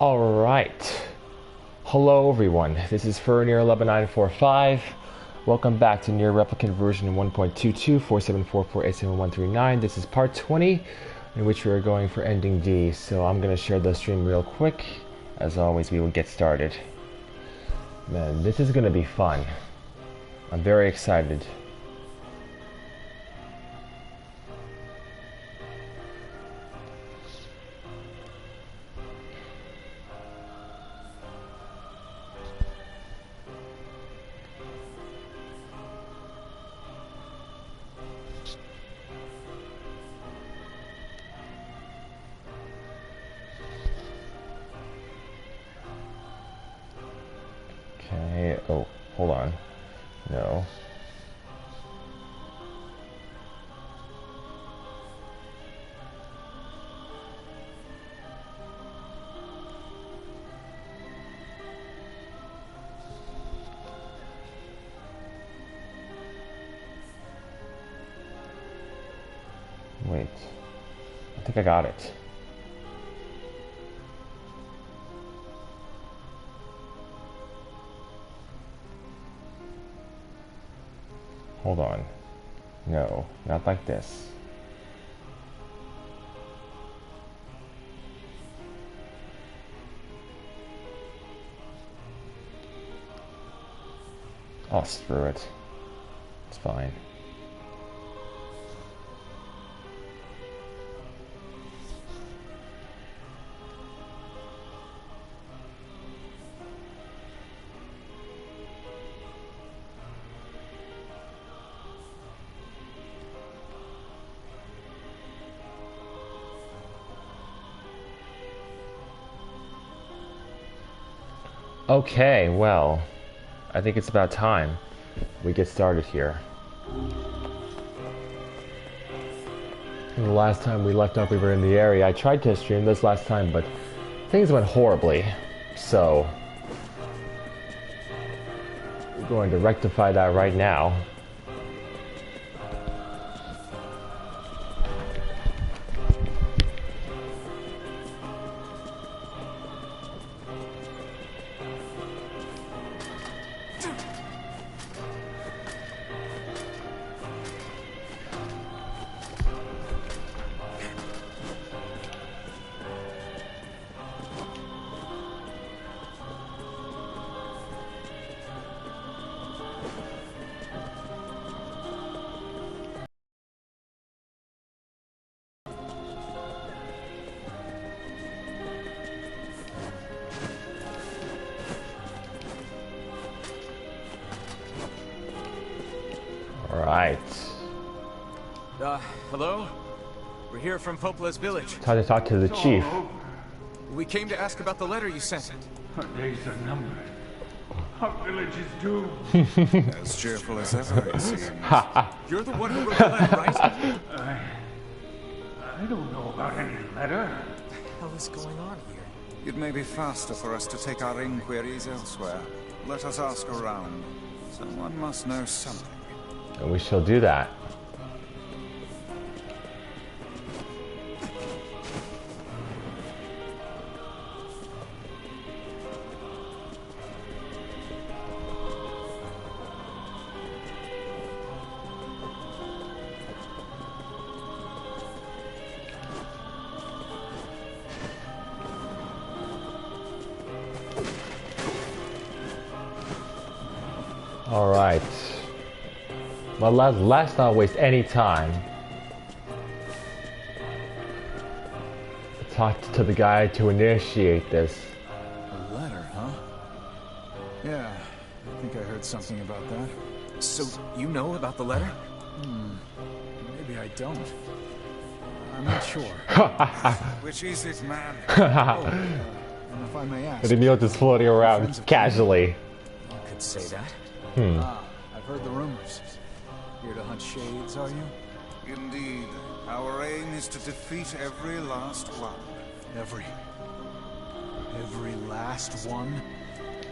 Alright. Hello everyone, this is NieR11945. Welcome back to NieR Replicant version 1.2247448739. This is part 20, in which we are going for ending D. So I'm going to share the stream real quick. As always, we will get started. Man, this is going to be fun. I'm very excited. Okay, oh, hold on. No. Wait. I think I got it. Hold on. No, not like this. Oh, screw it. It's fine. Okay, well, I think it's about time we get started here. And the last time we left off, we were in the area. I tried to stream this last time, but things went horribly. So, we're going to rectify that right now. Alright. Hello? We're here from Popla's village. Time to talk to the chief. We came to ask about the letter you sent. Our days are numbered. Our village is doomed. As cheerful as ever, it seems. You're the one who wrote the letter, right? I don't know about any letter. What the hell is going on here? It may be faster for us to take our inquiries elsewhere. Let us ask around. Someone must know something. And we shall do that. All right. Well, let's not waste any time. Talk to the guy to initiate this. A letter, huh? Yeah, I think I heard something about that. So, you know about the letter? Maybe I don't. I'm not sure. Which is it, man? And if I may ask... The Emil just floating around casually. You could say that. I've heard the rumors. Here to hunt shades, are you? Indeed. Our aim is to defeat every last one. Every last one?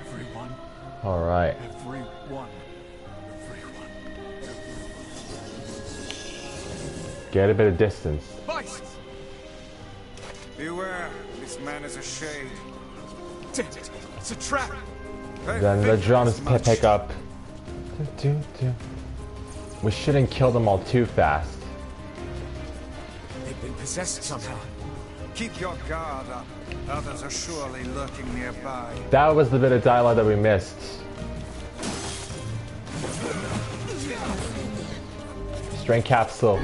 Everyone? All right. Everyone. Get a bit of distance. Vice! Beware, this man is a shade. Damn it! It's a trap! Then the drums pick up. We shouldn't kill them all too fast. They've been possessed somehow. Keep your guard up. Others are surely lurking nearby. That was the bit of dialogue that we missed. Strength capsule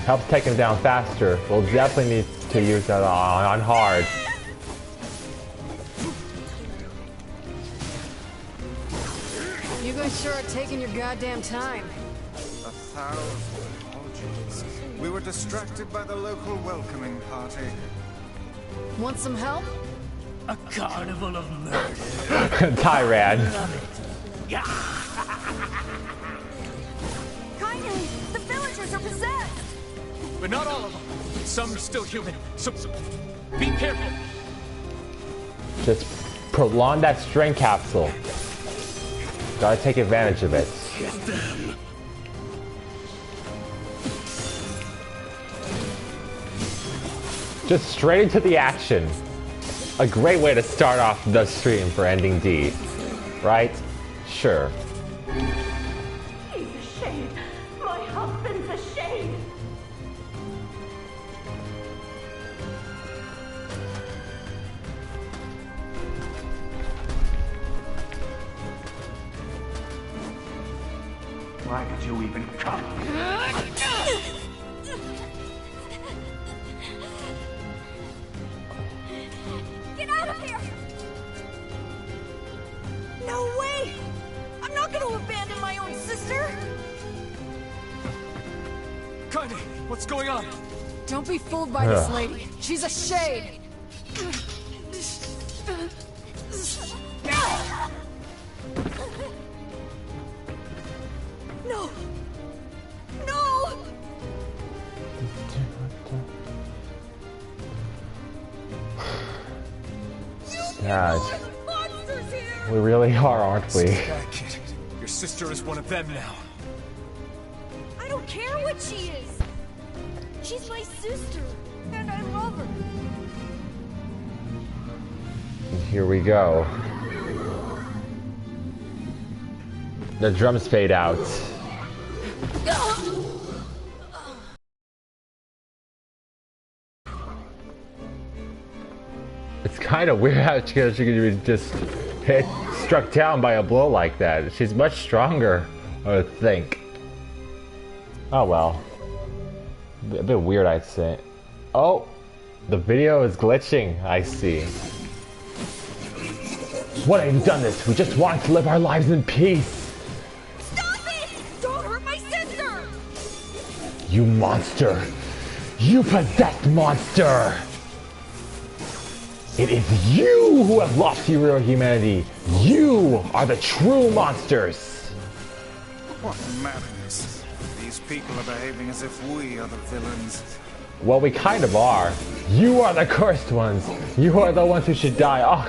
helps take him down faster. We'll definitely need to use that on hard. You guys sure are taking your goddamn time. 1,000 apologies. We were distracted by the local welcoming party. Want some help? A carnival of murder. Tyrad. Kaine, the villagers are possessed! But not all of them. Some are still human. So be careful. Just prolong that strength capsule. Gotta take advantage of it. Get them. Just straight into the action. A great way to start off the stream for ending D. Right? Sure. He's a shame. My husband's a shame. Why did you even come? Get out of here! No way! I'm not going to abandon my own sister! Kaine, what's going on? Don't be fooled by this lady. She's a shade. No! No! Sad. Monsters here! We really are, aren't we? That kid. Your sister is one of them now. I don't care what she is! She's my sister, and I love her. Here we go. The drums fade out. It's kind of weird how she could be just struck down by a blow like that. She's much stronger, I would think. Oh well. A bit weird, I'd say. Oh! The video is glitching, I see. What have you done this? We just want to live our lives in peace. Stop it! Don't hurt my sister! You monster! You possessed monster! It is you who have lost your humanity. You are the true monsters. What madness. These people are behaving as if we are the villains. Well, we kind of are. You are the cursed ones. You are the ones who should die. Oh,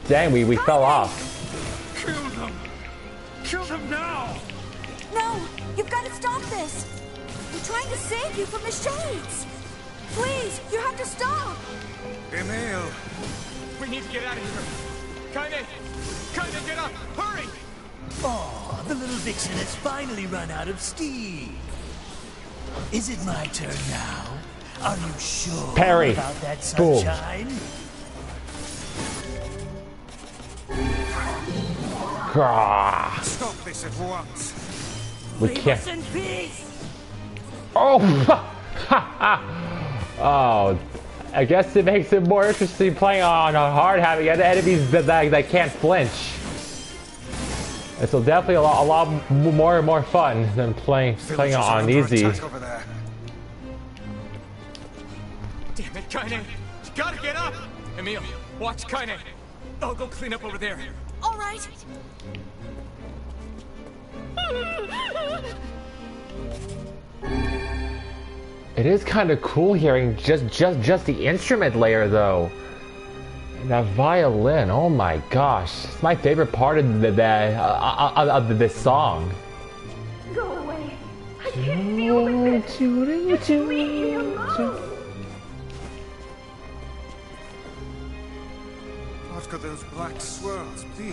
dang, we fell off. Kill them. Kill them now. No! You've got to stop this! I'm trying to save you from the shades! Please, you have to stop! Emil! We need to get out of here. Kaine! Kaine, get up! Hurry! Oh, the little vixen has finally run out of steam. Is it my turn now? Are you sure Parry. about that Boom. sunshine? Grah. Stop this at once! We Leave can't. us in peace. Oh! Oh, I guess it makes it more interesting playing on hard, having enemies that can't flinch. It's definitely a lot more fun than playing Villagers are on under easy. attack over there. Damn it, Kaine! You gotta get up! Emil, watch Kaine. I'll go clean up over there. All right. It is kind of cool hearing just the instrument layer though. That violin, oh my gosh, it's my favorite part of this song. Go away. I can't deal with this. Just leave me alone. What could those black swirls be?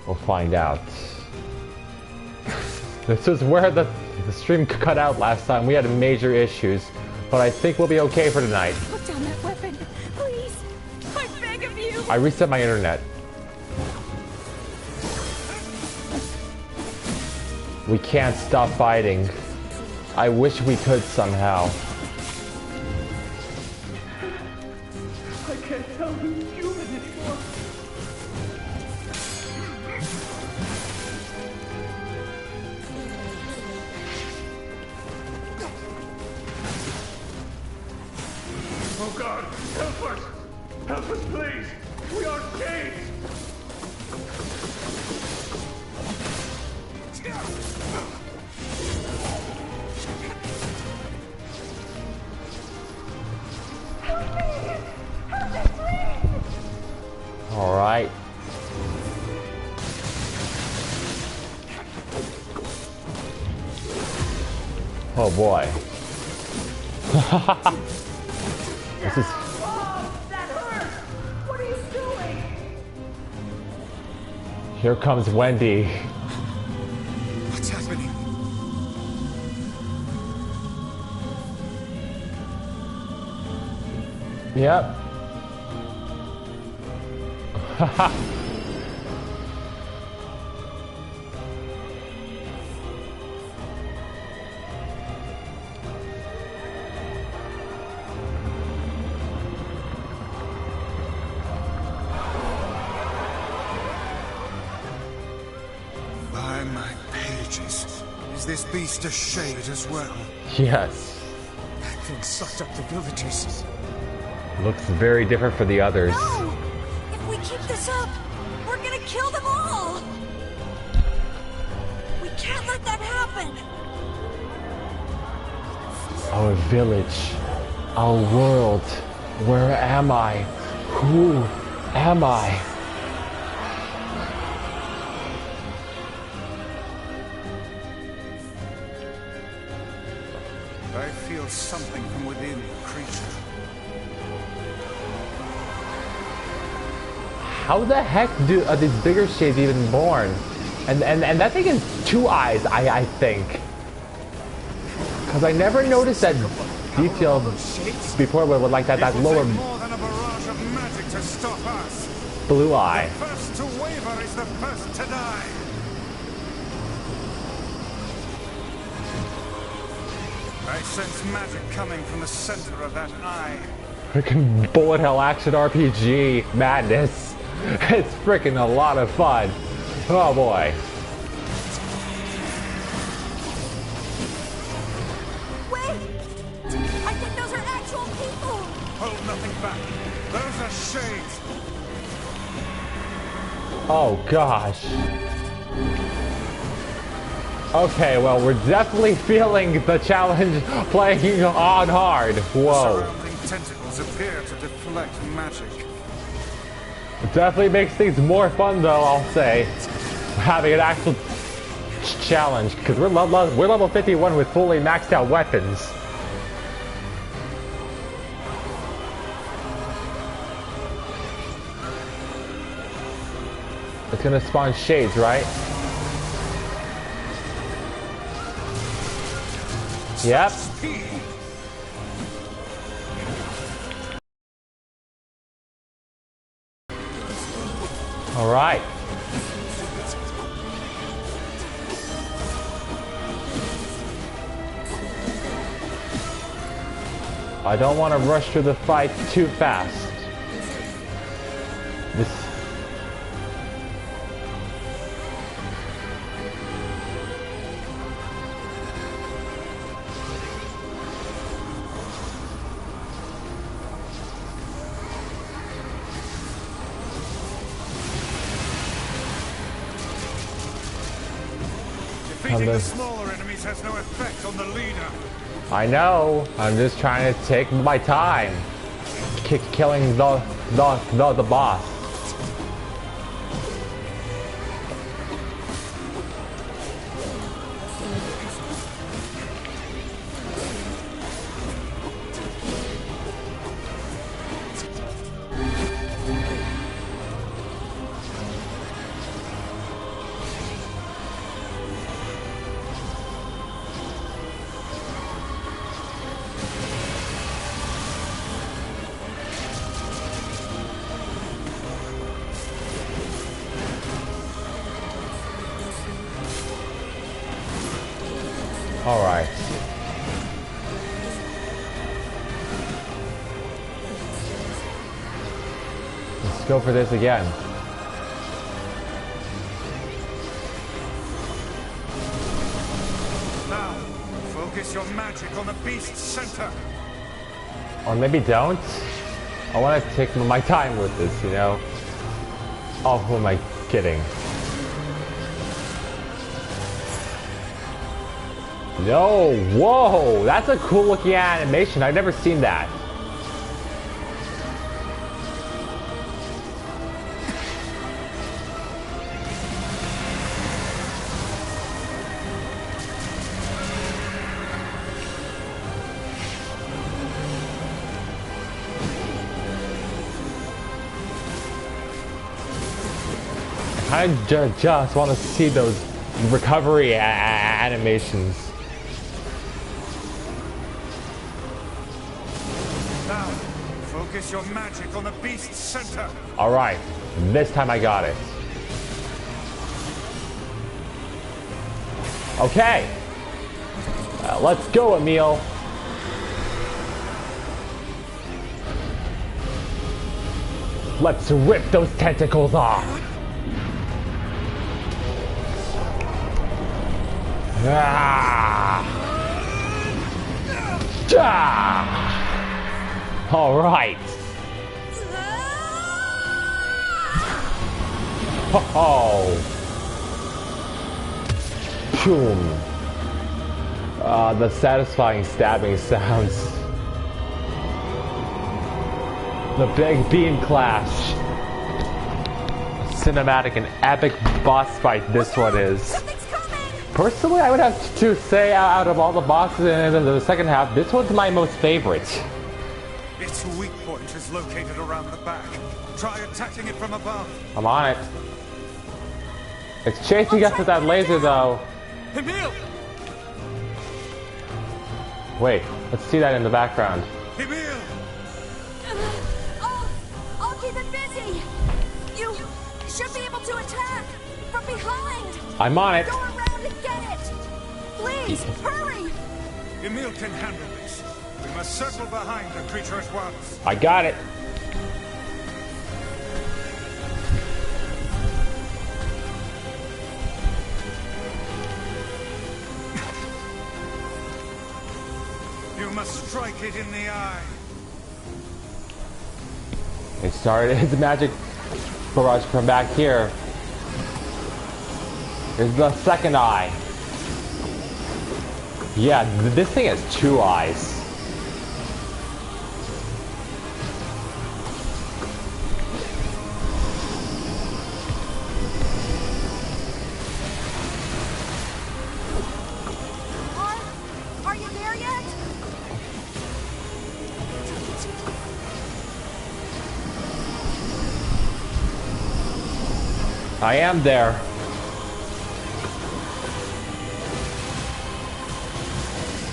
We'll find out. This is where the stream cut out last time. We had major issues, but I think we'll be okay for tonight. Put down that weapon, please. I beg of you. I reset my internet. We can't stop fighting. I wish we could somehow. I can't tell who's human anymore. Oh God, help us! Help us, please! We are caged! All right. Oh boy. This is. That hurts. What are you doing? Here comes Wendy. What's happening? Yep. By my pages. Is this beast a shade as well? Yes. That thing sucked up the villagers. Looks very different for the others. No! If we keep this up, we're gonna kill them all! We can't let that happen! Our village. Our world. Where am I? Who am I? I feel something from within the creature. How the heck are these bigger shades even born? And that thing is 2 eyes, I think. Because I never noticed that detail before with like that lower More than a barrage of magic to stop us. blue eye. The first to waver is the first to die. I sense magic coming from the center of that eye. Freaking bullet hell action RPG madness. It's freaking a lot of fun. Oh boy. Wait! I think those are actual people! Hold nothing back. Those are shades. Oh gosh. Okay, well we're definitely feeling the challenge playing on hard. Whoa. Surrounding tentacles appear to deflect magic. It definitely makes things more fun though, I'll say. Having an actual challenge, because we're level 51 with fully maxed out weapons. It's gonna spawn shades, right? Yep. All right. I don't want to rush through the fight too fast. This. Defeating the smaller enemies has no effect on the leader. I know. I'm just trying to take my time, killing the boss. Alright. Let's go for this again. Now, focus your magic on the beast's center. Or maybe don't. I want to take my time with this, you know? Oh, who am I kidding? No, whoa, that's a cool looking animation. I've never seen that. I just want to see those recovery animations. Now, focus your magic on the beast's center. Alright, this time I got it. Okay. Let's go, Emil. Let's rip those tentacles off. Ah. Ah. All right. Oh. Boom. The satisfying stabbing sounds. The big beam clash. Cinematic and epic boss fight this one is. Personally, I would have to say out of all the bosses in the second half, this one's my most favorite. Its weak point is located around the back. Try attacking it from above. I'm on it. It's chasing us with that laser though. Emil! Wait, let's see that in the background. Emil! I'll keep it busy. You should be able to attack from behind. I'm on it. Go around and get it. Please, hurry. Emil can handle this. We must circle behind the creature at once. I got it. You must strike it in the eye. It started its magic barrage from back here. Here's the second eye. Yeah, this thing has two eyes. Are you there yet? I am there.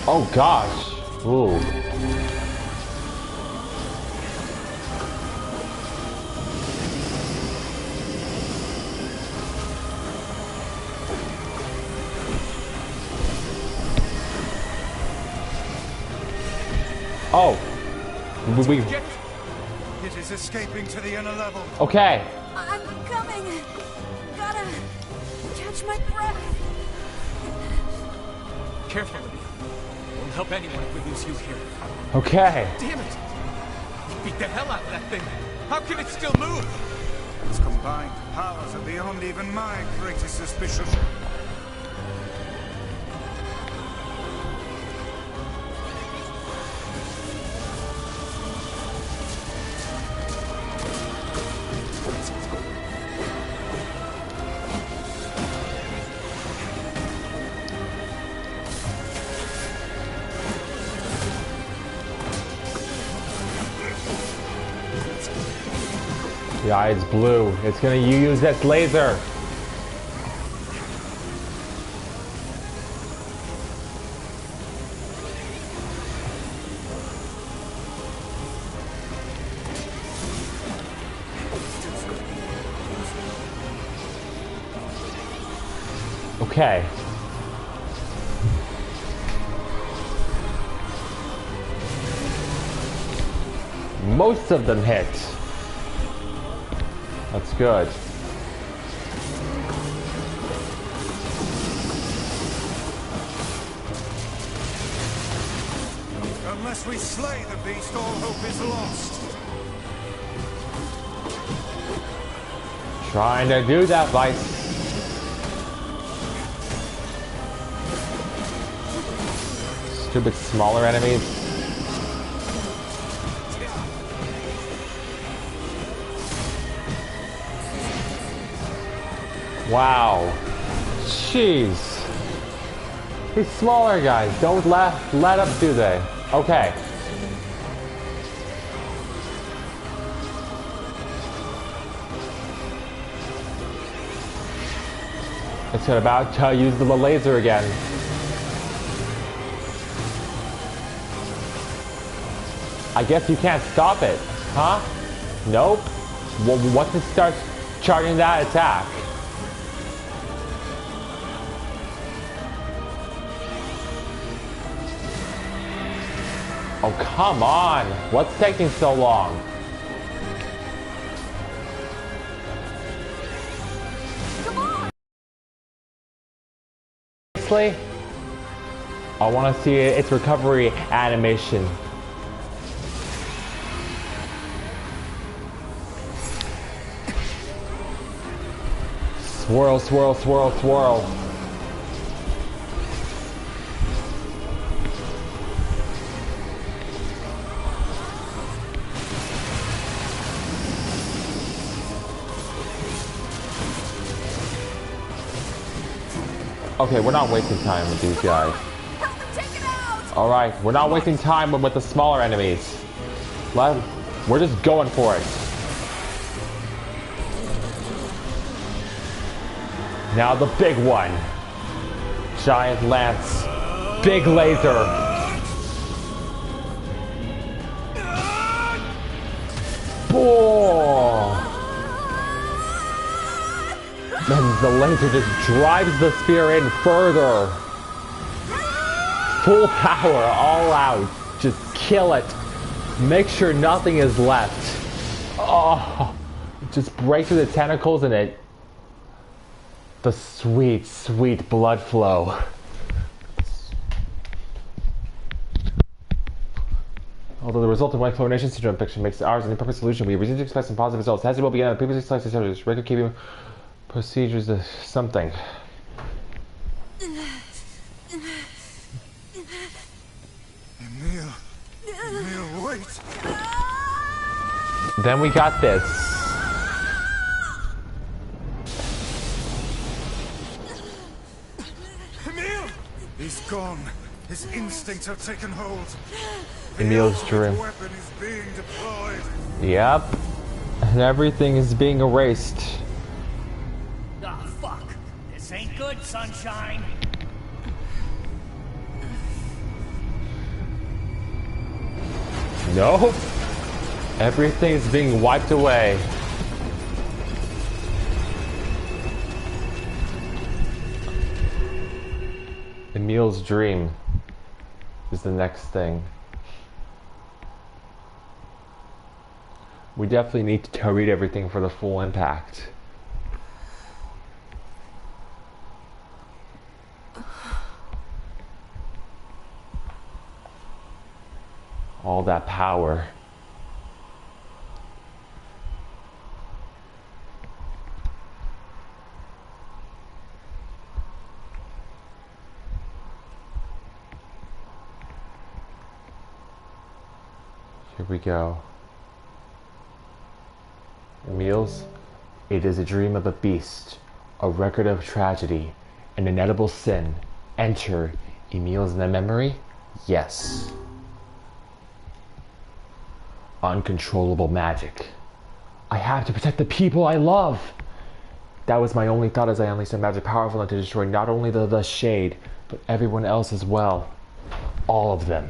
Oh gosh. Ooh. Oh. We It is escaping to the inner level. okay. I'm coming. Gotta catch my breath. Careful, Emil. Won't help anyone if we lose you here. Okay. Damn it! You beat the hell out of that thing. How can it still move? Its combined powers are beyond even my greatest suspicion. The eye is blue. It's gonna use its laser. Okay. Most of them hit. That's good. Unless we slay the beast, all hope is lost. Trying to do that, Vice. Stupid smaller enemies. Wow. Jeez. These smaller guys don't let up, do they? Okay. It's about to use the laser again. I guess you can't stop it, huh? Nope. Well, once it starts charging that attack. Oh, come on. What's taking so long? Honestly, I want to see its recovery animation. Swirl, swirl, swirl, swirl. Okay, we're not wasting time with these guys. Alright, we're not wasting time with the smaller enemies. We're just going for it. Now the big one. Giant lance. Big laser. Boom! And the laser just drives the spear in further. Full power, all out. Just kill it. Make sure nothing is left. Oh, just break through the tentacles and it. The sweet, sweet blood flow. Although the result of one clonation syndrome picture makes ours an imperfect solution, we reason to expect some positive results. As it will begin on the previously selected subjects, record keeping procedures of something. Emil, wait. Then we got this. Emil! He's gone. His instincts have taken hold. Emil's dream. The weapon is being deployed. Yep. And everything is being erased. Ah, fuck. This ain't good, sunshine. Nope. Everything is being wiped away. Emil's dream is the next thing. We definitely need to read everything for the full impact. All that power. Here we go. Emil's, it is a dream of a beast, a record of tragedy, an inedible sin. Enter Emil's memory? Yes. Uncontrollable magic. I have to protect the people I love. That was my only thought as I unleashed a magic powerful enough to destroy not only the Shade, but everyone else as well. All of them.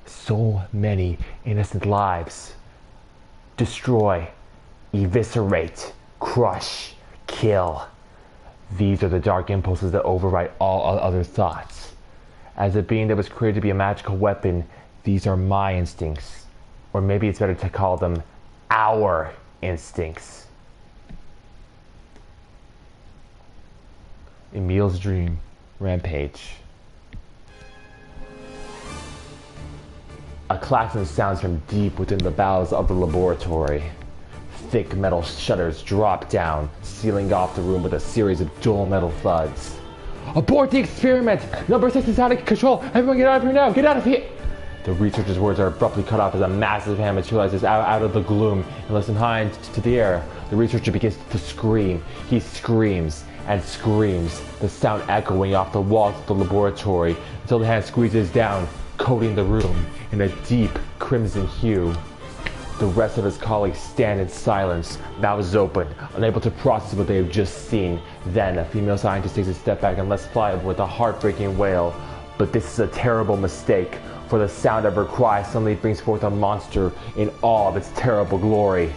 So many innocent lives. Destroy, eviscerate, crush, kill. These are the dark impulses that override all other thoughts. As a being that was created to be a magical weapon, these are my instincts. Or maybe it's better to call them our instincts. Emil's dream. Rampage. A klaxon sounds from deep within the bowels of the laboratory. Thick metal shutters drop down, sealing off the room with a series of dull metal thuds. Abort the experiment! Number 6 is out of control! Everyone get out of here now! Get out of here! The researcher's words are abruptly cut off as a massive hand materializes out of the gloom and lifts him high into the air. The researcher begins to scream. He screams and screams, the sound echoing off the walls of the laboratory until the hand squeezes down, coating the room in a deep crimson hue. The rest of his colleagues stand in silence, mouths open, unable to process what they have just seen. Then a female scientist takes a step back and lets fly with a heartbreaking wail. But this is a terrible mistake, for the sound of her cry suddenly brings forth a monster in all of its terrible glory.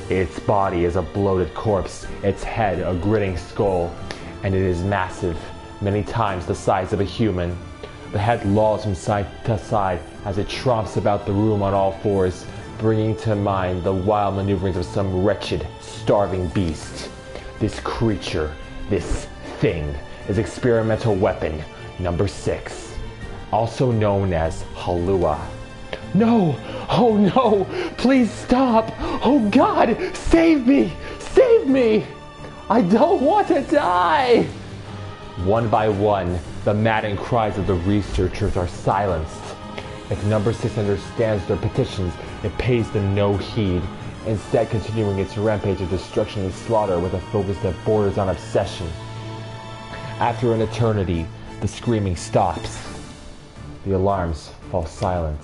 Its body is a bloated corpse, its head a grinning skull, and it is massive, many times the size of a human. The head lolls from side to side as it tromps about the room on all fours, bringing to mind the wild maneuverings of some wretched, starving beast. This creature, this thing, is experimental weapon number 6, also known as Halua. No! Oh no! Please stop! Oh God! Save me! Save me! I don't want to die! One by one, the maddened cries of the researchers are silenced. If number 6 understands their petitions, it pays them no heed, instead continuing its rampage of destruction and slaughter with a focus that borders on obsession. After an eternity, the screaming stops. The alarms fall silent,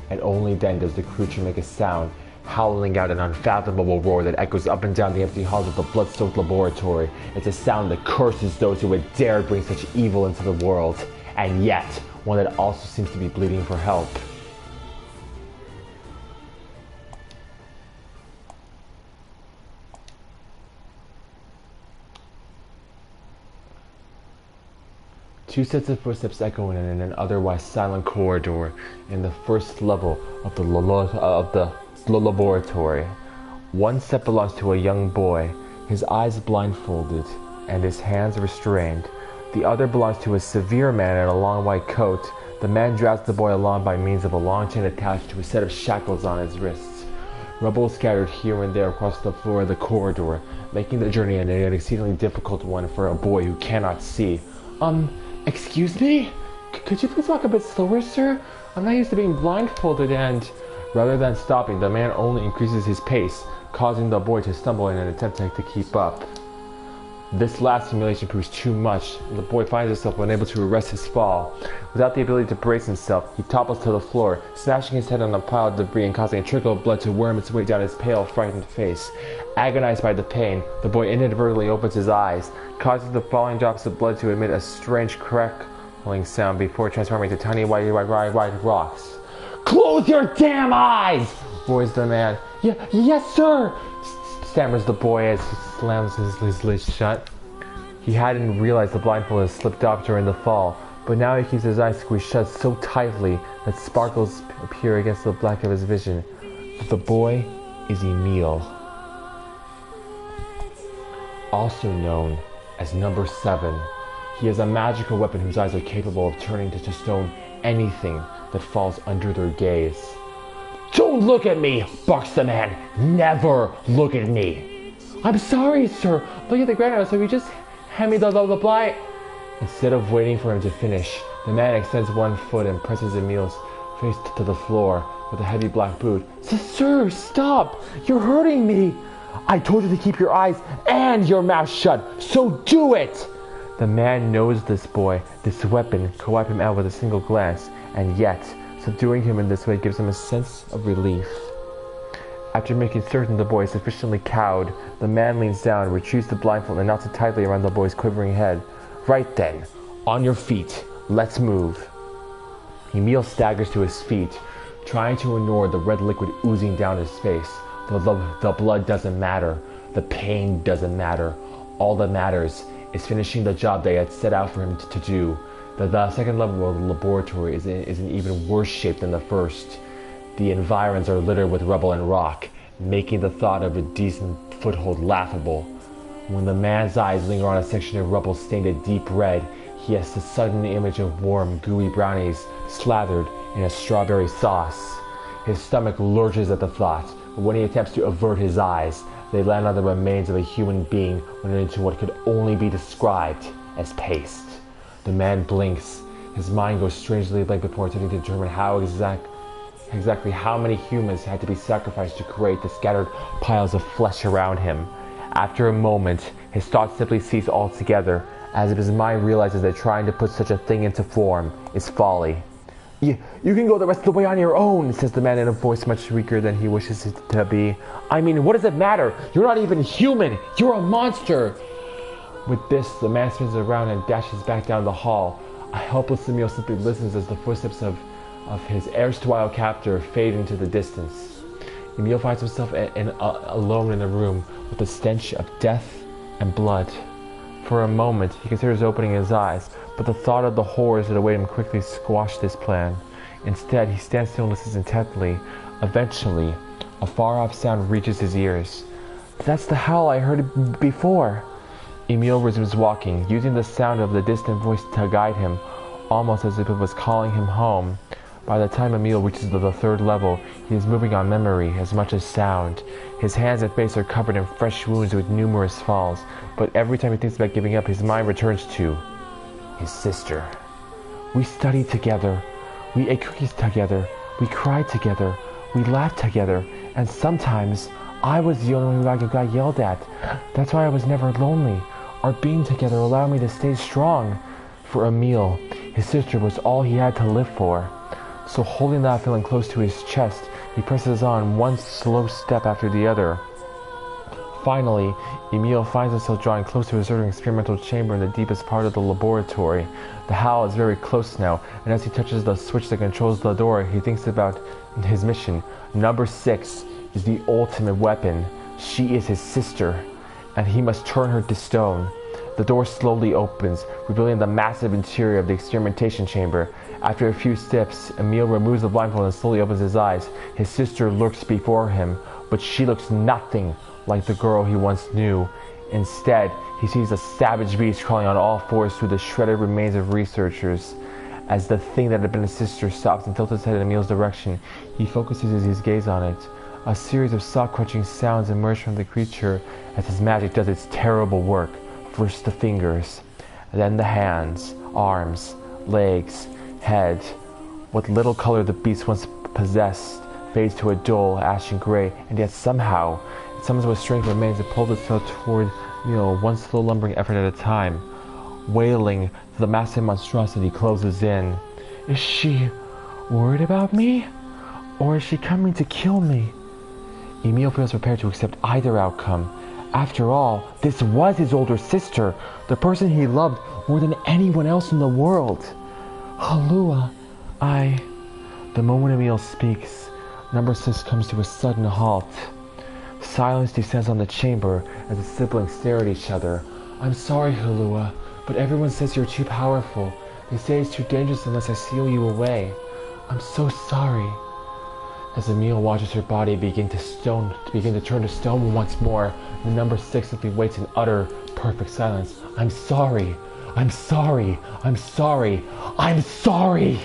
and only then does the creature make a sound, howling out an unfathomable roar that echoes up and down the empty halls of the blood-soaked laboratory. It's a sound that curses those who would dare bring such evil into the world, and yet one that also seems to be bleeding for help. Two sets of footsteps echoing in an otherwise silent corridor in the first level of the laboratory. One set belongs to a young boy, his eyes blindfolded and his hands restrained. The other belongs to a severe man in a long white coat. The man drags the boy along by means of a long chain attached to a set of shackles on his wrists. Rubble scattered here and there across the floor of the corridor, making the journey an exceedingly difficult one for a boy who cannot see. Excuse me? Could you please walk a bit slower, sir? I'm not used to being blindfolded and... Rather than stopping, the man only increases his pace, causing the boy to stumble in an attempt to keep up. This last humiliation proves too much, and the boy finds himself unable to arrest his fall. Without the ability to brace himself, he topples to the floor, smashing his head on a pile of debris and causing a trickle of blood to worm its way down his pale, frightened face. Agonized by the pain, the boy inadvertently opens his eyes, causing the falling drops of blood to emit a strange crackling sound before transforming to tiny white rocks. "Close your damn eyes!" roars the man. Yes, sir!" stammers the boy as he slams his lids shut. He hadn't realized the blindfold had slipped off during the fall, but now he keeps his eyes squeezed shut so tightly that sparkles appear against the black of his vision. The boy is Emil, also known as number 7. He is a magical weapon whose eyes are capable of turning to stone anything that falls under their gaze. "Don't look at me!" barks the man. "Never look at me!" "I'm sorry, sir. Look at the ground now, so you just hand me the blind..." Instead of waiting for him to finish, the man extends one foot and presses Emil's face to the floor with a heavy black boot. "Sir, stop! You're hurting me!" "I told you to keep your eyes and your mouth shut, so do it!" The man knows this boy, this weapon, could wipe him out with a single glance, and yet, subduing him in this way gives him a sense of relief. After making certain the boy is sufficiently cowed, the man leans down, retrieves the blindfold, and knots it tightly around the boy's quivering head. "Right then, on your feet, let's move." Emil staggers to his feet, trying to ignore the red liquid oozing down his face. The blood doesn't matter. The pain doesn't matter. All that matters is finishing the job they had set out for him to do. The second level of the laboratory is in even worse shape than the first. The environs are littered with rubble and rock, making the thought of a decent foothold laughable. When the man's eyes linger on a section of rubble stained a deep red, he has the sudden image of warm, gooey brownies slathered in a strawberry sauce. His stomach lurches at the thought, but when he attempts to avert his eyes, they land on the remains of a human being rendered into what could only be described as paste. The man blinks. His mind goes strangely blank before attempting to determine exactly how many humans had to be sacrificed to create the scattered piles of flesh around him. After a moment, his thoughts simply cease altogether, as if his mind realizes that trying to put such a thing into form is folly. You can go the rest of the way on your own, says the man in a voice much weaker than he wishes it to be. I mean, what does it matter? You're not even human! You're a monster! With this, the man spins around and dashes back down the hall. A helpless Emil simply listens as the footsteps of his erstwhile captor fade into the distance. Emil finds himself alone in a room with the stench of death and blood. For a moment, he considers opening his eyes, but the thought of the horrors that await him quickly squashed this plan. Instead, he stands still and listens intently. Eventually, a far-off sound reaches his ears. That's the howl I heard before. Emil resumes walking, using the sound of the distant voice to guide him, almost as if it was calling him home. By the time Emil reaches the third level, he is moving on memory as much as sound. His hands and face are covered in fresh wounds with numerous falls, but every time he thinks about giving up, his mind returns to his sister. We studied together, we ate cookies together, we cried together, we laughed together, and sometimes I was the only one who got yelled at. That's why I was never lonely. Our being together allowed me to stay strong. For Emil, his sister was all he had to live for. So holding that feeling close to his chest, he presses on one slow step after the other. Finally, Emil finds himself drawing close to a certain experimental chamber in the deepest part of the laboratory. The howl is very close now, and as he touches the switch that controls the door, he thinks about his mission. Number 6 is the ultimate weapon. She is his sister, and he must turn her to stone. The door slowly opens, revealing the massive interior of the experimentation chamber. After a few steps, Emil removes the blindfold and slowly opens his eyes. His sister lurks before him, but she looks nothing like the girl he once knew. Instead, he sees a savage beast crawling on all fours through the shredded remains of researchers. As the thing that had been his sister stops and tilts its head in Emil's direction, he focuses his gaze on it. A series of soft crunching sounds emerge from the creature as his magic does its terrible work. First the fingers, then the hands, arms, legs, head. What little color the beast once possessed fades to a dull, ashen gray, and yet somehow, it summons what strength remains and pulls itself toward one slow lumbering effort at a time. Wailing, the massive monstrosity closes in. Is she worried about me? Or is she coming to kill me? Emil feels prepared to accept either outcome. After all, this was his older sister, the person he loved more than anyone else in the world. Halua, The moment Emil speaks, number 6 comes to a sudden halt. Silence descends on the chamber as the siblings stare at each other. I'm sorry, Halua, but everyone says you're too powerful. They say it's too dangerous unless I seal you away. I'm so sorry. As Emil watches her body begin to turn to stone once more, the number 6 simply waits in utter, perfect silence. I'm sorry. I'm sorry. I'm sorry. I'm sorry!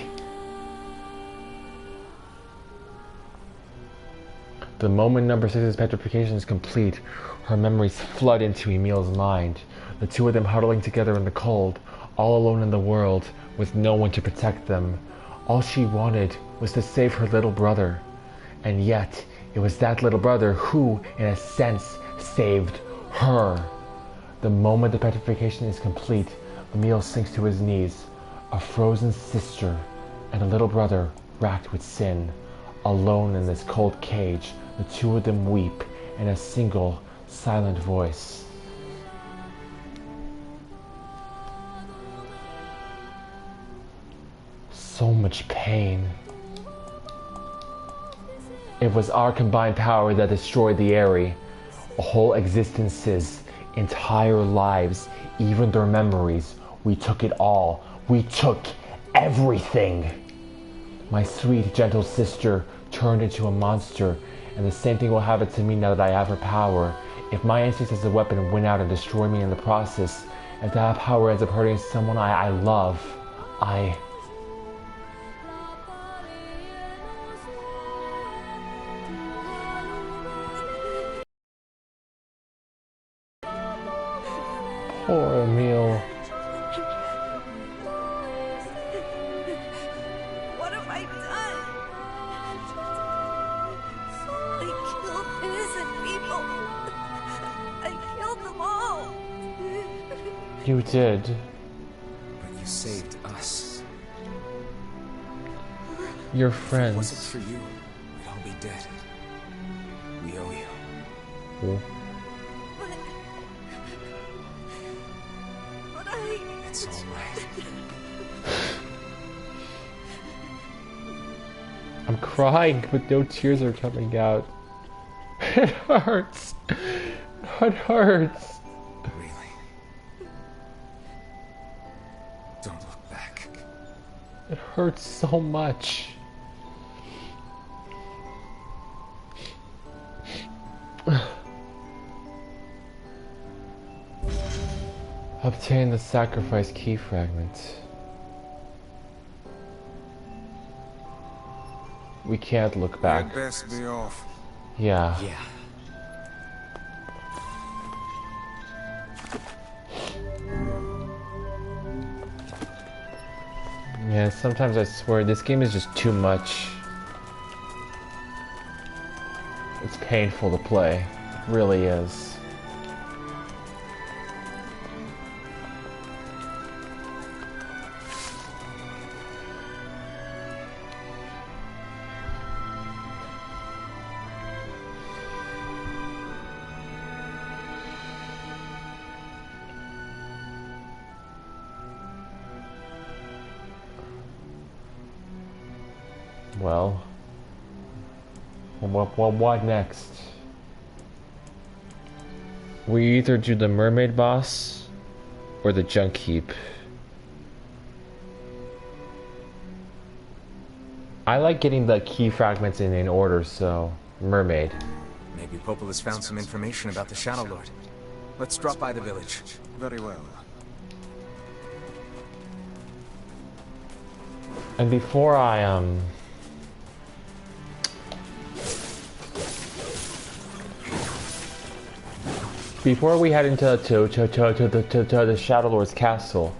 The moment number 6's petrification is complete, her memories flood into Emil's mind. The two of them huddling together in the cold, all alone in the world, with no one to protect them. All she wanted was to save her little brother. And yet, it was that little brother who, in a sense, saved her. The moment the petrification is complete, Emil sinks to his knees. A frozen sister and a little brother racked with sin. Alone in this cold cage, the two of them weep in a single, silent voice. So much pain. It was our combined power that destroyed the Aerie. Whole existences, entire lives, even their memories. We took it all. We took everything. My sweet, gentle sister, turned into a monster, and the same thing will happen to me now that I have her power. If my instincts as a weapon win out and destroy me in the process, if that power ends up hurting someone I love, Poor Emil. What have I done? I killed innocent people. I killed them all. You did. But you saved us. Your If it wasn't friends. for you, we'd all be dead. We owe you. But It's all right. I'm crying, but no tears are coming out. It hurts. It hurts. Really. Don't look back. It hurts so much. Obtain the sacrifice key fragment. We can't look back. You'd best be off. Yeah. Yeah. Yeah, sometimes I swear this game is just too much. It's painful to play. It really is. Well, what next? We either do the mermaid boss or the junk heap. I like getting the key fragments in order, so mermaid. Maybe Popol has found some information about the Shadow Lord. Let's drop by the village. Very well. And before before we head into the Shadow Lord's castle,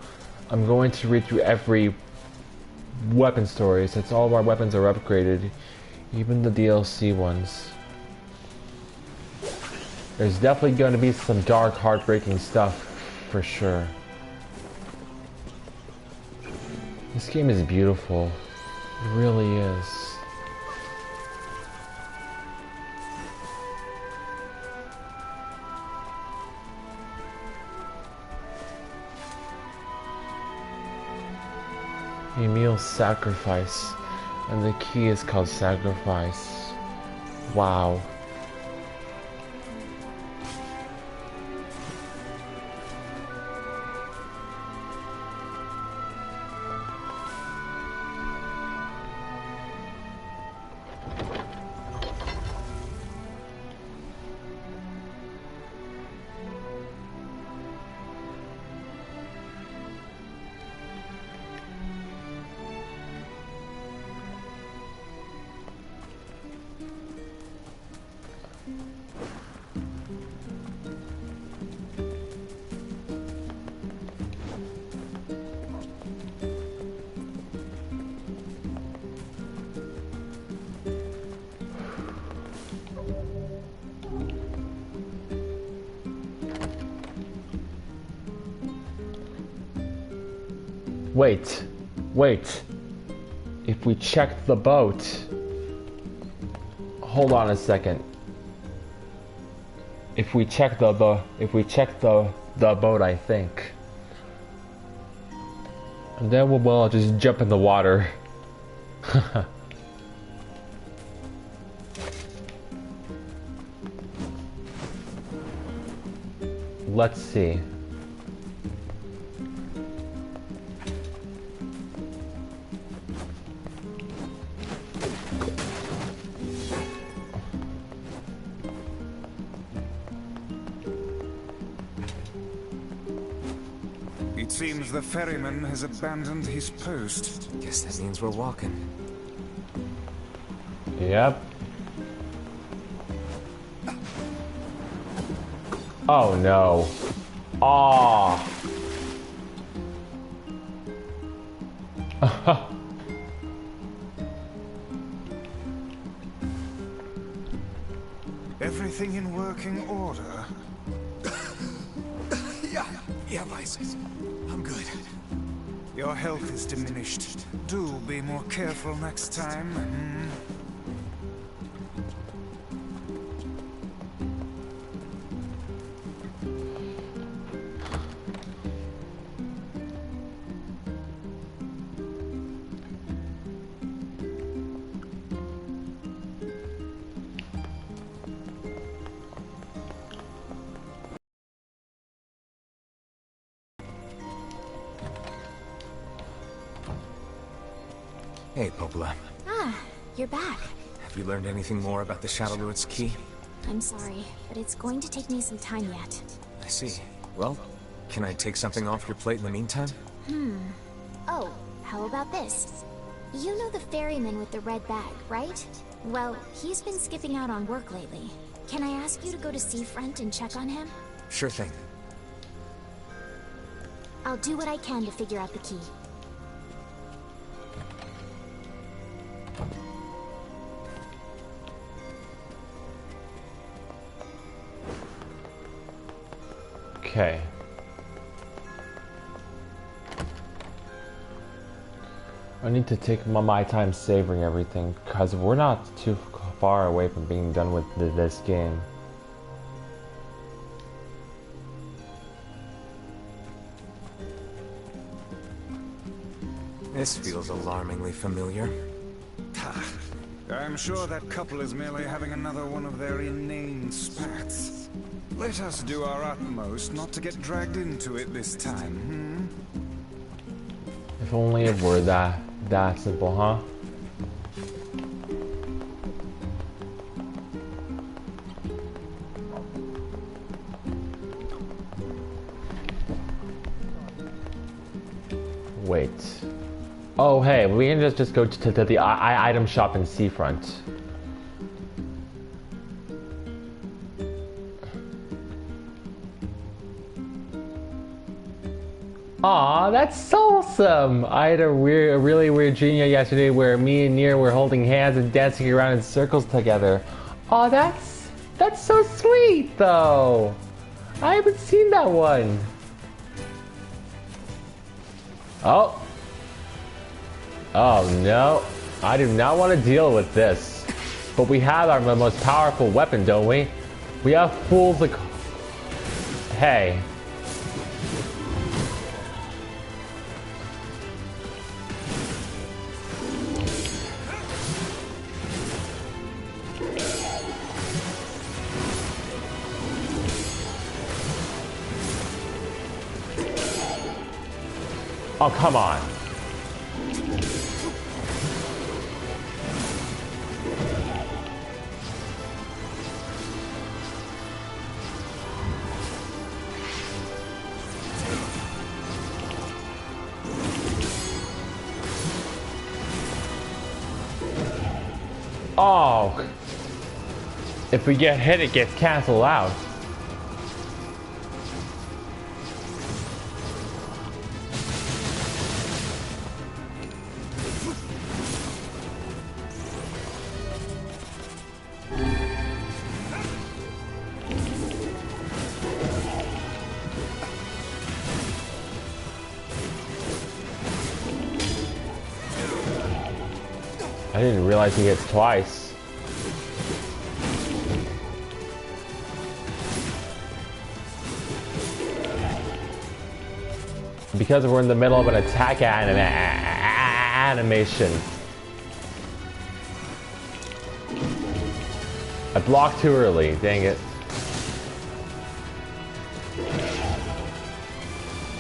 I'm going to read through every weapon story, since all of our weapons are upgraded, even the DLC ones. There's definitely going to be some dark, heartbreaking stuff, for sure. This game is beautiful. It really is. Emil's sacrifice, and the key is called sacrifice. Wow. Wait. If we check the boat... Hold on a second. If we check the boat, I think. And then we'll just jump in the water. Let's see. It seems the ferryman has abandoned his post. Guess that means we're walking. Yep. Oh no. Aww. Everything in working order? Yeah, Vice. I'm good. Your health is diminished. Do be more careful next time. Hey, Popola. Ah, you're back. Have you learned anything more about the Shadow Lord's key? I'm sorry, but it's going to take me some time yet. I see. Well, can I take something off your plate in the meantime? Oh, how about this? You know the ferryman with the red bag, right? Well, he's been skipping out on work lately. Can I ask you to go to Seafront and check on him? Sure thing. I'll do what I can to figure out the key. Okay. I need to take my time savoring everything, because we're not too far away from being done with this game. This feels alarmingly familiar. I'm sure that couple is merely having another one of their inane spats. Let us do our utmost not to get dragged into it this time, If only it were that simple, huh? Wait. Oh, hey, we can just go to the item shop in Seafront. Aw, that's awesome! I had a really weird dream yesterday where me and NieR were holding hands and dancing around in circles together. Aw, that's so sweet, though! I haven't seen that one. Oh. Oh no, I do not want to deal with this. But we have our most powerful weapon, don't we? We have fools like... Hey. Oh, come on. Oh. If we get hit, it gets canceled out. I didn't realize he hits twice. Because we're in the middle of an attack animation. I blocked too early, dang it.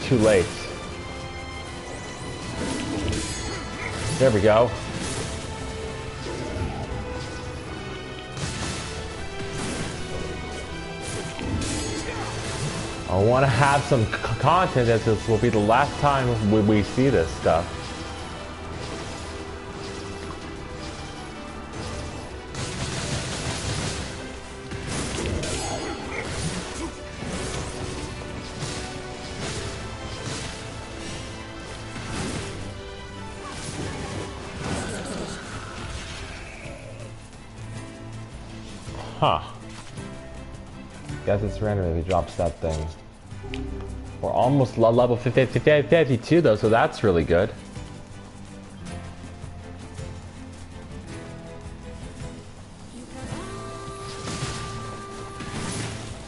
Too late. There we go. I want to have some content, as this will be the last time we see this stuff. Huh. Guess it's random if he drops that thing. We're almost level 52 though, so that's really good.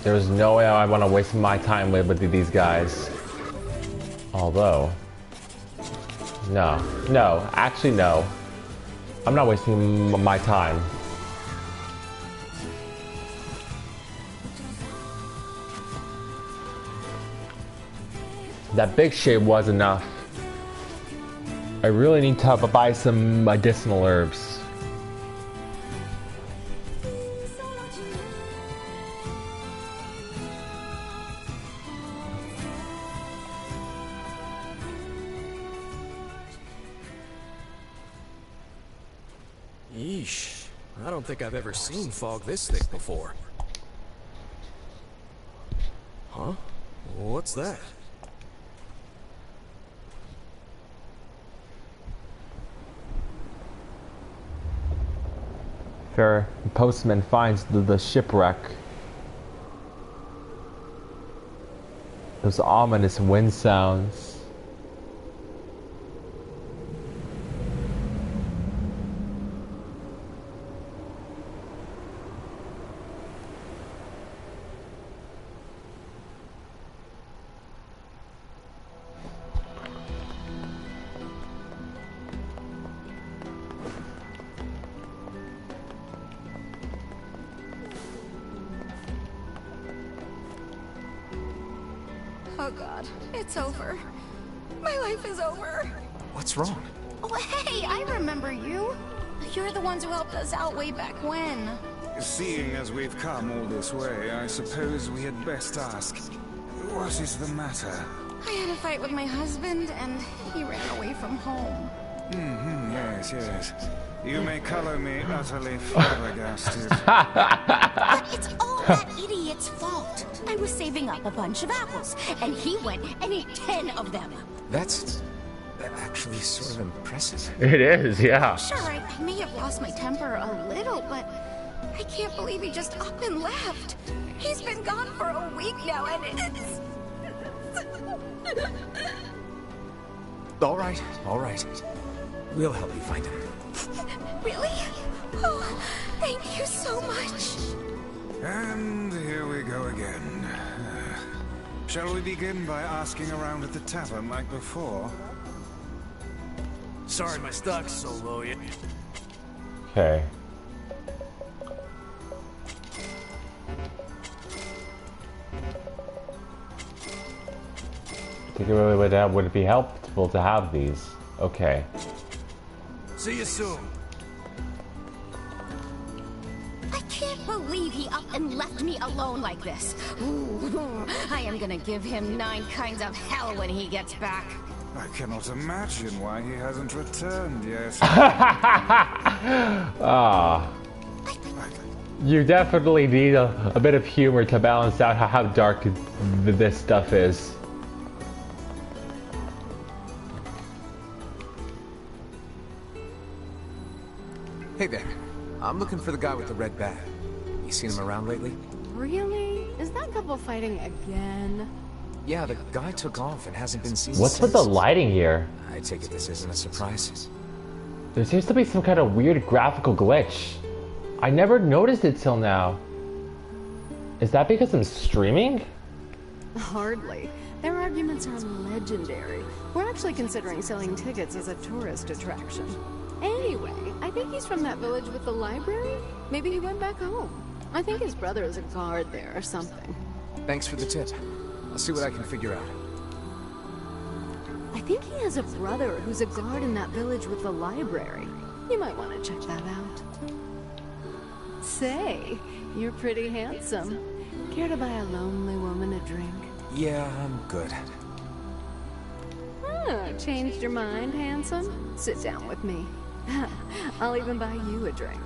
There's no way I want to waste my time with these guys. Although... No, actually no. I'm not wasting my time. That big shade was enough. I really need to buy some medicinal herbs. Yeesh. I don't think I've ever seen fog this thick before. Huh? What's that? Fair postman finds the shipwreck. Those ominous wind sounds. Oh God, it's over. My life is over. What's wrong? Oh, hey, I remember you. You're the ones who helped us out way back when. Seeing as we've come all this way, I suppose we had best ask, what is the matter? I had a fight with my husband, and he ran away from home. Yes. You may color me utterly flabbergasted. But it's all that idiot's fault. I was saving up a bunch of apples, and he went and ate 10 of them. That's actually sort of impressive. It is, yeah. Sure, I may have lost my temper a little, but I can't believe he just up and left. He's been gone for a week now, and it's... All right. We'll help you find him. Really? Oh, thank you so much. And here we go again. Shall we begin by asking around at the tavern like before? Sorry my stock's so low yet. Okay. I think it would be helpful to have these. Okay. See you soon. I can't believe he up and left me alone like this. Ooh, I am gonna give him 9 kinds of hell when he gets back. I cannot imagine why he hasn't returned yet. Ah. You definitely need a bit of humor to balance out how dark this stuff is. Hey there. I'm looking for the guy with the red bag. You seen him around lately? Really? Is that couple fighting again? Yeah, the guy took off and hasn't been seen What's since. with the lighting here? I take it this isn't a surprise. There seems to be some kind of weird graphical glitch. I never noticed it till now. Is that because I'm streaming? Hardly. Their arguments are legendary. We're actually considering selling tickets as a tourist attraction. Anyway, I think he's from that village with the library. Maybe he went back home. I think his brother is a guard there or something. Thanks for the tip. I'll see what I can figure out. I think he has a brother who's a guard in that village with the library. You might want to check that out. Say, you're pretty handsome. Care to buy a lonely woman a drink? Yeah, I'm good. Oh, changed your mind, handsome? Sit down with me. I'll even buy you a drink.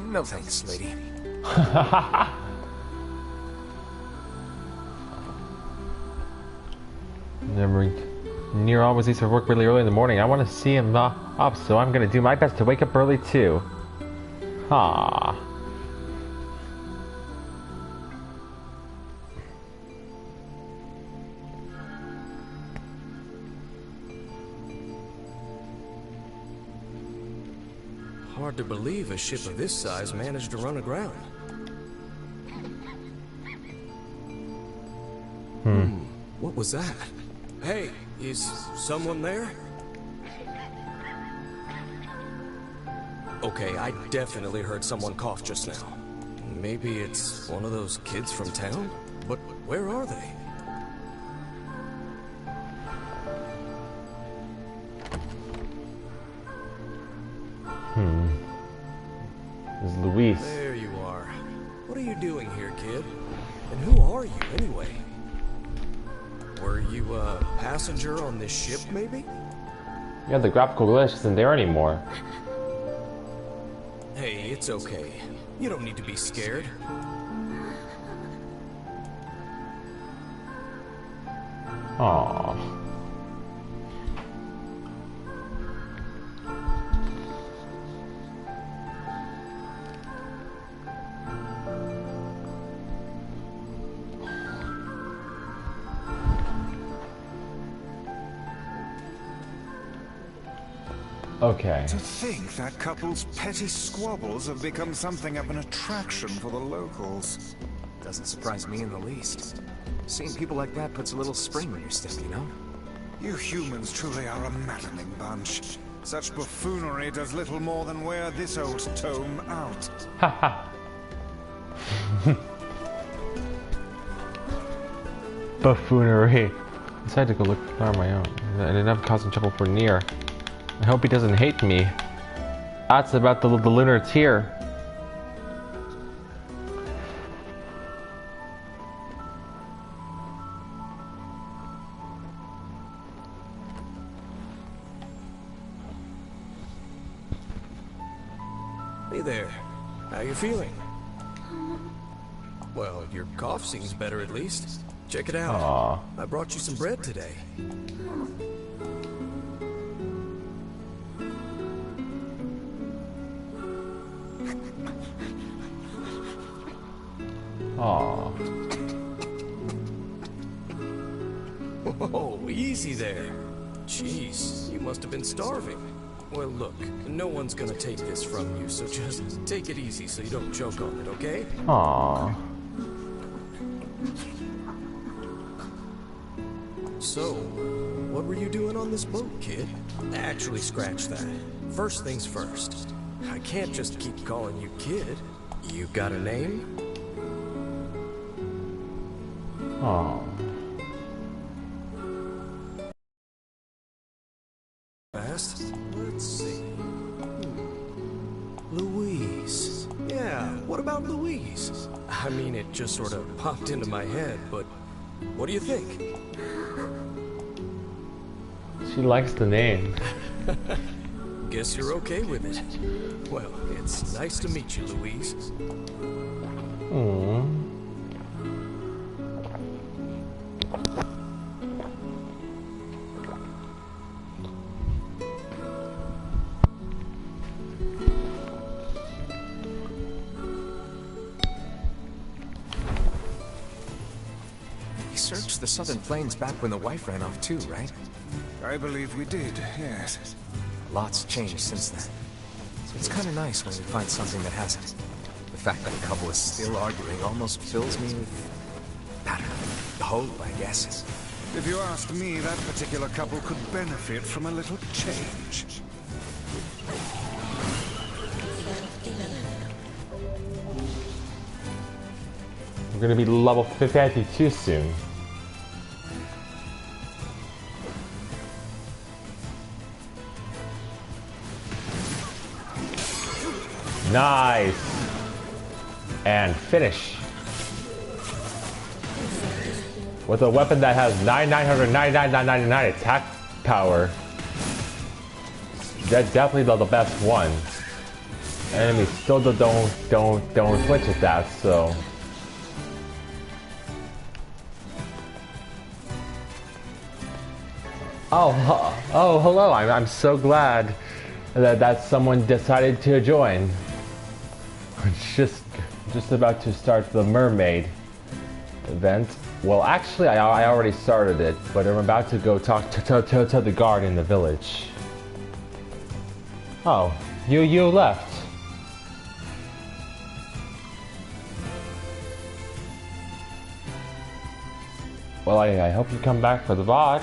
No thanks, lady. NieR always leaves for work really early in the morning. I want to see him up, so I'm gonna do my best to wake up early too. Ha. Hard to believe a ship of this size managed to run aground. What was that? Hey, is someone there? Okay, I definitely heard someone cough just now. Maybe it's one of those kids from town? But where are they? This is Luis. There you are. What are you doing here, kid? And who are you, anyway? Were you a passenger on this ship, maybe? Yeah, the graphical glitch isn't there anymore. Hey, it's okay. You don't need to be scared. Aww. Okay. To think that couple's petty squabbles have become something of an attraction for the locals. Doesn't surprise me in the least. Seeing people like that puts a little spring in your step, you know? You humans truly are a maddening bunch. Such buffoonery does little more than wear this old tome out. Haha. Buffoonery. I decided to go look on my own. I ended up causing trouble for NieR. I hope he doesn't hate me. That's about the lunar tear. Hey there. How you feeling? Well, your cough seems better at least. Check it out. Aww. I brought you some bread today. Aww. Whoa, easy there. Jeez, you must have been starving. Well, look, no one's gonna take this from you, so just take it easy so you don't choke on it, okay? Aww. So, what were you doing on this boat, kid? Actually, scratch that. First things first. I can't just keep calling you kid. You got a name? Aww. Fast? Let's see. Louise. Yeah, what about Louise? I mean, it just sort of popped into my head, but what do you think? She likes the name. Guess you're okay with it. Well, it's nice to meet you, Louise. Aww. We searched the southern plains back when the wife ran off too, right? I believe we did, yes. Lots changed since then. So it's kind of nice when we find something that hasn't. The fact that a couple is still arguing almost fills me with, I don't know, hope, I guess. If you ask me, that particular couple could benefit from a little change. We're gonna be level 52 soon. Nice! And finish. with a weapon that has 9,999,999 attack power. That's definitely the best one. Enemies still don't switch at that, so. Oh, hello. I'm so glad that someone decided to join. Just about to start the mermaid event. Well, actually, I already started it, but I'm about to go talk to the guard in the village. Oh, you left. Well, I hope you come back for the VOD.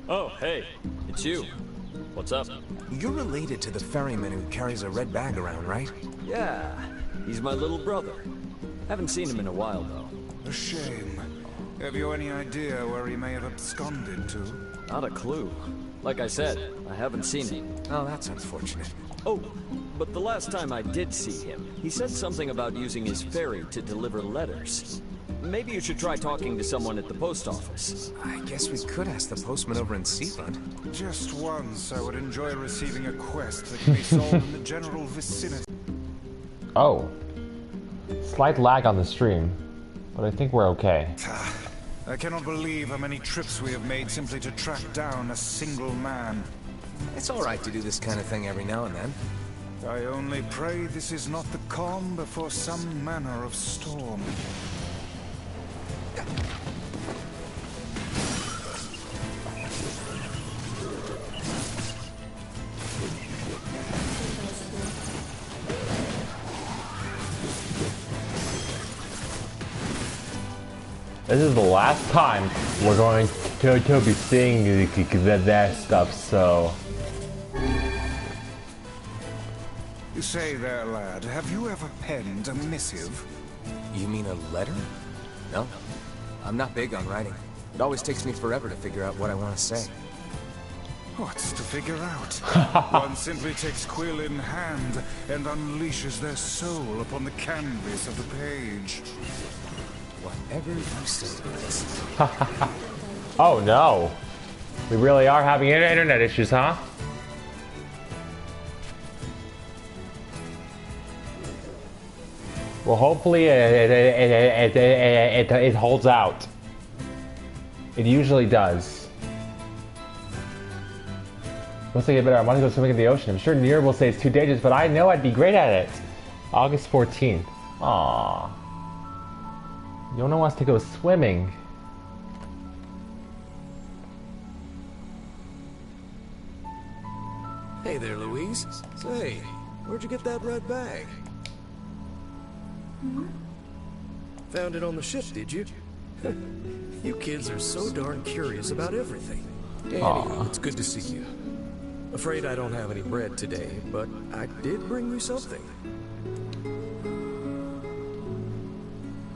Oh, hey, it's you. What's up? You're related to the ferryman who carries a red bag around, right? Yeah, he's my little brother. Haven't seen him in a while, though. A shame. Have you any idea where he may have absconded to? Not a clue. Like I said, I haven't seen him. Oh, that's unfortunate. Oh, but the last time I did see him, he said something about using his ferry to deliver letters. Maybe you should try talking to someone at the post office. I guess we could ask the postman over in Seafront. Just once, I would enjoy receiving a quest that can be solved in the general vicinity. Oh. Slight lag on the stream, but I think we're okay. I cannot believe how many trips we have made simply to track down a single man. It's alright to do this kind of thing every now and then. I only pray this is not the calm before some manner of storm. This is the last time we're going to be seeing that stuff, so. You say there, lad, have you ever penned a missive? You mean a letter? No. I'm not big on writing. It always takes me forever to figure out what I want to say. What's to figure out? One simply takes quill in hand and unleashes their soul upon the canvas of the page. Whatever you say, Chris. Oh no. We really are having internet issues, huh? Well, hopefully it holds out. It usually does. Once I get better, I want to go swimming in the ocean. I'm sure NieR will say it's too dangerous, but I know I'd be great at it. August 14th. Aww. Yona wants to go swimming. Hey there, Louise. Say, where'd you get that red bag? Found it on the ship, did you? You kids are so darn curious about everything. Anyhow, it's good to see you. Afraid I don't have any bread today, but I did bring you something.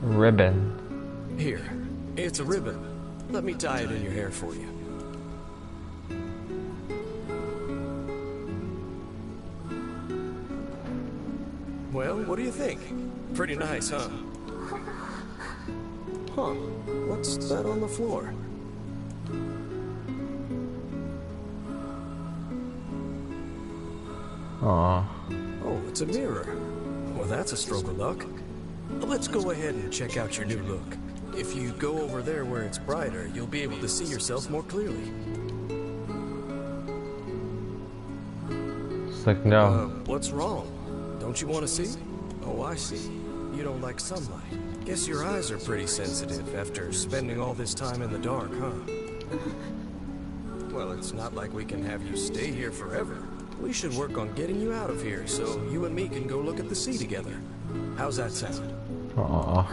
Ribbon. Here, it's a ribbon. Let me tie it in your hair for you. Well, what do you think? Pretty nice, huh? Huh. What's that on the floor? Aww. Oh, it's a mirror. Well, that's a stroke of luck. Let's go ahead and check out your new look. If you go over there where it's brighter, you'll be able to see yourself more clearly. It's like, no. What's wrong? Don't you want to see? Oh, I see. You don't like sunlight. Guess your eyes are pretty sensitive after spending all this time in the dark, huh? Well, it's not like we can have you stay here forever. We should work on getting you out of here so you and me can go look at the sea together. How's that sound? Aww.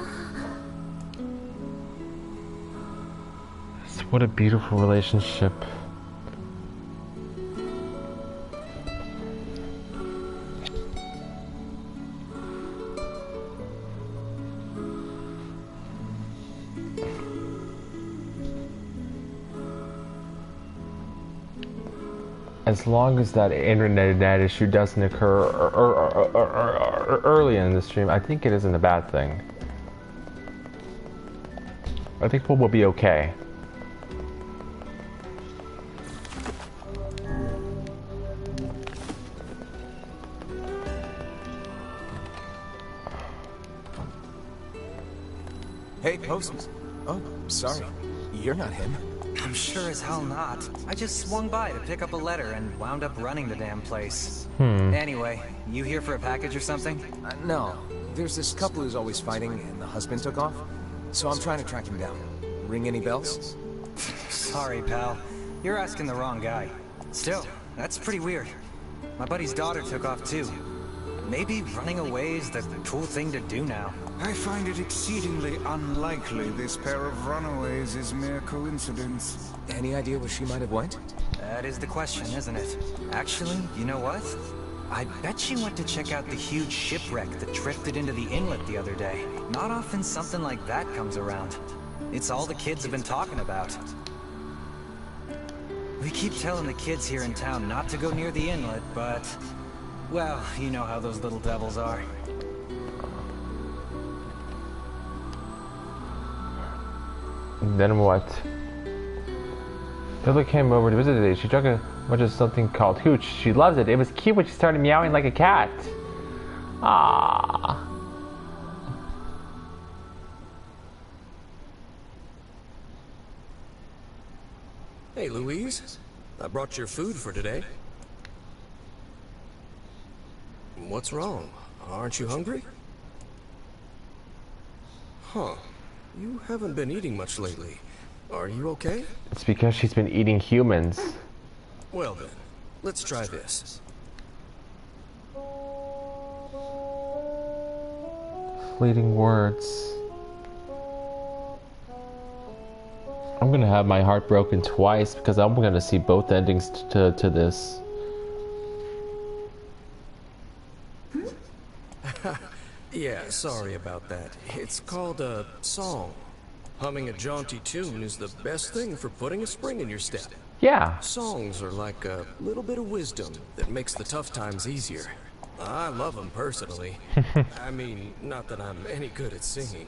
What a beautiful relationship. As long as that internet issue doesn't occur early in the stream, I think it isn't a bad thing. I think we'll be okay. Hey, Post. Oh, sorry. You're not him. I'm sure as hell not. I just swung by to pick up a letter and wound up running the damn place. Anyway, you here for a package or something? No. There's this couple who's always fighting, and the husband took off. So I'm trying to track him down. Ring any bells? Sorry, pal. You're asking the wrong guy. Still, that's pretty weird. My buddy's daughter took off too. Maybe running away is the cool thing to do now. I find it exceedingly unlikely this pair of runaways is mere coincidence. Any idea where she might have went? That is the question, isn't it? Actually, you know what? I bet she went to check out the huge shipwreck that drifted into the inlet the other day. Not often something like that comes around. It's all the kids have been talking about. We keep telling the kids here in town not to go near the inlet, but... well, you know how those little devils are. Then what? Billy came over to visit today. She drank a bunch of something called hooch. She loves it. It was cute when she started meowing like a cat. Ah. Hey, Louise. I brought your food for today. What's wrong? Aren't you hungry? Huh. You haven't been eating much lately. Are you okay? It's because she's been eating humans. Well then, let's try this. Fleeting words. I'm gonna have my heart broken twice because I'm gonna see both endings to this. Yeah, sorry about that. It's called a song. Humming a jaunty tune is the best thing for putting a spring in your step. Yeah. Songs are like a little bit of wisdom that makes the tough times easier. I love them personally. I mean, not that I'm any good at singing.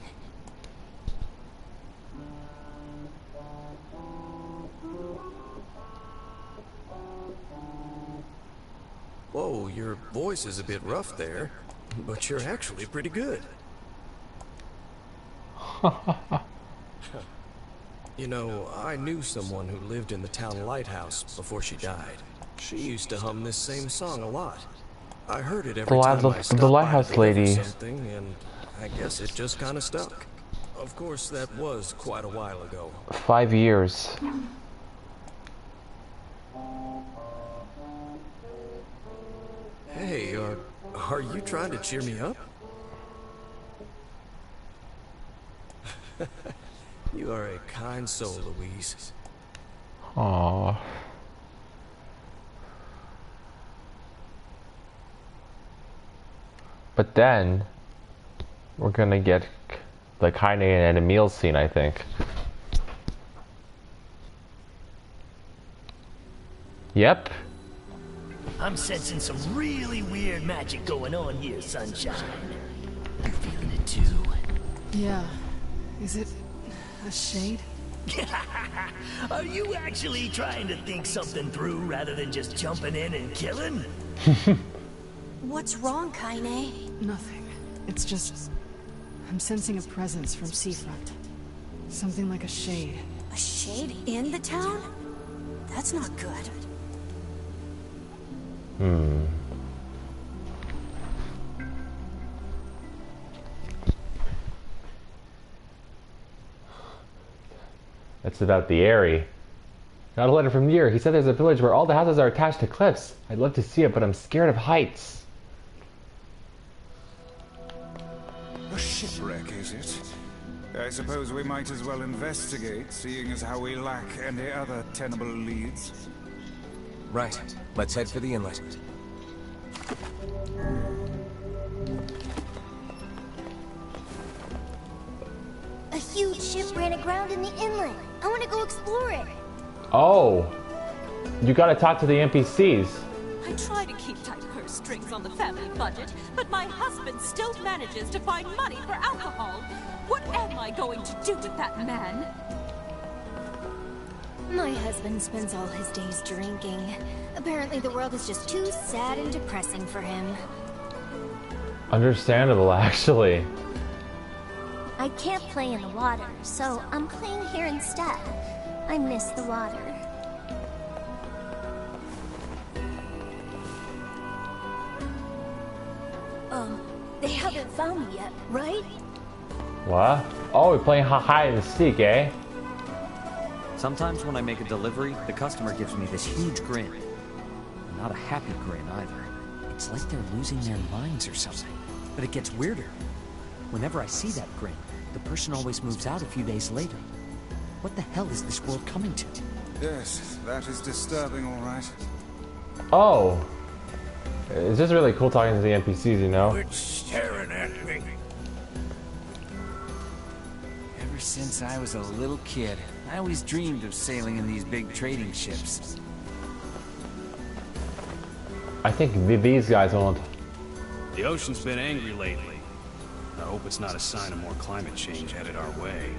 Whoa, your voice is a bit rough there, but you're actually pretty good. You know, I knew someone who lived in the town lighthouse before she died. She used to hum this same song a lot. I heard it every time I stopped the lighthouse lady. Something, and I guess it just kind of stuck. Of course, that was quite a while ago. 5 years. Hey, are you trying to cheer me up? You are a kind soul, Louise. Aww. But then we're gonna get like Heine and Emil's scene, I think. Yep. I'm sensing some really weird magic going on here, Sunshine. You feeling it too? Yeah. Is it a shade? Are you actually trying to think something through rather than just jumping in and killing? What's wrong, Kaine? Nothing. It's just... I'm sensing a presence from seafront. Something like a shade. A shade in the town? That's not good. It's about the Airy. Got a letter from NieR. He said there's a village where all the houses are attached to cliffs. I'd love to see it, but I'm scared of heights. A shipwreck, is it? I suppose we might as well investigate, seeing as how we lack any other tenable leads. Right. Let's head for the inlet. A huge ship ran aground in the inlet. I want to go explore it. Oh. You gotta talk to the NPCs. I try to keep tight purse strings on the family budget, but my husband still manages to find money for alcohol. What am I going to do with that man? My husband spends all his days drinking. Apparently the world is just too sad and depressing for him. Understandable, actually. I can't play in the water, so I'm playing here instead. I miss the water. They haven't found me yet, right? What? Oh, we're playing hide and seek, eh? Sometimes when I make a delivery, the customer gives me this huge grin. Not a happy grin either. It's like they're losing their minds or something. But it gets weirder. Whenever I see that grin, the person always moves out a few days later. What the hell is this world coming to? Yes, that is disturbing, all right. Oh. It's just really cool talking to the NPCs, you know? Quit staring at me. Ever since I was a little kid, I always dreamed of sailing in these big trading ships. I think these guys won't. The ocean's been angry lately. I hope it's not a sign of more climate change headed our way.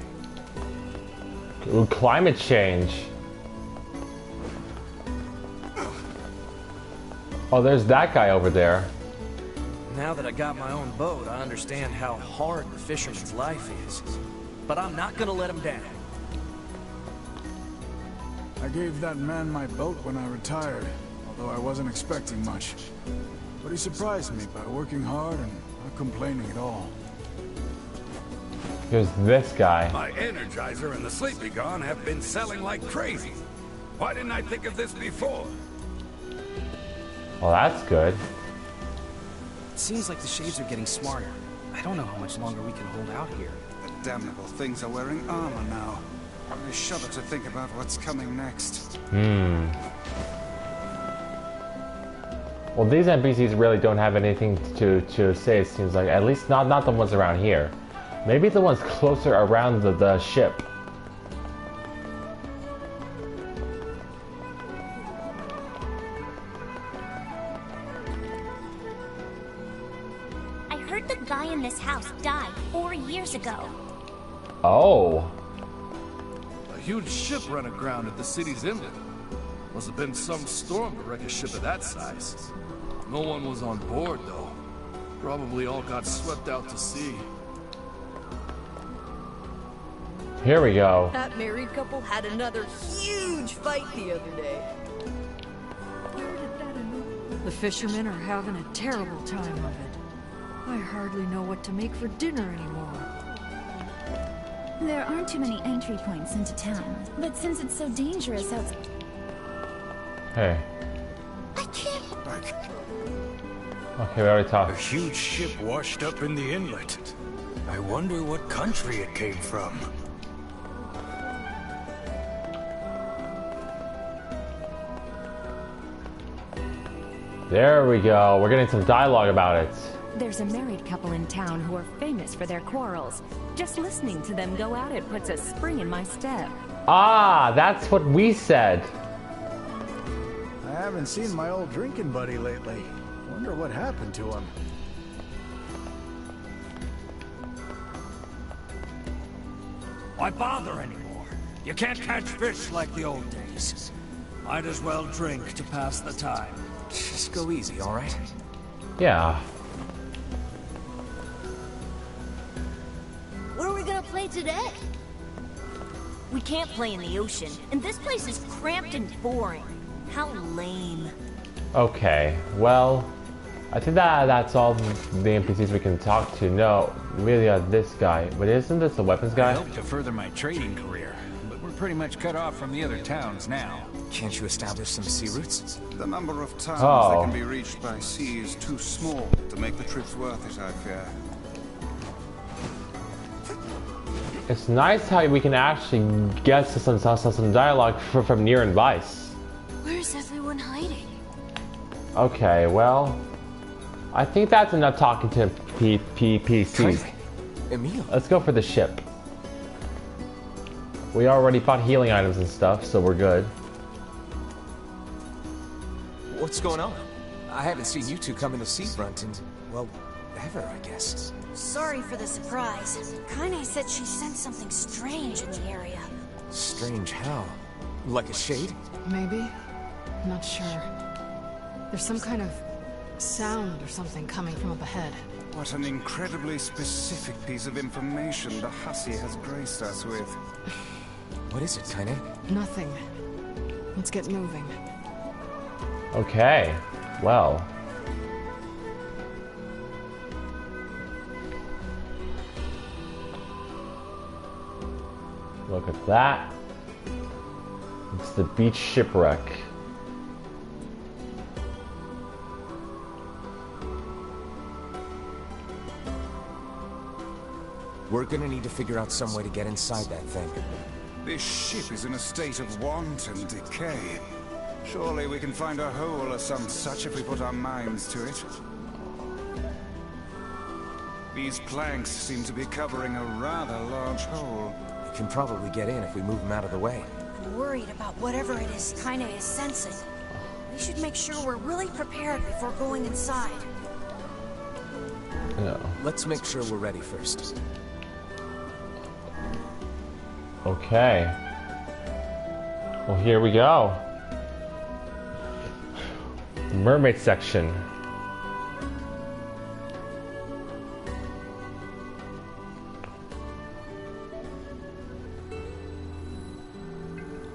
Ooh, climate change. Oh, there's that guy over there. Now that I got my own boat, I understand how hard the fisherman's life is. But I'm not gonna let him down. I gave that man my boat when I retired, although I wasn't expecting much. But he surprised me by working hard and not complaining at all. Here's this guy. My Energizer and the Sleepy Gone have been selling like crazy. Why didn't I think of this before? Well, that's good. It seems like the shades are getting smarter. I don't know how much longer we can hold out here. The damnable things are wearing armor now. I shudder to think about what's coming next. Well, these NPCs really don't have anything to say, it seems like. At least not the ones around here. Maybe the ones closer around the ship. I heard the guy in this house died 4 years ago. Oh. A huge ship ran aground at the city's inlet. Must have been some storm to wreck a ship of that size. No one was on board, though. Probably all got swept out to sea. Here we go. That married couple had another huge fight the other day. Where did that The fishermen are having a terrible time of it. I hardly know what to make for dinner anymore. There aren't too many entry points into town, but since it's so dangerous outside... Hey. I can't... Okay, we already talked. A huge ship washed up in the inlet. I wonder what country it came from. There we go. We're getting some dialogue about it. There's a married couple in town who are famous for their quarrels. Just listening to them go at it puts a spring in my step. Ah, that's what we said. I haven't seen my old drinking buddy lately. Wonder what happened to him. Why bother anymore? You can't catch fish like the old days. Might as well drink to pass the time. Just go easy, all right? Yeah. What are we gonna play today? We can't play in the ocean, and this place is cramped and boring. How lame. Okay, well, I think that's all the NPCs we can talk to. No, really, this guy. But isn't this the weapons guy? I hope to further my trading career, but we're pretty much cut off from the other towns now. Can't you establish some sea routes? The number of towns that can be reached by sea is too small to make the trips worth it, I fear. It's nice how we can actually get some dialogue from NieR and Vice. Where's everyone hiding? Okay, well, I think that's enough talking to PCs. Emil. Let's go for the ship. We already bought healing items and stuff, so we're good. What's going on? I haven't seen you two come into Seafront in, well, ever, I guess. Sorry for the surprise. Kaine said she sensed something strange in the area. Strange how? Like a shade? Maybe. Not sure. There's some kind of sound or something coming from up ahead. What an incredibly specific piece of information the hussy has graced us with. What is it, Kaine? Nothing. Let's get moving. Okay. Well. Look at that. It's the beach shipwreck. We're gonna need to figure out some way to get inside that thing. This ship is in a state of want and decay. Surely we can find a hole or some such if we put our minds to it. These planks seem to be covering a rather large hole. We can probably get in if we move them out of the way. I'm worried about whatever it is Kaine is sensing. We should make sure we're really prepared before going inside. No. Let's make sure we're ready first. Okay. Well, here we go. Mermaid section.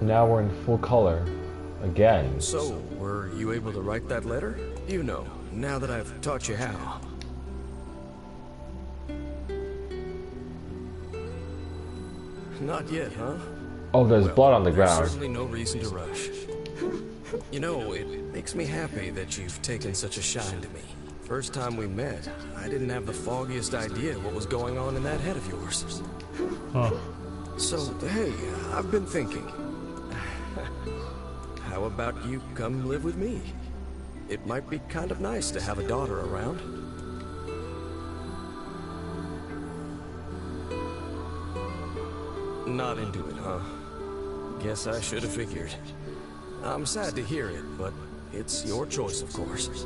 Now we're in full color again. So, were you able to write that letter? You know, now that I've taught you how. Not yet, huh? Oh, there's blood on the There's ground. certainly no reason to rush. You know, it makes me happy that you've taken such a shine to me. First time we met, I didn't have the foggiest idea what was going on in that head of yours. Huh. So, hey, I've been thinking. How about you come live with me? It might be kind of nice to have a daughter around. Not into it, huh? Guess I should have figured. I'm sad to hear it, but it's your choice, of course.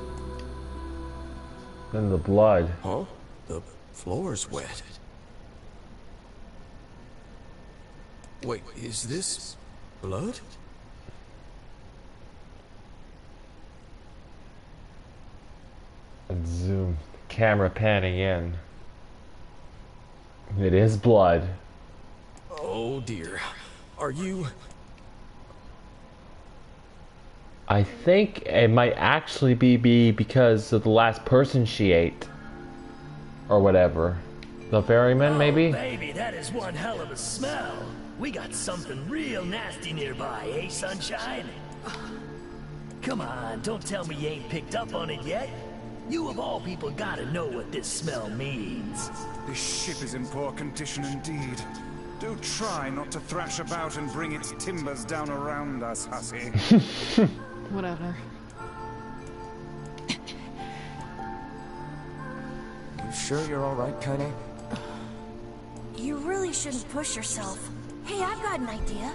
Then the blood. Huh? The floor's wet. Wait, is this blood? And zoom. Camera panning in. It is blood. Oh dear. Are you... I think it might actually be because of the last person she ate. Or whatever. The ferryman, maybe? Baby, that is one hell of a smell. We got something real nasty nearby, eh, Sunshine? Come on, don't tell me you ain't picked up on it yet. You of all people gotta know what this smell means. This ship is in poor condition indeed. Do try not to thrash about and bring its timbers down around us, hussy. Whatever. You sure you're alright, Kaine? You really shouldn't push yourself. Hey, I've got an idea.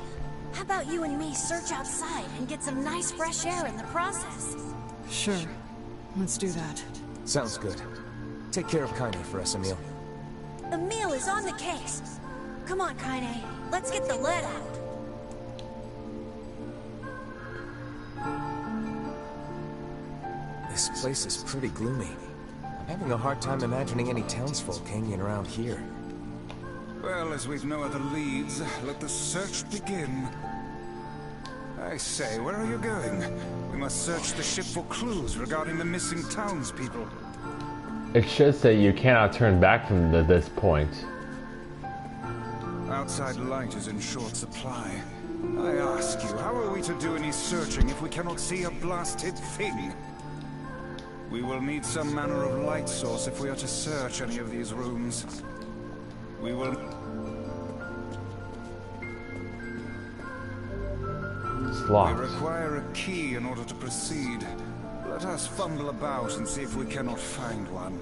How about you and me search outside and get some nice fresh air in the process? Sure. Let's do that. Sounds good. Take care of Kaine for us, Emil. Emil is on the case. Come on, Kaine. Let's get the lead out. This place is pretty gloomy. I'm having a hard time imagining any townsfolk hanging around here. Well, as we've no other leads, let the search begin. I say, where are you going? We must search the ship for clues regarding the missing townspeople. It should say you cannot turn back from this point. Outside light is in short supply. I ask you, how are we to do any searching if we cannot see a blasted thing? We will need some manner of light source if we are to search any of these rooms. We will... It's locked. We require a key in order to proceed. Let us fumble about and see if we cannot find one.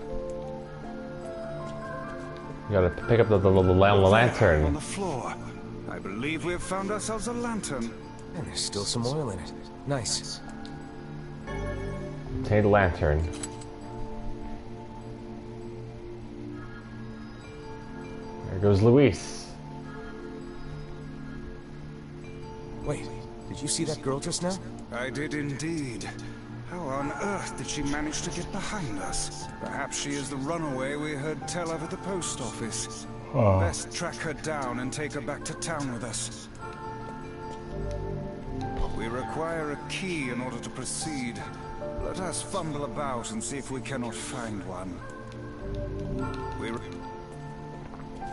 You gotta pick up the lantern. On the floor. I believe we have found ourselves a lantern. And there's still some oil in it. Nice. Obtain the lantern. There goes Luis. Wait, did you see that girl just now? I did indeed. How on earth did she manage to get behind us? Perhaps she is the runaway we heard tell of at the post office. Oh. Best track her down and take her back to town with us. We require a key in order to proceed. Let us fumble about and see if we cannot find one.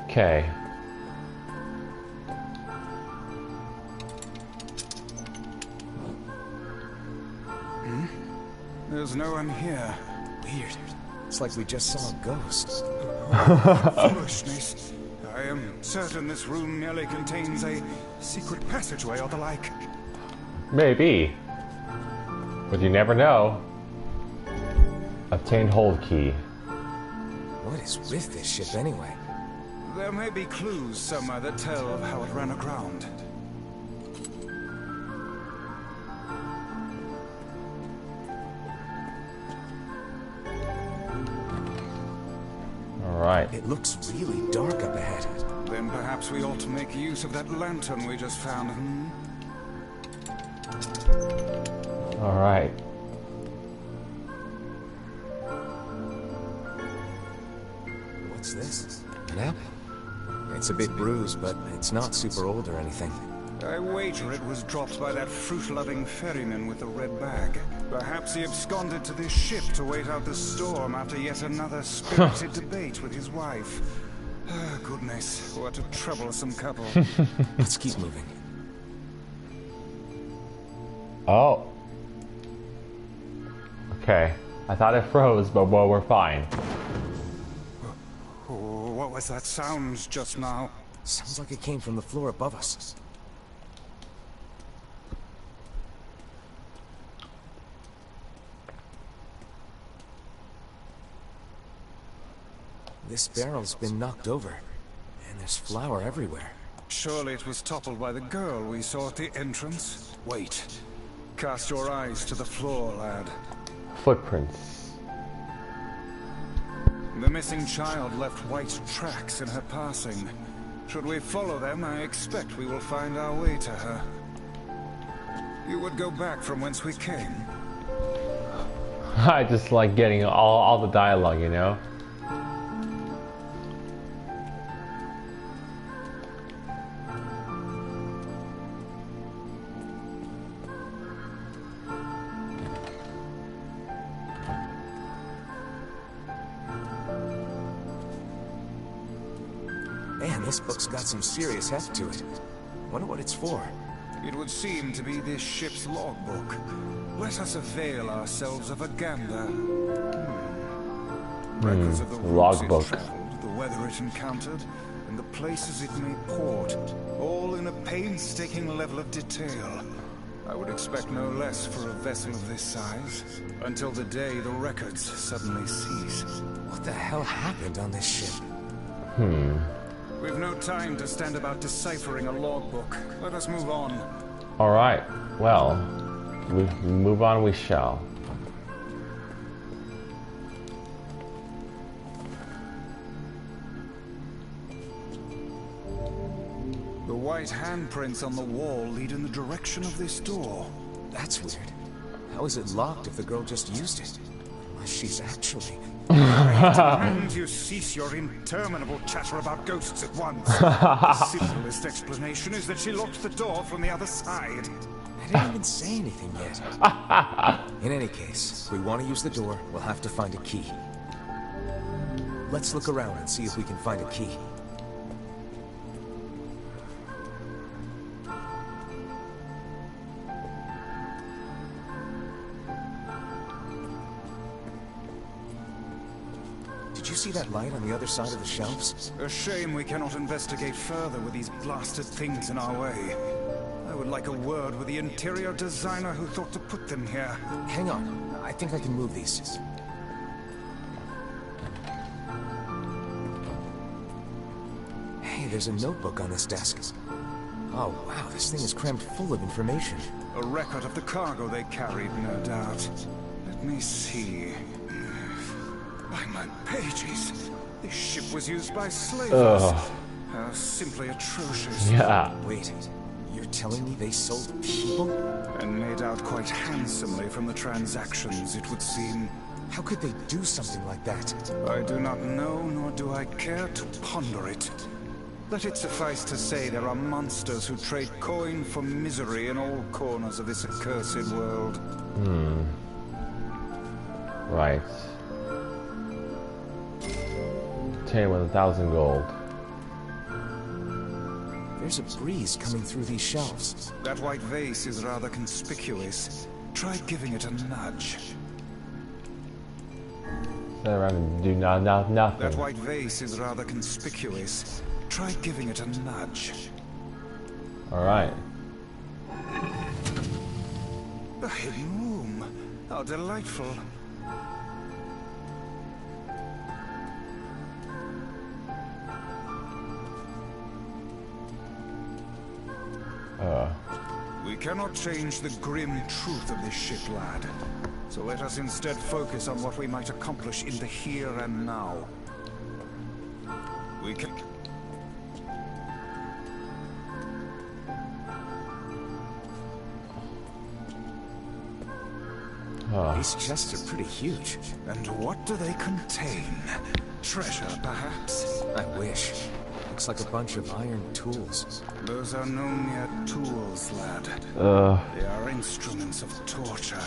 Okay. There's no one here. Weird. It's like we just saw a ghost. Foolishness. I am certain this room merely contains a secret passageway or the like. Maybe. But you never know. Obtain hold key. What is with this ship anyway? There may be clues somewhere that tell of how it ran aground. Alright. It looks really dark up ahead. Then perhaps we ought to make use of that lantern we just found, Alright. What's this? An apple? It's a bit bruised, but it's not super old or anything. I wager it was dropped by that fruit-loving ferryman with the red bag. Perhaps he absconded to this ship to wait out the storm after yet another spirited debate with his wife. Ah, goodness, what a troublesome couple. Let's keep moving. Oh. Okay. I thought it froze, but well, we're fine. Oh, what was that sound just now? Sounds like it came from the floor above us. This barrel's been knocked over, and there's flour everywhere. Surely it was toppled by the girl we saw at the entrance. Wait. Cast your eyes to the floor, lad. Footprints. The missing child left white tracks in her passing. Should we follow them, I expect we will find our way to her. You would go back from whence we came? I just like getting all the dialogue, you know? Man, this book's got some serious heft to it. Wonder what it's for. It would seem to be this ship's logbook. Let us avail ourselves of a gander. Records of the routes it traveled, the weather it encountered, and the places it made port, all in a painstaking level of detail. I would expect no less for a vessel of this size, until the day the records suddenly cease. What the hell happened on this ship? We've no time to stand about deciphering a logbook. Let us move on. Alright, well, we move on we shall. The white handprints on the wall lead in the direction of this door. That's weird. How is it locked if the girl just used it? Unless she's actually... I demand you cease your interminable chatter about ghosts at once. The simplest explanation is that she locked the door from the other side. I didn't even say anything yet. In any case, if we want to use the door, we'll have to find a key. Let's look around and see if we can find a key. Did you see that light on the other side of the shelves? A shame we cannot investigate further with these blasted things in our way. I would like a word with the interior designer who thought to put them here. Hang on. I think I can move these. Hey, there's a notebook on this desk. Oh, wow, this thing is crammed full of information. A record of the cargo they carried, no doubt. Let me see. By my pages, this ship was used by slavers. How simply atrocious. Yeah. Wait, you're telling me they sold people? And made out quite handsomely from the transactions, it would seem. How could they do something like that? I do not know, nor do I care to ponder it. Let it suffice to say there are monsters who trade coin for misery in all corners of this accursed world. Right. 10 with 1,000 gold. There's a breeze coming through these shelves. That white vase is rather conspicuous. Try giving it a nudge. Stand around and do nothing. That white vase is rather conspicuous. Try giving it a nudge. Alright. A hidden room. How delightful. We cannot change the grim truth of this ship, lad. So let us instead focus on what we might accomplish in the here and now. We can... These chests are pretty huge. And what do they contain? Treasure, perhaps? I wish. Looks like a bunch of iron tools. Those are no mere tools, lad. They are instruments of torture.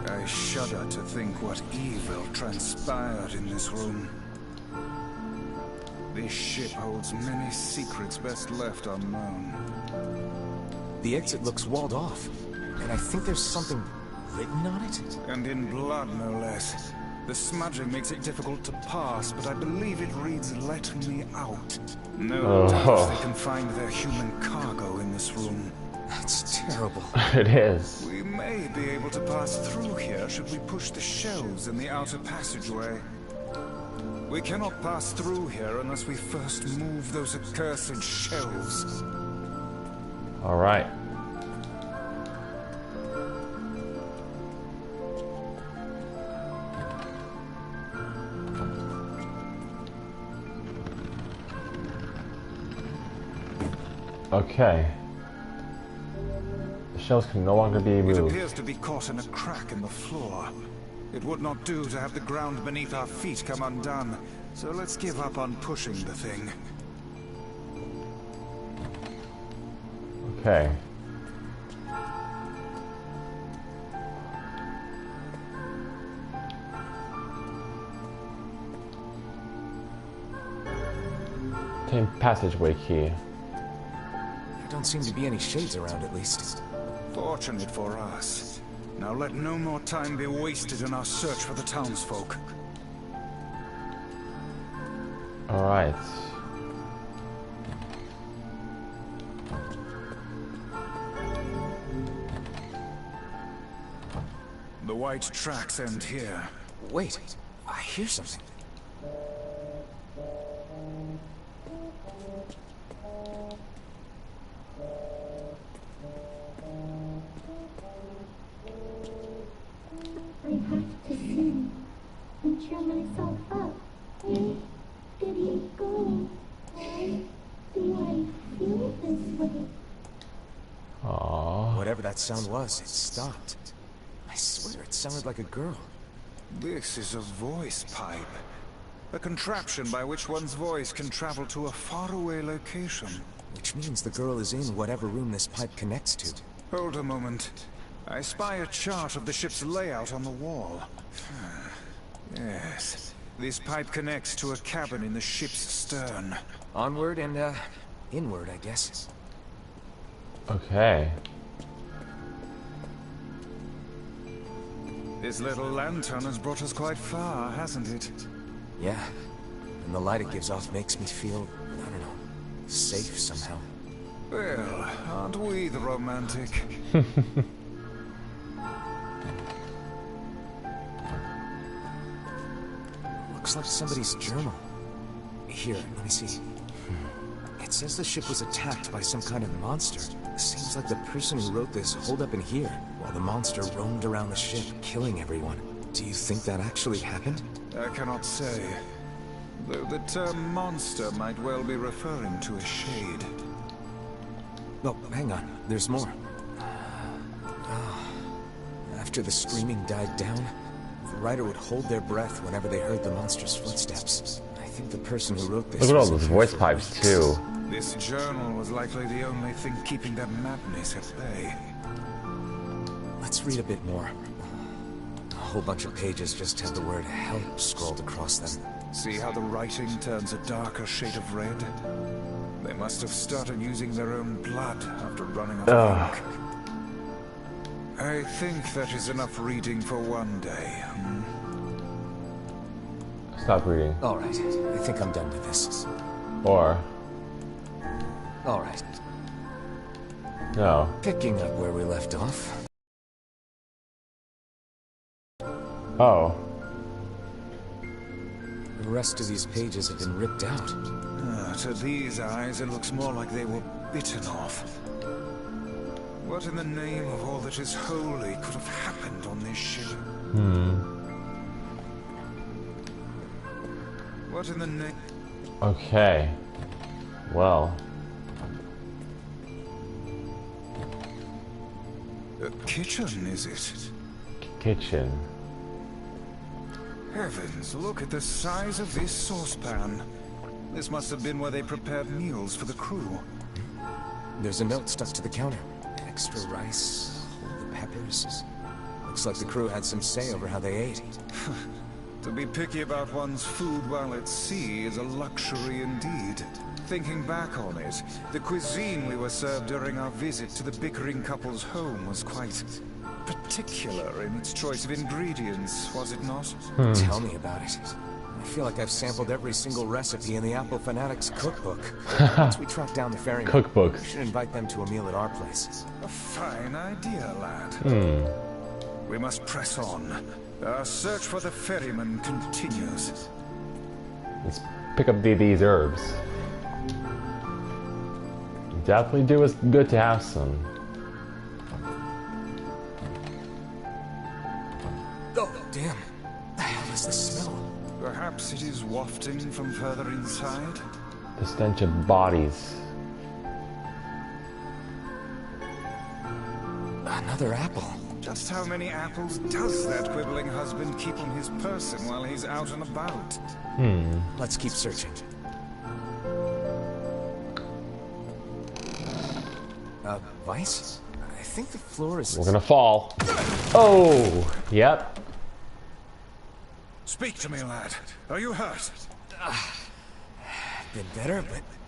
I shudder to think what evil transpired in this room. This ship holds many secrets best left unknown. The exit looks walled off, and I think there's something written on it? And in blood, no less. The smudging makes it difficult to pass, but I believe it reads, "Let me out." No doubt they can find their human cargo in this room. That's terrible. It is. We may be able to pass through here should we push the shelves in the outer passageway. We cannot pass through here unless we first move those accursed shelves. Alright. Okay. The shelves can no longer be moved. It appears to be caught in a crack in the floor. It would not do to have the ground beneath our feet come undone, so let's give up on pushing the thing. Okay. Obtain passageway key. There don't seem to be any shades around, at least. Fortunate for us. Now let no more time be wasted in our search for the townsfolk. Alright. The white tracks end here. Wait, I hear something. I have to sing and cheer myself up. Where did he go? Why do I feel this way? Aww. Whatever that sound was, it stopped. I swear it sounded like a girl. This is a voice pipe. A contraption by which one's voice can travel to a faraway location. Which means the girl is in whatever room this pipe connects to. Hold a moment. I spy a chart of the ship's layout on the wall. Yes. This pipe connects to a cabin in the ship's stern. Onward and, inward, I guess. Okay. This little lantern has brought us quite far, hasn't it? Yeah. And the light it gives off makes me feel, I don't know, safe somehow. Well, aren't we the romantic? Looks like somebody's journal. Here, let me see. It says the ship was attacked by some kind of monster. Seems like the person who wrote this holed up in here, while the monster roamed around the ship, killing everyone. Do you think that actually happened? I cannot say. Though the term monster might well be referring to a shade. Oh, hang on. There's more. After the screaming died down, the writer would hold their breath whenever they heard the monster's footsteps. I think the person who wrote this... Look at all those voice pipes, too. This journal was likely the only thing keeping their madness at bay. Let's read a bit more. A whole bunch of pages just have the word help scrolled across them. See how the writing turns a darker shade of red? They must have started using their own blood after running out of ink. I think that is enough reading for one day. Stop reading. Alright, I think I'm done with this. Or... Alright. No. Picking up where we left off. Oh. The rest of these pages have been ripped out. To these eyes, it looks more like they were bitten off. What in the name of all that is holy could have happened on this ship? What in the name... Okay. Well. A kitchen, is it? Kitchen. Heavens, look at the size of this saucepan. This must have been where they prepared meals for the crew. There's a note stuck to the counter. Extra rice, hold the peppers. Looks like the crew had some say over how they ate. To be picky about one's food while at sea is a luxury indeed. Thinking back on it, the cuisine we were served during our visit to the bickering couple's home was quite particular in its choice of ingredients, was it not? Tell me about it. I feel like I've sampled every single recipe in the Apple Fanatics cookbook. Once we track down the ferryman, cookbook. We should invite them to a meal at our place. A fine idea, lad. We must press on. Our search for the ferryman continues. Let's pick up these herbs. Definitely do us good to have some. Oh, damn. The hell is the smell? Perhaps it is wafting from further inside? The stench of bodies. Another apple. Just how many apples does that quibbling husband keep on his person while he's out and about? Let's keep searching. Vice? I think the floor is... We're gonna fall. Oh! Yep. Speak to me, lad. Are you hurt? Been better,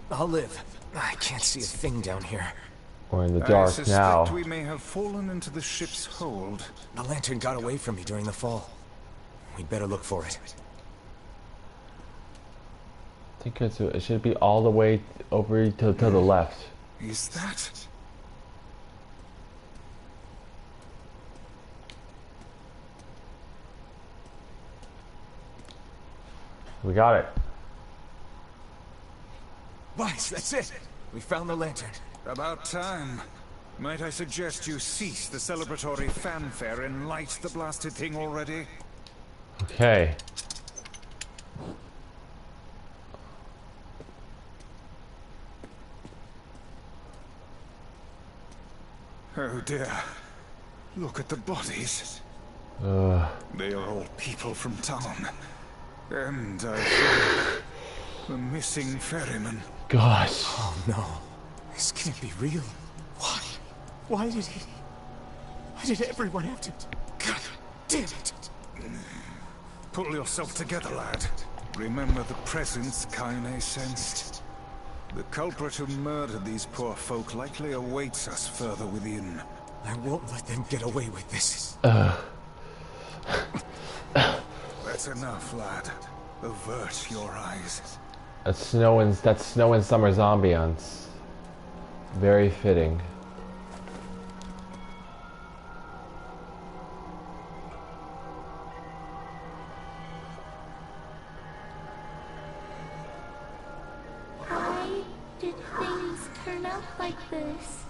but I'll live. I can't see a thing down here. We're in the dark I suspect now. We may have fallen into the ship's hold. The lantern got away from me during the fall. We'd better look for it. I think it should be all the way over to the left. Is that... We got it. Vice, that's it. We found the lantern. About time. Might I suggest you cease the celebratory fanfare and light the blasted thing already? Okay. Oh dear. Look at the bodies. They are all people from town. And I think the missing ferryman. Gosh. Oh no. This can't be real. Why? Why did everyone have to... God damn it. Pull yourself together, lad. Remember the presence Kaine sensed. The culprit who murdered these poor folk likely awaits us further within. I won't let them get away with this. That's enough, lad. Avert your eyes. That's snow and summer's ambiance. Very fitting. Why did things turn out like this?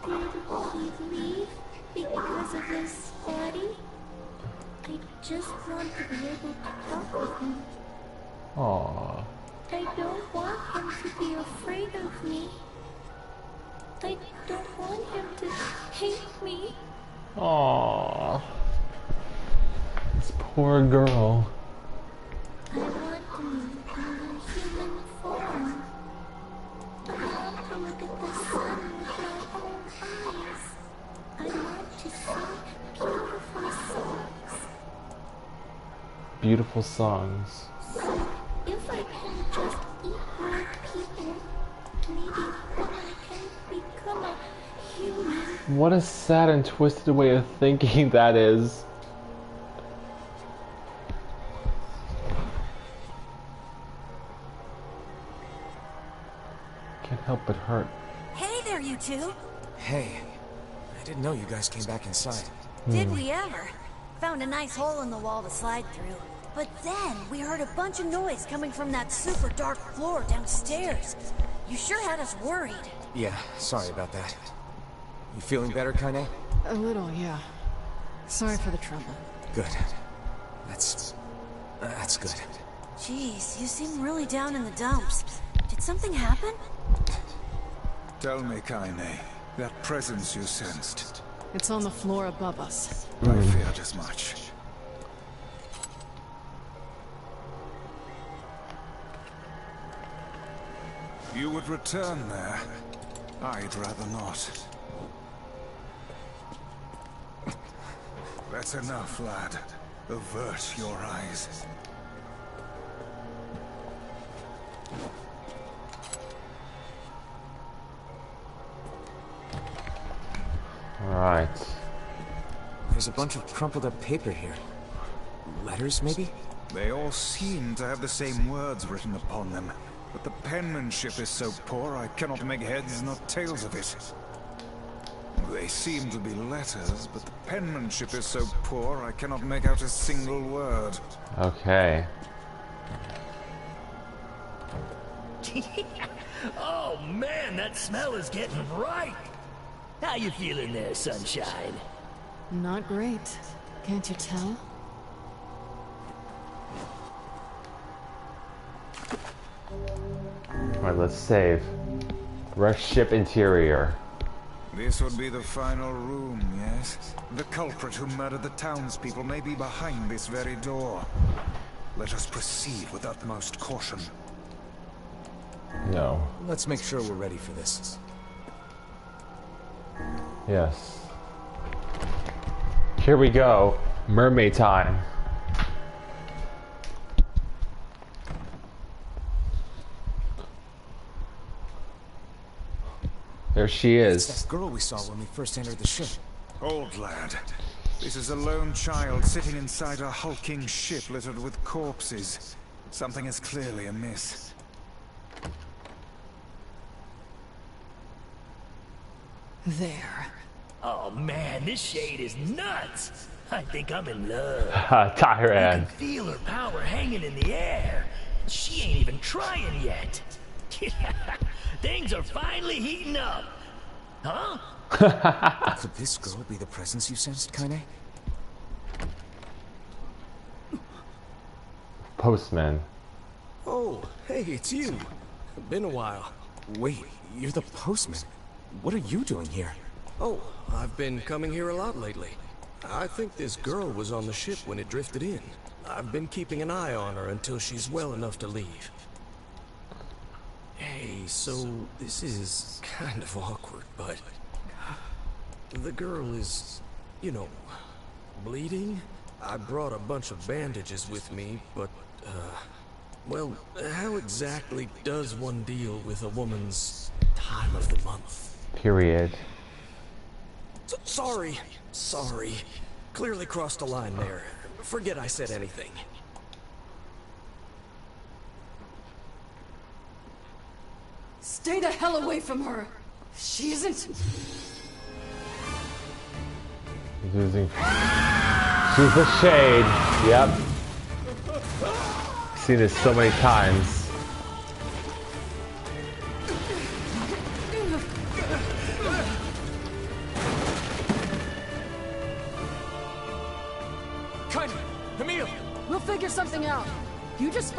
Did he leave because of this body? I just want to be able to talk with him. Aww. I don't want him to be afraid of me. I don't want him to hate me. Aww. This poor girl. I want to move in a human form. I want to look at the sun with my own eyes. I want to sing beautiful songs. Beautiful songs. So, if I can just eat more people, maybe then I can become a human. What a sad and twisted way of thinking that is. Can't help but hurt. Hey there, you two. Hey, I didn't know you guys came back inside. Did we ever? Found a nice hole in the wall to slide through. But then we heard a bunch of noise coming from that super dark floor downstairs. You sure had us worried. Yeah, sorry about that. You feeling better, Kaine? A little, yeah. Sorry for the trouble. Good. That's good. Jeez, you seem really down in the dumps. Did something happen? Tell me, Kaine, that presence you sensed. It's on the floor above us. I feared as much. You would return there. I'd rather not. That's enough, lad. Avert your eyes. Alright. There's a bunch of crumpled up paper here. Letters, maybe? They all seem to have the same words written upon them. But the penmanship is so poor I cannot make heads nor tails of it. They seem to be letters, but the penmanship is so poor I cannot make out a single word. Okay. Oh man, that smell is getting right. How you feeling there, Sunshine? Not great. Can't you tell? Alright, let's save. Rush ship interior. This would be the final room, yes? The culprit who murdered the townspeople may be behind this very door. Let us proceed with utmost caution. No. Let's make sure we're ready for this. Yes. Here we go. Mermaid time. There she is. It's that girl we saw when we first entered the ship. Old lad. This is a lone child sitting inside a hulking ship littered with corpses. Something is clearly amiss. There. Oh man, this shade is nuts. I think I'm in love. Tyran. I can feel her power hanging in the air. She ain't even trying yet. Things are finally heating up. Huh? Could this girl be the presence you sensed, Kaine? Postman. Oh, hey, it's you. Been a while. Wait, you're the postman. What are you doing here? Oh, I've been coming here a lot lately. I think this girl was on the ship when it drifted in. I've been keeping an eye on her until she's well enough to leave. Hey, so this is kind of awkward, but the girl is, you know, bleeding. I brought a bunch of bandages with me, but, well, how exactly does one deal with a woman's time of the month? Period. Sorry. Clearly crossed a line there. Forget I said anything. Stay the hell away from her! She isn't... She's using... She's the shade. Yep. Seen this so many times. Kaine!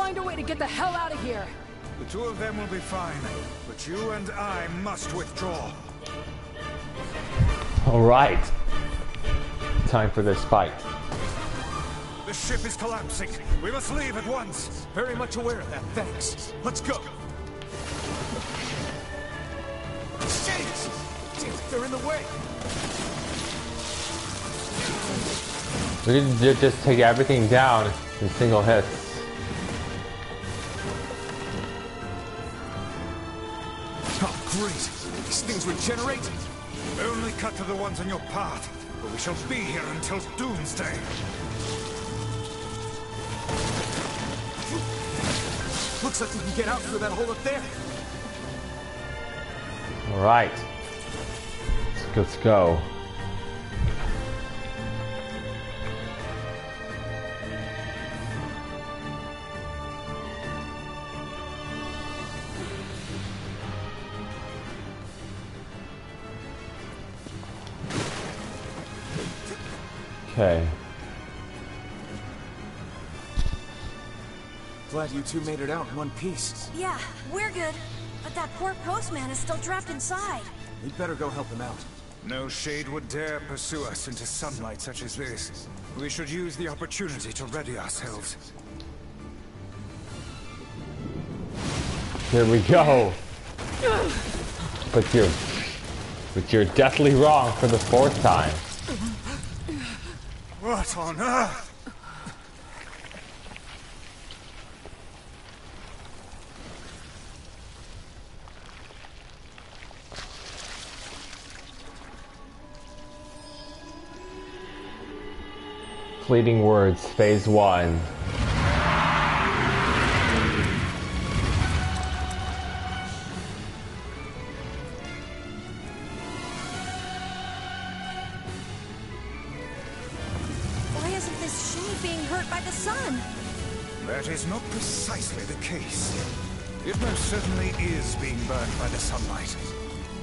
find a way to get the hell out of here. The two of them will be fine, but you and I must withdraw. Alright. Time for this fight. The ship is collapsing. We must leave at once. Very much aware of that, thanks. Let's go. Shit! Damn it, they're in the way. We didn't just take everything down in single hits. Oh, great. These things regenerate? Only cut to the ones on your path, but we shall be here until doomsday. Looks like we can get out through that hole up there. Alright. Let's go. Okay. Glad you two made it out in one piece. Yeah, we're good. But that poor postman is still trapped inside. We'd better go help him out. No shade would dare pursue us into sunlight such as this. We should use the opportunity to ready ourselves. Here we go. But you're deathly wrong for the fourth time. What on earth? Fleeting Words, Phase 1. Why isn't this shimmy being hurt by the sun? That is not precisely the case. It most certainly is being burned by the sunlight.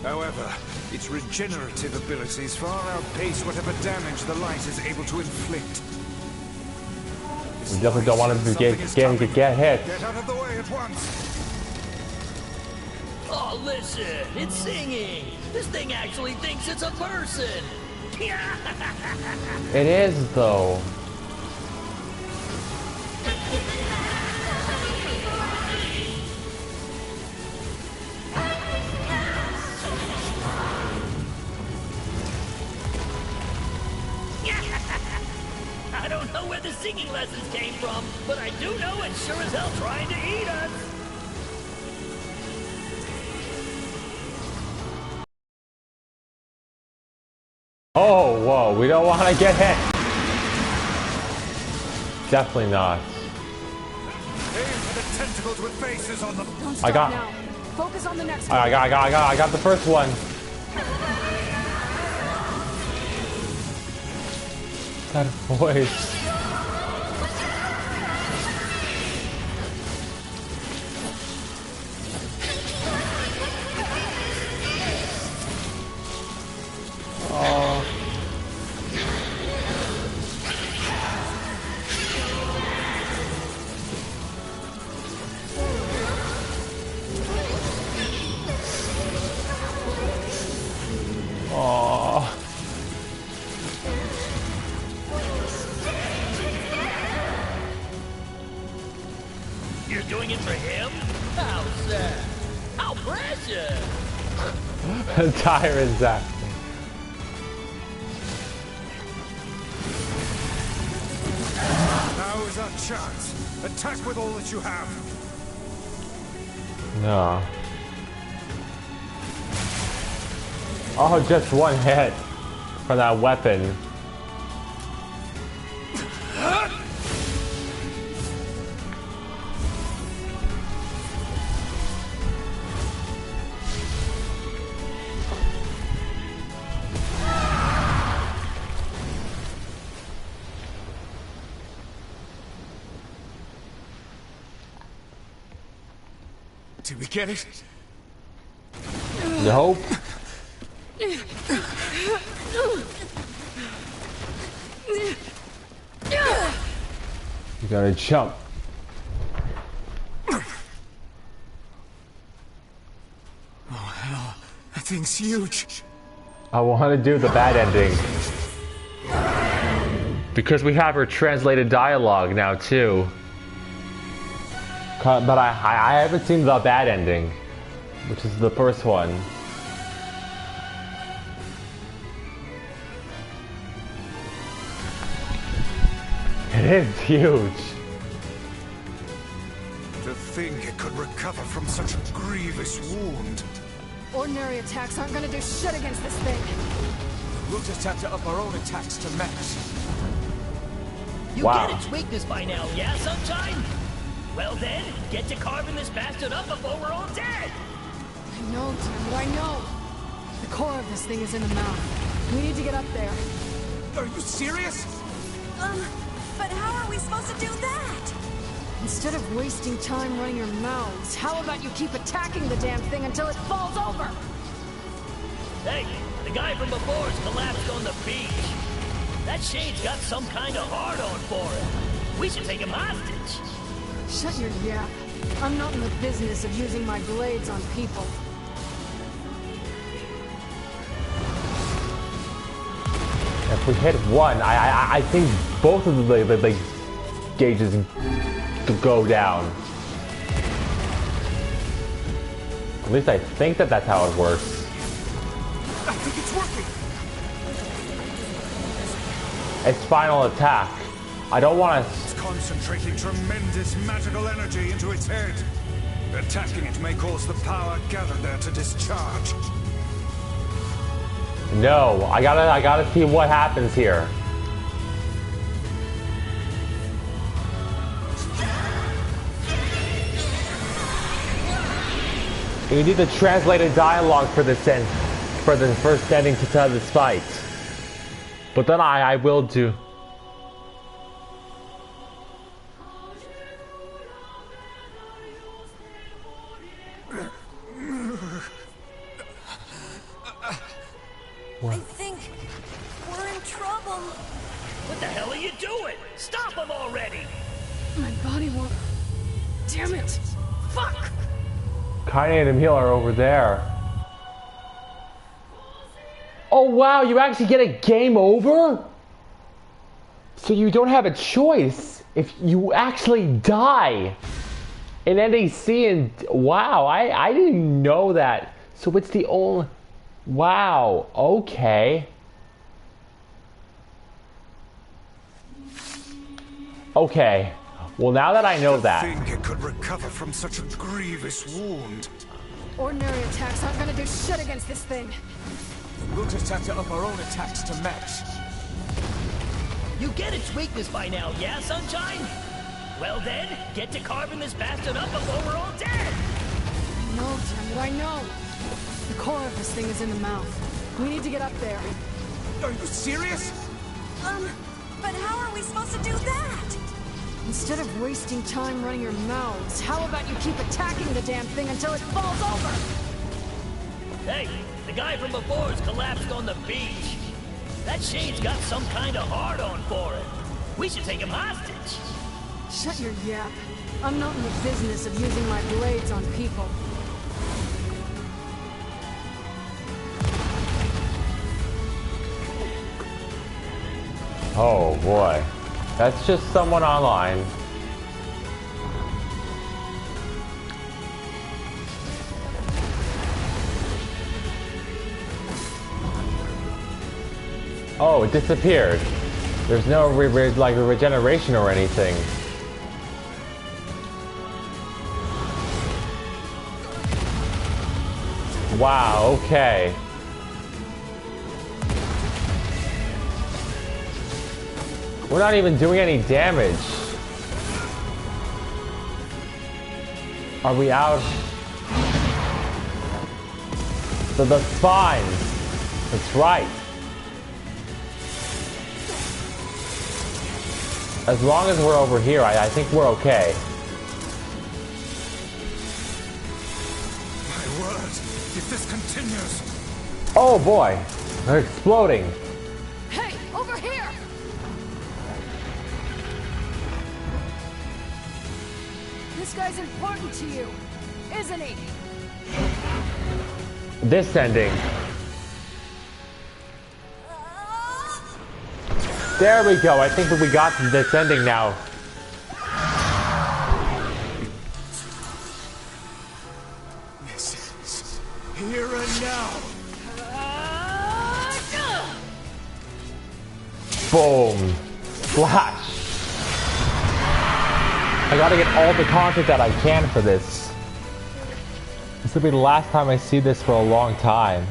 However, its regenerative abilities far outpace whatever damage the light is able to inflict. We definitely don't want him to get hit. Get out of the way at once! Oh, listen, it's singing. This thing actually thinks it's a person. It is, though. I don't know where the singing lessons came from, but I do know it's sure as hell trying to eat us. Oh, whoa, we don't want to get hit. Definitely not. Aim for the tentacles with bases on them. Don't stop now. Focus on the next one. I got the first one. That voice. Oh. Oh. You're doing it for him? How sad. How precious. Tyrant Zack. Now is our chance. Attack with all that you have. No. Oh, just one hit for that weapon. Did we get it? Nope. You gotta jump. thing's huge. I want to do the bad ending. Because we have her translated dialogue now too. But I haven't seen the bad ending, which is the first one. It is huge. To think it could recover from such a grievous wound. Ordinary attacks aren't gonna do shit against this thing. We'll just have to up our own attacks to match. You get its weakness by now, yeah, Sunshine? Well then, get to carving this bastard up before we're all dead! I know, Tim, but I know. The core of this thing is in the mouth. We need to get up there. Are you serious? But how are we supposed to do that? Instead of wasting time running your mouths, how about you keep attacking the damn thing until it falls over? Hey, the guy from before's collapsed on the beach. That shade's got some kind of hard-on for him. We should take him hostage. Shut your yap. I'm not in the business of using my blades on people. If we hit one, I think both of the gauges go down. At least I think that's how it works. I think it's working. Its final attack. I don't want to. It's concentrating tremendous magical energy into its head. Attacking it may cause the power gathered there to discharge. No, I gotta see what happens here. You need the translated dialogue for the first ending to tell this fight. But then I will do. I think we're in trouble. What the hell are you doing? Stop him already! My body won't... Damn it! Fuck! Kaine and Emil are over there. Oh wow, you actually get a game over? So you don't have a choice if you actually die in NEC, and wow, I didn't know that. So it's the only... Wow, okay. Okay, well now that I know that... To think it could recover from such a grievous wound. Ordinary attacks aren't gonna do shit against this thing. We'll just have to up our own attacks to match. You get its weakness by now, yeah, Sunshine? Well then, get to carving this bastard up before we're all dead! I know, damn it, I know. The core of this thing is in the mouth. We need to get up there. Are you serious? But how are we supposed to do that? Instead of wasting time running your mouths, how about you keep attacking the damn thing until it falls over? Hey, the guy from before's collapsed on the beach. That shade's got some kind of hard-on for him. We should take him hostage. Shut your yap. I'm not in the business of using my blades on people. Oh boy. That's just someone online. Oh, it disappeared. There's no regeneration or anything. Wow, okay. We're not even doing any damage. Are we out? The spines. That's right. As long as we're over here, I think we're okay. My word, if this continues... Oh boy, they're exploding. Hey, over here! This guy's important to you, isn't he? this ending. There we go. I think we got this ending now. This is here and now. Boom. Flash. I gotta get all the content that I can for this. This will be the last time I see this for a long time.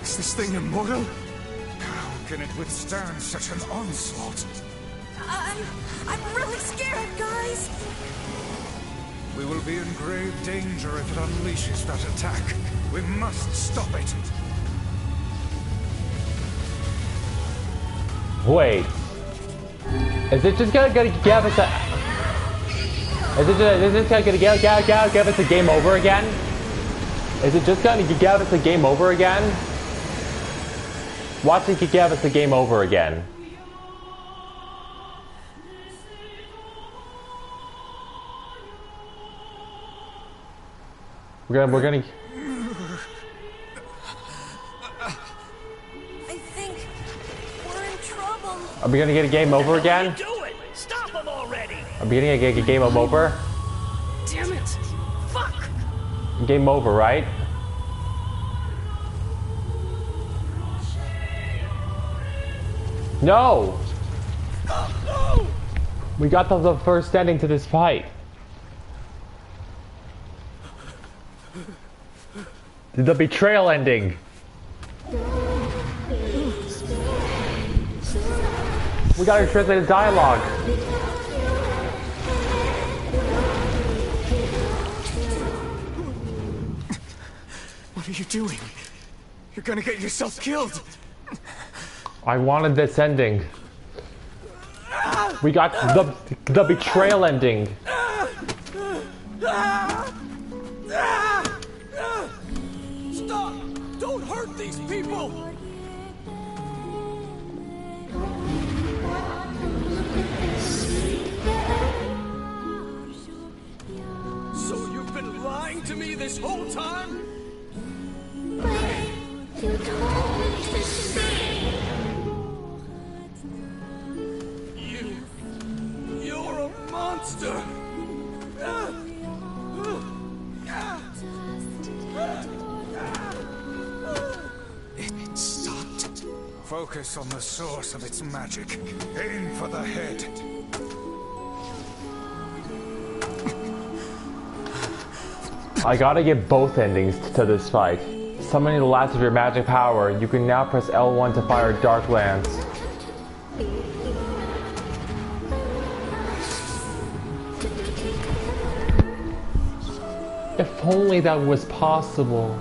Is this thing immortal? How can it withstand such an onslaught? I'm really scared, guys. We will be in grave danger if it unleashes that attack. We must stop it. Wait. Is it just gonna give us a... Is it just gonna give us a game over again? Is it just gonna give us a game over again? Watch it give us a game over again. We're gonna... I think we're in trouble. Are we gonna get a game over again? Do it! Stop him already! Are we gonna get a game over? Damn it! Fuck! Game over, right? No! We got the first ending to this fight. The betrayal ending. We gotta translate the dialogue. What are you doing? You're gonna get yourself killed. I wanted this ending. We got the betrayal ending. Stop! Don't hurt these people! So you've been lying to me this whole time? You told me to stay. You're a monster! It stopped. Focus on the source of its magic. Aim for the head. I gotta get both endings to this fight. Summoning the last of your magic power, you can now press L1 to fire Dark Lance. If only that was possible.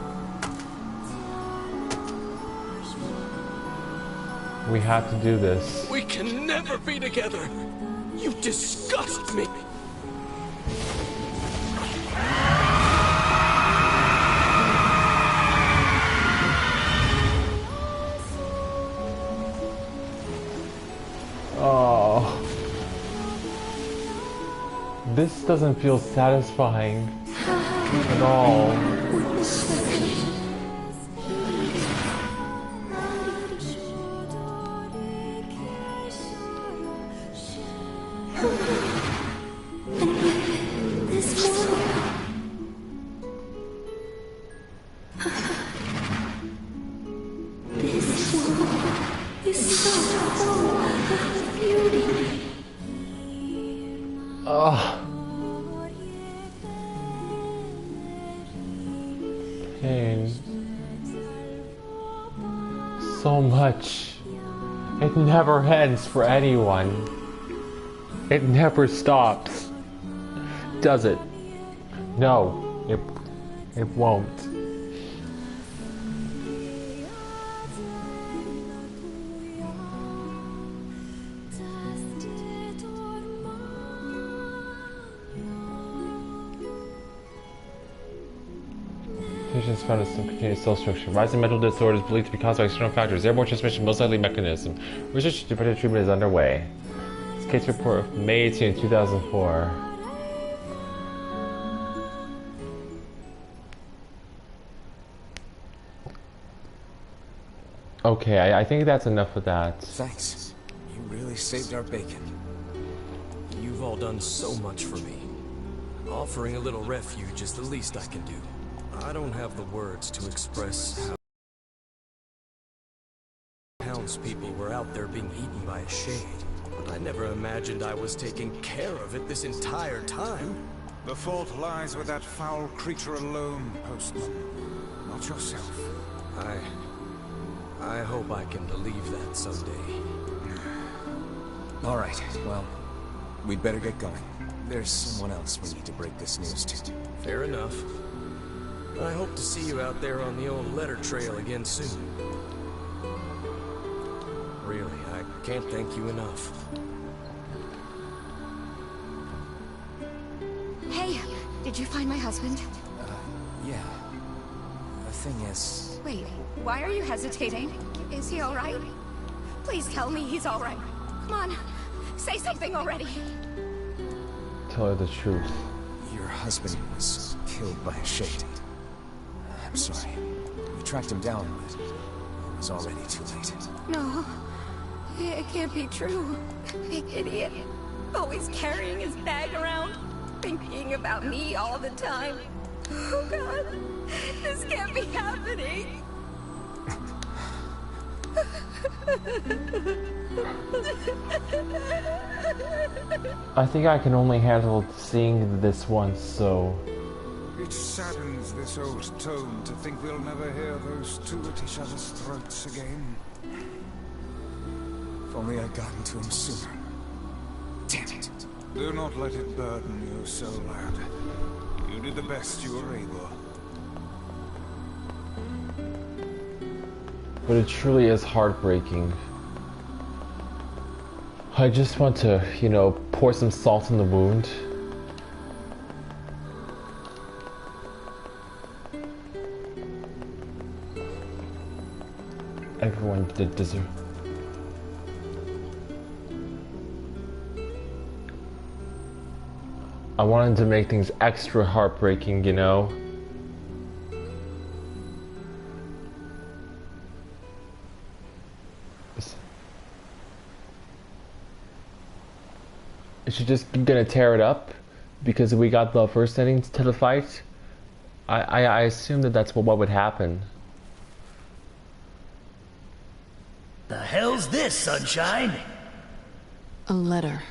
We have to do this. We can never be together! You disgust me! Oh. This doesn't feel satisfying at all. Pain. So much. It never ends for anyone. It never stops. Does it? No, it won't. Patients found in some continuous cell structure. Rising mental disorders believed to be caused by external factors. Airborne transmission most likely mechanism. Research to prevent treatment is underway. Case report May 18, 2004. Okay, I think that's enough of that. Thanks. You really saved our bacon. You've all done so much for me. Offering a little refuge is the least I can do. I don't have the words to express how townspeople were out there being eaten by a shade. But I never imagined I was taking care of it this entire time. The fault lies with that foul creature alone, Postman. Not yourself. I hope I can believe that someday. All right, well, we'd better get going. There's someone else we need to break this news to. Fair enough. I hope to see you out there on the old letter trail again soon. Really, I can't thank you enough. Hey, did you find my husband? Yeah. The thing is... Wait, why are you hesitating? Is he alright? Please tell me he's alright. Come on, say something already. Tell her the truth. Your husband was killed by a shade. I'm sorry. We tracked him down, but it was already too late. No, it can't be true. Big idiot. Always carrying his bag around. Thinking about me all the time. Oh God, this can't be happening. I think I can only handle seeing this once, so... It saddens this old tone to think we'll never hear those two at each other's throats again. If only I'd gotten to him sooner. Damn it. Do not let it burden you so, lad. You did the best you were able. But it truly is heartbreaking. I just want to, you know, pour some salt in the wound. Everyone did deserve. I wanted to make things extra heartbreaking, you know? Is she just gonna tear it up because we got the first ending to the fight? I assume that that's what would happen. The hell's this, Sunshine? A letter.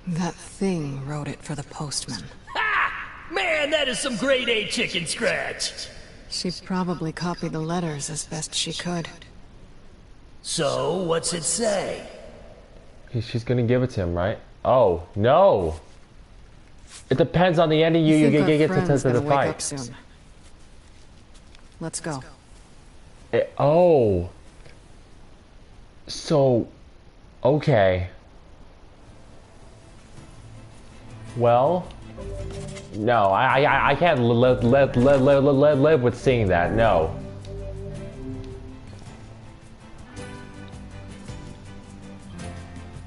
That thing wrote it for the postman. Ha! Man, that is some grade A chicken scratch. She probably copied the letters as best she could. So, what's it say? She's gonna give it to him, right? Oh, no! It depends on the ending you get to the fight. Up soon. Let's go. Oh. So, okay. Well, no, I can't live with seeing that. No.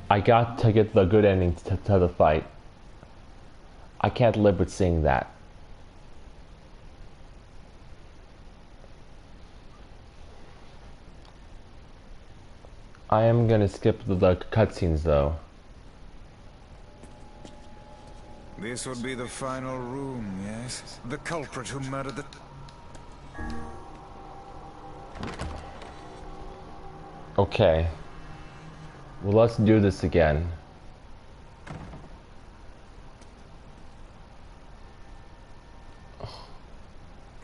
I got to get the good ending to the fight. I can't live with seeing that. I am gonna skip the cutscenes though. This would be the final room, yes? The culprit who murdered the... Okay. Well, let's do this again.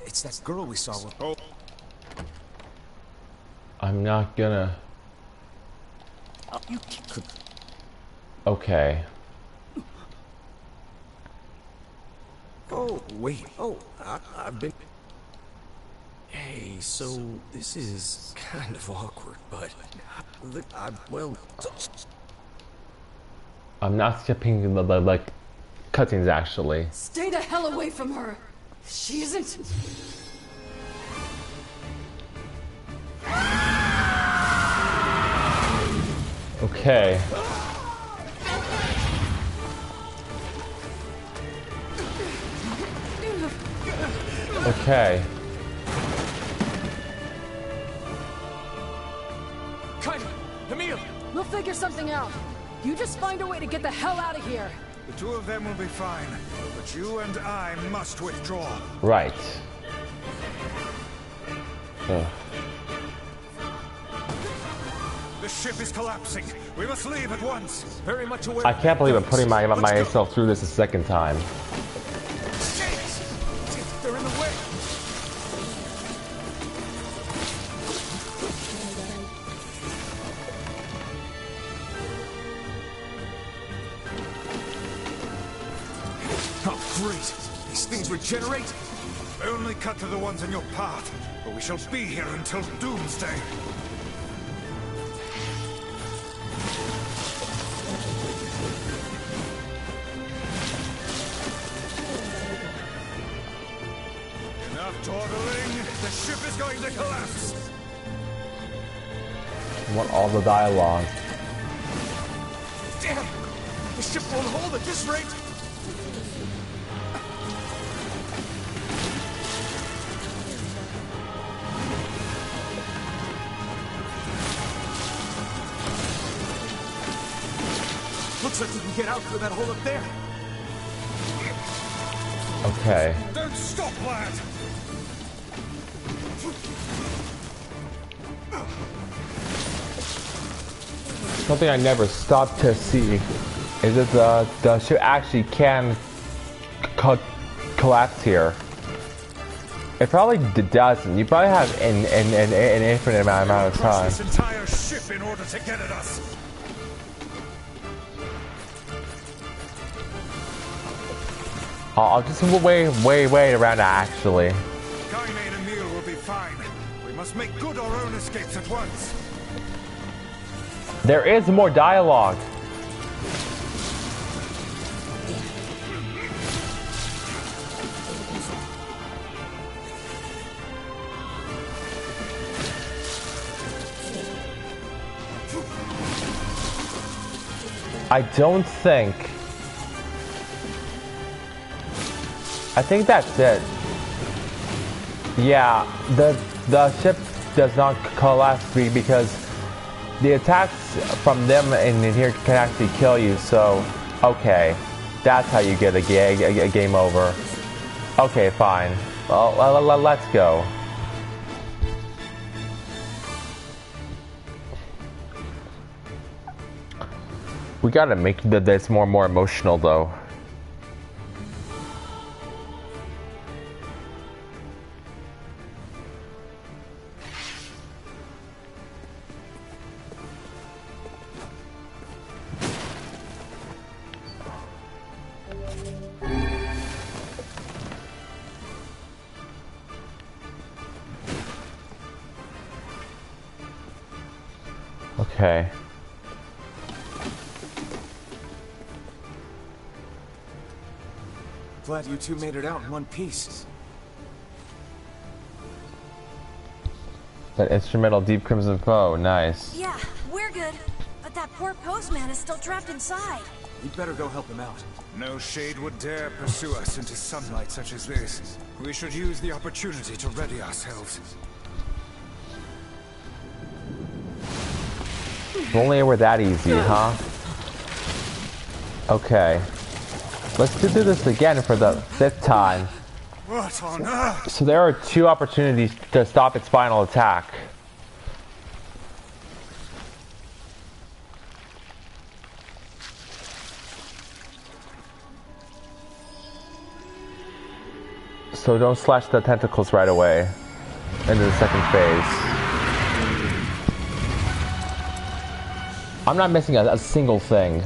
It's that girl we saw with... Oh. I'm not gonna... You could... Okay. Oh, wait. Oh, I've been... Hey, so this is kind of awkward, but... well... I'm not skipping the cutscenes, actually. Stay the hell away from her! She isn't... Okay. Okay. Kaine! Emil! We'll figure something out. You just find a way to get the hell out of here. The two of them will be fine, but you and I must withdraw. Right. Ugh. The ship is collapsing. We must leave at once. Very much aware. I can't believe I'm putting myself through this a second time. They're in the way. Oh, great. These things regenerate? Only cut to the ones in your path, but we shall be here until doomsday. Enough dawdling. The ship is going to collapse. I want all the dialogue. Damn! The ship won't hold at this rate. Looks like we can get out through that hole up there. Okay. Don't stop, lad! Something I never stopped to see is that the ship actually can collapse here. It probably doesn't. You probably have an infinite amount of time. This entire ship in order to get at us. I'll just wait around actually. Kaine and Emil will be fine. We must make good our own escapes at once. There is more dialogue. I don't think. I think that's it. Yeah, the ship does not collapse because the attacks from them in here can actually kill you. So, okay, that's how you get a game over. Okay, fine. Well, let's go. We gotta make this more emotional, though. Okay. Glad you two made it out in one piece. That instrumental Deep Crimson Foe, nice. Yeah, we're good. But that poor postman is still trapped inside. You'd better go help him out. No shade would dare pursue us into sunlight such as this. We should use the opportunity to ready ourselves. If only it were that easy, huh? Okay. Let's do this again for the 5th time. What on earth? So there are 2 opportunities to stop its final attack. So don't slash the tentacles right away into the second phase. I'm not missing a single thing.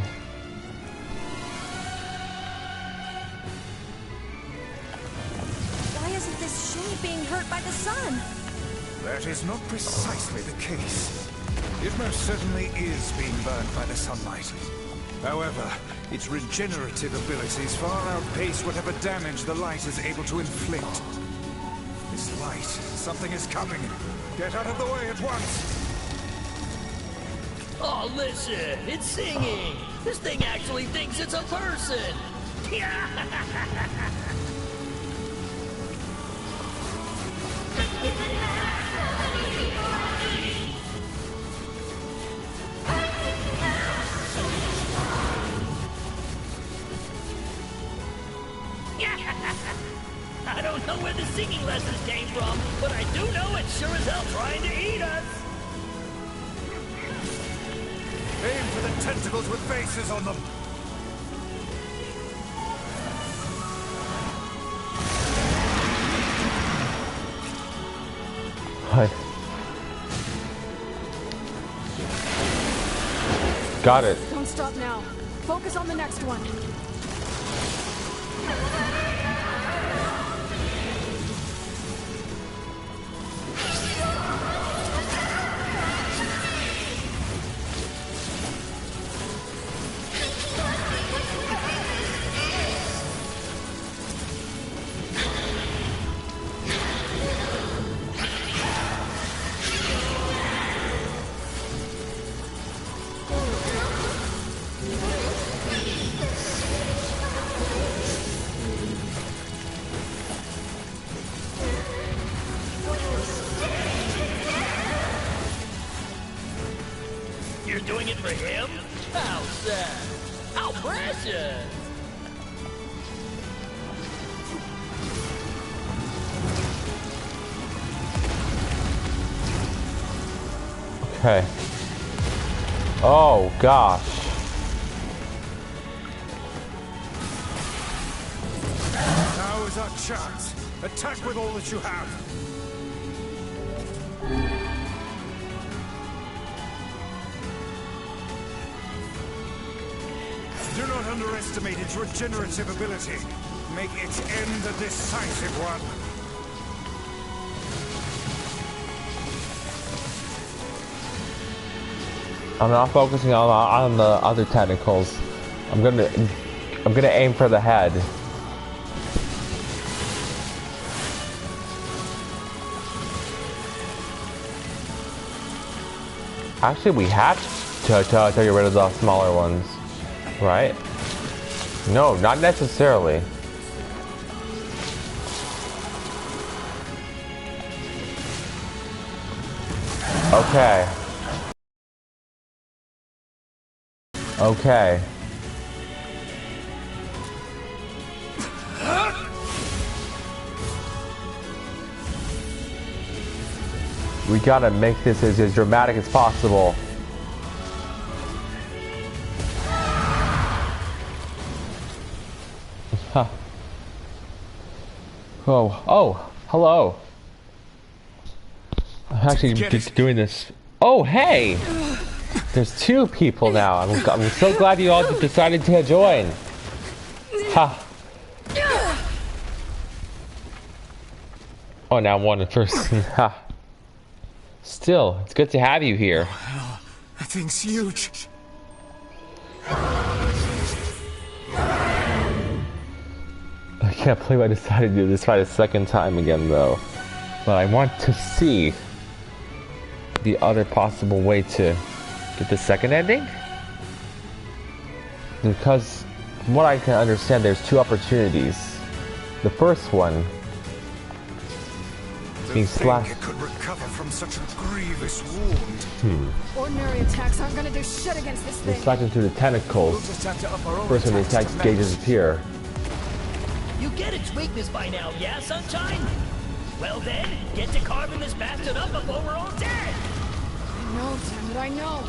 Why isn't this shade being hurt by the sun? That is not precisely the case. It most certainly is being burned by the sunlight. However, its regenerative abilities far outpace whatever damage the light is able to inflict. This light, something is coming. Get out of the way at once! Oh, listen, it's singing. This thing actually thinks it's a person. I don't know where the singing lessons came from, but I do know it's sure as hell trying to eat us. Aim for the tentacles with faces on them. Hi. Got it. Don't stop now. Focus on the next one. You're doing it for him? How sad. How precious. Okay. Oh gosh. Now is our chance. Attack with all that you have. Do not underestimate its regenerative ability. Make its end a decisive one. I'm not focusing on the other tentacles. I'm gonna aim for the head. Actually, we have to get rid of the smaller ones, right? No, not necessarily. Okay. Okay. We gotta make this as dramatic as possible. Huh. Oh, hello. I'm actually doing this. Oh, hey! There's two people now. I'm so glad you all decided to join. Ha. Oh, now one person. Ha. Still, it's good to have you here. Oh, hell. That thing's huge. I can't believe I decided to do this fight a second time again, though. But I want to see the other possible way to get the second ending. Because, from what I can understand, there's two opportunities. The first one being slashed. Could recover from such a grievous wound. Ordinary attacks aren't gonna do shit against this thing. Being slashed into the tentacles. We'll just have to up our own First when the attack gauges appear. You get its weakness by now, yeah, Sunshine? Well then, get to carving this bastard up before we're all dead! I know, damn it, I know.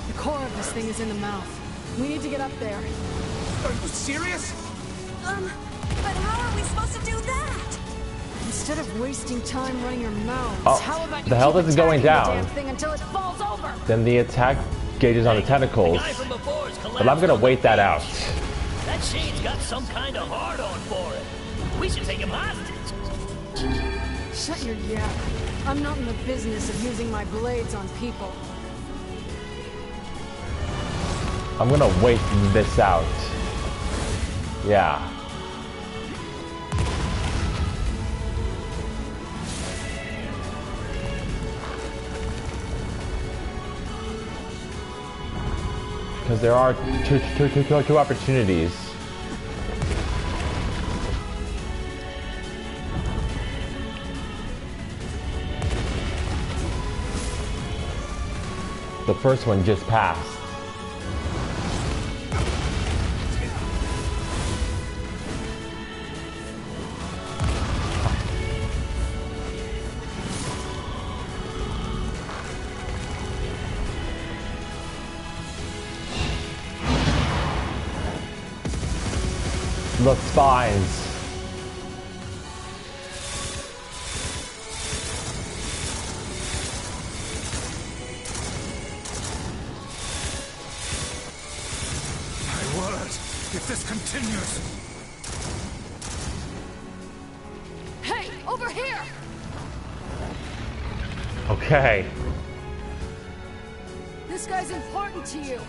The core of this thing is in the mouth. We need to get up there. Are you serious? But how are we supposed to do that? Instead of wasting time running your mouths, Oh, how about the health isn't going down. the damn thing until it falls over? Then the attack gauges on the tentacles. But I'm gonna wait that out. That shade's got some kind of hard-on for it. We should take him hostage. Shut your yap. I'm not in the business of using my blades on people. I'm gonna wait this out. Yeah. Because there are two opportunities. The first one just passed. The spines. My word, if this continues. Hey, over here! Okay. This guy's important to you,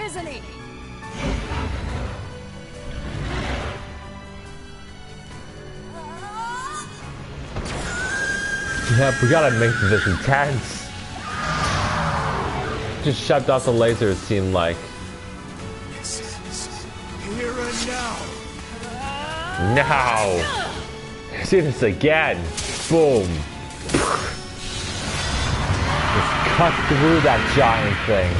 isn't he? Yeah, we gotta make this intense. Just shoved off the laser, it seemed like. Here and now. Now! See this again. Boom. Just cut through that giant thing.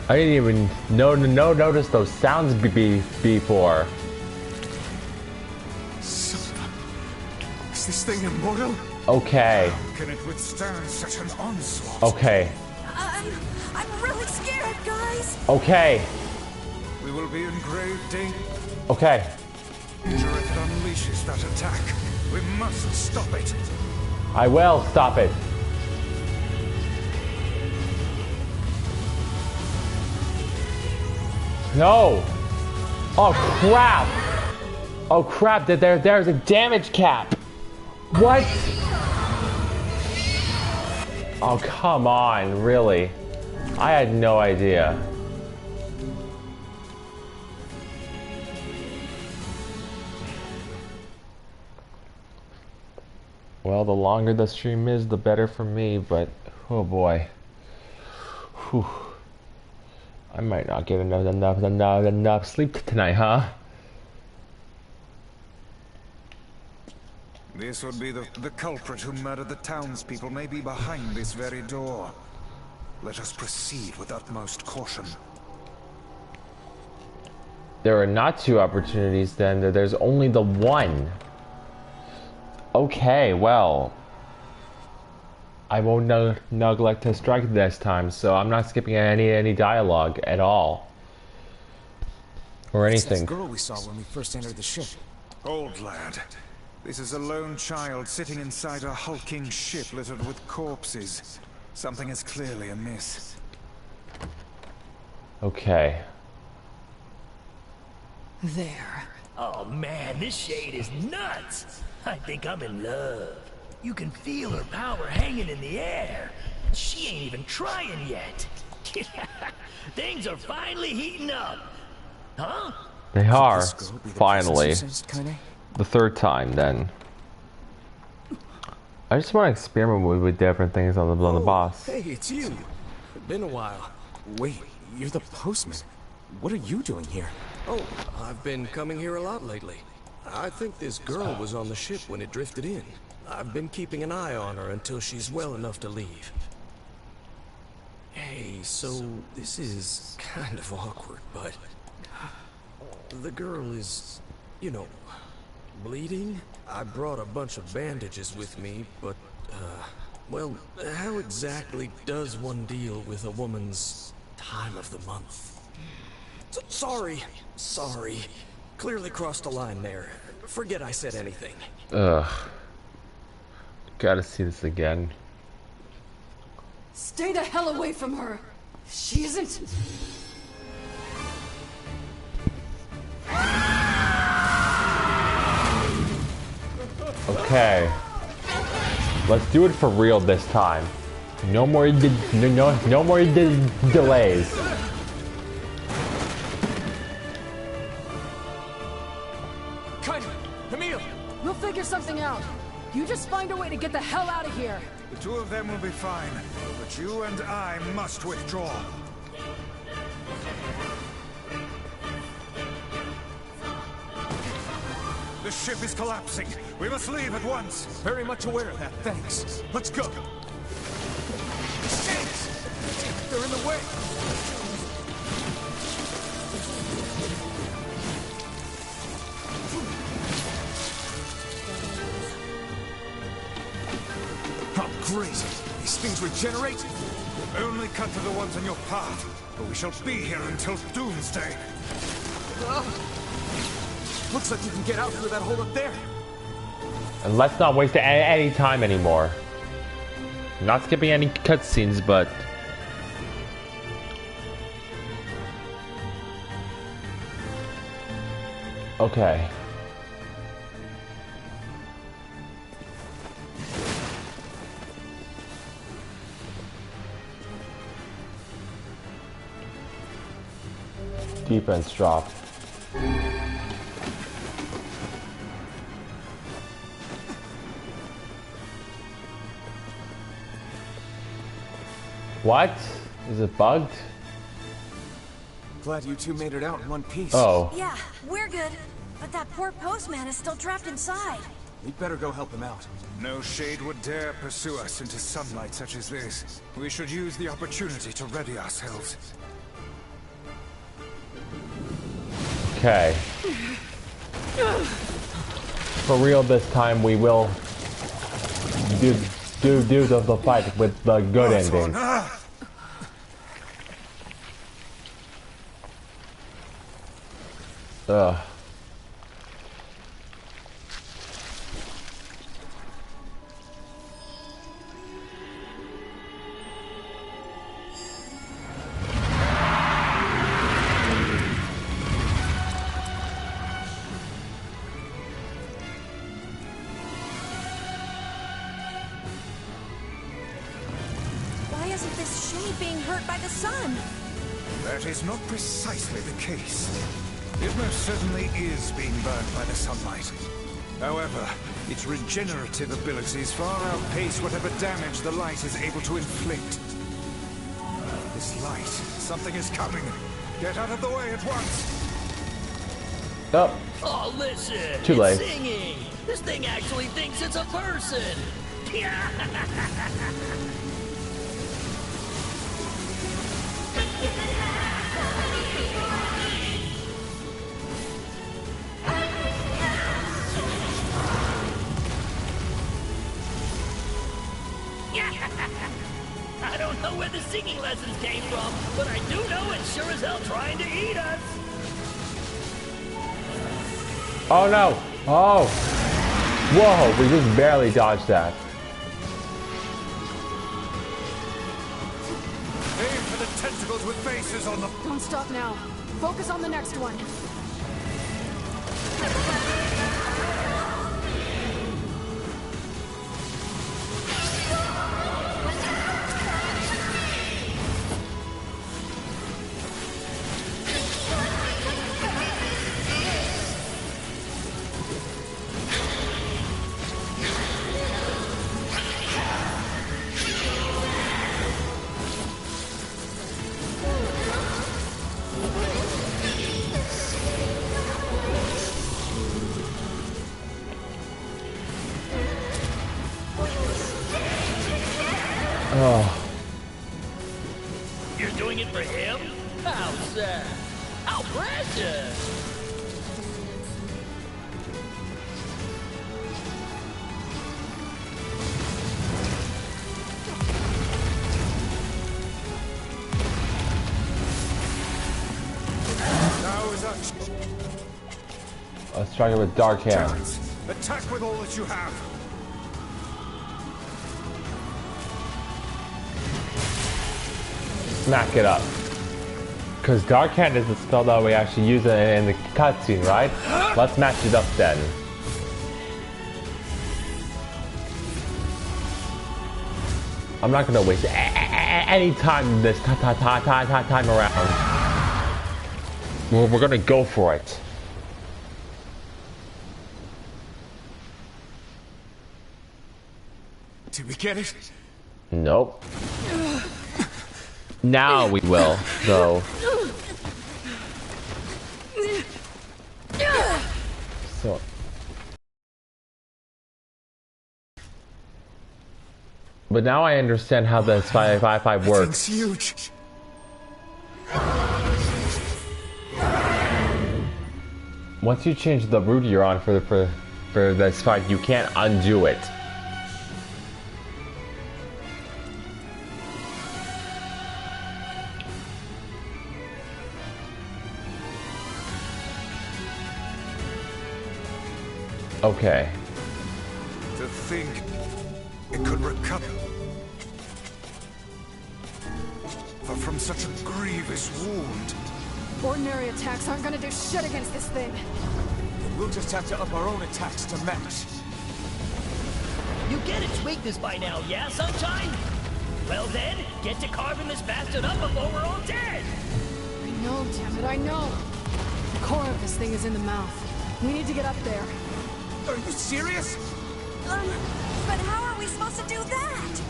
I didn't even notice those sounds before. Is this thing immortal? Okay. How can it withstand such an onslaught? Okay. I'm really scared, guys. Okay. We will be in grave danger. Okay. If it unleashes that attack, we must stop it. I will stop it. No. Oh crap. Oh crap. There's a damage cap. What? Oh come on, really? I had no idea. Well, the longer the stream is, the better for me, but oh boy. Whew. I might not get enough sleep tonight, huh? This would be the culprit who murdered the townspeople may be behind this very door. Let us proceed with utmost caution. There are not two opportunities then, there's only the one. Okay, well. I won't neglect to strike this time, so I'm not skipping any dialogue at all. Or anything. It's that girl we saw when we first entered the ship. Old lad. This is a lone child sitting inside a hulking ship littered with corpses. Something is clearly amiss. Okay. There. Oh man, this shade is nuts. I think I'm in love. You can feel her power hanging in the air. She ain't even trying yet. Things are finally heating up. Huh? They are, finally. The third time, then. I just want to experiment with different things on the boss. Hey, it's you. Been a while. Wait, you're the postman. What are you doing here? Oh, I've been coming here a lot lately. I think this girl was on the ship when it drifted in. I've been keeping an eye on her until she's well enough to leave. Hey, so this is kind of awkward, but the girl is, you know, bleeding. I brought a bunch of bandages with me, but, well, how exactly does one deal with a woman's time of the month? Sorry. Clearly crossed a line there. Forget I said anything. Ugh. Gotta see this again. Stay the hell away from her. She isn't. Okay. Let's do it for real this time. No more delays. We'll figure something out. You just find a way to get the hell out of here. The two of them will be fine, but you and I must withdraw. The ship is collapsing. We must leave at once. Very much aware of that, thanks. Let's go. Shit! They're in the way. Oh, great. These things regenerate? Only cut to the ones on your path, but we shall be here until doomsday. Looks like we can get out through that hole up there. And let's not waste any time anymore. Not skipping any cutscenes, but... Okay. Defense drop. What? Is it bugged? Glad you two made it out in one piece. Oh. Yeah, we're good. But that poor postman is still trapped inside. We'd better go help him out. No shade would dare pursue us into sunlight such as this. We should use the opportunity to ready ourselves. Okay. For real this time, we will do the fight with the good ending. Ugh. Why isn't this shade being hurt by the sun? That is not precisely the case. It most certainly is being burned by the sunlight. However, its regenerative abilities far outpace whatever damage the light is able to inflict. This light, something is coming. Get out of the way at once. Oh. Oh, listen. Too late. It's singing. This thing actually thinks it's a person. I don't know where the singing lessons came from, but I do know it's sure as hell trying to eat us. Oh no! Oh! Whoa, we just barely dodged that. Aim for the tentacles with faces on them. Don't stop now. Focus on the next one. Oh. You're doing it for him? How sad. How precious. Now is our Let's try it with dark hair. chance. Attack with all that you have. Smack it up. Because Dark Hand is the spell that we actually use in the cutscene, right? Let's match it up then. I'm not gonna waste any time this time around. We're gonna go for it. Did we get it? Nope. Now we will, though. So, But now I understand how the 555 works. Thing's huge. Once you change the route you're on for this fight, you can't undo it. Okay. To think it could recover from such a grievous wound. Ordinary attacks aren't gonna do shit against this thing. We'll just have to up our own attacks to match. You get its weakness by now, yeah, Sunshine? Well then, get to carving this bastard up before we're all dead! I know, damn it, I know. The core of this thing is in the mouth. We need to get up there. Are you serious? But how are we supposed to do that?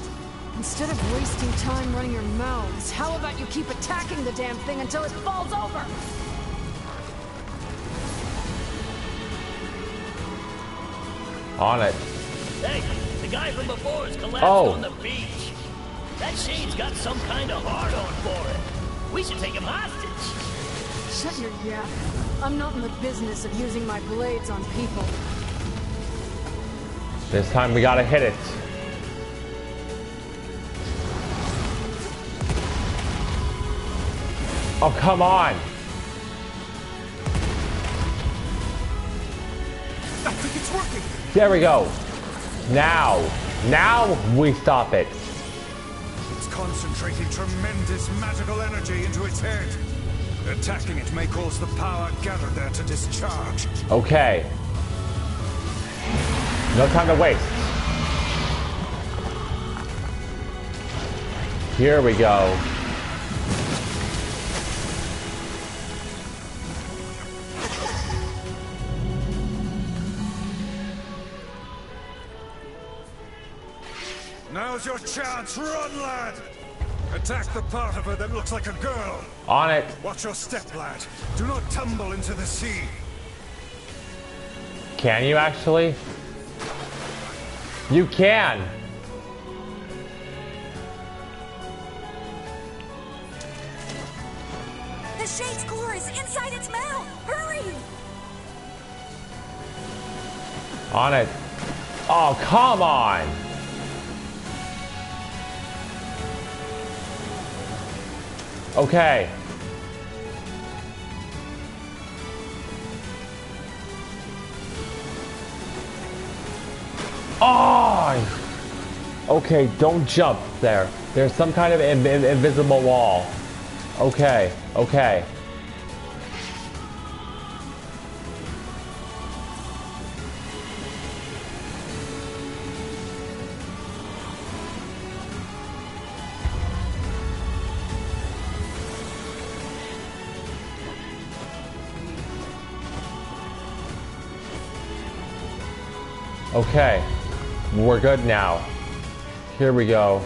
Instead of wasting time running your mouths, how about you keep attacking the damn thing until it falls over? On it. Hey, the guy from before is collapsed on the beach. That Shade's got some kind of hard-on for it. We should take him hostage. Shut your yap. I'm not in the business of using my blades on people. This time we gotta hit it. Oh, come on. I think it's working. There we go. Now we stop it. It's concentrating tremendous magical energy into its head. Attacking it may cause the power gathered there to discharge. Okay. No time to waste. Here we go. Now's your chance. Run, lad. Attack the part of her that looks like a girl. On it. Watch your step, lad. Do not tumble into the sea. Can you actually? You can. The Shade's core is inside its mouth. Hurry! On it. Oh, come on. Okay. Oh! Okay, don't jump there. There's some kind of invisible wall. Okay, okay. Okay, we're good now. Here we go.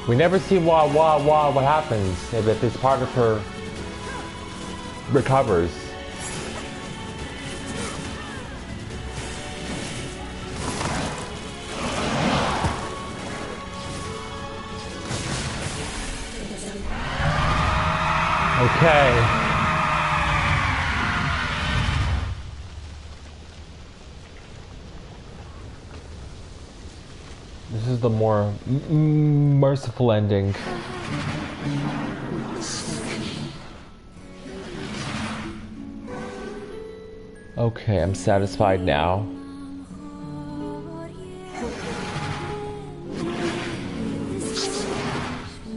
We never see what happens if this part of her recovers. Okay. This is the more merciful ending. Okay, I'm satisfied now.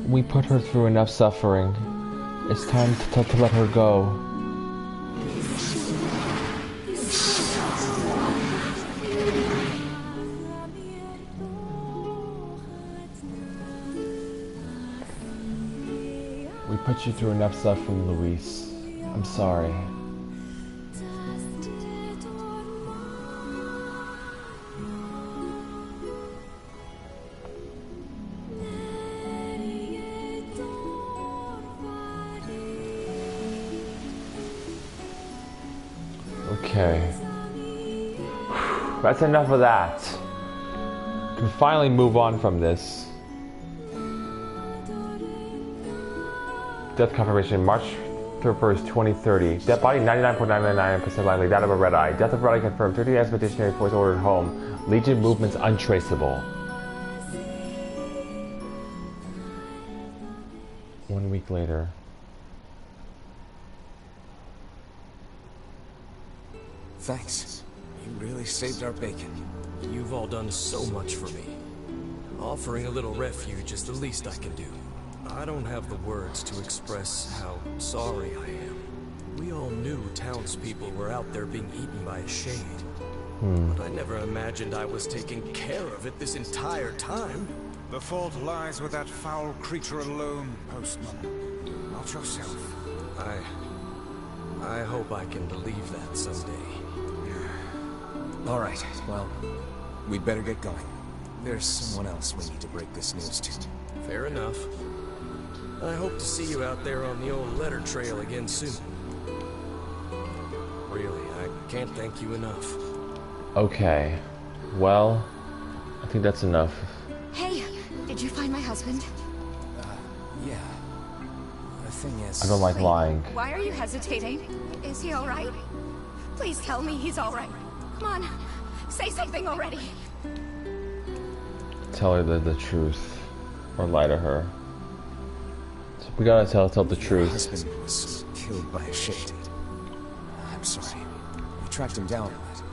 We put her through enough suffering. It's time to let her go. We put you through enough suffering, Luis. I'm sorry. Okay. That's enough of that. We can finally move on from this. Death confirmation, March 31st, 2030. Death body 99.999% likely. That of a red eye. Death of red eye confirmed. 30 expeditionary force ordered home. Legion movements untraceable. 1 week later. Thanks. You really saved our bacon. You've all done so much for me. Offering a little refuge is the least I can do. I don't have the words to express how sorry I am. We all knew townspeople were out there being eaten by a shade. But I never imagined I was taking care of it this entire time. The fault lies with that foul creature alone, Postman. Not yourself. I hope I can believe that someday. All right, well, we'd better get going. There's someone else we need to break this news to. Fair enough. I hope to see you out there on the old letter trail again soon. Really, I can't thank you enough. Okay. Well, I think that's enough. Hey, did you find my husband? Yeah. The thing is... I don't like lying. Why are you hesitating? Is he alright? Please tell me he's alright. Come on, say something already. Tell her the truth. Or lie to her. So we gotta tell the truth. My husband was killed by a shade. I'm sorry. We tracked him down, but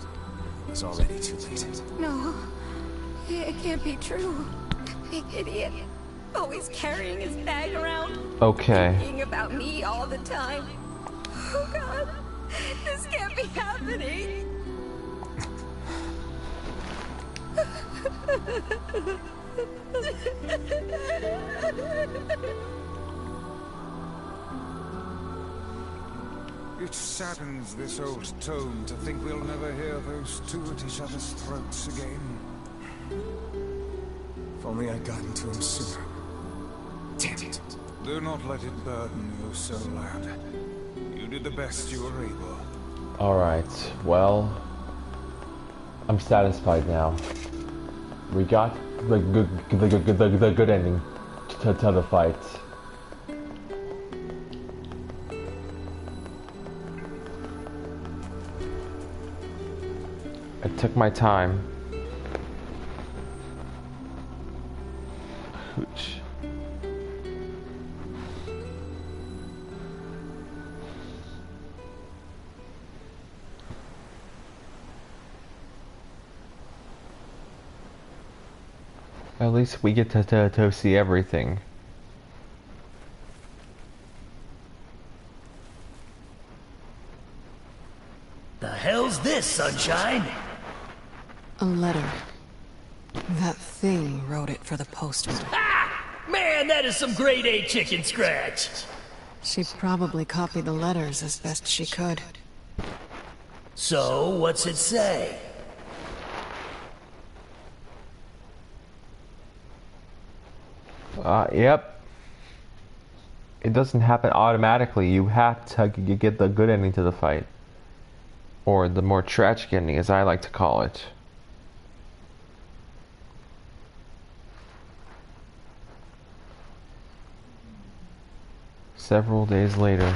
it was already too late. No, it can't be true. Big idiot. Always carrying his bag around. Okay. Thinking about me all the time. Oh God, this can't be happening. It saddens this old tone to think we'll never hear those two at each other's throats again. If only I'd gotten to him sooner. Damn it. Do not let it burden you so, lad. You did the best you were able. Alright, well... I'm satisfied now. We got the good ending to the fight. I took my time. Hooch. At least we get to see everything. The hell's this, Sunshine? A letter. That thing wrote it for the postman. Man, that is some grade A chicken scratch. She probably copied the letters as best she could. So, what's it say? Yep. It doesn't happen automatically. You have to get the good ending to the fight. Or the more tragic ending, as I like to call it. Several days later.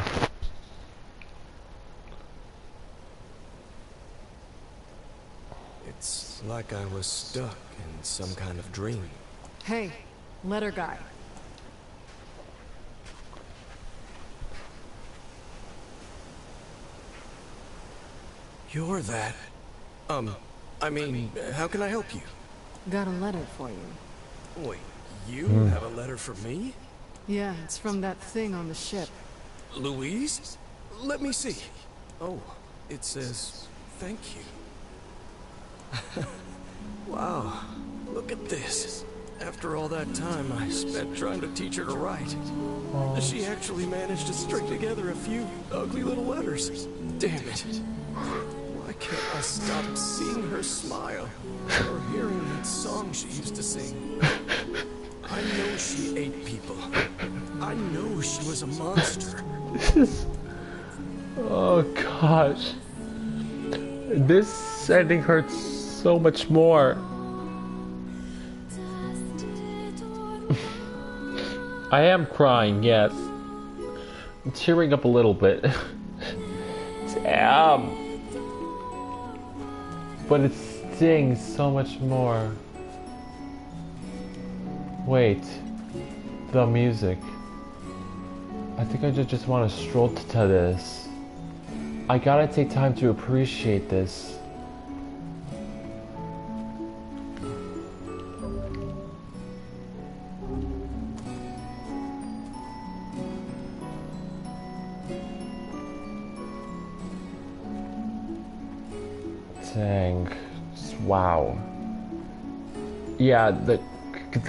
It's like I was stuck in some kind of dream. Hey, letter guy. You're that... I mean, how can I help you? Got a letter for you. Wait, you have a letter for me? Yeah, it's from that thing on the ship. Louise? Let me see. Oh, it says, thank you. Wow, look at this. After all that time I spent trying to teach her to write, she actually managed to string together a few ugly little letters. Damn it. Why can't I stop seeing her smile or hearing that song she used to sing? I know she ate people. I know she was a monster. Oh gosh. This ending hurts so much more. I am crying, yes. I'm tearing up a little bit. Damn. But it stings so much more. Wait. The music. I think I just want to stroll to this. I gotta take time to appreciate this. Dang. Wow. Yeah, the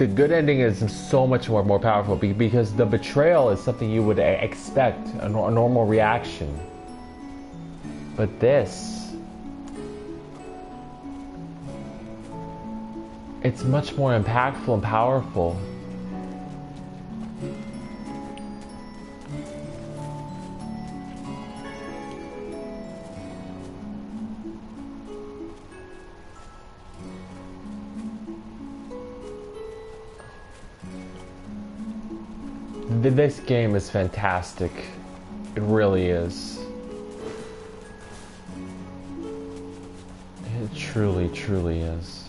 good ending is so much more powerful because the betrayal is something you would expect, a normal reaction. But this, it's much more impactful and powerful. This game is fantastic. It really is. It truly, truly is.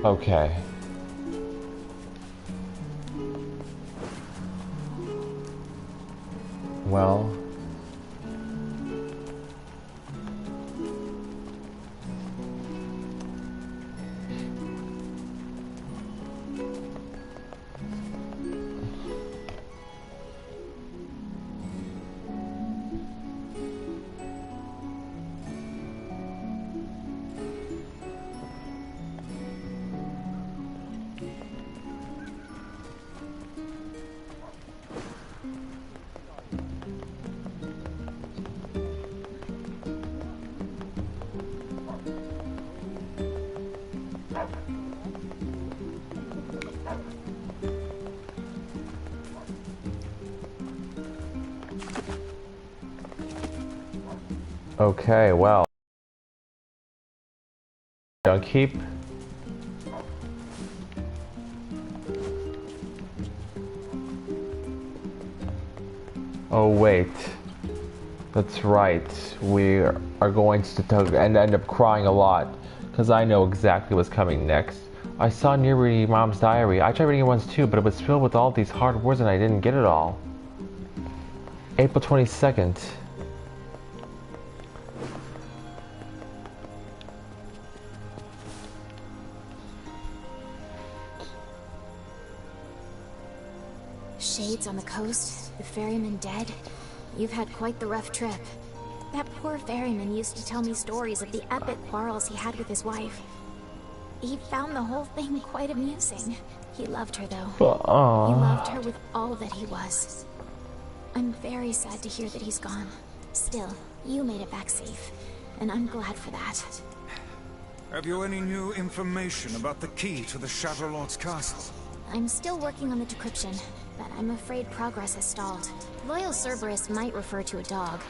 Okay. Well. Okay, well. Don't keep. Oh wait. That's right. We are going to end up crying a lot because I know exactly what's coming next. I saw NieR Mom's diary. I tried reading it once too, but it was filled with all these hard words and I didn't get it all. April 22nd. Shades on the coast, the ferryman dead. You've had quite the rough trip. That poor ferryman used to tell me stories of the epic quarrels he had with his wife. He found the whole thing quite amusing. He loved her though. He loved her with all that he was. I'm very sad to hear that he's gone. Still, you made it back safe, and I'm glad for that. Have you any new information about the key to the Shadow Lord's castle? I'm still working on the decryption, but I'm afraid progress has stalled. Loyal Cerberus might refer to a dog,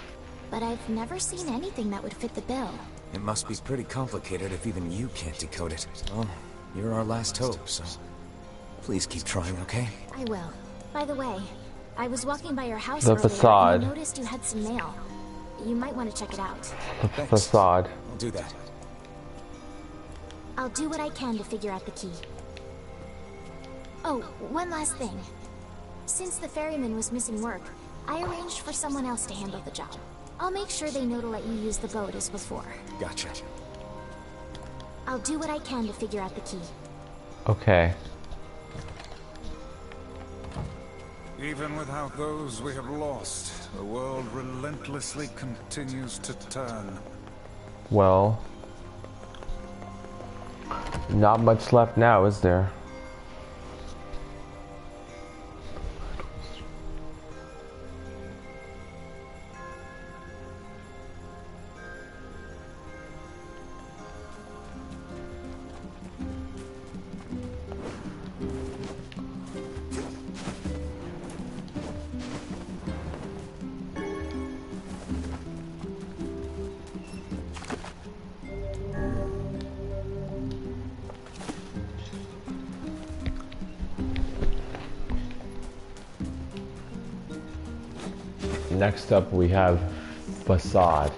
but I've never seen anything that would fit the bill. It must be pretty complicated if even you can't decode it. Well, you're our last hope, so please keep trying, okay? I will. By the way, I was walking by your house The earlier facade. and I noticed you had some mail. You might want to check it out. The facade. I'll do that. I'll do what I can to figure out the key. Oh, one last thing. Since the ferryman was missing work, I arranged for someone else to handle the job. I'll make sure they know to let you use the boat as before. Gotcha. I'll do what I can to figure out the key. Okay. Even without those we have lost, the world relentlessly continues to turn. Well, not much left now, is there? Next up, we have Facade.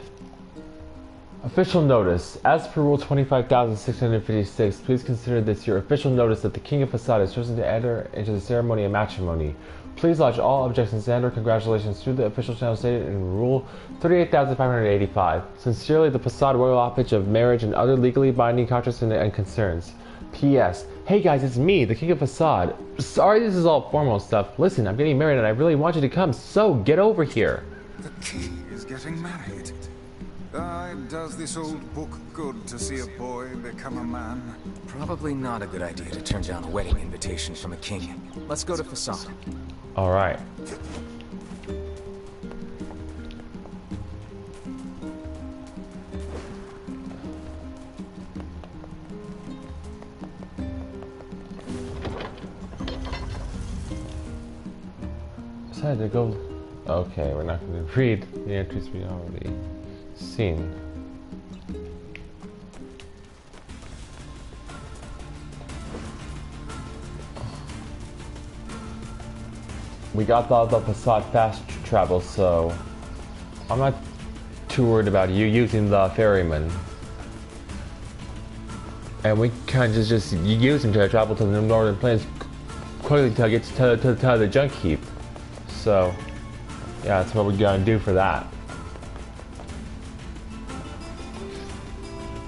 Official notice. As per Rule 25,656, please consider this your official notice that the King of Facade is chosen to enter into the ceremony of matrimony. Please lodge all objections and/or congratulations through the official channel stated in Rule 38,585. Sincerely, the Facade Royal Office of Marriage and other legally binding contracts and concerns. P.S. Hey guys, it's me, the King of Facade. Sorry this is all formal stuff. Listen, I'm getting married and I really want you to come, so get over here. The king is getting married. Does this old book good to see a boy become a man? Probably not a good idea to turn down a wedding invitation from a king. Let's go to Facade. Alright. Decided to go. Okay, we're not going to read the entries we already seen. We got the Facade fast travel, so I'm not too worried about you using the ferryman. And we kind of just use him to travel to the northern plains quickly to get to the junk heap. So, yeah, that's what we're gonna do for that.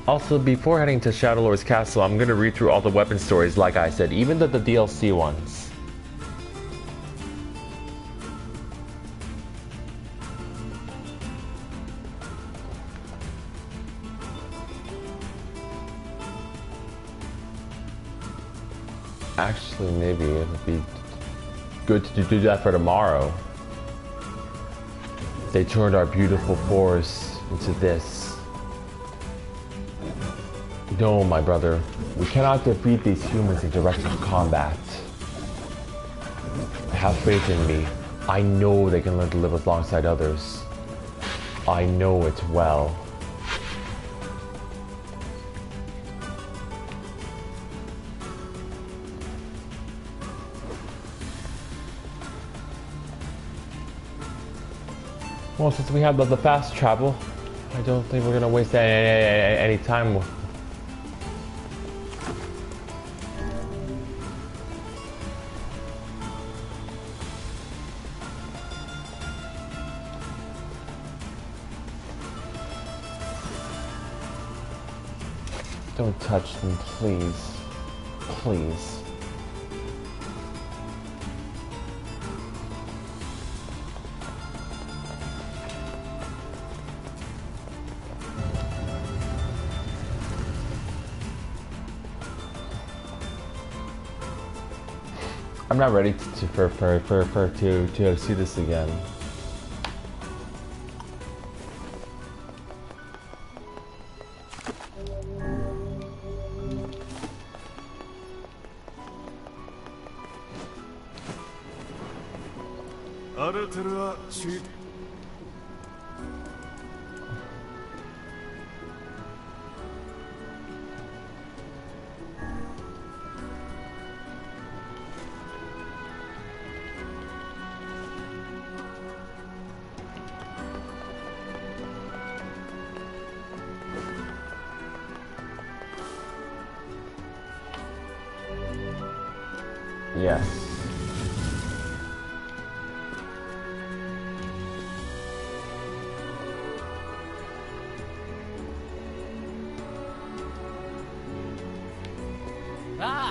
Also, before heading to Shadowlord's Castle, I'm gonna read through all the weapon stories, like I said, even the DLC ones. Actually, maybe it would be good to do that for tomorrow. They turned our beautiful forest into this. No, my brother. We cannot defeat these humans in direct combat. Have faith in me. I know they can learn to live alongside others. I know it well. Well, since we have the fast travel, I don't think we're gonna waste any time. Don't touch them, please. Please. I'm not ready to see this again. Yes. Ah,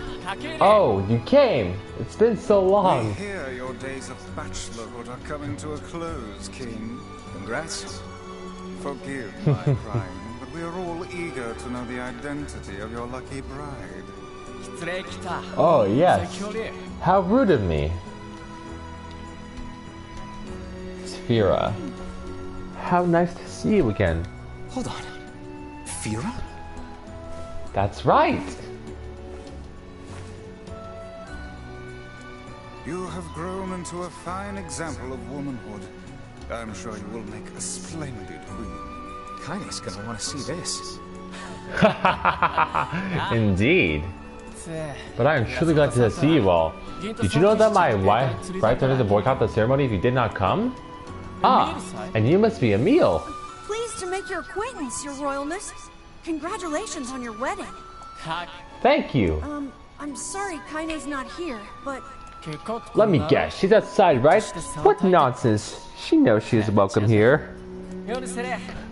Oh, you came! It's been so long. We hear your days of bachelorhood are coming to a close, King. Congrats. Forgive my crime, but we are all eager to know the identity of your lucky bride. Oh, yes. How rude of me. Sphera. How nice to see you again. Hold on. Fira? That's right. You have grown into a fine example of womanhood. I'm sure you will make a splendid queen. Kaine's gonna want to see this. Indeed. But I am truly glad to see you all. Did you know that my wife threatened to boycott the ceremony if you did not come? Ah, and you must be Emil. Pleased to make your acquaintance, Your Royalness. Congratulations on your wedding. Thank you. I'm sorry Kaine's not here, but... Let me guess, she's outside, right? What nonsense. She knows she is welcome here.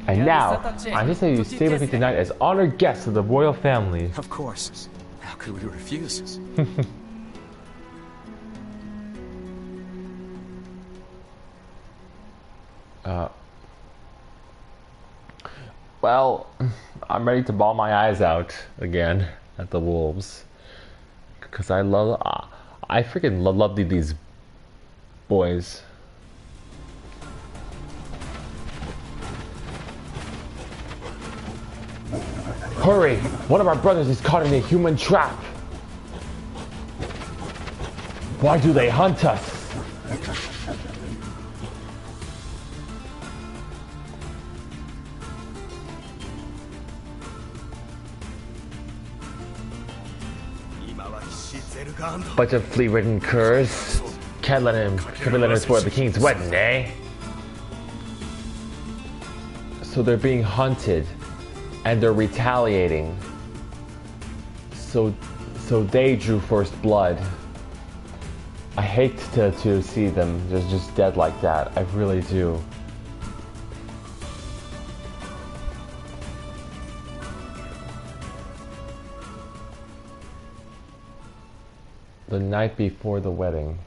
And now, I'm just letting you stay with me tonight as honored guests of the royal family. Of course. How could we refuse? Well, I'm ready to bawl my eyes out again at the wolves. Because I freaking love these boys. Hurry! One of our brothers is caught in a human trap. Why do they hunt us? Bunch of flea-ridden curs. Can't let him spoil the king's wedding, eh? So they're being hunted, and they're retaliating. So they drew first blood. I hate to see them just dead like that. I really do. The night before the wedding.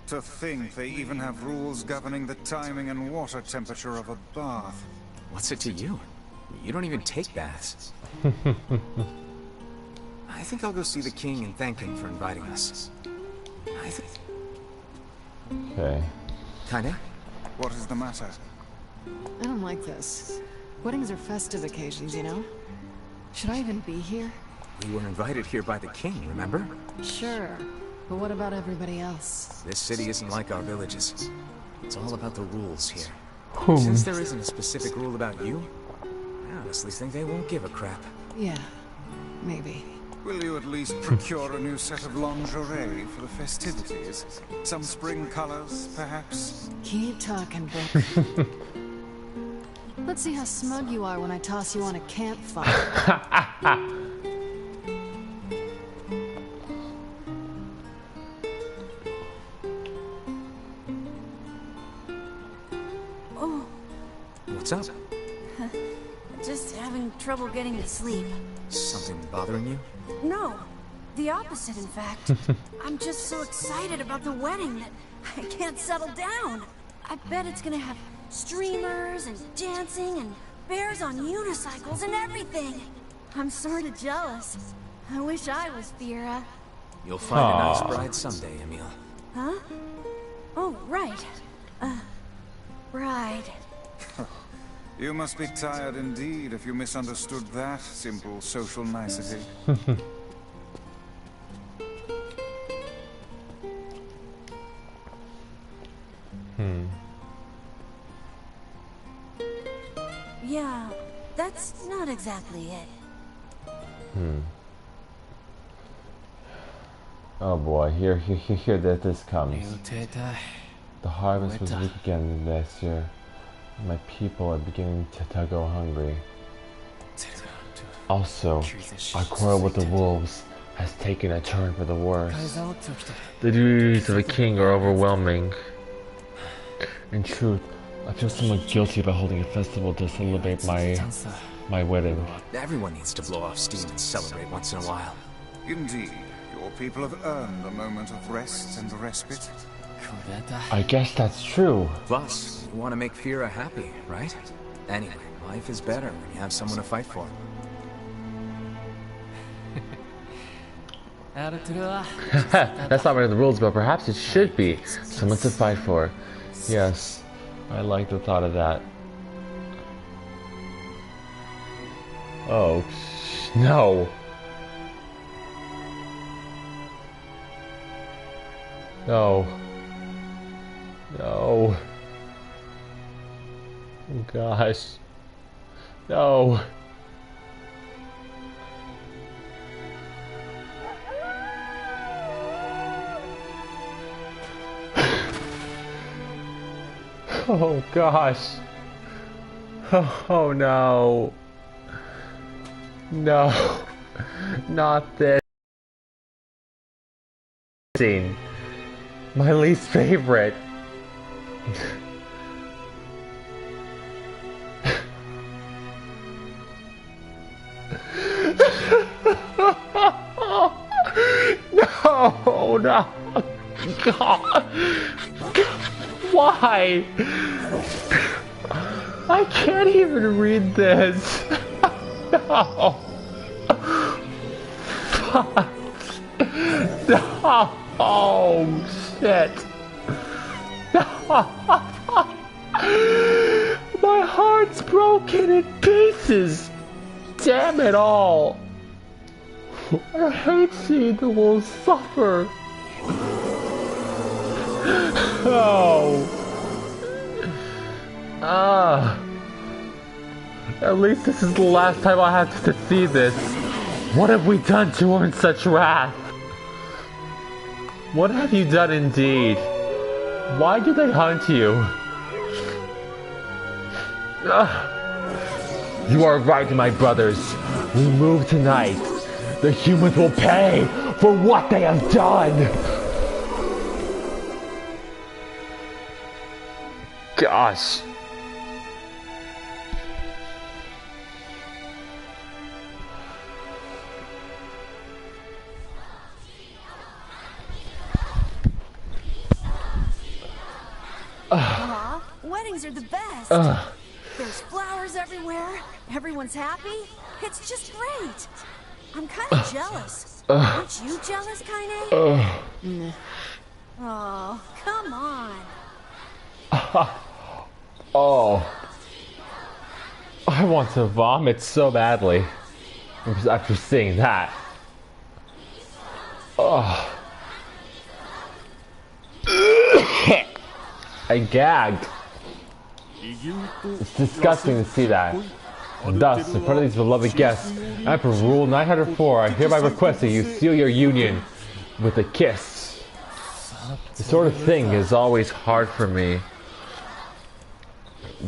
To think they even have rules governing the timing and water temperature of a bath. What's it to you? You don't even take baths. I think I'll go see the king and thank him for inviting us. Okay. Kaine? What is the matter? I don't like this. Weddings are festive occasions, you know? Should I even be here? We were invited here by the king, remember? Sure. But what about everybody else? This city isn't like our villages. It's all about the rules here. Hmm. Since there isn't a specific rule about you, I honestly think they won't give a crap. Yeah, maybe. Will you at least procure a new set of lingerie for the festivities? Some spring colors, perhaps? Keep talking, Book. Let's see how smug you are when I toss you on a campfire. Oh. What's up? Just having trouble getting to sleep. Something bothering you? No. The opposite, in fact. I'm just so excited about the wedding that I can't settle down. I bet it's gonna have streamers and dancing and bears on unicycles and everything. I'm sorta jealous. I wish I was Fira. You'll find a nice bride someday, Emil. Huh? Oh, right. Bride. You must be tired indeed if you misunderstood that simple social nicety. Yeah, that's not exactly it. Oh boy, here this comes. The harvest was weak again this year. My people are beginning to go hungry. Also, our quarrel with the wolves has taken a turn for the worse. The duties of a king are overwhelming. In truth, I feel somewhat guilty about holding a festival to celebrate my wedding. Everyone needs to blow off steam and celebrate once in a while. Indeed, your people have earned a moment of rest and respite. I guess that's true. Plus, you want to make Fira happy, right? Anyway, life is better when you have someone to fight for. That's not one of the rules, but perhaps it should be. Someone to fight for. Yes, I like the thought of that. Oh, no. No. No. Oh gosh. No. Oh gosh. Oh no. No. Not this scene. My least favorite. No, no. God. Why? I can't even read this. No. Fuck. No. Oh, shit. My heart's broken in pieces. Damn it all. I hate seeing the wolves suffer. Oh. At least this is the last time I have to see this. What have we done to earn such wrath? What have you done indeed? Why do they hunt you? You are right, my brothers. We move tonight. The humans will pay for what they have done. Gosh. Aw, weddings are the best. There's flowers everywhere. Everyone's happy. It's just great. I'm kind of jealous. Aren't you jealous, Kaine? Oh, come on. Oh. I want to vomit so badly after seeing that. Oh. I gagged. It's disgusting to see that. And thus, in front of these beloved guests, and for Rule 904, I hereby request that you seal your union with a kiss. This sort of thing is always hard for me.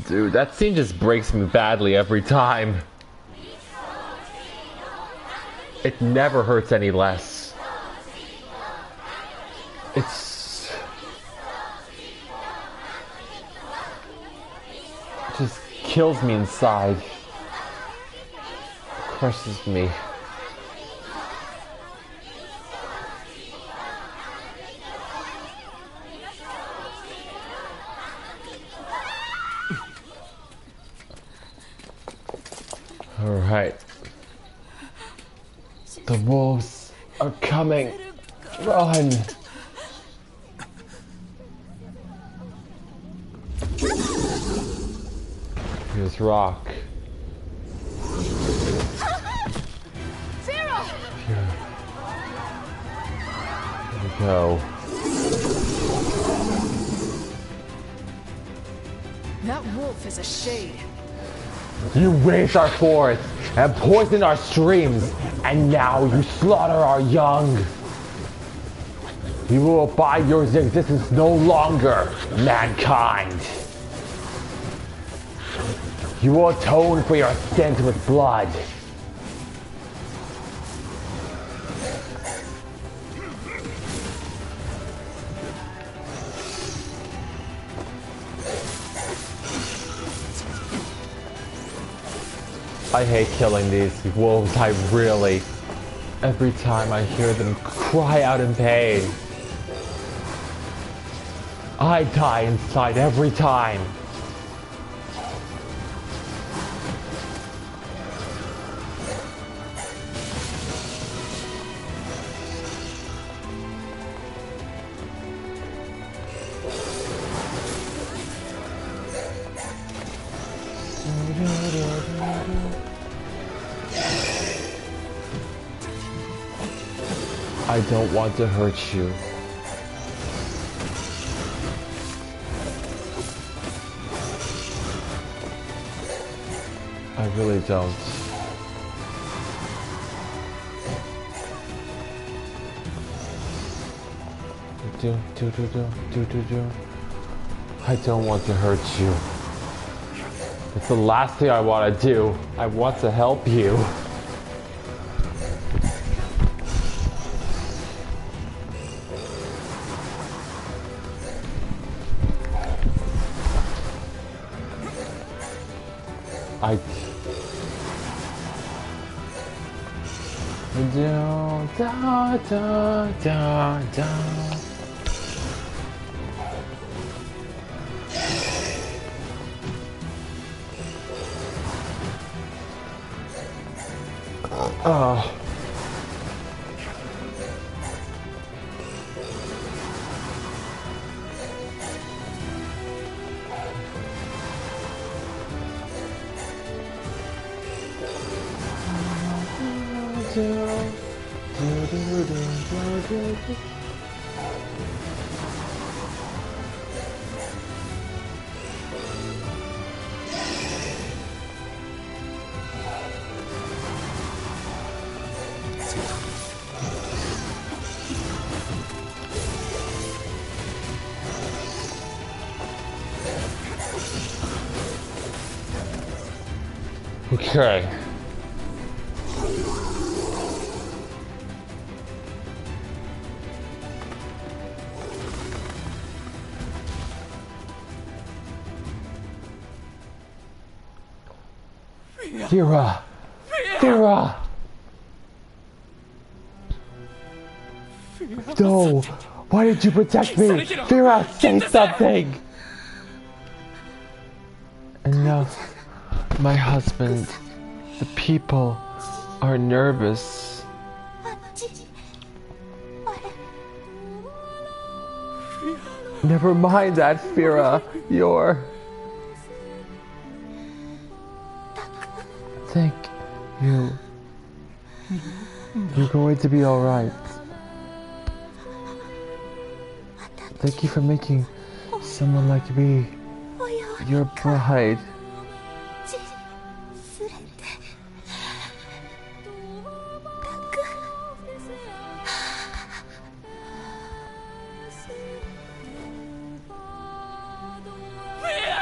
Dude, that scene just breaks me badly every time. It never hurts any less. It just kills me inside. Crushes me. All right. The wolves are coming. Run. Here's Rock. Zero! Here we go. That wolf is a shade. You raise our forests and poison our streams, and now you slaughter our young. We will abide your existence no longer, mankind. You will atone for your sins with blood. I hate killing these wolves, I really. Every time I hear them cry out in pain, I die inside every time. I don't want to hurt you. I really don't. I don't want to hurt you. It's the last thing I want to do. I want to help you. Okay. Vera! Vera! No! Why did you protect me? Vera, say something! Enough. My husband, the people are nervous. Never mind that, Vera. You're... Thank you. You're going to be alright. Thank you for making someone like me your bride.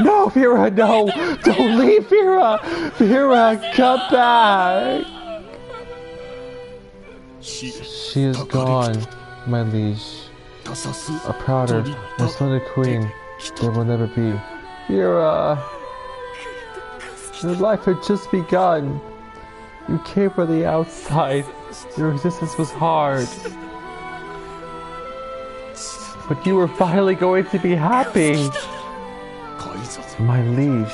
No, Vera, no! Don't leave, Vera! Vera, come back! She is gone, my liege. A prouder, more splendid queen there will never be. Vera! Your life had just begun. You came from the outside. Your existence was hard. But you were finally going to be happy. My liege.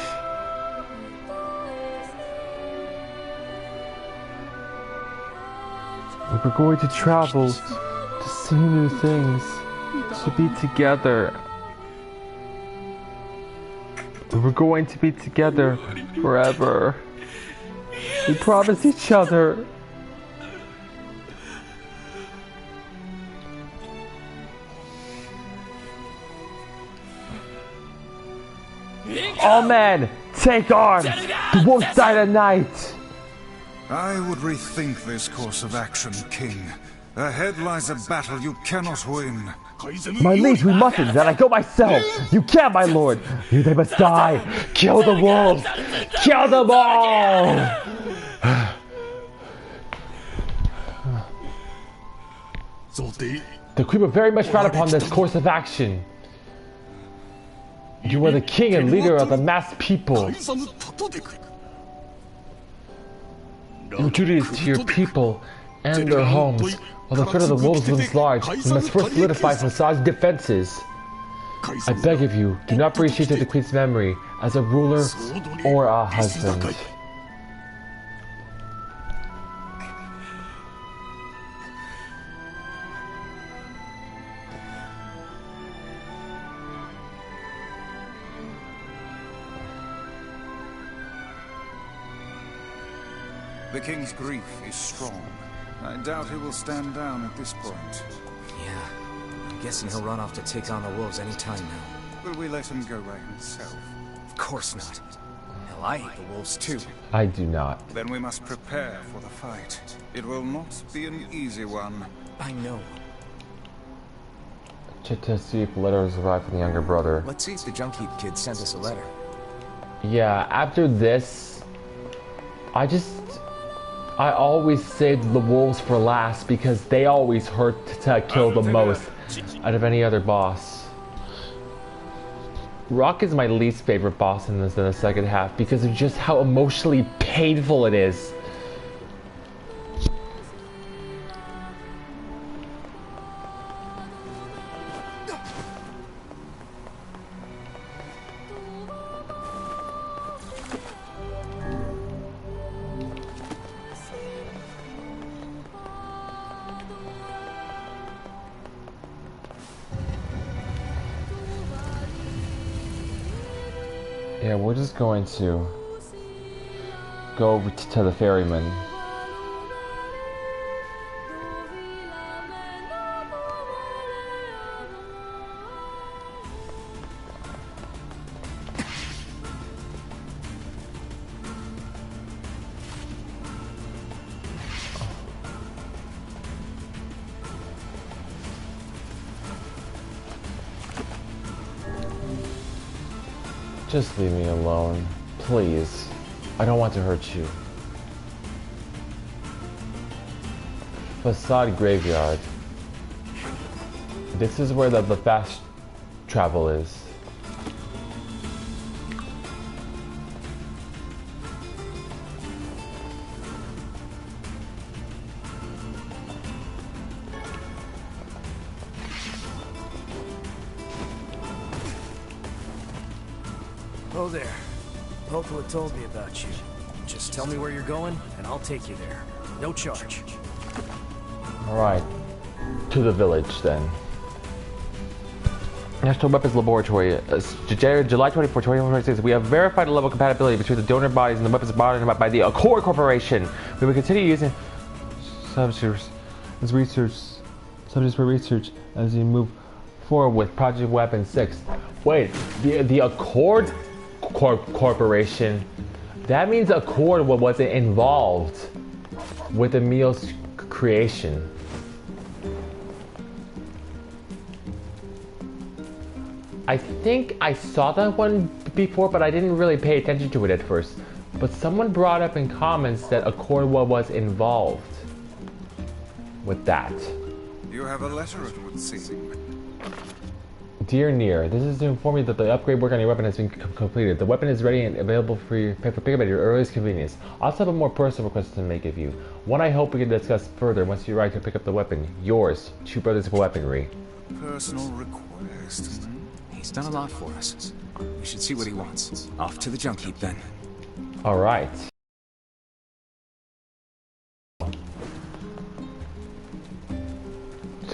We were going to travel, to see new things, to be together. We were going to be together forever. We promised each other. All men, take arms! The wolves die tonight! I would rethink this course of action, King. Ahead lies a battle you cannot win. My liege, we mustn't, then I go myself! You can't, my lord! They must die! Kill the wolves! Kill them all! The Queen would very much frown upon this course of action. You are the king and leader of the massed people. Your duty is to your people and their homes. While the threat of the wolves looms large, we must first solidify Fasad's defenses. I beg of you, do not breach into the Queen's memory as a ruler or a husband. The king's grief is strong. I doubt he will stand down at this point. Yeah, I'm guessing he'll run off to take on the wolves any time now. Will we let him go by himself? Of course not. Hell, I hate the wolves too. I do not. Then we must prepare for the fight. It will not be an easy one. I know. Check to see if letters arrived from the younger brother. Let's see if the Junkheap kid sent us a letter. Yeah, after this, I always saved the wolves for last because they always hurt to kill the most out of any other boss. Rock is my least favorite boss in the second half because of just how emotionally painful it is. Yeah, we're just going to go over to the ferryman. Just leave me alone, please. I don't want to hurt you. Facade Graveyard. This is where the fast travel is. Oh there. Pocola told me about you. Just tell me where you're going, and I'll take you there. No charge. Alright. To the village, then. National Weapons Laboratory. July 24, 2026. We have verified the level of compatibility between the donor bodies and the weapons bodied by the Accord Corporation. We will continue using subjects for research as we move forward with Project Weapon 6. Wait, the Accord Corporation, that means Accord wasn't involved with Emil's creation. I think I saw that one before, but I didn't really pay attention to it at first. But someone brought up in comments that Accord was involved with that. You have a letter, it would seem. Dear NieR, this is to inform you that the upgrade work on your weapon has been completed. The weapon is ready and available for pickup at your earliest convenience. I also have a more personal request to make of you. One I hope we can discuss further once you arrive to pick up the weapon. Yours, Two Brothers of Weaponry. Personal request. He's done a lot for us. We should see what he wants. Off to the Junkheap then. Alright.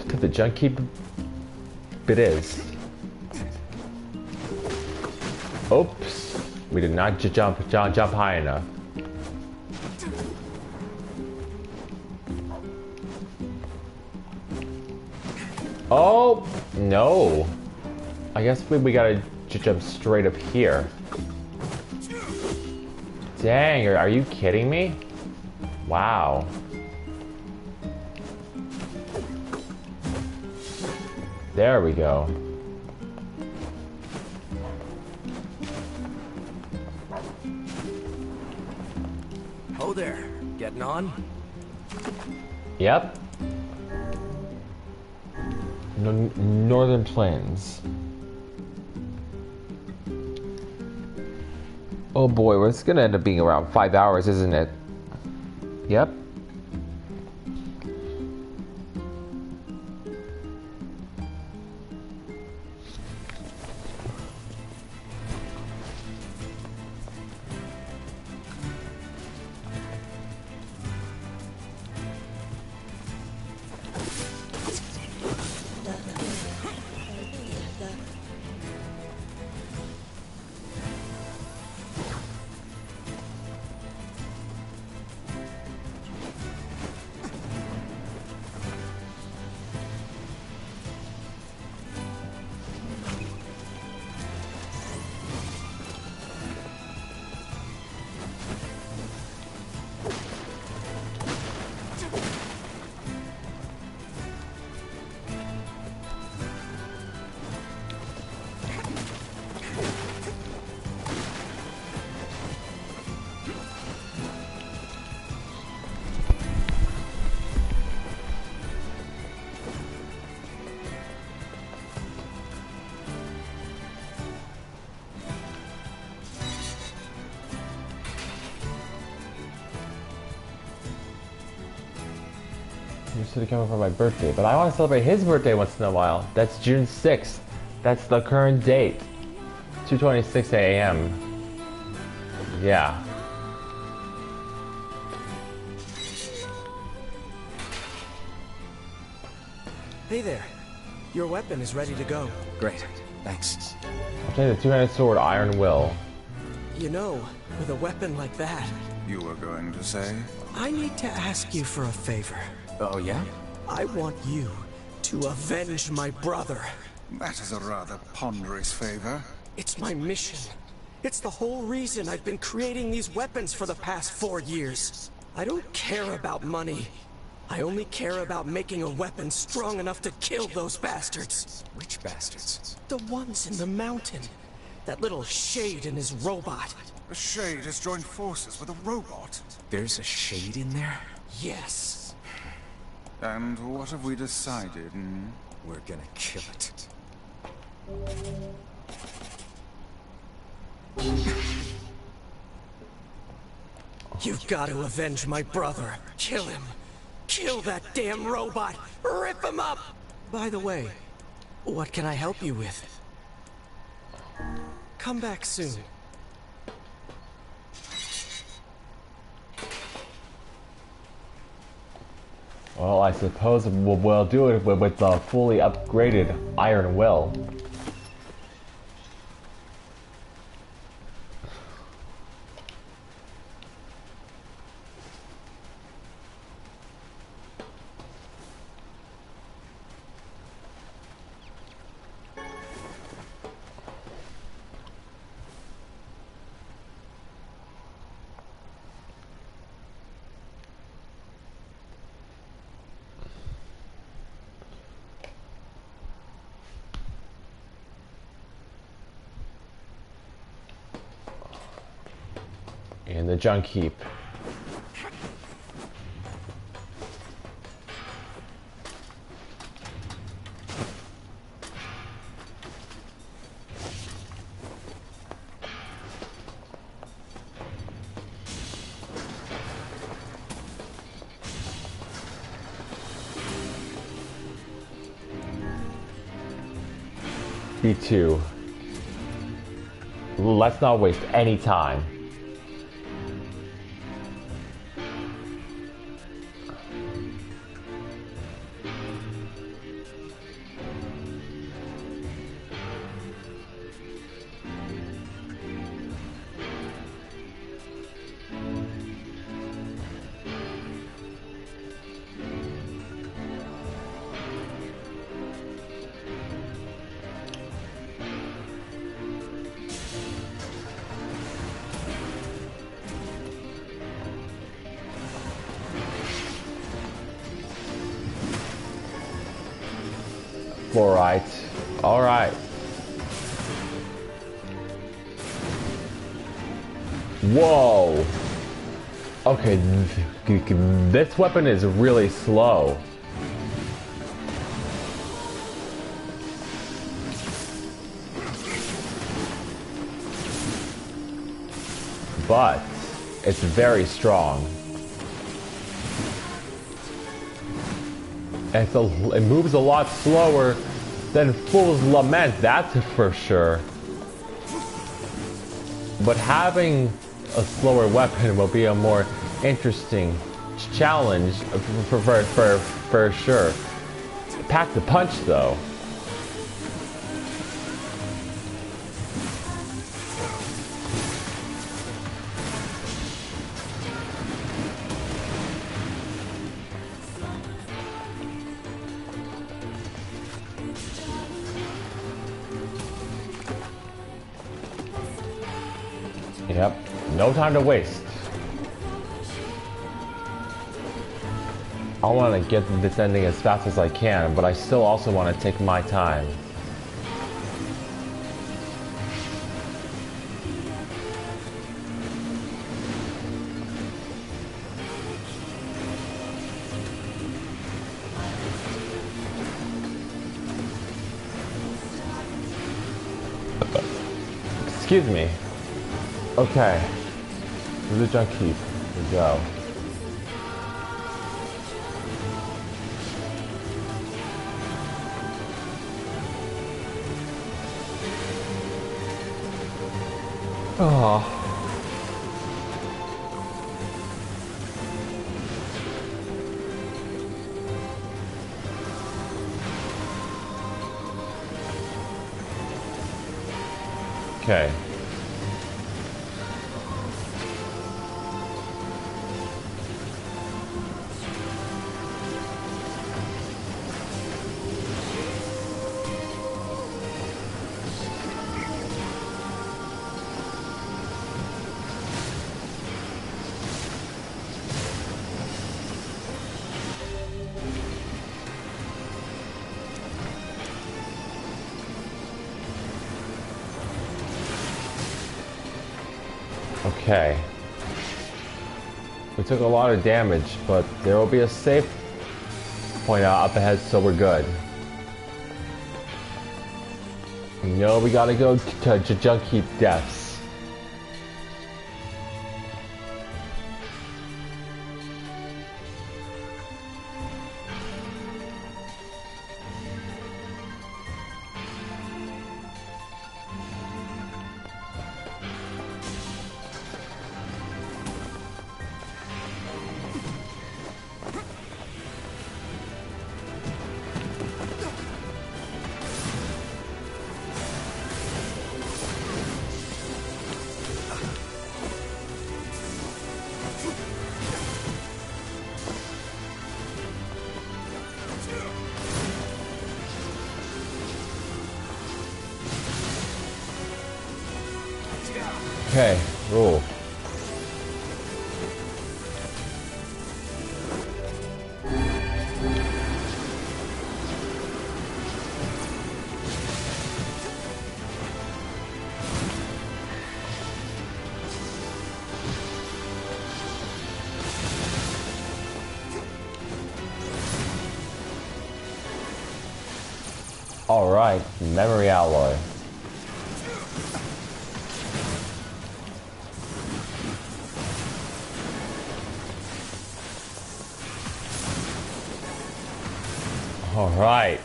To the Junkheap it is. Oops, we did not jump high enough. Oh, no. I guess we gotta jump straight up here. Dang, are you kidding me? Wow. There we go. Oh there, getting on? Yep. Northern Plains. Oh boy, well, it's gonna end up being around 5 hours, isn't it? Yep. You should have come for my birthday, but I want to celebrate his birthday once in a while. That's June 6th. That's the current date. 2:26 a.m. Yeah. Hey there. Your weapon is ready to go. Great. Thanks. I'll take the two-handed sword, Iron Will. You know, with a weapon like that... You were going to say? I need to ask you for a favor. Oh, yeah? I want you to avenge my brother. That is a rather ponderous favor. It's my mission. It's the whole reason I've been creating these weapons for the past 4 years. I don't care about money. I only care about making a weapon strong enough to kill those bastards. Which bastards? The ones in the mountain. That little Shade and his robot. A Shade has joined forces with a robot? There's a Shade in there? Yes. And what have we decided? We're gonna kill it. You've got to avenge my brother. Kill him. Kill that damn robot. Rip him up. By the way, what can I help you with? Come back soon. Well, I suppose we'll do it with the fully upgraded Iron Will. In the junk heap. B2. Let's not waste any time. Fluorite. Alright. Whoa. Okay, this weapon is really slow. But it's very strong. And it moves a lot slower than Fool's Lament, that's for sure. But having a slower weapon will be a more interesting challenge for sure. Pack the punch though. Yep, no time to waste. I want to get this ending as fast as I can, but I still also want to take my time. Excuse me. Okay. Through the junk heap. We go. Oh. Okay. Okay. We took a lot of damage, but there will be a safe point out up ahead, so we're good. You know we gotta go to junk heap deaths. Okay, roll. All right, memory alloy. All right.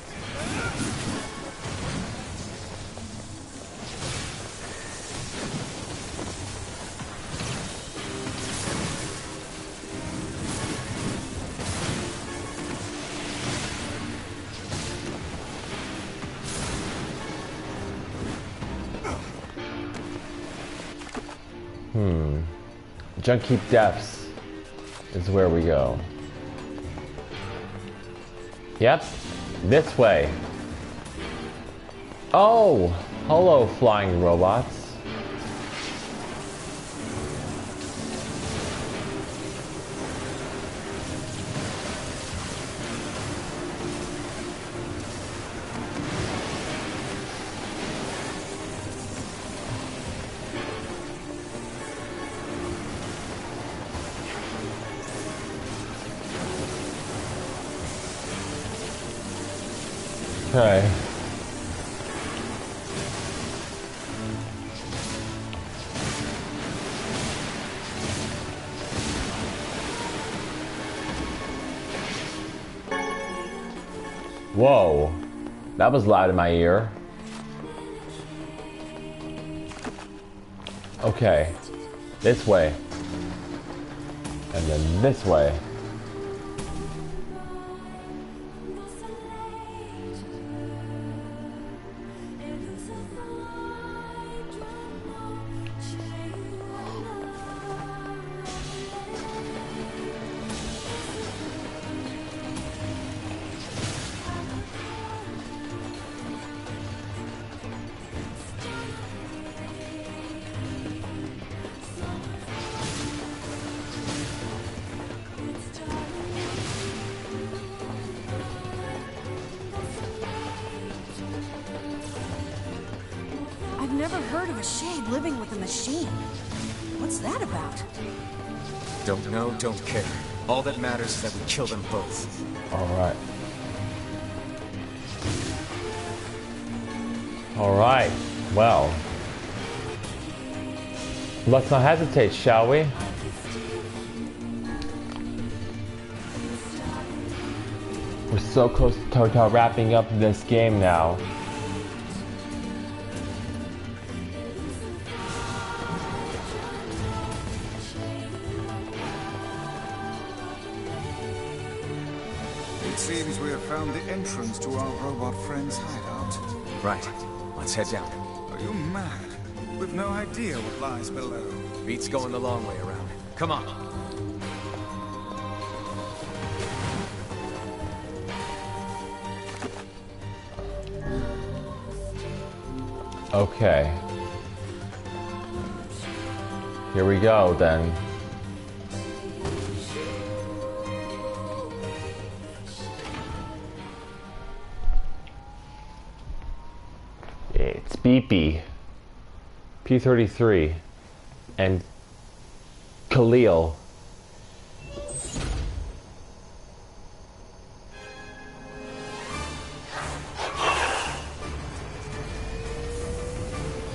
Junk heap depths is where we go. Yep, this way. Oh, hello, flying robots. Okay. Whoa. That was loud in my ear. Okay. This way. And then this way. I've never heard of a shade living with a machine. What's that about? Don't know, don't care. All that matters is that we kill them both. Alright. Alright. Well. Let's not hesitate, shall we? We're so close to wrapping up this game now. It seems we have found the entrance to our robot friend's hideout. Right. Let's head down. Are you mad? We've no idea what lies below. Beats going the long way around. Come on. Okay. Here we go then. It's Beepy, P33, and Khalil.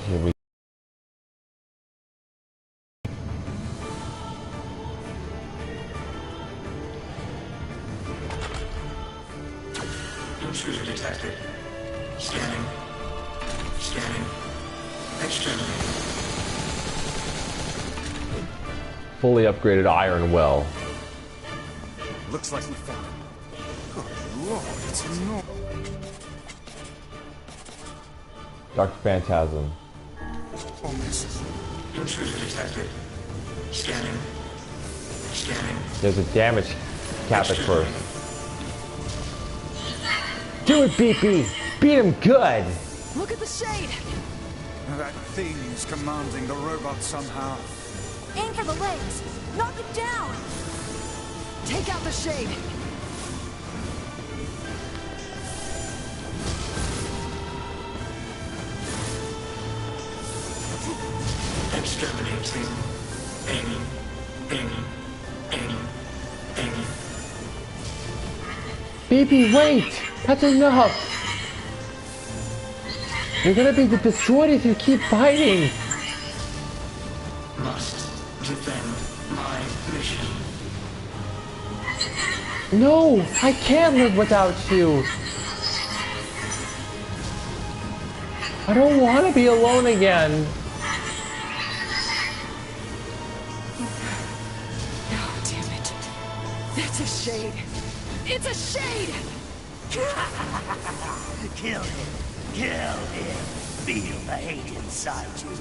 Here we Intruder detected. Scanning. Scanning. Externally. fully upgraded iron will. Looks like we found him. Good lord, it's enormous. Dr. Phantasm. Intruder detected. Scanning. Scanning. There's a damage cap at first. Do it, Beepy! Beat him good! Look at the shade! That thing is commanding the robot somehow. Aim for the legs! Knock it down! Take out the shade! Exterminating. Aiming. Aiming. Aiming. Aiming. Beepy, wait! That's enough! You're gonna be destroyed if you keep fighting! Must defend my mission. No! I can't live without you! I don't want to be alone again! Oh, damn it. It's a shade. It's a shade! Kill him. Kill him. Feel the hate inside you.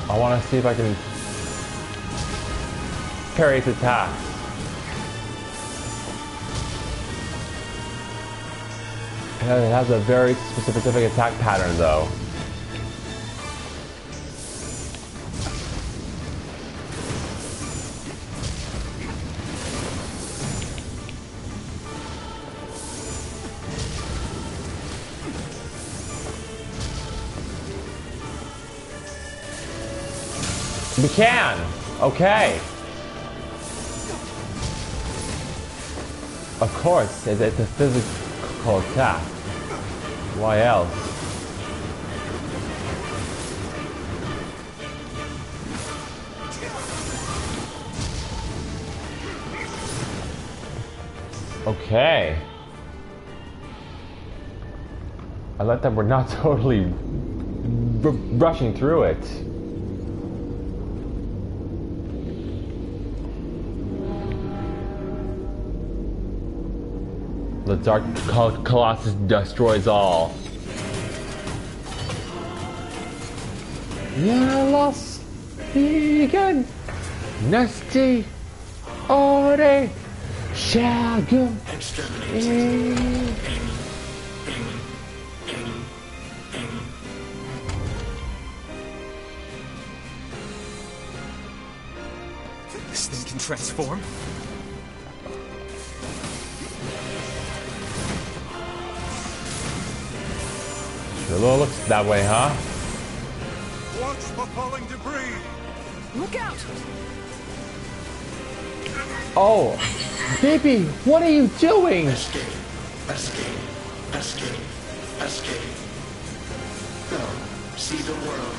I want to see if I can parry its attack. It has a very specific attack pattern though. We can! Okay. Of course, it's a physical attack. Why else? Okay. I like that we're not totally rushing through it. The Dark Colossus destroys all. Yeah, lost vegan nasty ore shagum. This thing can transform? Sure looks that way, huh? Watch for falling debris. Look out! Oh, baby, what are you doing? Escape, escape, escape, escape. Go, see the world.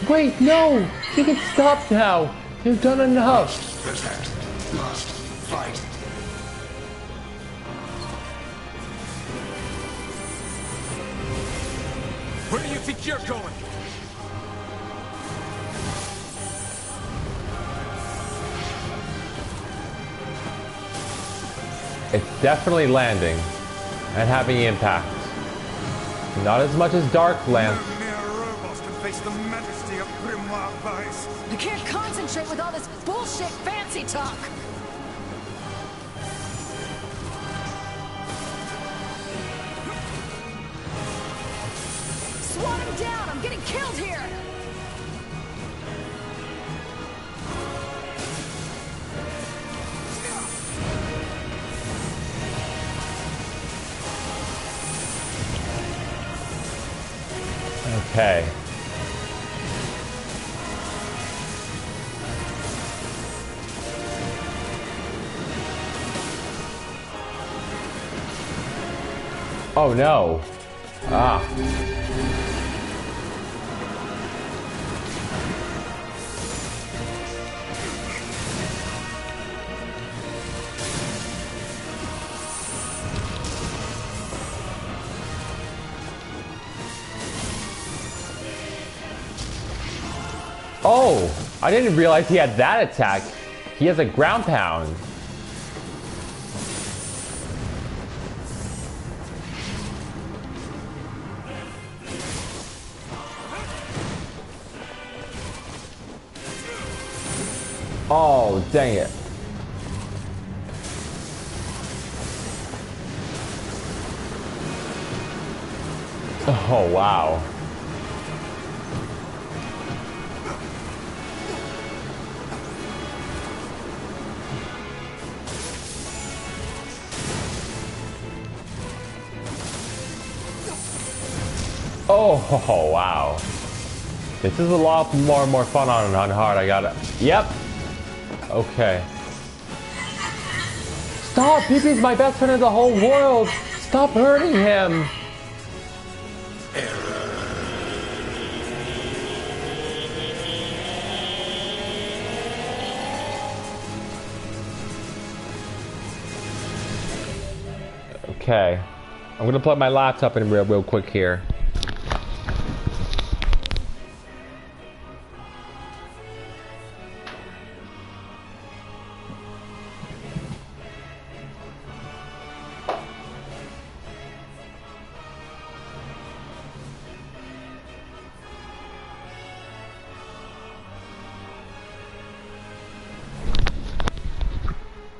Wait, no! You can stop now! You've done enough! Must protect, must fight. Where do you think you're going? It's definitely landing and having impact. Not as much as Dark Lance. Face the majesty of Grimoire Vice. I can't concentrate with all this bullshit fancy talk! Swat him down! I'm getting killed here! Okay. Oh no. Ah. Oh, I didn't realize he had that attack. He has a ground pound. Oh, dang it. Oh, wow. Oh, wow. This is a lot more fun on hard. I got it. Yep. Okay. Stop! Pee-Pee's my best friend in the whole world! Stop hurting him! Okay. I'm gonna plug my laptop in real quick here.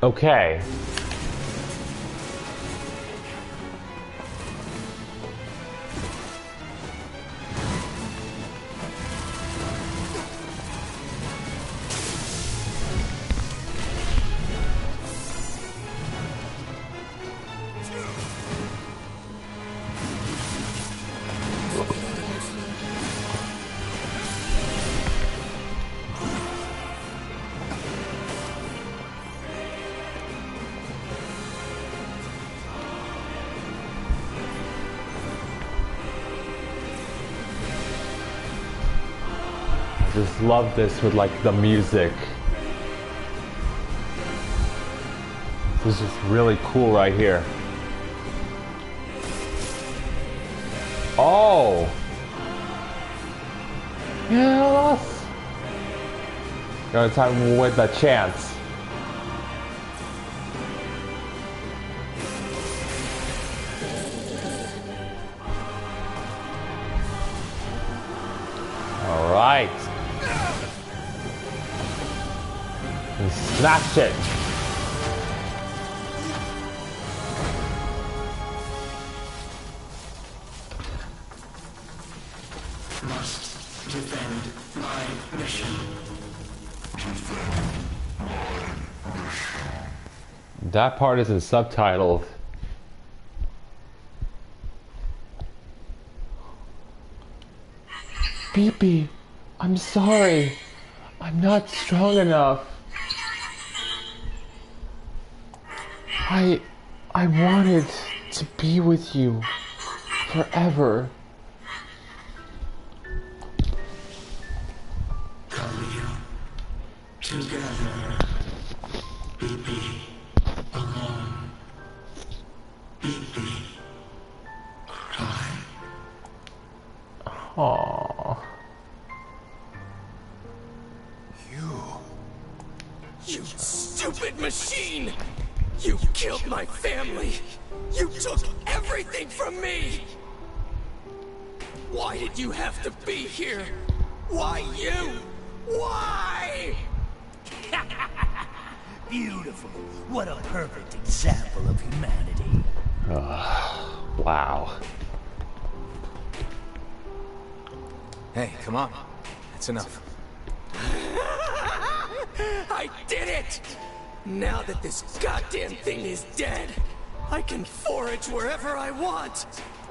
Okay. Just love this with like the music. This is really cool right here. Oh! Yes! Got time with a chance. All right. And smash it. Must defend my mission. That part isn't subtitled. Beepy, I'm sorry. I'm not strong enough. I wanted to be with you forever. Together, Beepy, alone, Beepy, cry. Aww. You stupid machine! You killed my family! You took everything from me! Why did you have to be here? Why you? Why? Beautiful. What a perfect example of humanity. Wow. Hey, come on. That's enough. I did it! Now that this goddamn thing is dead, I can forage wherever I want.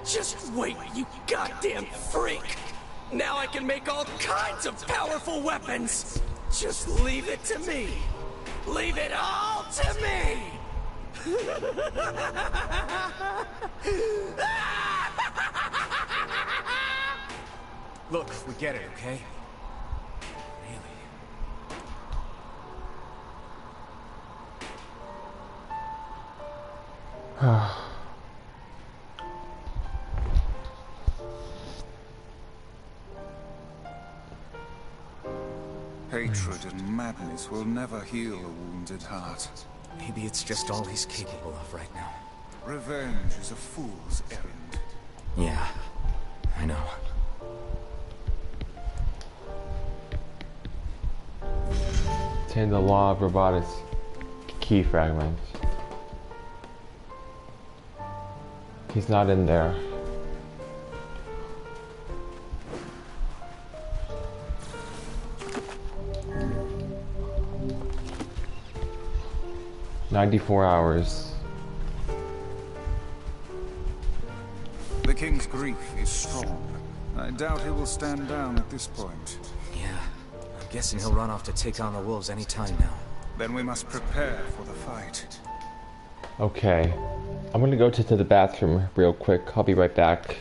Just wait, you goddamn freak! Now I can make all kinds of powerful weapons! Just leave it to me! Leave it all to me! Look, we get it, okay? Hatred and madness will never heal a wounded heart. Maybe it's just all he's capable of right now. Revenge is a fool's errand. Yeah, I know. Obtain the law of robotics key fragment. He's not in there. "94 hours. The king's grief is strong. I doubt he will stand down at this point. Yeah, I'm guessing he'll run off to take on the wolves any time now. Then we must prepare for the fight. Okay. I'm gonna go to the bathroom real quick. I'll be right back.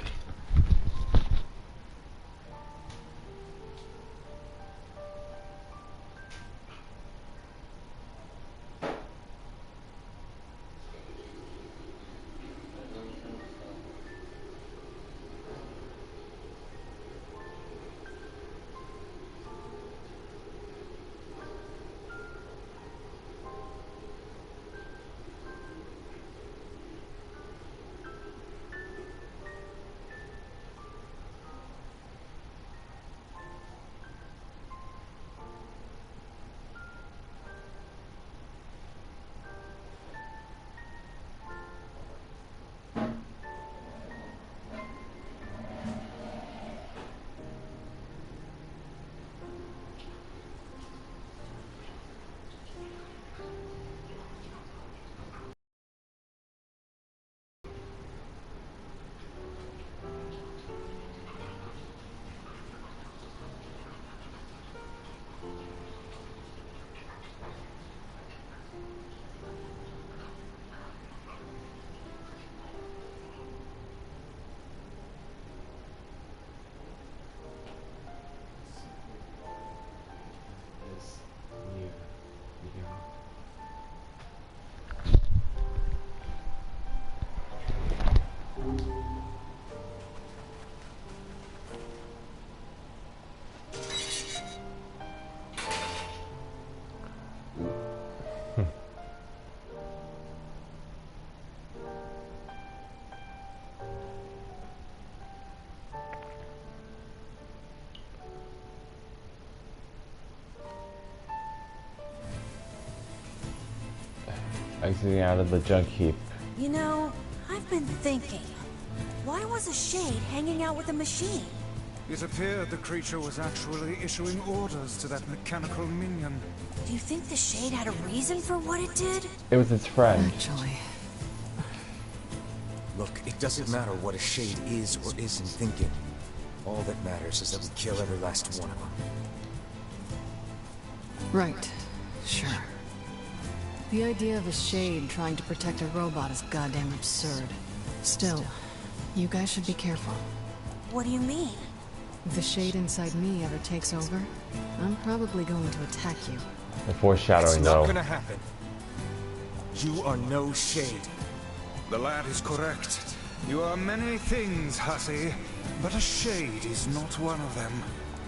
Exiting out of the junk heap. You know, I've been thinking. Why was a shade hanging out with a machine? It appeared the creature was actually issuing orders to that mechanical minion. Do you think the shade had a reason for what it did? It was its friend. Actually. Look, it doesn't matter what a shade is or isn't thinking. All that matters is that we kill every last one of them. Right. Sure. The idea of a shade trying to protect a robot is goddamn absurd. Still, you guys should be careful. What do you mean? If the shade inside me ever takes over, I'm probably going to attack you. The foreshadowing, It's not though. gonna happen. You are no shade. The lad is correct. You are many things, hussy, but a shade is not one of them.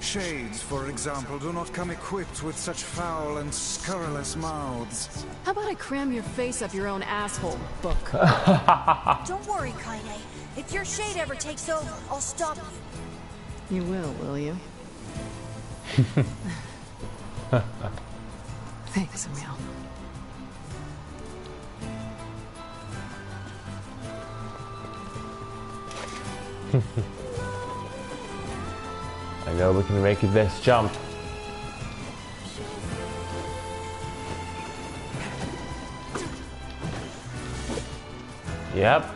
Shades, for example, do not come equipped with such foul and scurrilous mouths. How about I cram your face up your own asshole, book? Don't worry, Kaine. If your shade ever takes over, I'll stop you. You will you? Thanks, Emil. I know we can make this jump. Yep.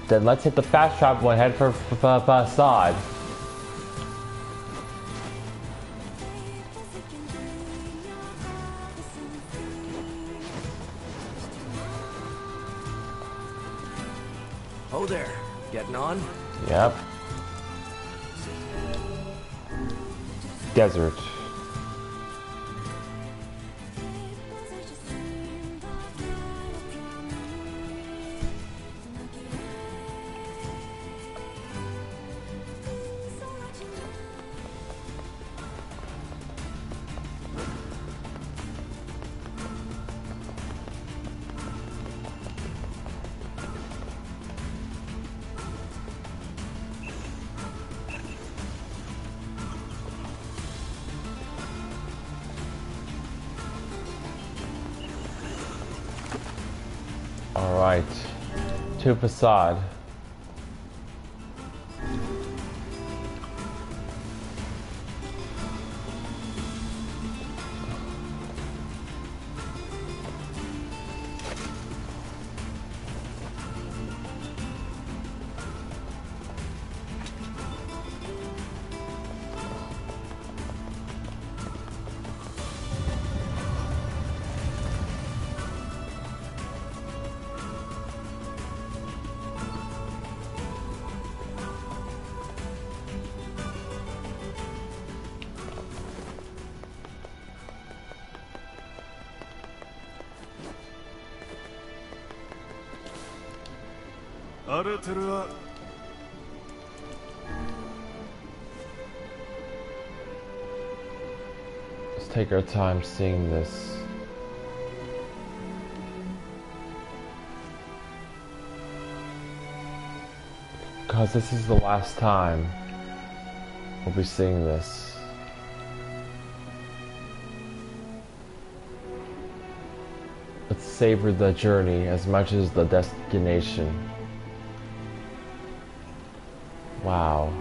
Then let's hit the fast travel and head for facade. Oh there, getting on? Yep. Desert. Alright, to facade. Let's take our time seeing this. Because this is the last time we'll be seeing this. Let's savor the journey as much as the destination. Wow.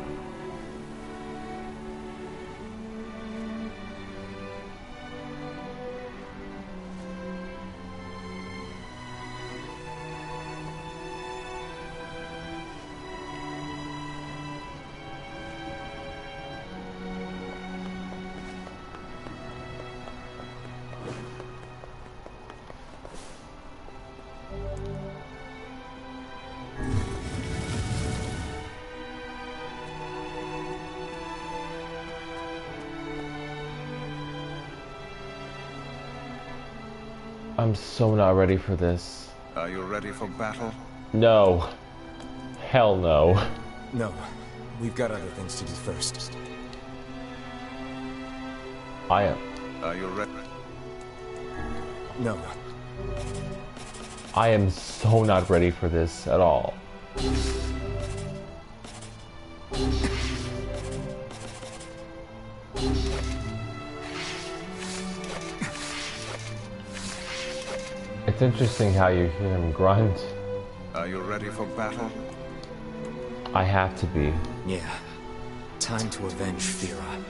I'm so not ready for this. Are you ready for battle? No. Hell no. No. We've got other things to do first. I am. Are you ready? No. I am so not ready for this at all. interesting how you hear him grunt. Are you ready for battle? I have to be. Yeah. Time to avenge Fira.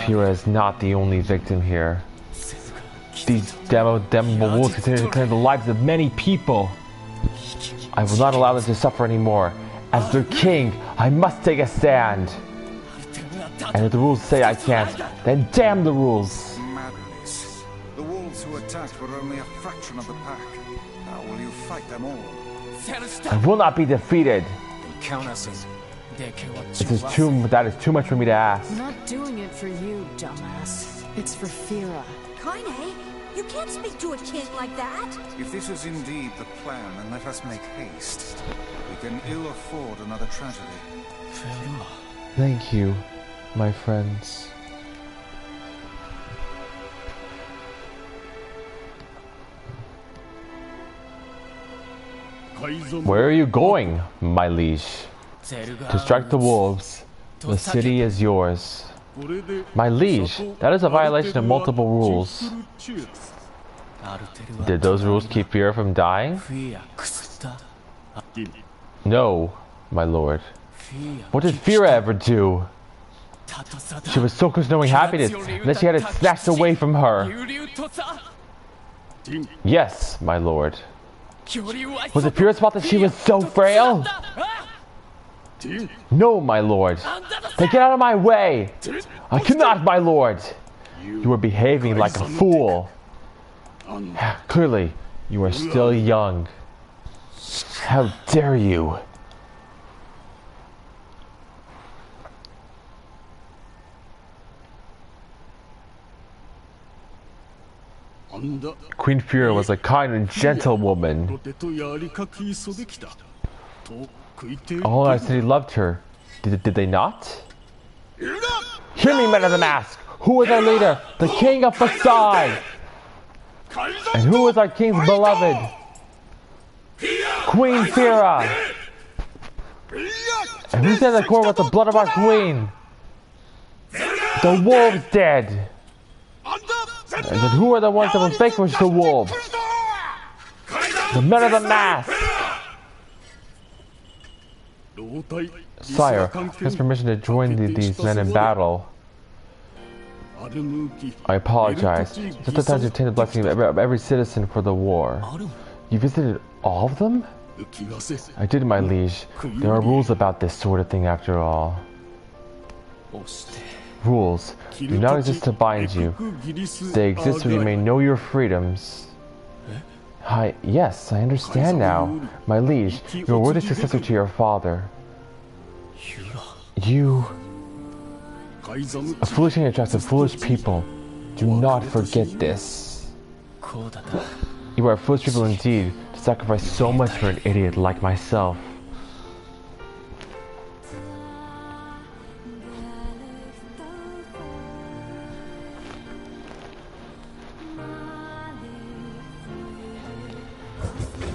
Fira is not the only victim here. These damnable wolves continue to claim the lives of many people. I will not allow them to suffer anymore. As their king, I must take a stand. And if the rules say I can't, then damn the rules. Madness. The wolves who attacked were only a fraction of the pack. How will you fight them all? I will not be defeated. Count us in. That is too much for me to ask. I'm not doing it for you, dumbass. It's for Fira. Kaine, you can't speak to a king like that. If this is indeed the plan, then let us make haste. We can ill afford another tragedy. Thank you, my friends. Where are you going, my liege? To strike the wolves. The city is yours. My liege, that is a violation of multiple rules. Did those rules keep Fira from dying? No, my lord. What did Fira ever do? She was so close to knowing happiness, and then she had it snatched away from her. Yes, my lord. Was it Fira's fault that she was so frail? No, my lord. Then get out of my way! I cannot, my lord! You are behaving like a fool. Clearly, you are still young. How dare you! Queen Fira was a kind and gentle woman. All our city loved her. Did they not? Hear me, men of the mask! Who is our leader? The king of Versailles! And who is our king's beloved? Queen Fira! And who stands at the court with the blood of our queen? The wolves dead! And then who are the ones that will vanquish the wolves? The men of the mask! Sire, has permission to join these men in battle. I apologize. Just the time to obtain the blessing of every citizen for the war. You visited all of them? I did, my liege. There are rules about this sort of thing after all. Rules do not exist to bind you. They exist so you may know your freedoms. Yes, I understand now. My liege, you are a worthy successor to your father. You... A foolish king attracts a foolish people. Do not forget this. You are foolish people indeed, to sacrifice so much for an idiot like myself.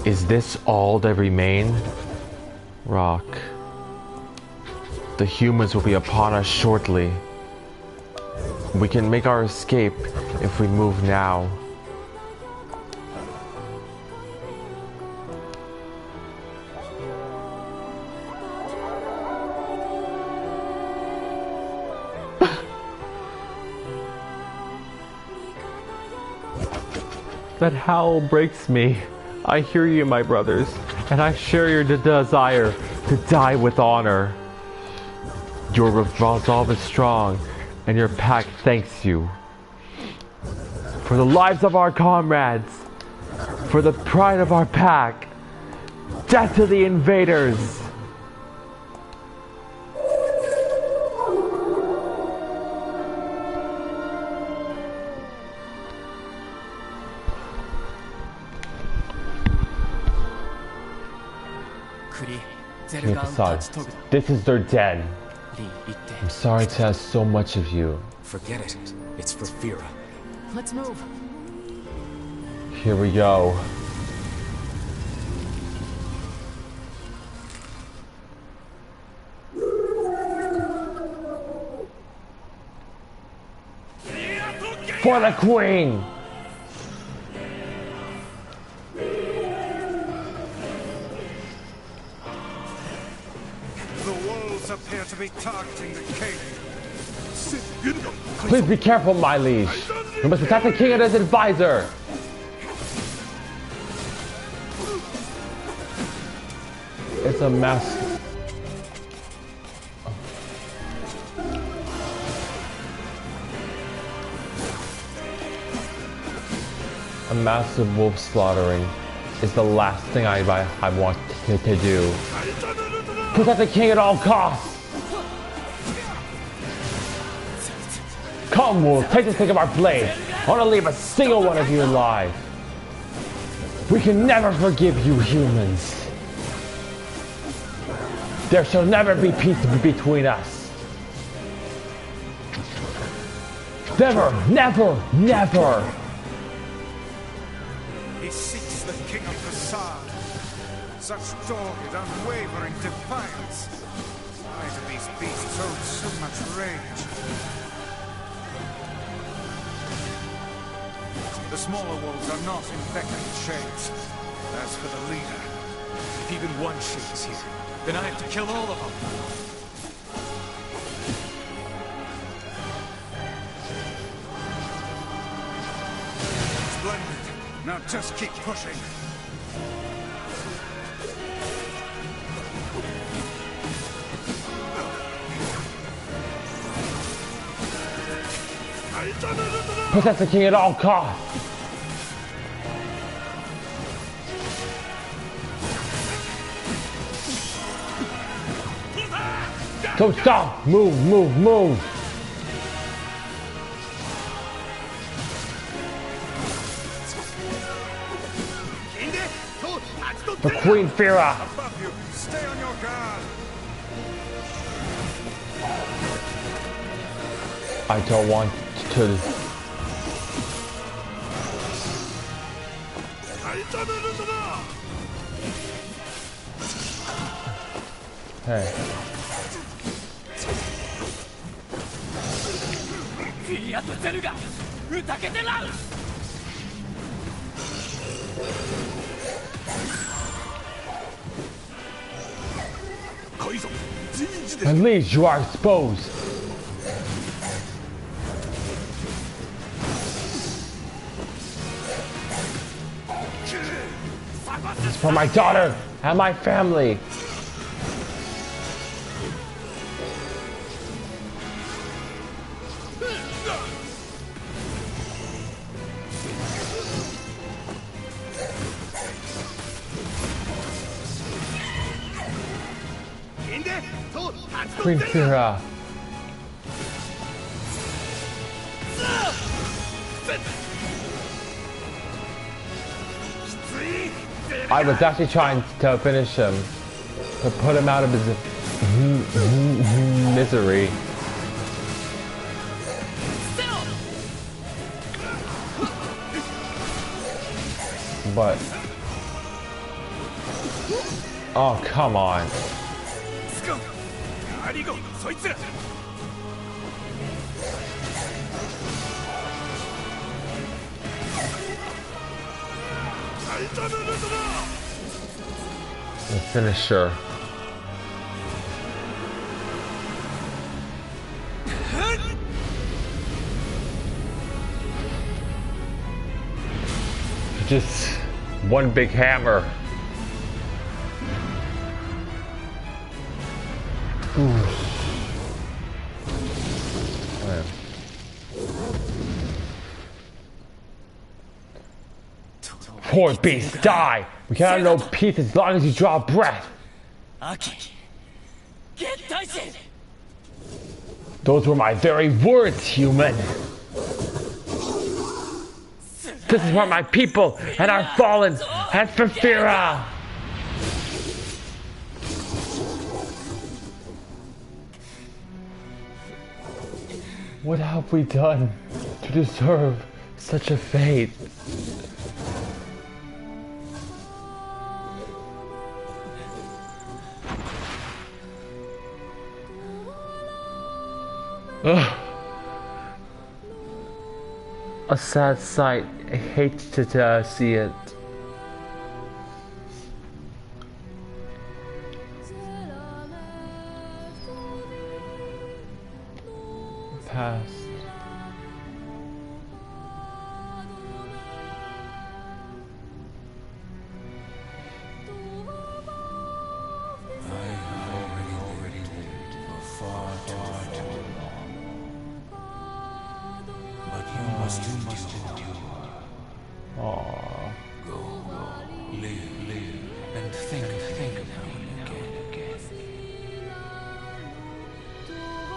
Is this all that remain? Rock. The humans will be upon us shortly. We can make our escape if we move now. That howl breaks me. I hear you, my brothers, and I share your desire to die with honor. Your resolve is strong, and your pack thanks you. For the lives of our comrades, for the pride of our pack, death to the invaders! This is their den. I'm sorry to ask so much of you. Forget it. It's for Fira. Let's move. Here we go. For the queen! The wolves appear to be targeting the king. Please be careful, my liege. We must attack the king and his advisor. It's a mess. A massive wolf slaughtering is the last thing I want to do. Protect the king at all costs! Come, wolves, take this thing of our blade. I want to leave a single one of you alive. We can never forgive you, humans. There shall never be peace between us. Never, never, never. He seeks the king of facade. Such dogged, unwavering defiance. Why do these beasts hold so much rage? The smaller wolves are not infected shades. As for the leader, if even one shade is here, then I have to kill all of them. Splendid. Now just keep pushing. Protect the king at all costs. Don't stop! Move, move, move! The Queen Fira! Above you, stay on your guard. I don't want to... Hey. At least you are exposed. It's for my daughter and my family. Queen Fira. I was actually trying to finish him, to put him out of his misery. But... oh, come on. The finisher. Just one big hammer. Poor beast, die! We cannot know peace as long as you draw breath. Those were my very words, human. This is where my people and our fallen and for Fira. What have we done to deserve such a fate? Ugh. a sad sight. I hate to see it. Past. Already lived for far too long. But you must endure. Aww. Go, live, and think of me again.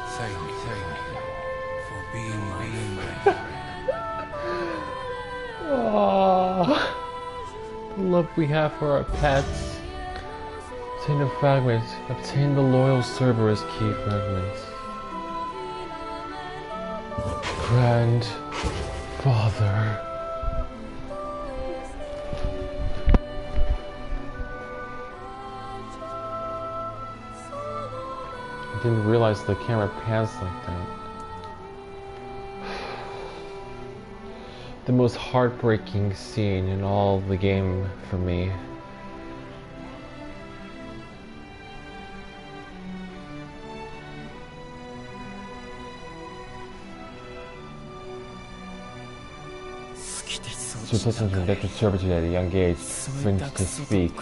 Thank you for being my friend. Aww. The love we have for our pets. Obtain a fragment. Obtain the loyal Cerberus key fragments. Grandfather. I didn't realize the camera pans like that. The most heartbreaking scene in all the game for me. She was from indentured servitude at a young age, free to speak.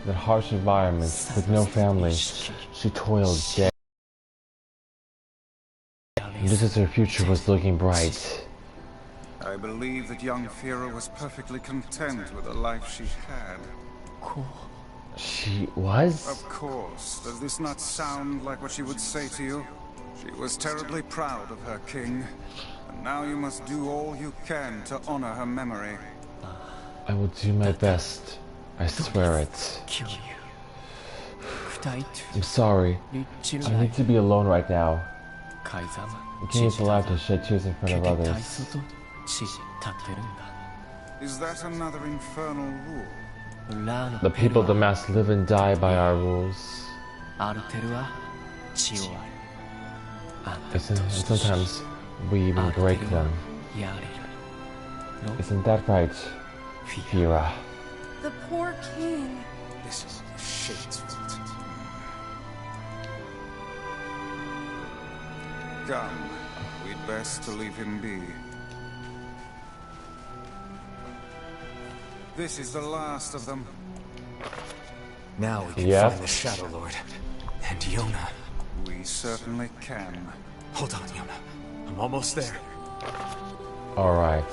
In a harsh environment, with no family, she toiled day. And just as her future was looking bright. I believe that young Fira was perfectly content with the life she had. She was? Of course. Does this not sound like what she would say to you? She was terribly proud of her king. And now you must do all you can to honor her memory. I will do my best. I swear it. I'm sorry. I need to be alone right now. You can't use the life to shed tears in front of others. Is that another infernal rule? The people of the mass live and die by our rules. And sometimes we even break them. Isn't that right, Fira? The poor king. This is Shade's fault. Come, we'd best to leave him be. This is the last of them. Now we can find the Shadow Lord. And Yona. We certainly can. Hold on, Yona. I'm almost there. Alright.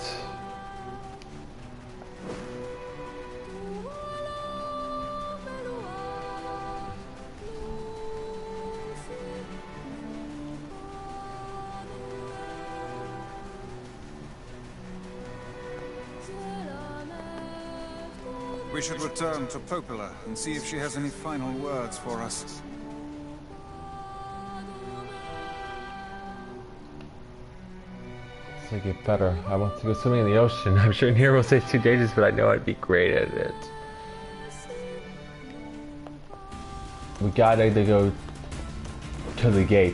We should return to Popula and see if she has any final words for us. To get better, I want to go swimming in the ocean. I'm sure NieR will say it's too dangerous, but I know I'd be great at it. We gotta go to the gate.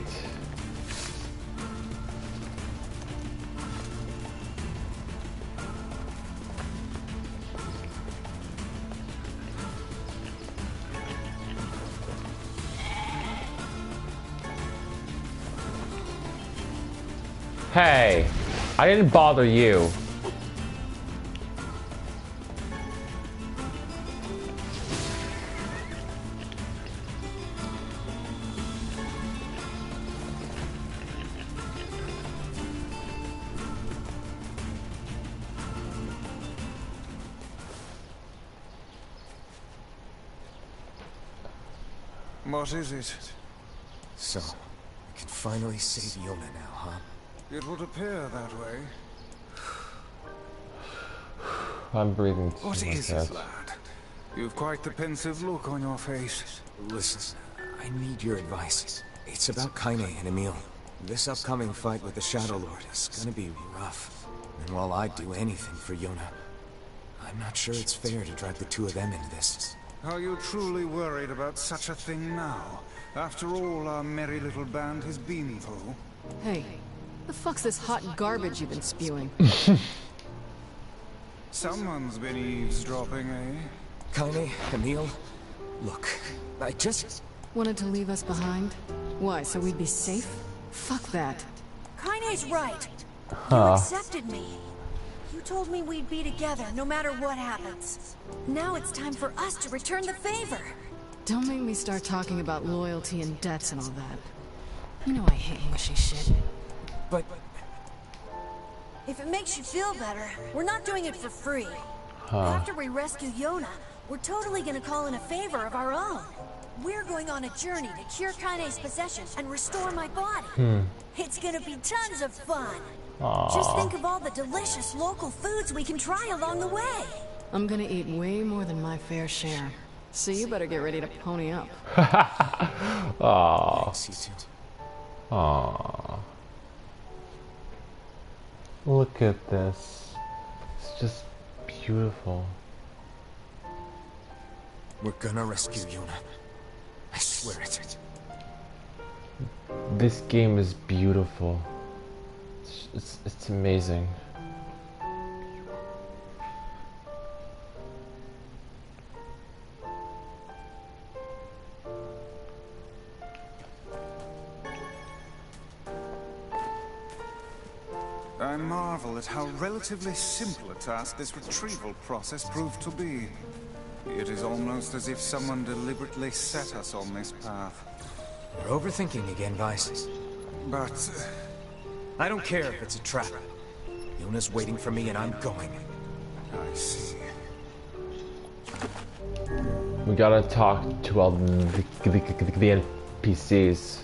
Hey, I didn't bother you. What is it? So, we can finally save Yona now, huh? It would appear that way. I'm breathing too What much. is it, lad? You've quite the pensive look on your face. Listen, I need your advice. It's about Kaine and Emil. This upcoming fight with the Shadow Lord is gonna be rough. And while I'd do anything for Yona, I'm not sure it's fair to drag the two of them into this. Are you truly worried about such a thing now? After all our merry little band has been through? Hey, The fuck's this hot garbage you've been spewing? Someone's been eavesdropping, eh? Kaine, Emil, look, I just... Wanted to leave us behind? Why, so we'd be safe? Fuck that. Kaine's right. You accepted me. You told me we'd be together no matter what happens. Now it's time for us to return the favor. Don't make me start talking about loyalty and debts and all that. You know I hate mushy shit. But... If it makes you feel better, we're not doing it for free. After we rescue Yona, we're totally gonna call in a favor of our own. We're going on a journey to cure Kaine's possession and restore my body. It's gonna be tons of fun. Just think of all the delicious local foods we can try along the way. I'm gonna eat way more than my fair share. So you better get ready to pony up. Aww. Aww. Look at this. It's just beautiful. We're gonna rescue Yona. I swear it. This game is beautiful. It's amazing. I marvel at how relatively simple a task this retrieval process proved to be. It is almost as if someone deliberately set us on this path. You're overthinking again, Vice. But... I don't care if it's a trap. Yona's waiting for me and I'm going. I see. We gotta talk to all the NPCs.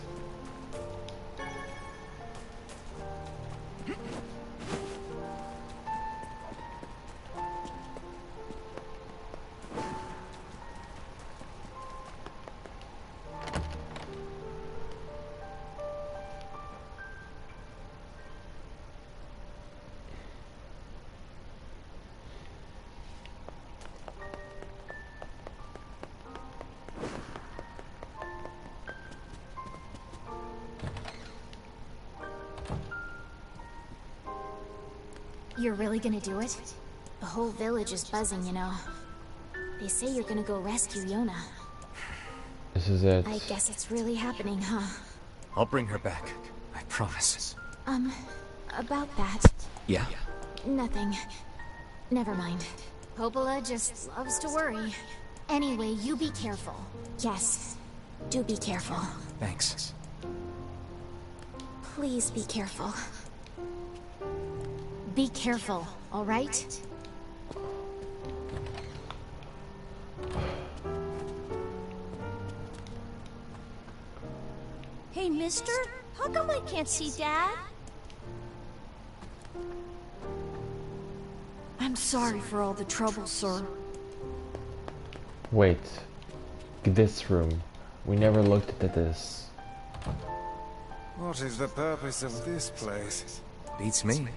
You're really gonna do it? The whole village is buzzing, you know. They say you're gonna go rescue Yona. This is it. I guess it's really happening, huh? I'll bring her back. I promise. About that. Yeah? Nothing. Never mind. Popola just loves to worry. Anyway, you be careful. Yes. Do be careful. Thanks. Please be careful. Be careful, all right? Hey, mister? How come I can't see Dad? I'm sorry for all the trouble, sir. Wait. This room. We never looked at this. What is the purpose of this place? Beats me.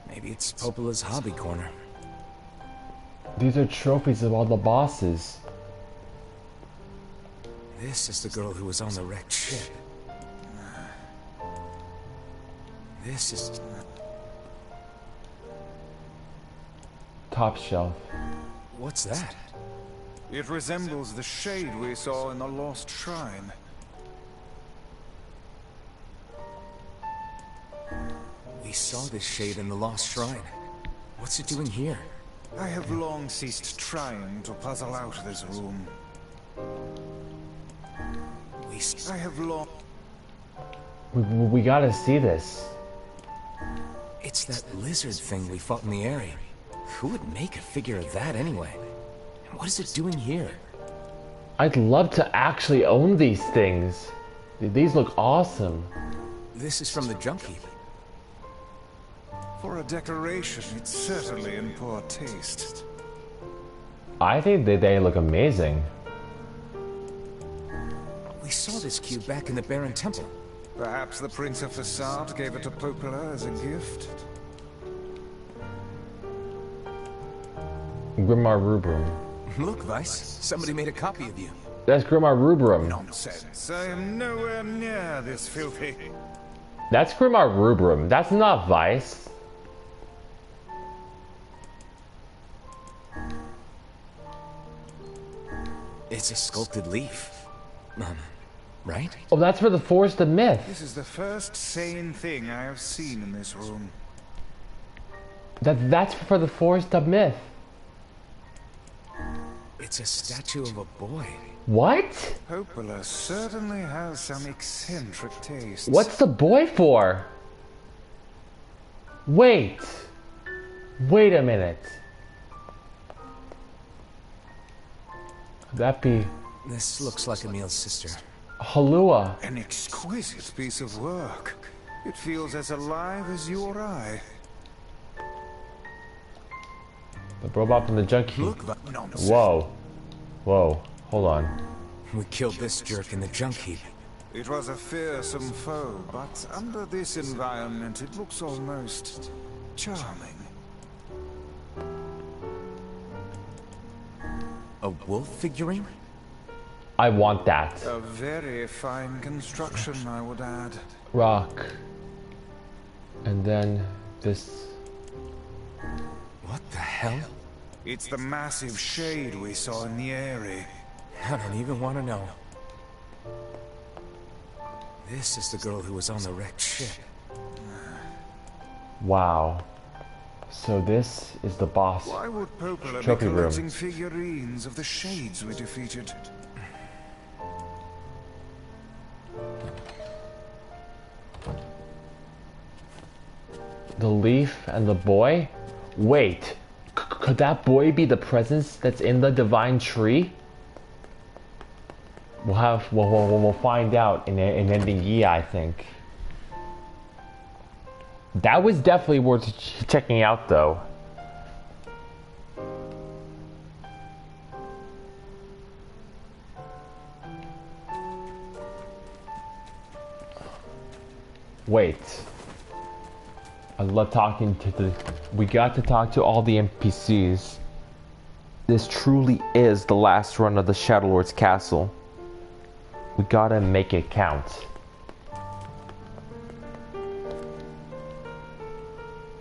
Maybe it's Popola's hobby corner. These are trophies of all the bosses. This is the girl who was on the wrecked ship. This is... Top shelf. What's that? It resembles the shade we saw in the lost shrine. We saw this shade in the lost shrine. What's it doing here? I have long ceased trying to puzzle out this room. I have long... We gotta see this. It's that lizard thing we fought in the area. Who would make a figure of that anyway? And what is it doing here? I'd love to actually own these things. These look awesome. This is from the junk heap. For a decoration, it's certainly in poor taste. I think that they look amazing. We saw this cube back in the Baron Temple. Perhaps the Prince of Facade gave it to Popola as a gift? Grimoire Rubrum. Look, Vice. Somebody made a copy of you. That's Grimoire Rubrum. Nonsense. I am nowhere near this filthy. That's Grimar Rubrum. That's not Vice. It's a sculpted leaf. Right? Oh, that's for the Forest of Myth. This is the first sane thing I have seen in this room. That's for the Forest of Myth. It's a statue of a boy. What? Popola certainly has some eccentric tastes. What's the boy for? Wait. Wait a minute. Could that be... This looks like Emil's sister. Halua. An exquisite piece of work. It feels as alive as you or I. The robot from the junkie. Look, nonsense. Whoa. Whoa. Hold on. We killed this jerk in the junk heap. It was a fearsome foe, but under this environment it looks almost charming. A wolf figurine? I want that. A very fine construction, I would add. Rock. And then this... What the hell? It's the massive shade we saw in the area. I don't even want to know. This is the girl who was on the wrecked ship. Wow. So this is the boss. Why would Popola be trophy collecting room. figurines of the shades we defeated? The leaf and the boy? Wait. Could that boy be the presence that's in the divine tree? We'll find out in ending E, I think. That was definitely worth checking out, though. Wait. I love talking to the... We got to talk to all the NPCs. This truly is the last run of the Shadow Lord's castle. We gotta make it count.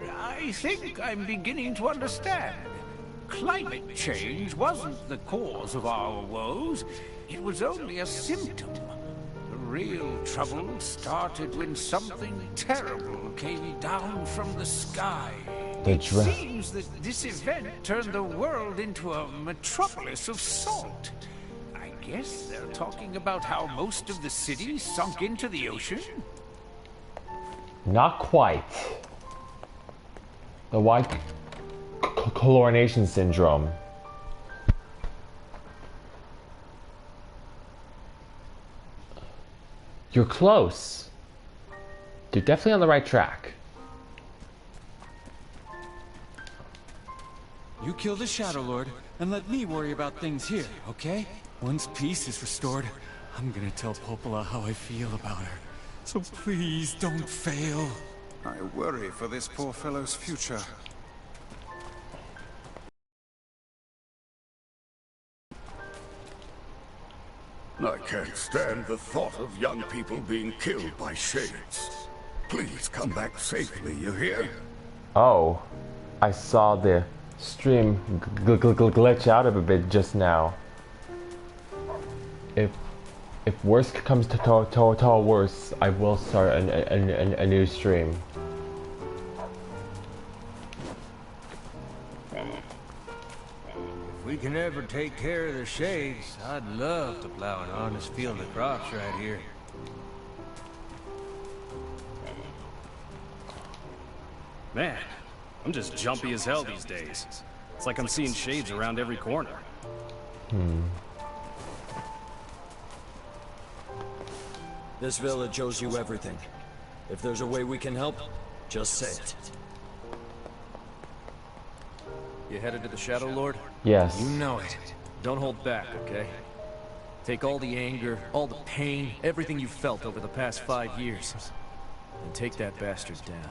I think I'm beginning to understand. Climate change wasn't the cause of our woes. It was only a symptom. The real trouble started when something terrible came down from the sky. It seems that this event turned the world into a metropolis of salt. I guess they're talking about how most of the city sunk into the ocean? Not quite. The white chlorination syndrome. You're close. You're definitely on the right track. You kill the Shadow Lord, and let me worry about things here, okay? Once peace is restored, I'm gonna tell Popola how I feel about her. So please don't fail. I worry for this poor fellow's future. I can't stand the thought of young people being killed by shades. Please come back safely, you hear? Oh, I saw the stream glitch out of a bit just now. If worst comes to worse, I will start a new stream. If we can ever take care of the shades, I'd love to plow an honest field of crops right here. Man, I'm just jumpy as hell these days. It's like I'm seeing shades around every corner. This village owes you everything. If there's a way we can help, just say it. You headed to the Shadow Lord? Yes. You know it. Don't hold back, okay? Take all the anger, all the pain, everything you felt over the past 5 years, and take that bastard down.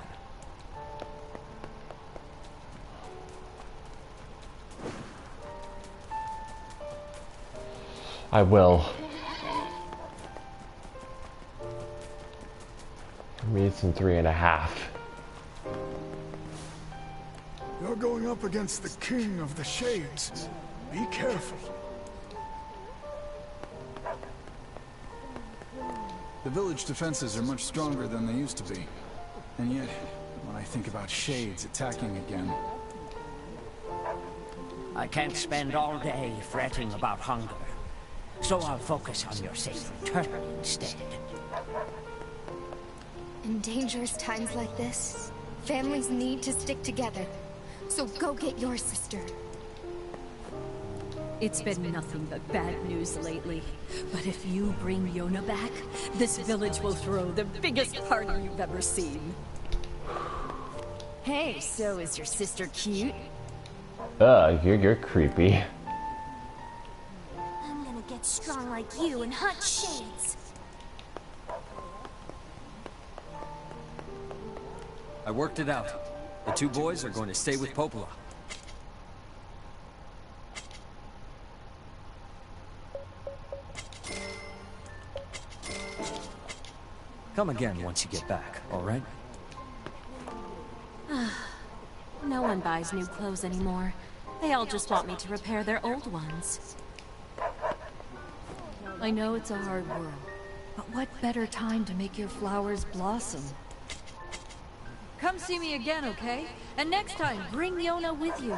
I will. Let me minutes and 3.5. You're going up against the king of the shades. Be careful. The village defenses are much stronger than they used to be. And yet, when I think about shades attacking again... I can't spend all day fretting about hunger, so I'll focus on your safe return instead. In dangerous times like this, families need to stick together. So go get your sister. It's been nothing but bad news lately. But if you bring Yona back, this village will throw the biggest party you've ever seen. Hey, so is your sister cute? You're creepy. I'm gonna get strong like you and hunt shades. I worked it out. The two boys are going to stay with Popola. Come again once you get back, all right? No one buys new clothes anymore. They all just want me to repair their old ones. I know it's a hard world, but what better time to make your flowers blossom? Come see me again, okay? And next time, bring Yona with you.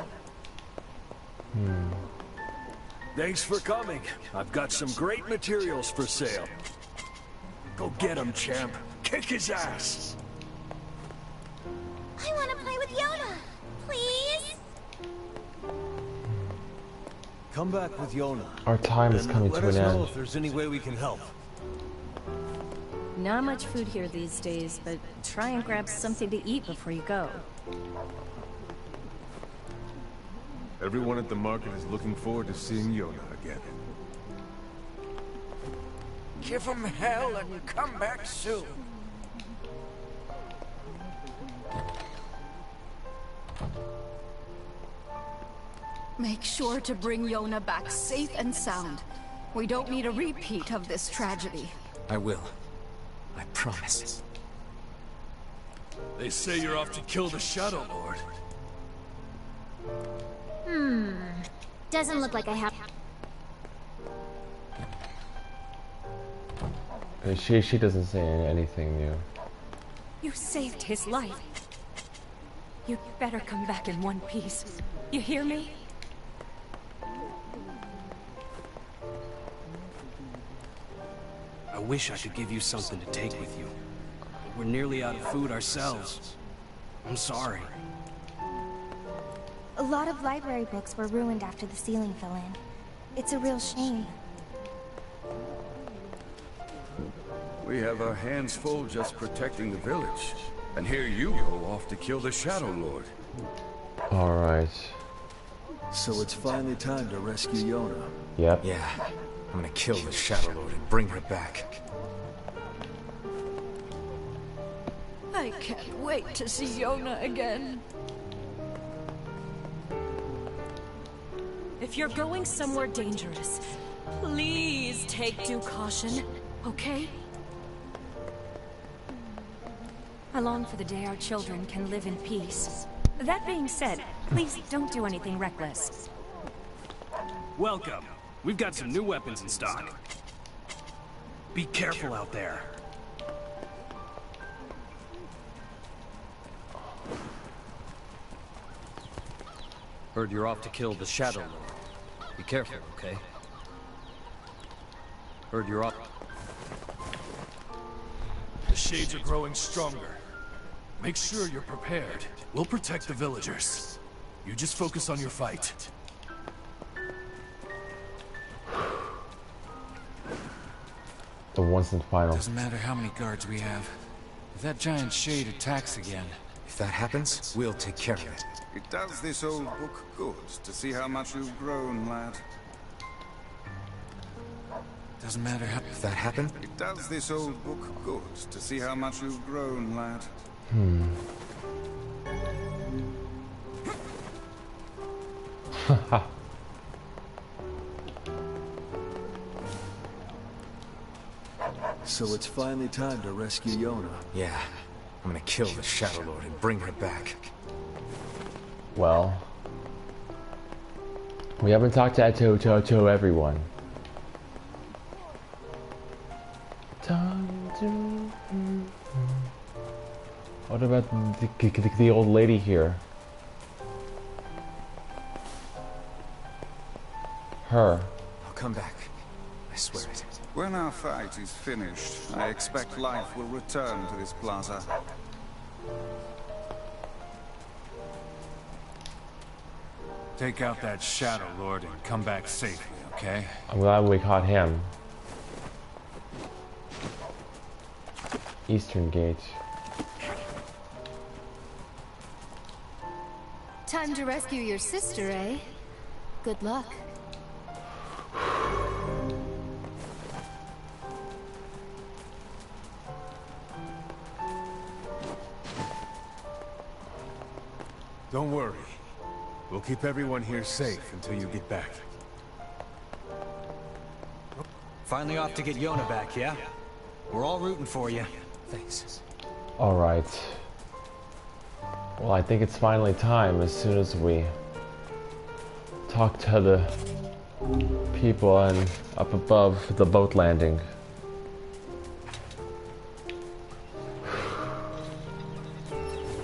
Thanks for coming. I've got some great materials for sale. Go get him, champ. Kick his ass. I want to play with Yona. Please? Come back with Yona. Our time is coming to an Let us know end. if there's any way we can help. Not much food here these days, but try and grab something to eat before you go. Everyone at the market is looking forward to seeing Yona again. Give him hell and come back soon. Make sure to bring Yona back safe and sound. We don't need a repeat of this tragedy. I will. I promise. They say you're off to kill the Shadow Lord. Doesn't look like I have... She doesn't say anything new. You saved his life. You'd better come back in one piece. You hear me? I wish I could give you something to take with you. We're nearly out of food ourselves. I'm sorry. A lot of library books were ruined after the ceiling fell in. It's a real shame. We have our hands full just protecting the village. And here you go off to kill the Shadow Lord. Alright. So it's finally time to rescue Yona. Yep. Yeah. I'm gonna kill the Shadow Lord and bring her back. I can't wait to see Yona again. If you're going somewhere dangerous, please take due caution, okay? I long for the day our children can live in peace. That being said, please don't do anything reckless. Welcome. We've got some new weapons in stock. Be careful out there. Heard you're off to kill the Shadow Lord. Be careful, okay? Heard you're off... The shades are growing stronger. Make sure you're prepared. We'll protect the villagers. You just focus on your fight. The once and final. Doesn't matter how many guards we have. If that giant shade attacks again... If that happens, we'll take care of it. It does this old book good to see how much you've grown, lad. Doesn't matter how... If that happened? It does this old book good to see how much you've grown, lad. So it's finally time to rescue Yona. Yeah. I'm gonna kill the Shadow Lord and bring her back. Well, we haven't talked to everyone. What about the old lady here? Her. I'll come back. I swear it. When our fight is finished, I expect life will return to this plaza. Take out that Shadow Lord and come back safely, okay? I'm glad we caught him. Eastern Gate. Time to rescue your sister, eh? Good luck. Don't worry. We'll keep everyone here safe until you get back. Finally off to get Yona back, yeah? We're all rooting for you. Thanks. Alright. Well, I think it's finally time as soon as we talk to the people and up above the boat landing.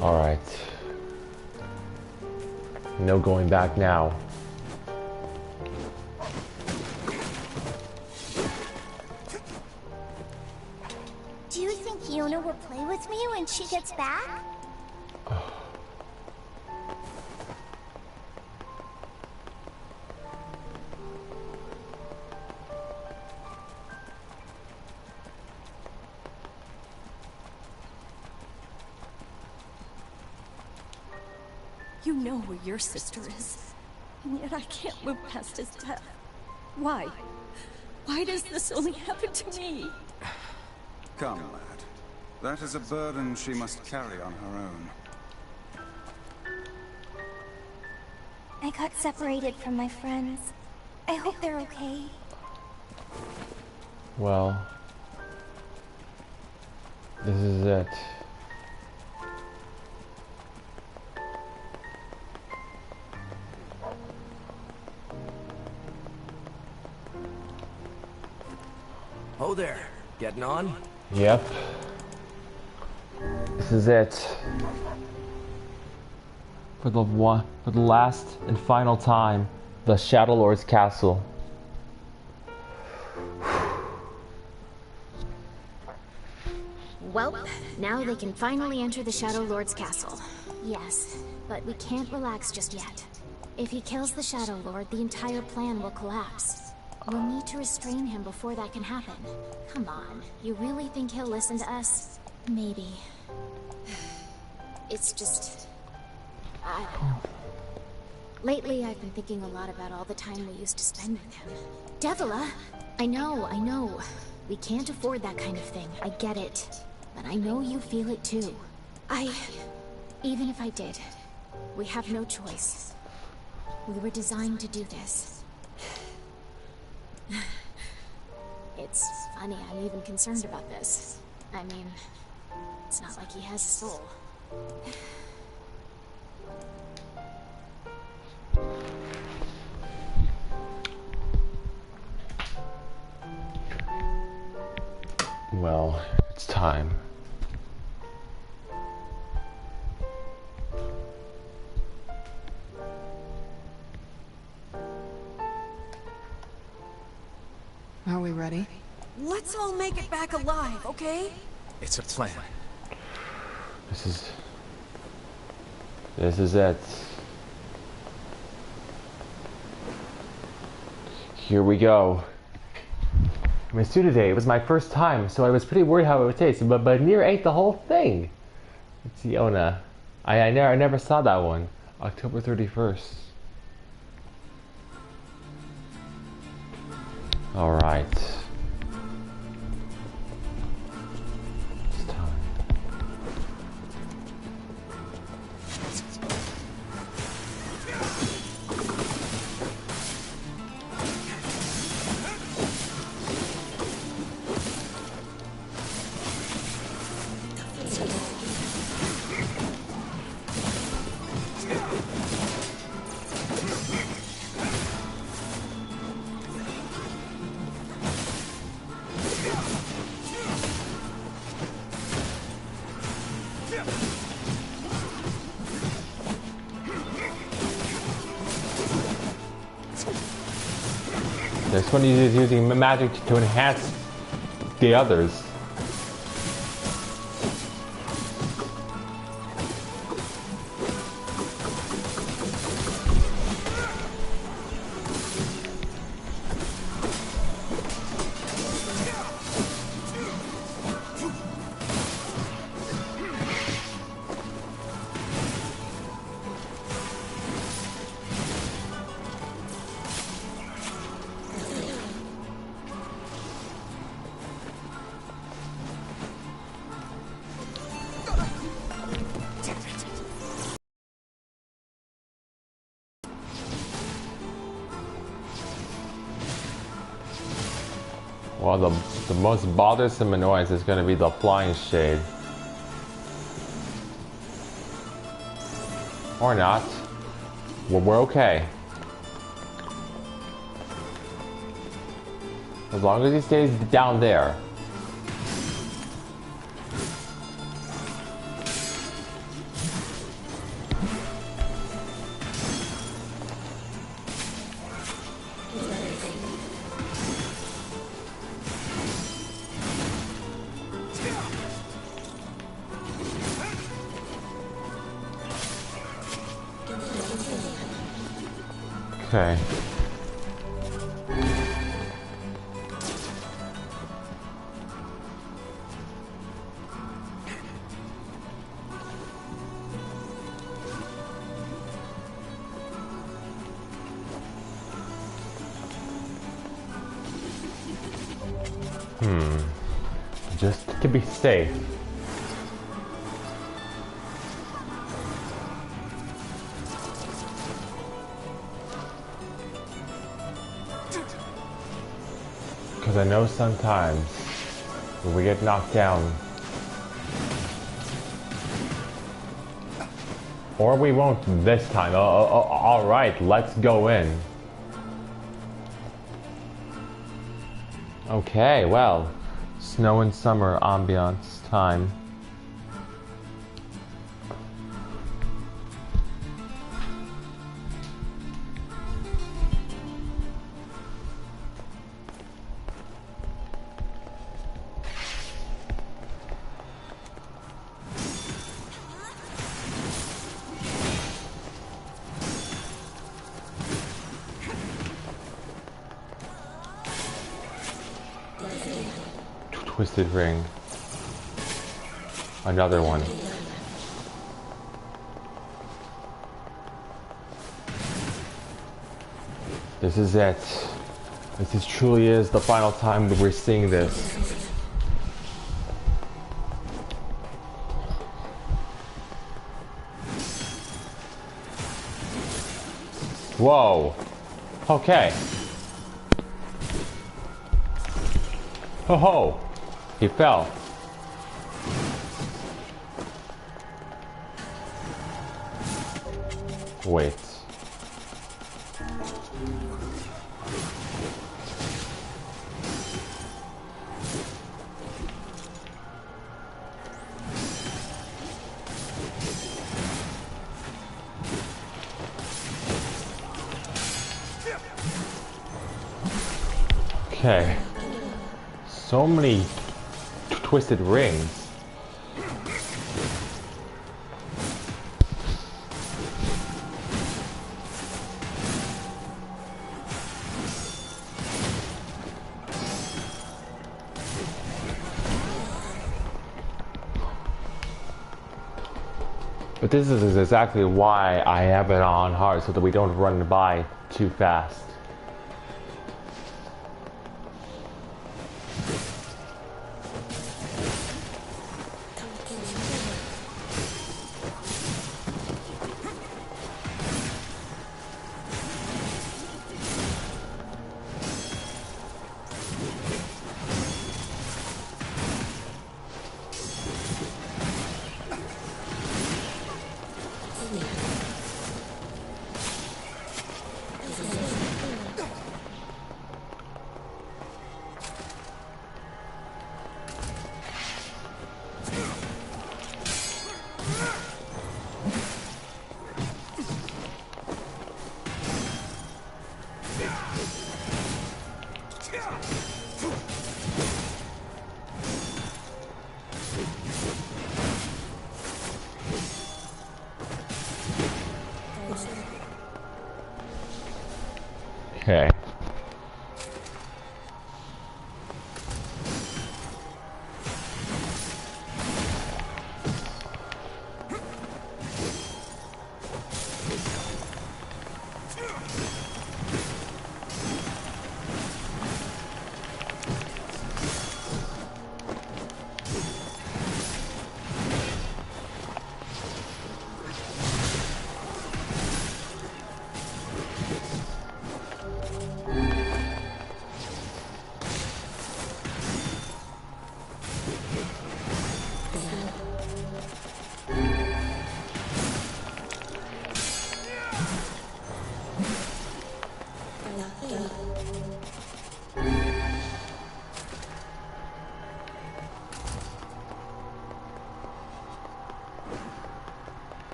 Alright. No going back now. Do you think Yona will play with me when she gets back? You know where your sister is, and yet I can't move past his death. Why? Why does this only happen to me? Come, lad. That is a burden she must carry on her own. I got separated from my friends. I hope they're okay. Well, this is it. Oh there, getting on? Yep. This is it. For the last and final time, the Shadow Lord's castle. Well, now they can finally enter the Shadow Lord's castle. Yes, but we can't relax just yet. If he kills the Shadow Lord, the entire plan will collapse. We'll need to restrain him before that can happen. Come on, you really think he'll listen to us? Maybe. It's just... I don't know. Lately, I've been thinking a lot about all the time we used to spend with him. Devila! I know. We can't afford that kind of thing. I get it. But I know you feel it too. Even if I did, we have no choice. We were designed to do this. It's funny I'm even concerned about this. I mean, it's not like he has a soul. Well, it's time. Are we ready? Let's all make it back alive, okay? It's a plan. This is it. Here we go. I mean, today, it was my first time, so I was pretty worried how it would taste, but NieR ate the whole thing. It's Yona. I never saw that one. October 31st. Alright. It's time. This one is using magic to enhance the others. Well, the most bothersome annoyance is going to be the flying shade. Or not. Well, we're okay. As long as he stays down there. Okay. Just to be safe. Because I know sometimes when we get knocked down, or we won't this time. Alright, let's go in. Okay, well, snow and summer ambiance time. Twisted ring. Another one. This is it. This truly is the final time that we're seeing this. Whoa. Okay. Ho ho. He fell. Wait. Okay. So many twisted rings. But this is exactly why I have it on hard, so that we don't run by too fast. Okay.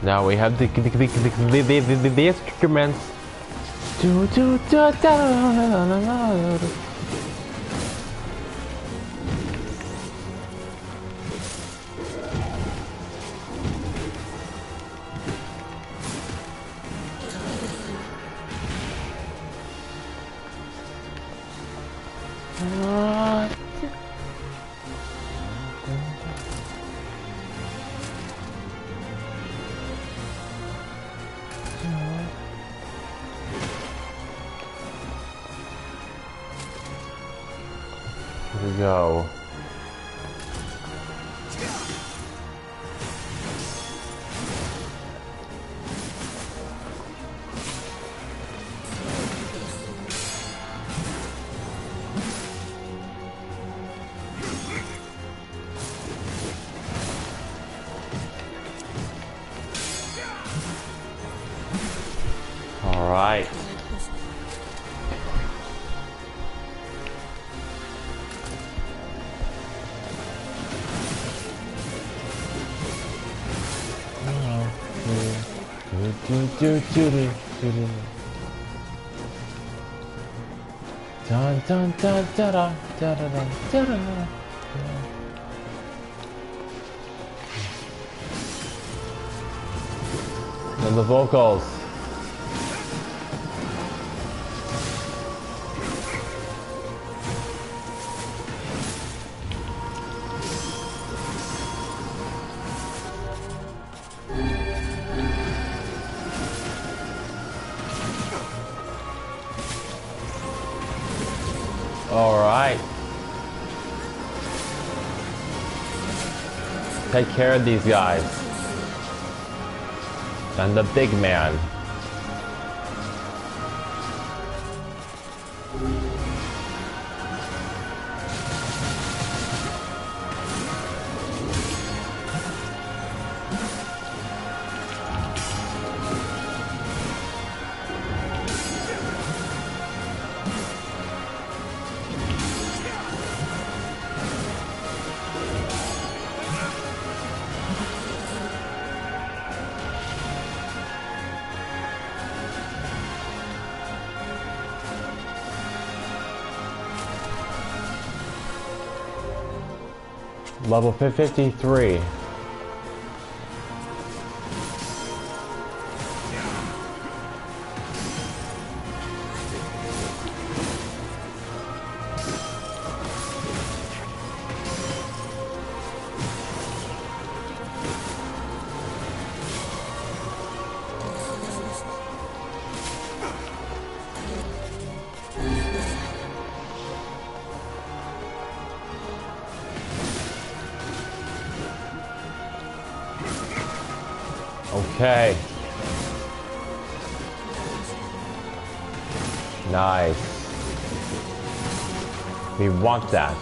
Now we have the instruments. Here we go. All right. Dun dun dun da da da da da da. And the vocals. All right. Take care of these guys. And the big man. Level 53. Okay. Nice. We want that.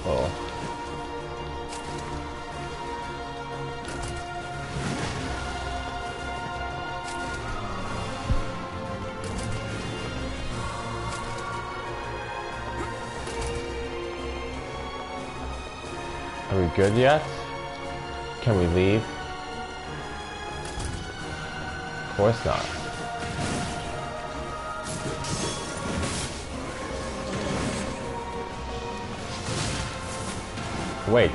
Oh. Are we good yet? Can we leave? Of course not. Wait.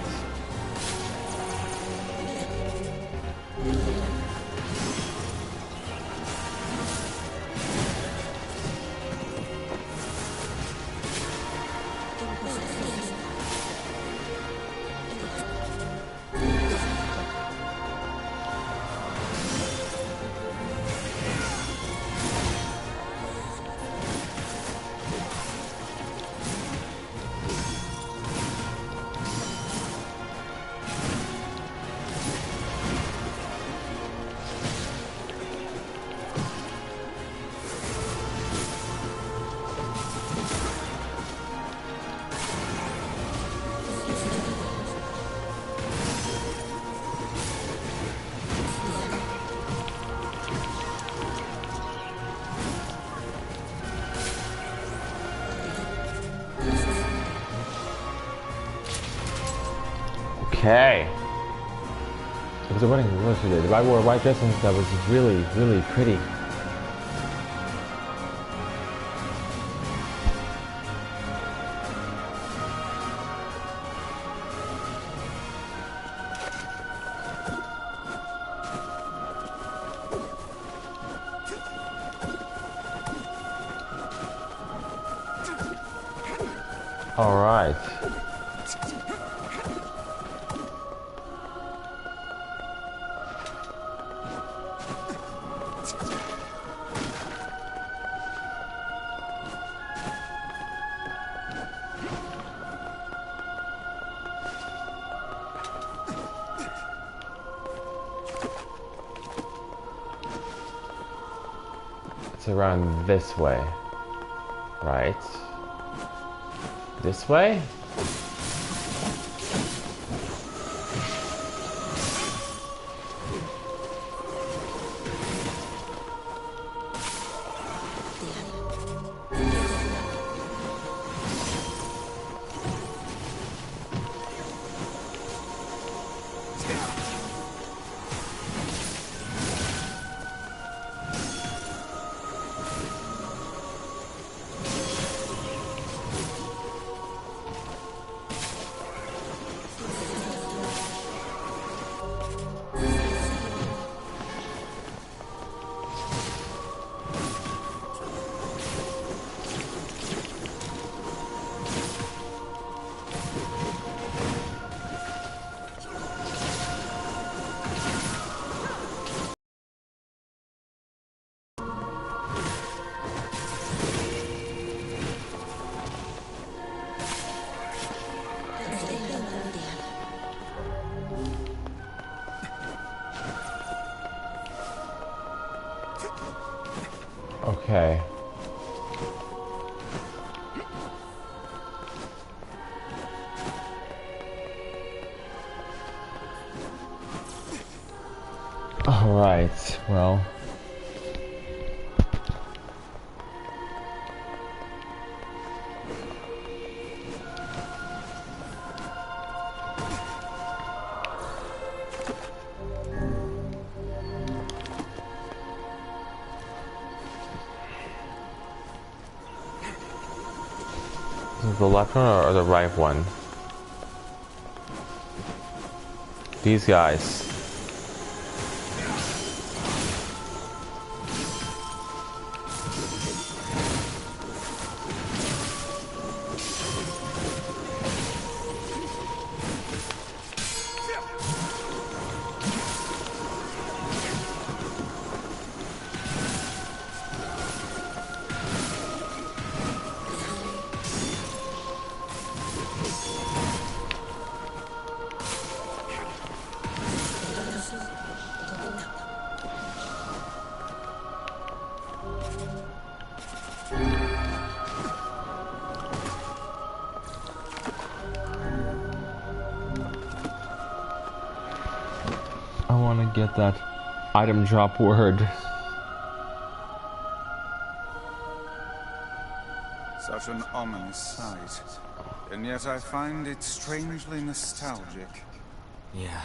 Okay. It was a wedding yesterday. The bride wore a white dress and that was really, really pretty. All right. It's around this way, right? This way? Okay. All right. Well. The left one or the right one? These guys. I want to get that item drop word. Such an ominous sight. And yet I find it strangely nostalgic. Yeah.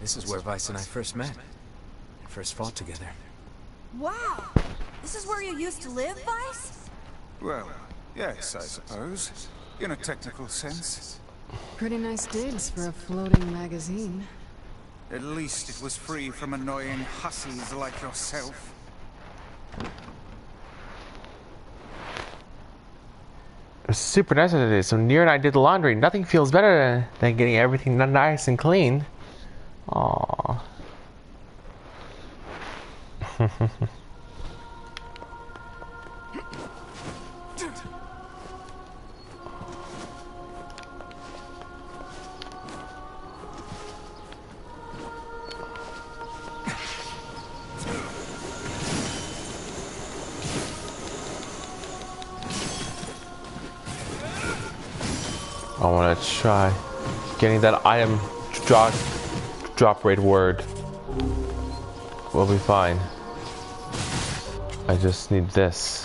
This is where Vice and I first met. And first fought together. Wow! This is where you used to live, Vice? Well, yes, I suppose. In a technical sense. Pretty nice digs for a floating magazine. At least it was free from annoying hussies like yourself. It was super nice today, so NieR and I did the laundry. Nothing feels better than getting everything nice and clean. Aww. I want to try getting that item drop rate word. We'll be fine. I just need this.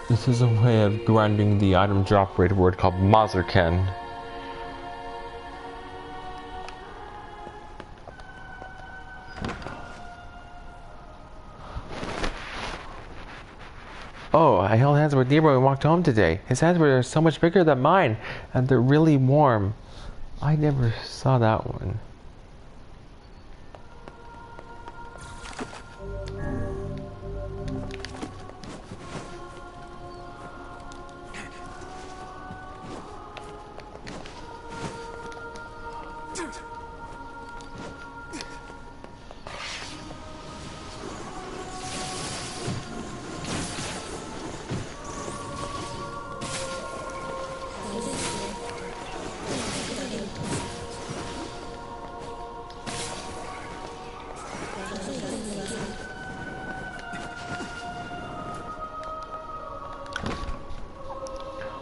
This is a way of grinding the item drop rate word called Mazurken. Oh, I held hands with NieR when we walked home today. His hands were so much bigger than mine, and they're really warm. I never saw that one.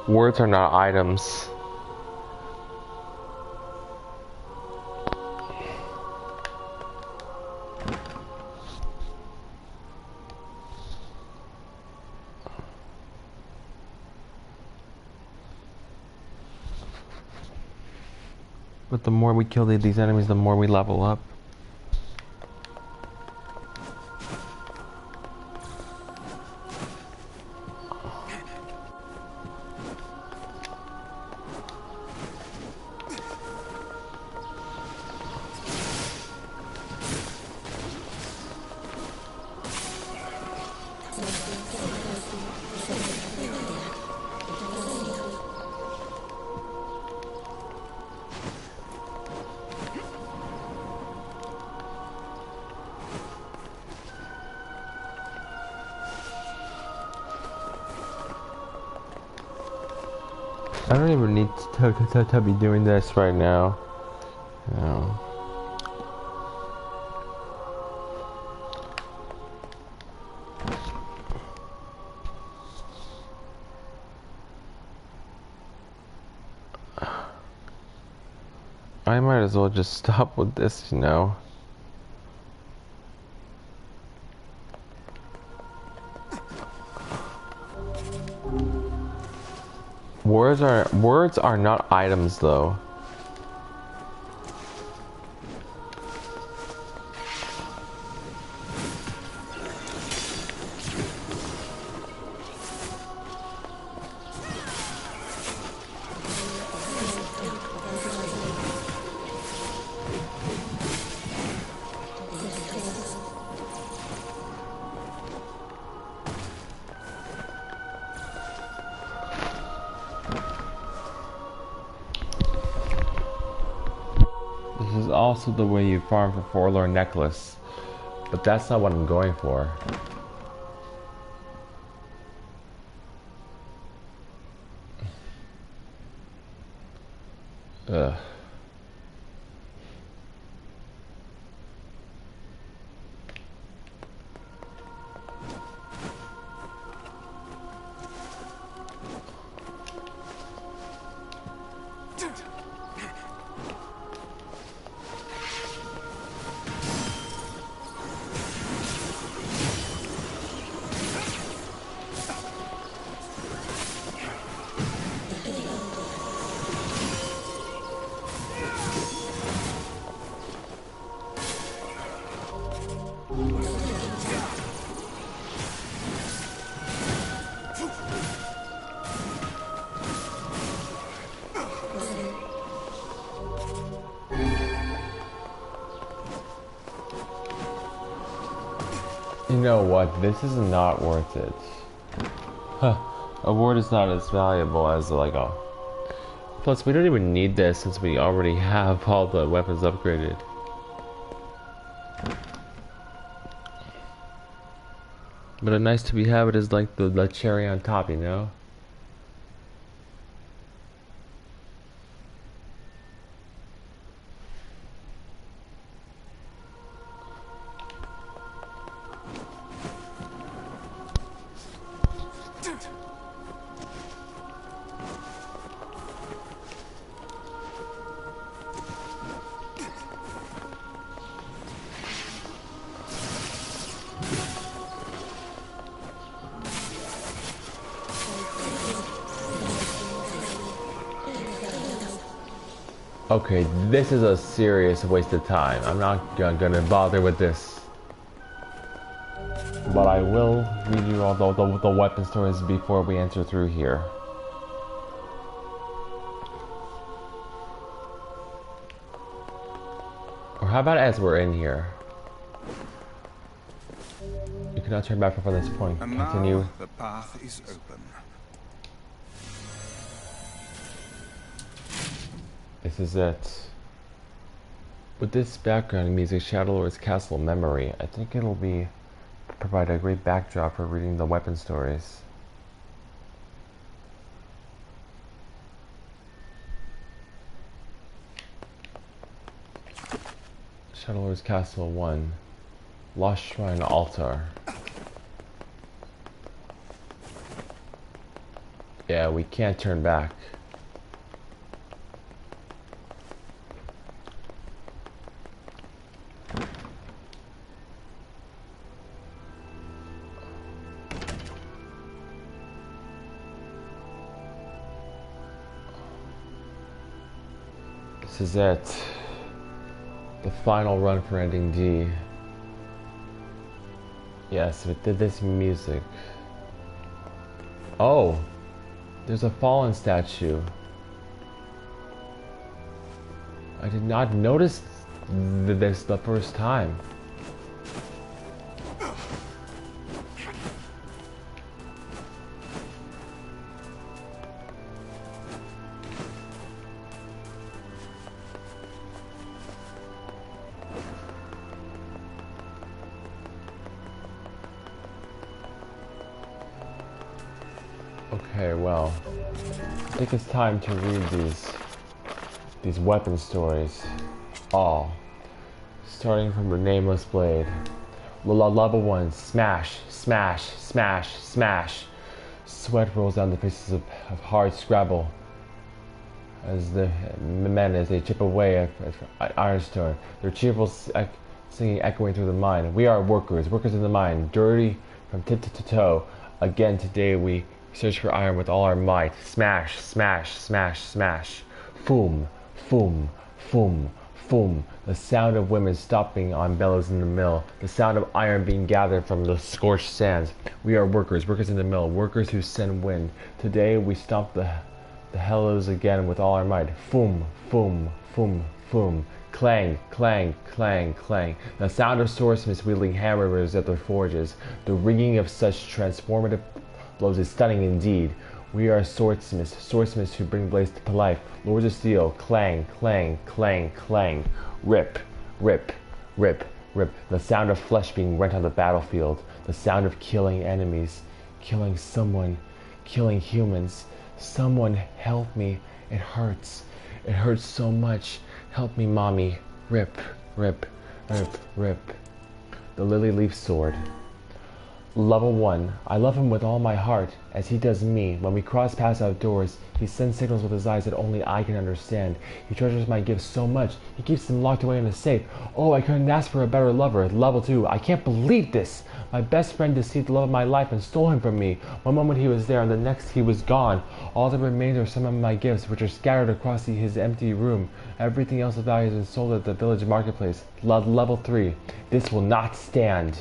Words are not items. But the more we kill these enemies, the more we level up. I don't even need to be doing this right now. No. I might as well just stop with this, you know. Words are not items though. This is also the way you farm for Forlorn Necklace, but that's not what I'm going for. Ugh. You know what? This is not worth it. Huh. A ward is not as valuable as like a... Plus, we don't even need this since we already have all the weapons upgraded. But a nice to be have it is like the cherry on top, you know? Okay, this is a serious waste of time. I'm not gonna bother with this. But I will read you all the weapon stories before we enter through here. Or how about as we're in here? You cannot turn back from this point. And Continue. now the path is open. This is it. With this background music, Shadowlord's Castle Memory, I think it'll provide a great backdrop for reading the weapon stories. Shadowlord's Castle 1, Lost Shrine Altar. Yeah, we can't turn back. This is it. The final run for ending D. Yes, we did this music. Oh! There's a fallen statue. I did not notice this the first time. Okay, well, I think it's time to read these weapon stories. All. Starting from the Nameless Blade. Level 1, smash, smash, smash, smash. Sweat rolls down the faces of hard scrabble as the men as they chip away at Ironstone. Their cheerful singing echoing through the mine. We are workers, workers in the mine, dirty from tip to toe. Again today we search for iron with all our might. Smash, smash, smash, smash. Foom, foom, foom, foom. The sound of women stomping on bellows in the mill. The sound of iron being gathered from the scorched sands. We are workers, workers in the mill, workers who send wind. Today we stomp the hellows again with all our might. Foom, foom, foom, foom. Clang, clang, clang, clang. The sound of swordsmiths wielding hammers at their forges. The ringing of such transformative blows is stunning indeed. We are swordsmiths, swordsmiths who bring blades to life. Lords of steel, clang, clang, clang, clang. Rip, rip, rip, rip. The sound of flesh being rent on the battlefield. The sound of killing enemies, killing someone, killing humans. Someone help me. It hurts. It hurts so much. Help me, mommy. Rip, rip, rip, rip. The lily leaf sword. Level 1. I love him with all my heart, as he does me. When we cross paths outdoors, he sends signals with his eyes that only I can understand. He treasures my gifts so much, he keeps them locked away in a safe. Oh, I couldn't ask for a better lover. Level 2. I can't believe this! My best friend deceived the love of my life and stole him from me. One moment he was there, and the next he was gone. All that remains are some of my gifts, which are scattered across his empty room. Everything else of value has been sold at the village marketplace. Level 3. This will not stand.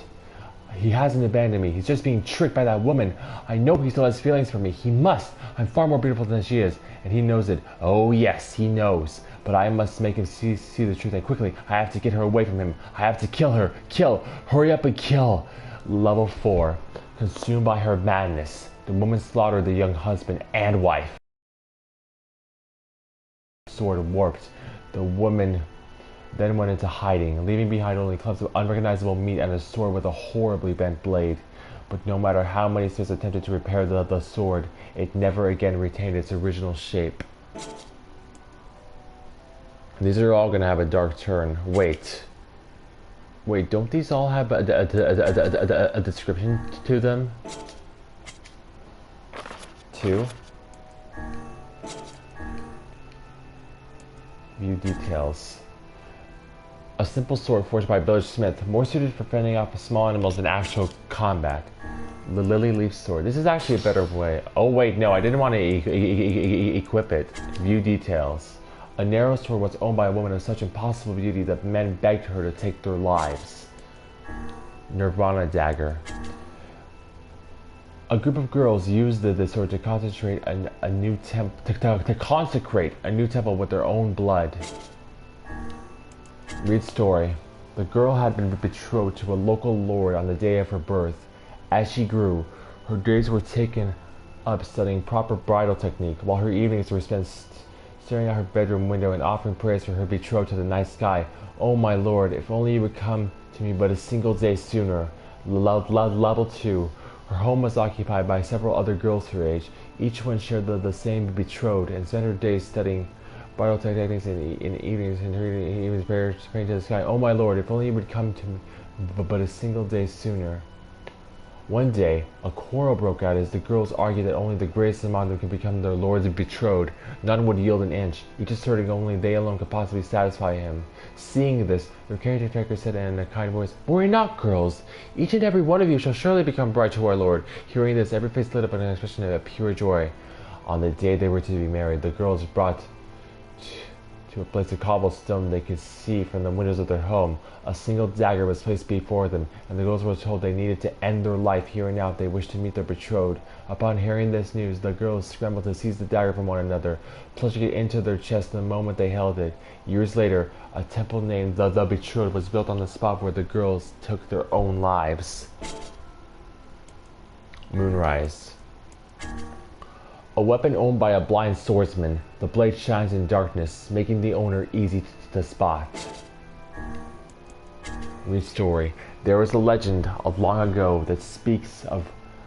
He hasn't abandoned me. He's just being tricked by that woman. I know he still has feelings for me. He must. I'm far more beautiful than she is. And he knows it. Oh yes, he knows. But I must make him see the truth and quickly. I have to get her away from him. I have to kill her. Kill. Hurry up and kill. Level 4. Consumed by her madness, the woman slaughtered the young husband and wife. Sword warped. The woman then went into hiding, leaving behind only clumps of unrecognizable meat and a sword with a horribly bent blade. But no matter how many smiths attempted to repair the sword, it never again retained its original shape. These are all gonna have a dark turn. Wait, don't these all have a description to them? Two. View details. A simple sword forged by a village smith, more suited for fending off small animals than actual combat. The lily leaf sword. This is actually a better way. Oh wait, no, I didn't want to equip it. View details. A narrow sword was owned by a woman of such impossible beauty that men begged her to take their lives. Nirvana dagger. A group of girls used the sword to consecrate a new temple with their own blood. Read story. The girl had been betrothed to a local lord on the day of her birth. As she grew, her days were taken up studying proper bridal technique, while her evenings were spent staring out her bedroom window and offering prayers for her betrothed to the night sky. Oh my lord, if only you would come to me but a single day sooner. Level 2. Her home was occupied by several other girls her age. Each one shared the same betrothed and spent her days studying bridal techniques in evenings and her evenings praying to the sky. Oh my lord, if only you would come to me but a single day sooner. One day, a quarrel broke out as the girls argued that only the greatest among them could become their lord's betrothed. None would yield an inch, each asserting only they alone could possibly satisfy him. Seeing this, their caretaker said in a kind voice, "Worry not, girls. Each and every one of you shall surely become bride to our lord." Hearing this, every face lit up in an expression of pure joy. On the day they were to be married, the girls brought to a place of cobblestone they could see from the windows of their home. A single dagger was placed before them, and the girls were told they needed to end their life here and now if they wished to meet their betrothed. Upon hearing this news, the girls scrambled to seize the dagger from one another, plunging it into their chest the moment they held it. Years later, a temple named the Betrothed was built on the spot where the girls took their own lives. Moonrise. A weapon owned by a blind swordsman, the blade shines in darkness, making the owner easy to spot. Read story. There was a legend of long ago that speaks of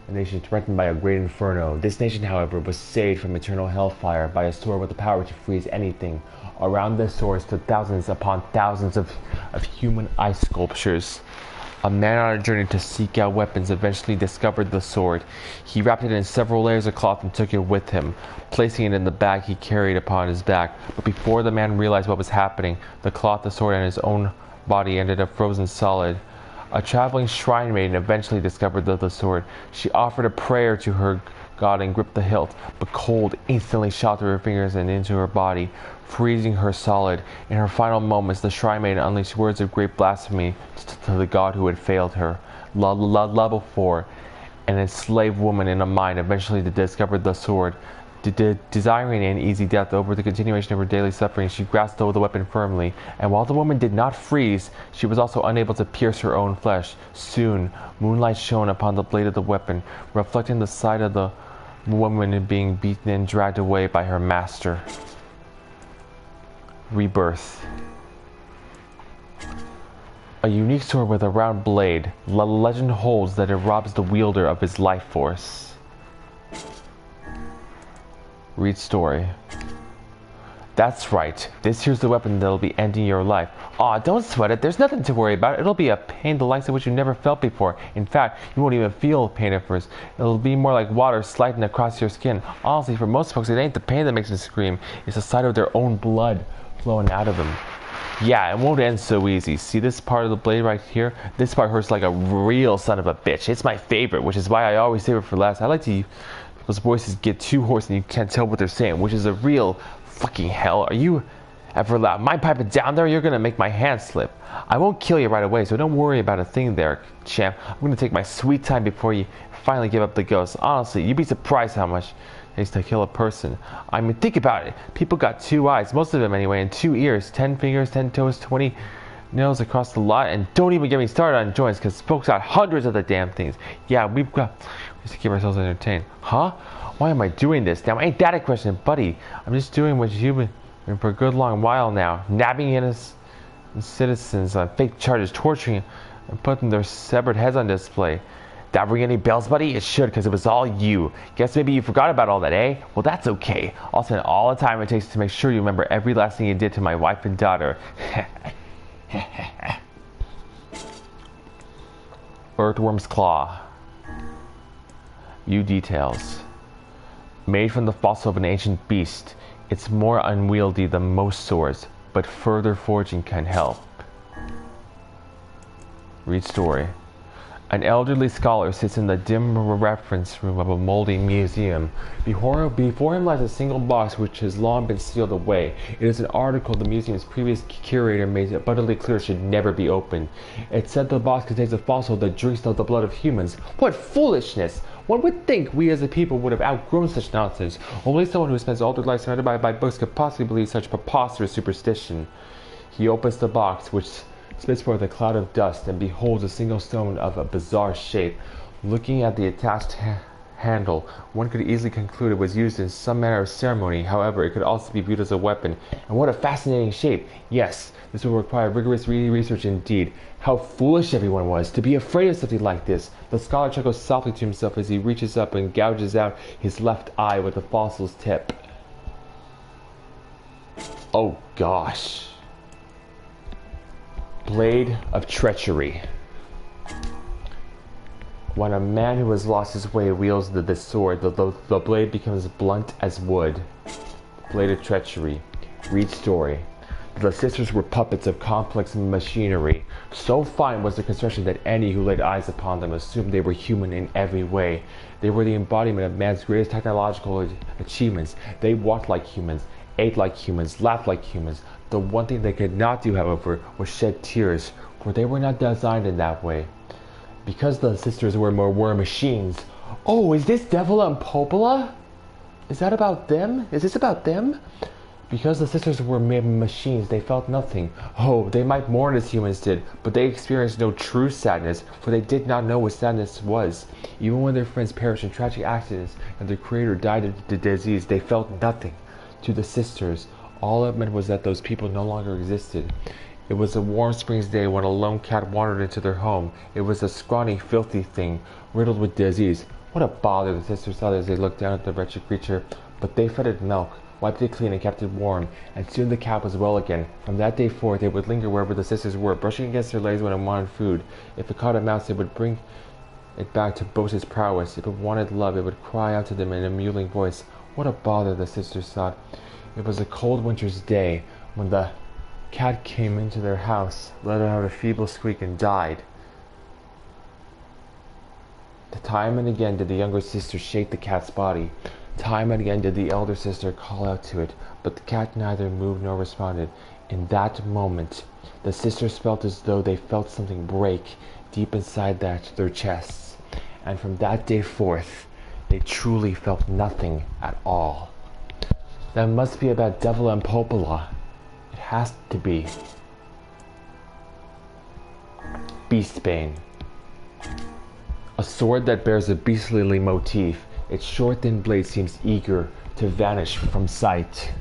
a nation threatened by a great inferno. This nation, however, was saved from eternal hellfire by a sword with the power to freeze anything. Around this sword stood thousands upon thousands of human ice sculptures. A man on a journey to seek out weapons eventually discovered the sword. He wrapped it in several layers of cloth and took it with him, placing it in the bag he carried upon his back. But before the man realized what was happening, the cloth, the sword, and his own body ended up frozen solid. A traveling shrine maiden eventually discovered the sword. She offered a prayer to her god and gripped the hilt, but cold instantly shot through her fingers and into her body, freezing her solid. In her final moments, the shrine maiden unleashed words of great blasphemy to the god who had failed her. Level 4. An enslaved woman in a mine eventually discovered the sword. Desiring an easy death over the continuation of her daily suffering, she grasped the weapon firmly, and while the woman did not freeze, she was also unable to pierce her own flesh. Soon, moonlight shone upon the blade of the weapon, reflecting the sight of the woman being beaten and dragged away by her master. Rebirth. A unique sword with a round blade. Legend holds that it robs the wielder of his life force. Read story. That's right. This here's the weapon that'll be ending your life. Aw, don't sweat it. There's nothing to worry about. It'll be a pain the likes of which you never felt before. In fact, you won't even feel pain at first. It'll be more like water sliding across your skin. Honestly, for most folks, it ain't the pain that makes them scream. It's the sight of their own blood flowing out of them. Yeah, it won't end so easy. See this part of the blade right here? This part hurts like a real son of a bitch. It's my favorite, which is why I always save it for last. I like to... Those voices get too hoarse and you can't tell what they're saying, which is a real fucking hell. Are you ever loud? Mind piping down there? You're gonna make my hand slip. I won't kill you right away, so don't worry about a thing there, champ. I'm gonna take my sweet time before you finally give up the ghost. Honestly, you'd be surprised how much it takes to kill a person. I mean, think about it. People got 2 eyes, most of them anyway, and 2 ears, 10 fingers, 10 toes, 20 nails across the lot, and don't even get me started on joints, because folks got hundreds of the damn things. Yeah, we just to keep ourselves entertained. Huh? Why am I doing this? Now, ain't that a question, buddy? I'm just doing what you've been doing for a good long while now. Nabbing innocent citizens on fake charges, torturing and putting their severed heads on display. That ring any bells, buddy? It should, because it was all you. Guess maybe you forgot about all that, eh? Well, that's okay. I'll spend all the time it takes to make sure you remember every last thing you did to my wife and daughter. Earthworm's claw. View details. Made from the fossil of an ancient beast, it's more unwieldy than most swords, but further forging can help. Read story. An elderly scholar sits in the dim reference room of a moldy museum. Before him lies a single box which has long been sealed away. It is an article the museum's previous curator made abundantly clear should never be opened. It said the box contains a fossil that drinks the blood of humans. What foolishness! One would think we as a people would have outgrown such nonsense. Only someone who spends all their life surrounded by books could possibly believe such preposterous superstition. He opens the box, which spits forth a cloud of dust, and beholds a single stone of a bizarre shape. Looking at the attached handle, one could easily conclude it was used in some manner of ceremony. However, it could also be viewed as a weapon. And what a fascinating shape! Yes, this will require rigorous research indeed. How foolish everyone was to be afraid of something like this. The scholar chuckles softly to himself as he reaches up and gouges out his left eye with the fossil's tip. Oh gosh. Blade of treachery. When a man who has lost his way wields the sword, the blade becomes blunt as wood. Blade of treachery. Read story. The sisters were puppets of complex machinery. So fine was their construction that any who laid eyes upon them assumed they were human in every way. They were the embodiment of man's greatest technological achievements. They walked like humans, ate like humans, laughed like humans. The one thing they could not do, however, was shed tears, for they were not designed in that way. Because the sisters were machines. Oh, is this Devil and Popola? Is that about them? Is this about them? Because the sisters were machines, they felt nothing. Oh, they might mourn as humans did, but they experienced no true sadness, for they did not know what sadness was. Even when their friends perished in tragic accidents and their creator died of the disease, they felt nothing. To the sisters, all it meant was that those people no longer existed. It was a warm spring's day when a lone cat wandered into their home. It was a scrawny, filthy thing, riddled with disease. What a bother, the sisters thought as they looked down at the wretched creature. But they fed it milk, wiped it clean, and kept it warm, and soon the cat was well again. From that day forth, they would linger wherever the sisters were, brushing against their legs when it wanted food. If it caught a mouse, it would bring it back to boast its prowess. If it wanted love, it would cry out to them in a mewling voice. What a bother, the sisters thought. It was a cold winter's day when the cat came into their house, let out a feeble squeak, and died. Time and again did the younger sister shake the cat's body. Time and again did the elder sister call out to it, but the cat neither moved nor responded. In that moment, the sisters felt as though they felt something break deep inside their chests. And from that day forth, they truly felt nothing at all. That must be about Devil and Popola. It has to be. Beastbane. A sword that bears a beastly motif. Its short thin blade seems eager to vanish from sight.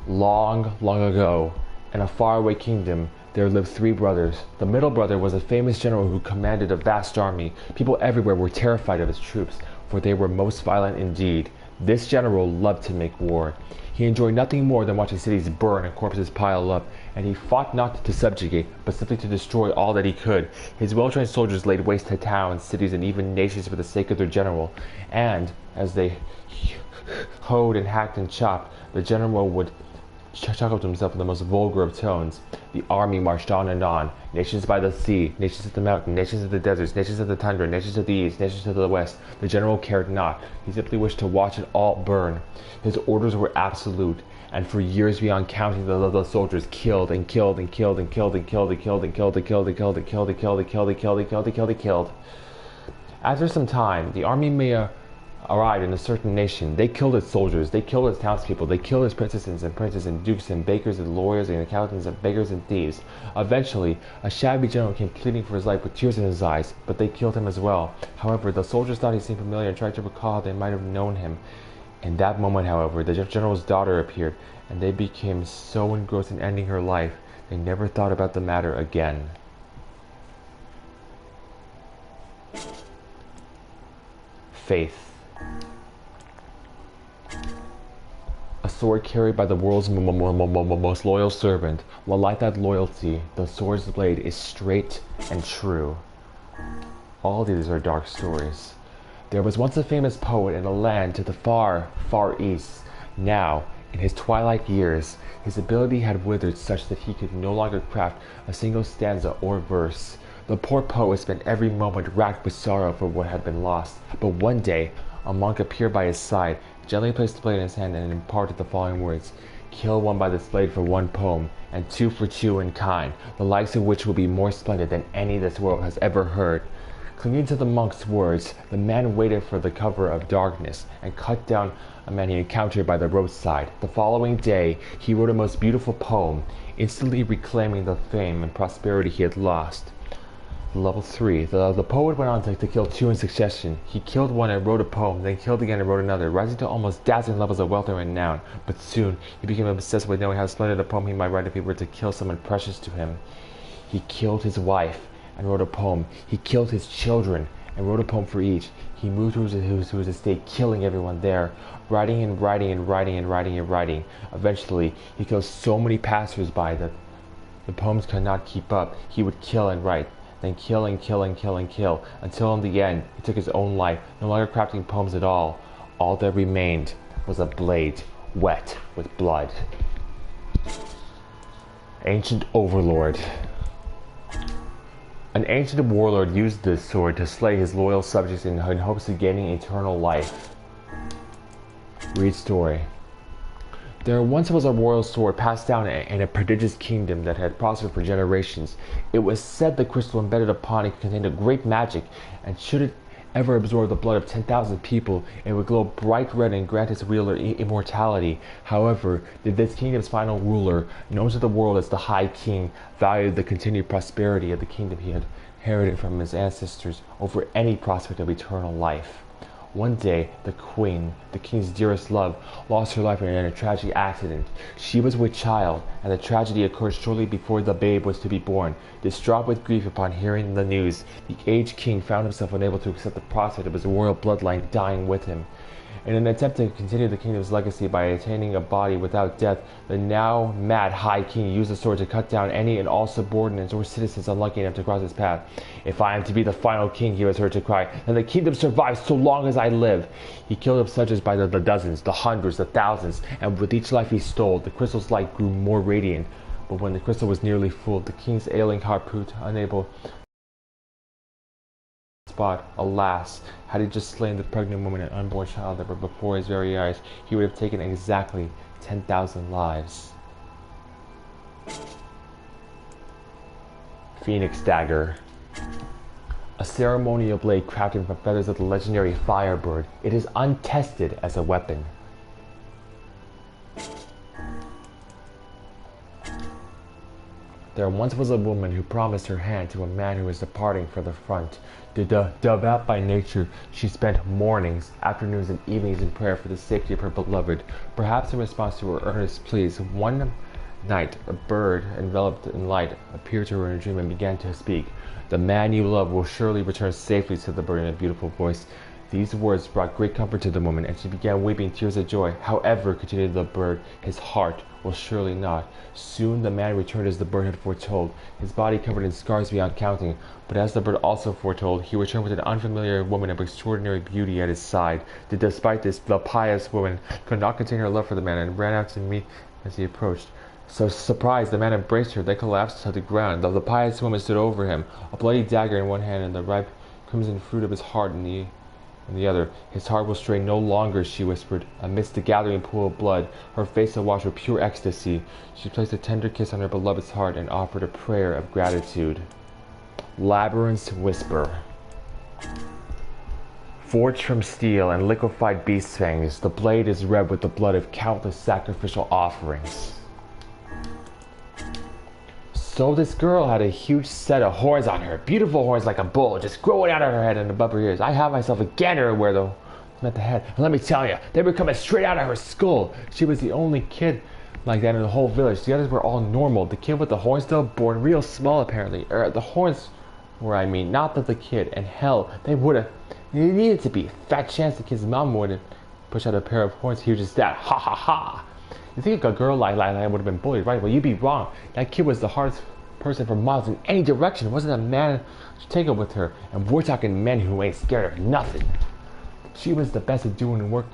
Long, long ago, in a faraway kingdom, there lived 3 brothers. The middle brother was a famous general who commanded a vast army. People everywhere were terrified of his troops, for they were most violent indeed. This general loved to make war. He enjoyed nothing more than watching cities burn and corpses pile up, and he fought not to subjugate, but simply to destroy all that he could. His well-trained soldiers laid waste to towns, cities, and even nations for the sake of their general. And, as they hoed and hacked and chopped, the general would chuckle to himself in the most vulgar of tones. The army marched on and on. Nations by the sea, nations of the mountain, nations of the deserts, nations of the tundra, nations of the east, nations of the west. The general cared not. He simply wished to watch it all burn. His orders were absolute, and for years beyond counting, the soldiers killed and killed and killed and killed and killed and killed and killed and killed and killed and killed and killed and killed and killed and killed and killed and killed. After some time, the army made arrived in a certain nation. They killed its soldiers, they killed its townspeople, they killed its princesses and princes and dukes and bakers and lawyers and accountants and beggars and thieves. Eventually, a shabby general came pleading for his life with tears in his eyes, but they killed him as well. However, the soldiers thought he seemed familiar and tried to recall how they might have known him. In that moment, however, the general's daughter appeared, and they became so engrossed in ending her life, they never thought about the matter again. Faith. A sword carried by the world's most loyal servant. While like that loyalty, the sword's blade is straight and true. All these are dark stories. There was once a famous poet in a land to the far, far east. Now, in his twilight years, his ability had withered such that he could no longer craft a single stanza or verse. The poor poet spent every moment racked with sorrow for what had been lost. But one day, a monk appeared by his side, gently placed the blade in his hand, and imparted the following words: "Kill one by this blade for one poem, and two for two in kind, the likes of which will be more splendid than any this world has ever heard." Clinging to the monk's words, the man waited for the cover of darkness, and cut down a man he encountered by the roadside. The following day, he wrote a most beautiful poem, instantly reclaiming the fame and prosperity he had lost. Level 3. The poet went on to kill two in succession. He killed one and wrote a poem, then killed again and wrote another, rising to almost dazzling levels of wealth and renown. But soon, he became obsessed with knowing how splendid a poem he might write if he were to kill someone precious to him. He killed his wife and wrote a poem. He killed his children and wrote a poem for each. He moved to his estate, killing everyone there, writing and writing and writing and writing and writing. Eventually, he killed so many passers-by that the poems could not keep up. He would kill and write, then kill and kill and kill and kill, until in the end, he took his own life, no longer crafting poems at all. All that remained was a blade wet with blood. Ancient Overlord. An ancient warlord used this sword to slay his loyal subjects in hopes of gaining eternal life. Read story. There once was a royal sword passed down in a prodigious kingdom that had prospered for generations. It was said the crystal embedded upon it contained a great magic, and should it ever absorb the blood of 10,000 people, it would glow bright red and grant its wielder immortality. However, this kingdom's final ruler, known to the world as the High King, valued the continued prosperity of the kingdom he had inherited from his ancestors over any prospect of eternal life. One day, the queen, the king's dearest love, lost her life in a tragic accident. She was with child, and the tragedy occurred shortly before the babe was to be born. Distraught with grief upon hearing the news, the aged king found himself unable to accept the prospect of his royal bloodline dying with him. In an attempt to continue the kingdom's legacy by attaining a body without death, the now mad High King used the sword to cut down any and all subordinates or citizens unlucky enough to cross his path. "If I am to be the final king," he was heard to cry, "then the kingdom survives so long as I live." He killed his subjects by the dozens, the hundreds, the thousands, and with each life he stole, the crystal's light grew more radiant. But when the crystal was nearly full, the king's ailing heart proved unable spot. Alas, had he just slain the pregnant woman and unborn child that were before his very eyes, he would have taken exactly 10,000 lives. Phoenix Dagger. A ceremonial blade crafted from feathers of the legendary Firebird. It is untested as a weapon. There once was a woman who promised her hand to a man who was departing for the front. Devout by nature, she spent mornings, afternoons, and evenings in prayer for the safety of her beloved. Perhaps in response to her earnest pleas, one night a bird enveloped in light appeared to her in a dream and began to speak. "The man you love will surely return safely," said the bird in a beautiful voice. These words brought great comfort to the woman, and she began weeping tears of joy. "However," continued the bird, "his heart will surely not." Soon the man returned as the bird had foretold, his body covered in scars beyond counting. But as the bird also foretold, he returned with an unfamiliar woman of extraordinary beauty at his side. Despite this, the pious woman could not contain her love for the man and ran out to meet as he approached. So surprised, the man embraced her, then collapsed to the ground. The pious woman stood over him, a bloody dagger in one hand and the ripe crimson fruit of his heart in the other. "His heart will stray no longer," she whispered. Amidst the gathering pool of blood, her face awash with pure ecstasy, she placed a tender kiss on her beloved's heart and offered a prayer of gratitude. Labyrinth's Whisper. Forged from steel and liquefied beast fangs, the blade is red with the blood of countless sacrificial offerings. So this girl had a huge set of horns on her, beautiful horns like a bull, just growing out of her head and above her ears. I have myself a gander where them at the head, and let me tell you, they were coming straight out of her skull. She was the only kid like that in the whole village. The others were all normal. The kid with the horns though, born real small apparently. The horns were, I mean, not that the kid. And hell, they would have. It needed to be. Fat chance the kid's mom wouldn't push out a pair of horns huge as that. Ha ha ha. You think a girl like that would have been bullied, right? Well, you'd be wrong. That kid was the hardest person for miles in any direction. It wasn't a man to take it with her. And we're talking men who ain't scared of nothing. She was the best at doing work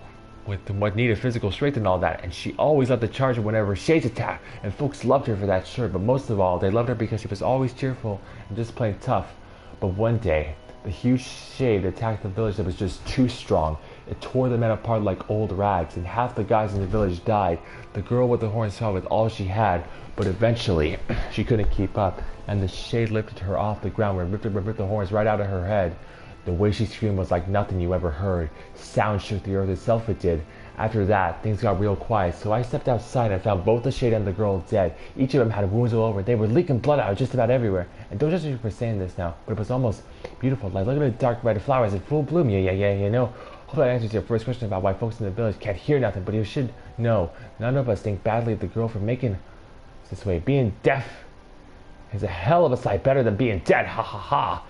with what needed physical strength and all that. And she always led the charge whenever Shades attacked. And folks loved her for that, sure. But most of all, they loved her because she was always cheerful and just plain tough. But one day, the huge Shade attacked the village that was just too strong. It tore the men apart like old rags, and half the guys in the village died. The girl with the horns saw with all she had, but eventually she couldn't keep up, and the Shade lifted her off the ground and ripped the horns right out of her head. The way she screamed was like nothing you ever heard. Sound shook the earth itself, it did. After that, things got real quiet, so I stepped outside and found both the Shade and the girl dead. Each of them had wounds all over. They were leaking blood out just about everywhere. And don't judge me for saying this now, but it was almost beautiful. Like, look at the dark red flowers in full bloom. Yeah, you know. Hope that answers your first question about why folks in the village can't hear nothing, but you should know. None of us think badly of the girl for making this way. Being deaf is a hell of a sight better than being dead. Ha ha ha.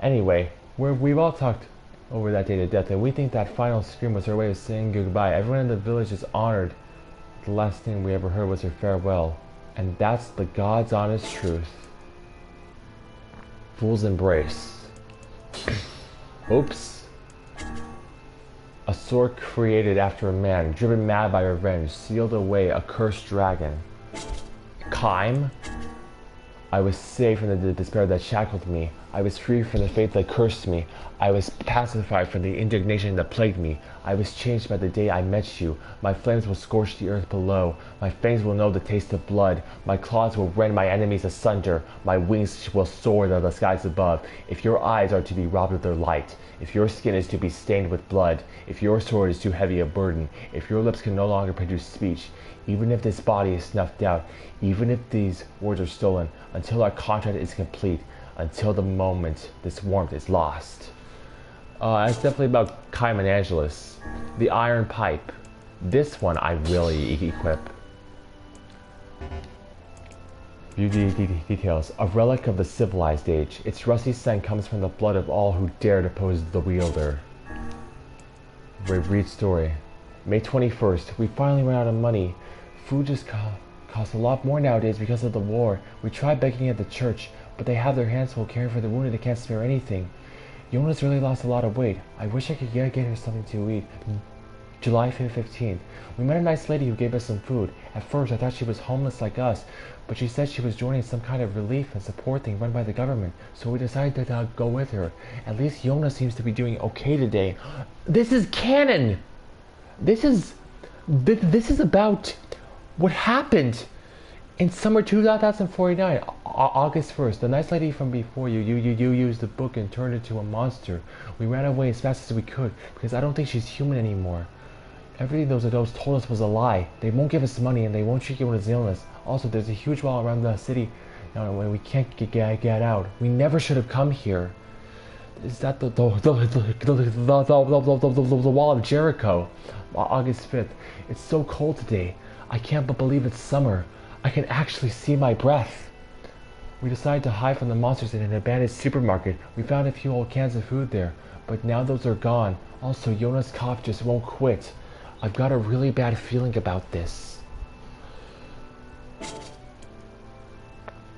Anyway, we've all talked over that day to death, and we think that final scream was her way of saying goodbye. Everyone in the village is honored. The last thing we ever heard was her farewell. And that's the God's honest truth. Fool's embrace. Oops. A sword created after a man, driven mad by revenge, sealed away a cursed dragon. Kime? I was saved from the despair that shackled me. I was free from the fate that cursed me. I was pacified from the indignation that plagued me. I was changed by the day I met you. My flames will scorch the earth below. My fangs will know the taste of blood. My claws will rend my enemies asunder. My wings will soar to the skies above. If your eyes are to be robbed of their light, if your skin is to be stained with blood, if your sword is too heavy a burden, if your lips can no longer produce speech, even if this body is snuffed out, even if these words are stolen, until our contract is complete, until the moment this warmth is lost. It's definitely about Kime and Angelus. The iron pipe. This one I really equip. Beauty details. A relic of the civilized age. Its rusty scent comes from the blood of all who dared oppose the wielder. Read story. May 21st. We finally ran out of money. Food just costs a lot more nowadays because of the war. We tried begging at the church, but they have their hands full caring for the wounded. They can't spare anything. Yona's really lost a lot of weight. I wish I could get her something to eat. July 15th. We met a nice lady who gave us some food. At first, I thought she was homeless like us, but she said she was joining some kind of relief and support thing run by the government, so we decided to go with her. At least Yona seems to be doing okay today. This is canon! This is about what happened in summer 2049, August 1st. The nice lady from before you used the book and turned into a monster. We ran away as fast as we could because I don't think she's human anymore. Everything those adults told us was a lie. They won't give us money and they won't treat you with illness. Also, there's a huge wall around the city now we can't get out. We never should have come here. Is that the wall of Jericho? August 5th. It's so cold today. I can't but believe it's summer. I can actually see my breath. We decided to hide from the monsters in an abandoned supermarket. We found a few old cans of food there, but now those are gone. Also, Yona's cough just won't quit. I've got a really bad feeling about this.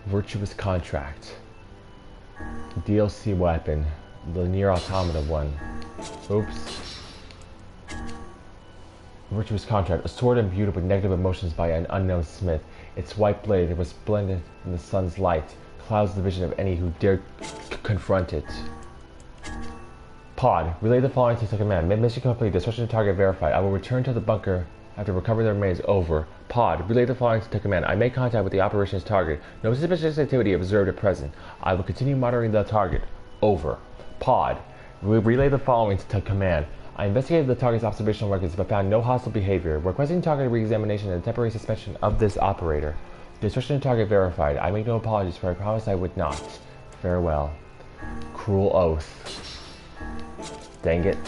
Virtuous Contract. DLC weapon. The NieR Automata one. Oops. Virtuous Contract. A sword imbued with negative emotions by an unknown smith. Its white blade was splendid in the sun's light, clouds the vision of any who dared confront it. Pod, relay the following to the command. Mission complete. Destruction target verified. I will return to the bunker after recovering the remains. Over. Pod, relay the following to command. I made contact with the operations target. No suspicious activity observed at present. I will continue monitoring the target. Over. Pod, We relay the following to command. I investigated the target's observational records but found no hostile behavior. Requesting target re-examination and temporary suspension of this operator. Destruction of target verified. I make no apologies, for I promised I would not. Farewell. Cruel oath. Dang it.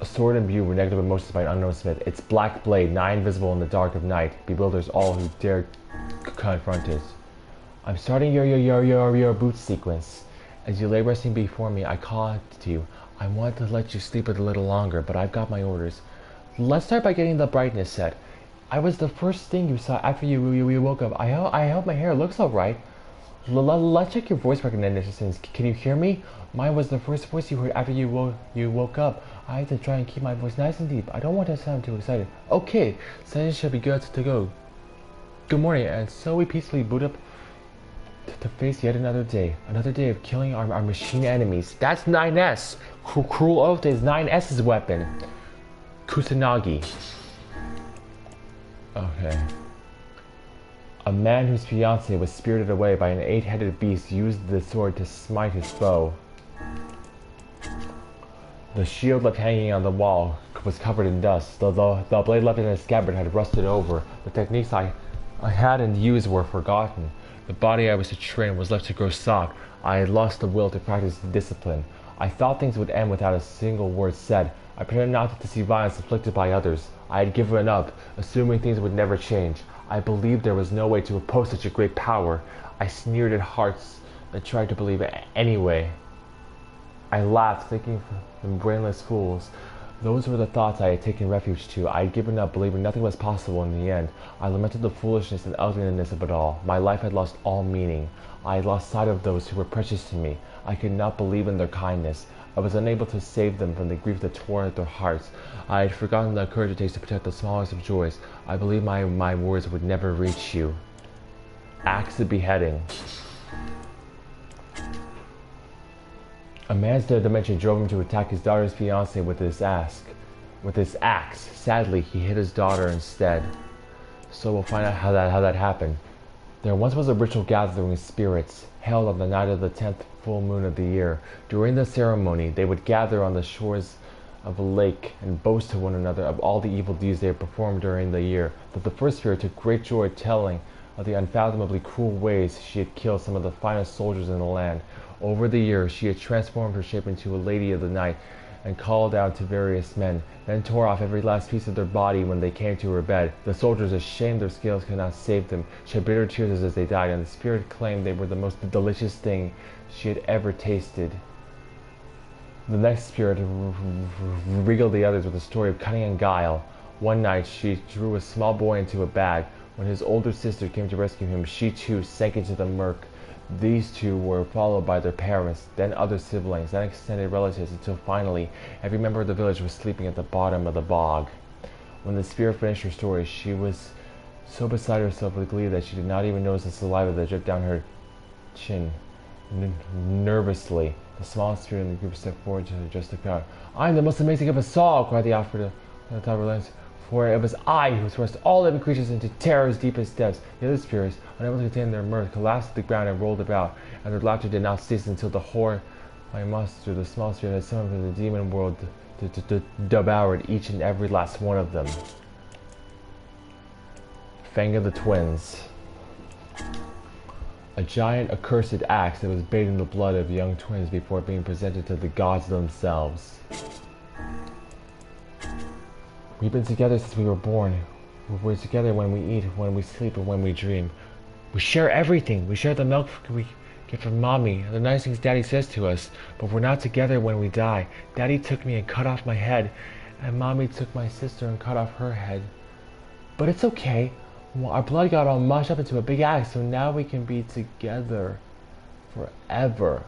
A sword imbued with negative emotions by an unknown smith. Its black blade, nigh invisible in the dark of night, bewilders all who dare confront it. I'm starting your boot sequence. As you lay resting before me, I call out to you. I want to let you sleep a little longer, but I've got my orders. Let's start by getting the brightness set. I was the first thing you saw after you woke up. I hope my hair looks alright. Let's check your voice recognition. Can you hear me? Mine was the first voice you heard after you woke up. I have to try and keep my voice nice and deep. I don't want to sound too excited. Okay, so should be good to go. Good morning, and so we peacefully boot up to face yet another day of killing our machine enemies. That's 9S. Cruel Oath is 9S's weapon. Kusanagi. Okay. A man whose fiancée was spirited away by an 8-headed beast used the sword to smite his foe. The shield left hanging on the wall was covered in dust. The blade left in a scabbard had rusted over. The techniques I hadn't used were forgotten. The body I was to train was left to grow soft. I had lost the will to practice discipline. I thought things would end without a single word said. I pretended not to see violence inflicted by others. I had given up, assuming things would never change. I believed there was no way to oppose such a great power. I sneered at hearts that tried to believe it anyway. I laughed, thinking from brainless fools. Those were the thoughts I had taken refuge to. I had given up, believing nothing was possible in the end. I lamented the foolishness and ugliness of it all. My life had lost all meaning. I had lost sight of those who were precious to me. I could not believe in their kindness. I was unable to save them from the grief that tore at their hearts. I had forgotten the courage it takes to protect the smallest of joys. I believed my words would never reach you. Axe of beheading. A man's dimension drove him to attack his daughter's fiancé with his axe. Sadly, he hit his daughter instead. So we'll find out how that happened. There once was a ritual gathering of spirits, held on the night of the 10th full moon of the year. During the ceremony, they would gather on the shores of a lake and boast to one another of all the evil deeds they had performed during the year. But the first spirit took great joy telling of the unfathomably cruel ways she had killed some of the finest soldiers in the land. Over the years, she had transformed her shape into a lady of the night and called out to various men, then tore off every last piece of their body when they came to her bed. The soldiers, ashamed their scales could not save them, shed bitter tears as they died, and the spirit claimed they were the most delicious thing she had ever tasted. The next spirit regaled the others with a story of cunning and guile. One night, she drew a small boy into a bag. When his older sister came to rescue him, she too sank into the murk. These two were followed by their parents, then other siblings, then extended relatives, until finally every member of the village was sleeping at the bottom of the bog. When the spirit finished her story, she was so beside herself with glee that she did not even notice the saliva that dripped down her chin. Nervously, the smallest spirit in the group stepped forward to address the crowd. "I am the most amazing of us all!" cried the operative at the top of her lungs. "For it was I who thrust all living creatures into terror's deepest depths." The other spirits, unable to contain their mirth, collapsed to the ground and rolled about, and their laughter did not cease until the horrifying monster, the small spirit, had summoned from the demon world, devoured each and every last one of them. Fang of the Twins. A giant accursed axe that was bathed in the blood of young twins before being presented to the gods themselves. We've been together since we were born. We're together when we eat, when we sleep, and when we dream. We share everything. We share the milk we get from Mommy, and the nice things Daddy says to us. But we're not together when we die. Daddy took me and cut off my head, and Mommy took my sister and cut off her head. But it's okay. Our blood got all mushed up into a big axe, so now we can be together forever.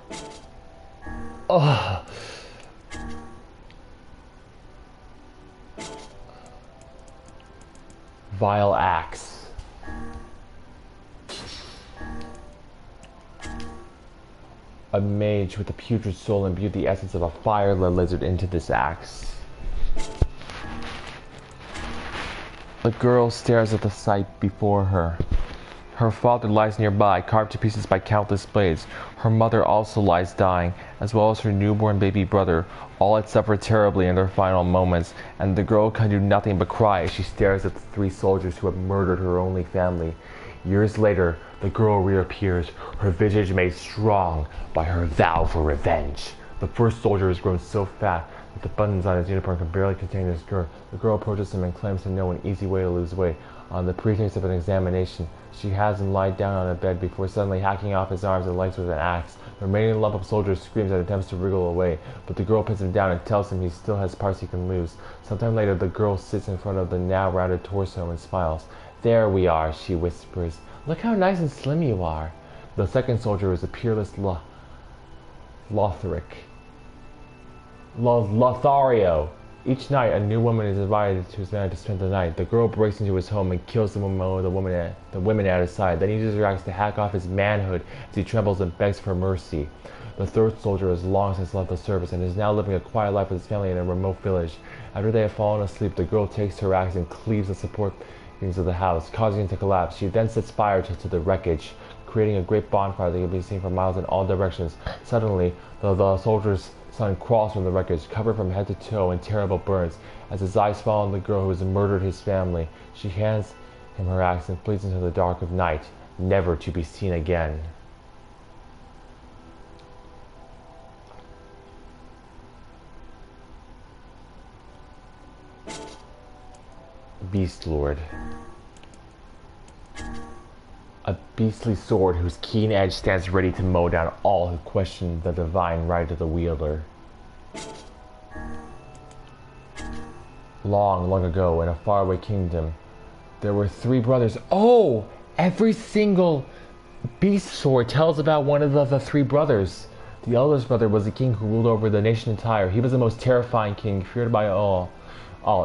Ugh. Vile axe. A mage with a putrid soul imbued the essence of a fire lizard into this axe. The girl stares at the sight before her. Her father lies nearby, carved to pieces by countless blades. Her mother also lies dying, as well as her newborn baby brother. All had suffered terribly in their final moments, and the girl can do nothing but cry as she stares at the 3 soldiers who have murdered her only family. Years later, the girl reappears, her visage made strong by her vow for revenge. The first soldier has grown so fat that the buttons on his uniform can barely contain his girth. The girl approaches him and claims to know an easy way to lose weight. On the pretext of an examination, she has him lie down on a bed before suddenly hacking off his arms and legs with an axe. The remaining lump of soldier screams and attempts to wriggle away, but the girl pins him down and tells him he still has parts he can lose. Sometime later, the girl sits in front of the now rounded torso and smiles. "There we are," she whispers. "Look how nice and slim you are." The second soldier is a peerless Lothario. Each night, a new woman is invited to his manor to spend the night. The girl breaks into his home and kills the women at his side. Then he uses her axe to hack off his manhood as he trembles and begs for mercy. The third soldier has long since left the service and is now living a quiet life with his family in a remote village. After they have fallen asleep, the girl takes her axe and cleaves the support beams of the house, causing it to collapse. She then sets fire to the wreckage, creating a great bonfire that can be seen for miles in all directions. Suddenly, the soldier's son crawls from the wreckage, covered from head to toe in terrible burns. As his eyes fall on the girl who has murdered his family, she hands him her axe and flees into the dark of night, never to be seen again. Beast Lord. A beastly sword whose keen edge stands ready to mow down all who question the divine right of the wielder. Long, long ago, in a faraway kingdom, there were 3 brothers. Oh! Every single beast sword tells about one of the 3 brothers. The eldest brother was the king who ruled over the nation entire. He was the most terrifying king, feared by all.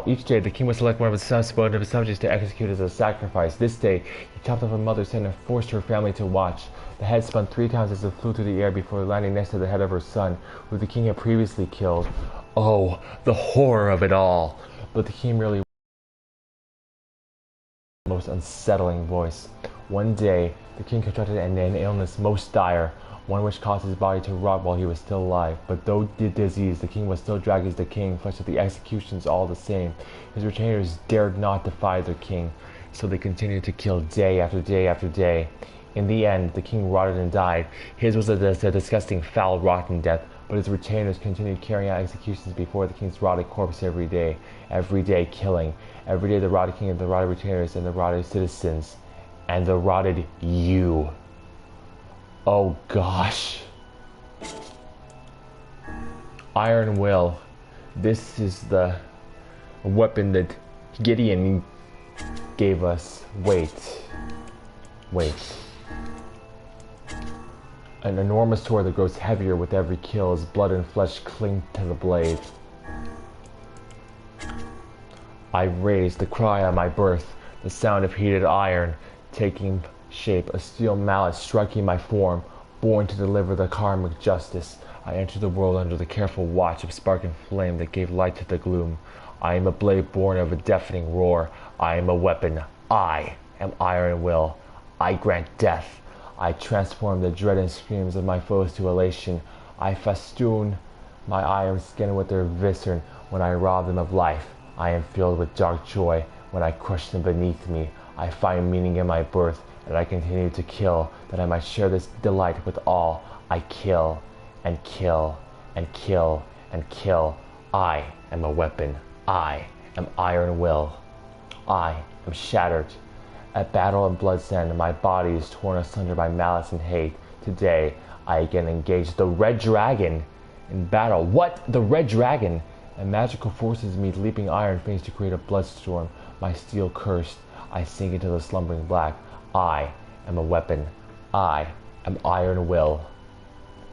Each day, the king would select one of his subjects to execute as a sacrifice. This day, he chopped off a mother's head and forced her family to watch. The head spun 3 times as it flew through the air before landing next to the head of her son, who the king had previously killed. Oh, the horror of it all! But the king merely the most unsettling voice. One day, the king contracted an illness most dire, one which caused his body to rot while he was still alive. But though diseased, the king was still dragged as the king, fleshed at the executions all the same. His retainers dared not defy their king, so they continued to kill day after day after day. In the end, the king rotted and died. His was a disgusting, foul, rotten death, but his retainers continued carrying out executions before the king's rotted corpse every day killing. Every day the rotted king and the rotted retainers and the rotted citizens, and the rotted you. Oh gosh. Iron Will. This is the weapon that Gideon gave us. Wait. An enormous sword that grows heavier with every kill as blood and flesh cling to the blade. I raised the cry on my birth, the sound of heated iron taking shape, a steel mallet striking my form, born to deliver the karmic justice. I entered the world under the careful watch of spark and flame that gave light to the gloom. I am a blade born of a deafening roar. I am a weapon. I am Iron Will. I grant death. I transform the dread and screams of my foes to elation. I festoon my iron skin with their viscera when I rob them of life. I am filled with dark joy when I crush them beneath me. I find meaning in my birth, and I continue to kill, that I might share this delight with all. I kill, and kill, and kill, and kill. I am a weapon. I am Iron Will. I am shattered. At battle and bloodsend, my body is torn asunder by malice and hate. Today, I again engage the Red Dragon in battle. What? The Red Dragon? And magical forces meet leaping iron fangs to create a bloodstorm. My steel cursed, I sink into the slumbering black. I am a weapon. I am Iron Will.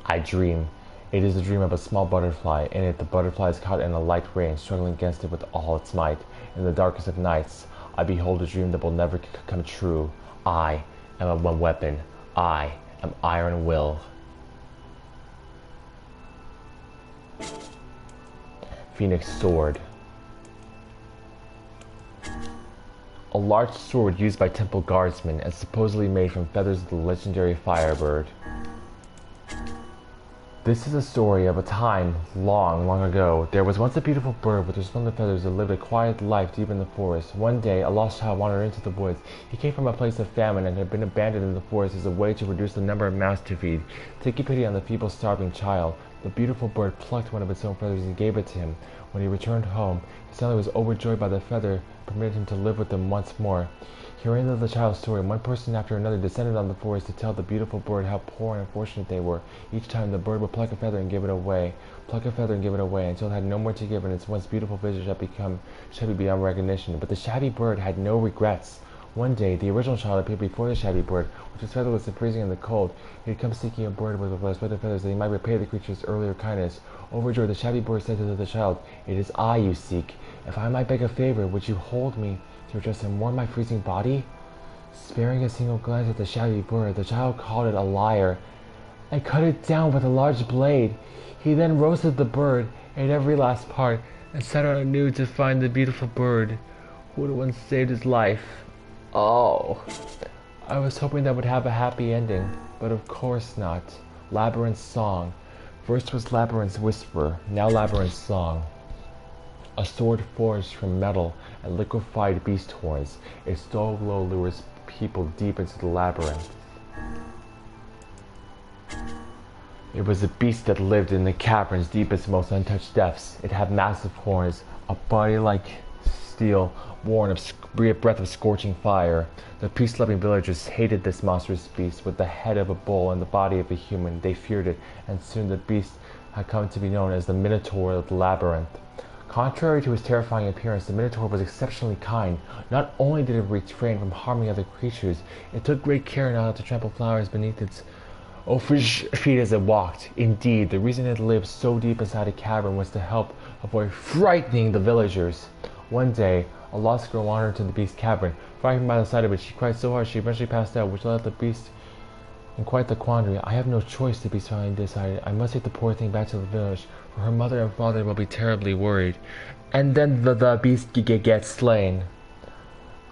I dream. It is the dream of a small butterfly. In it, the butterfly is caught in a light rain, struggling against it with all its might. In the darkest of nights, I behold a dream that will never come true. I am a one weapon. I am Iron Will. Phoenix Sword. a large sword used by temple guardsmen and supposedly made from feathers of the legendary firebird. This is a story of a time long, long ago. There was once a beautiful bird with resplendent feathers that lived a quiet life deep in the forest. One day, a lost child wandered into the woods. He came from a place of famine and had been abandoned in the forest as a way to reduce the number of mouths to feed. Taking pity on the feeble, starving child, the beautiful bird plucked one of its own feathers and gave it to him. When he returned home, his family was overjoyed by the feather and permitted him to live with them once more. Hearing the child's story, one person after another descended on the forest to tell the beautiful bird how poor and unfortunate they were. Each time the bird would pluck a feather and give it away, until it had no more to give and its once beautiful visage had become shabby beyond recognition. But the shabby bird had no regrets. One day, the original child appeared before the shabby bird, which was featherless and freezing in the cold. He had come seeking a bird with resplendent feathers that he might repay the creature's earlier kindness. Overjoyed, the shabby bird said to the child, "It is I you seek. If I might beg a favor, would you hold me to adjust and warm my freezing body?" Sparing a single glance at the shabby bird, the child called it a liar and cut it down with a large blade. He then roasted the bird, ate every last part, and set out anew to find the beautiful bird who had once saved his life. Oh, I was hoping that would have a happy ending, but of course not. Labyrinth's song. First was Labyrinth's whisper, now Labyrinth's song. A sword forged from metal and liquefied beast horns. Its dull glow lures people deep into the labyrinth. It was a beast that lived in the cavern's deepest, most untouched depths. It had massive horns, a body like steel, born of breath of scorching fire. The peace-loving villagers hated this monstrous beast with the head of a bull and the body of a human. They feared it, and soon the beast had come to be known as the Minotaur of the Labyrinth. Contrary to his terrifying appearance, the Minotaur was exceptionally kind. Not only did it refrain from harming other creatures, it took great care not to trample flowers beneath its oafish feet as it walked. Indeed, the reason it lived so deep inside a cavern was to help avoid frightening the villagers. One day, a lost girl wandered into the beast's cavern. Frightened by the sight of it, she cried so hard she eventually passed out, which left the beast in quite the quandary. "I have no choice," the beast finally decided. "I must take the poor thing back to the village, for her mother and father will be terribly worried." And then the beast gets slain.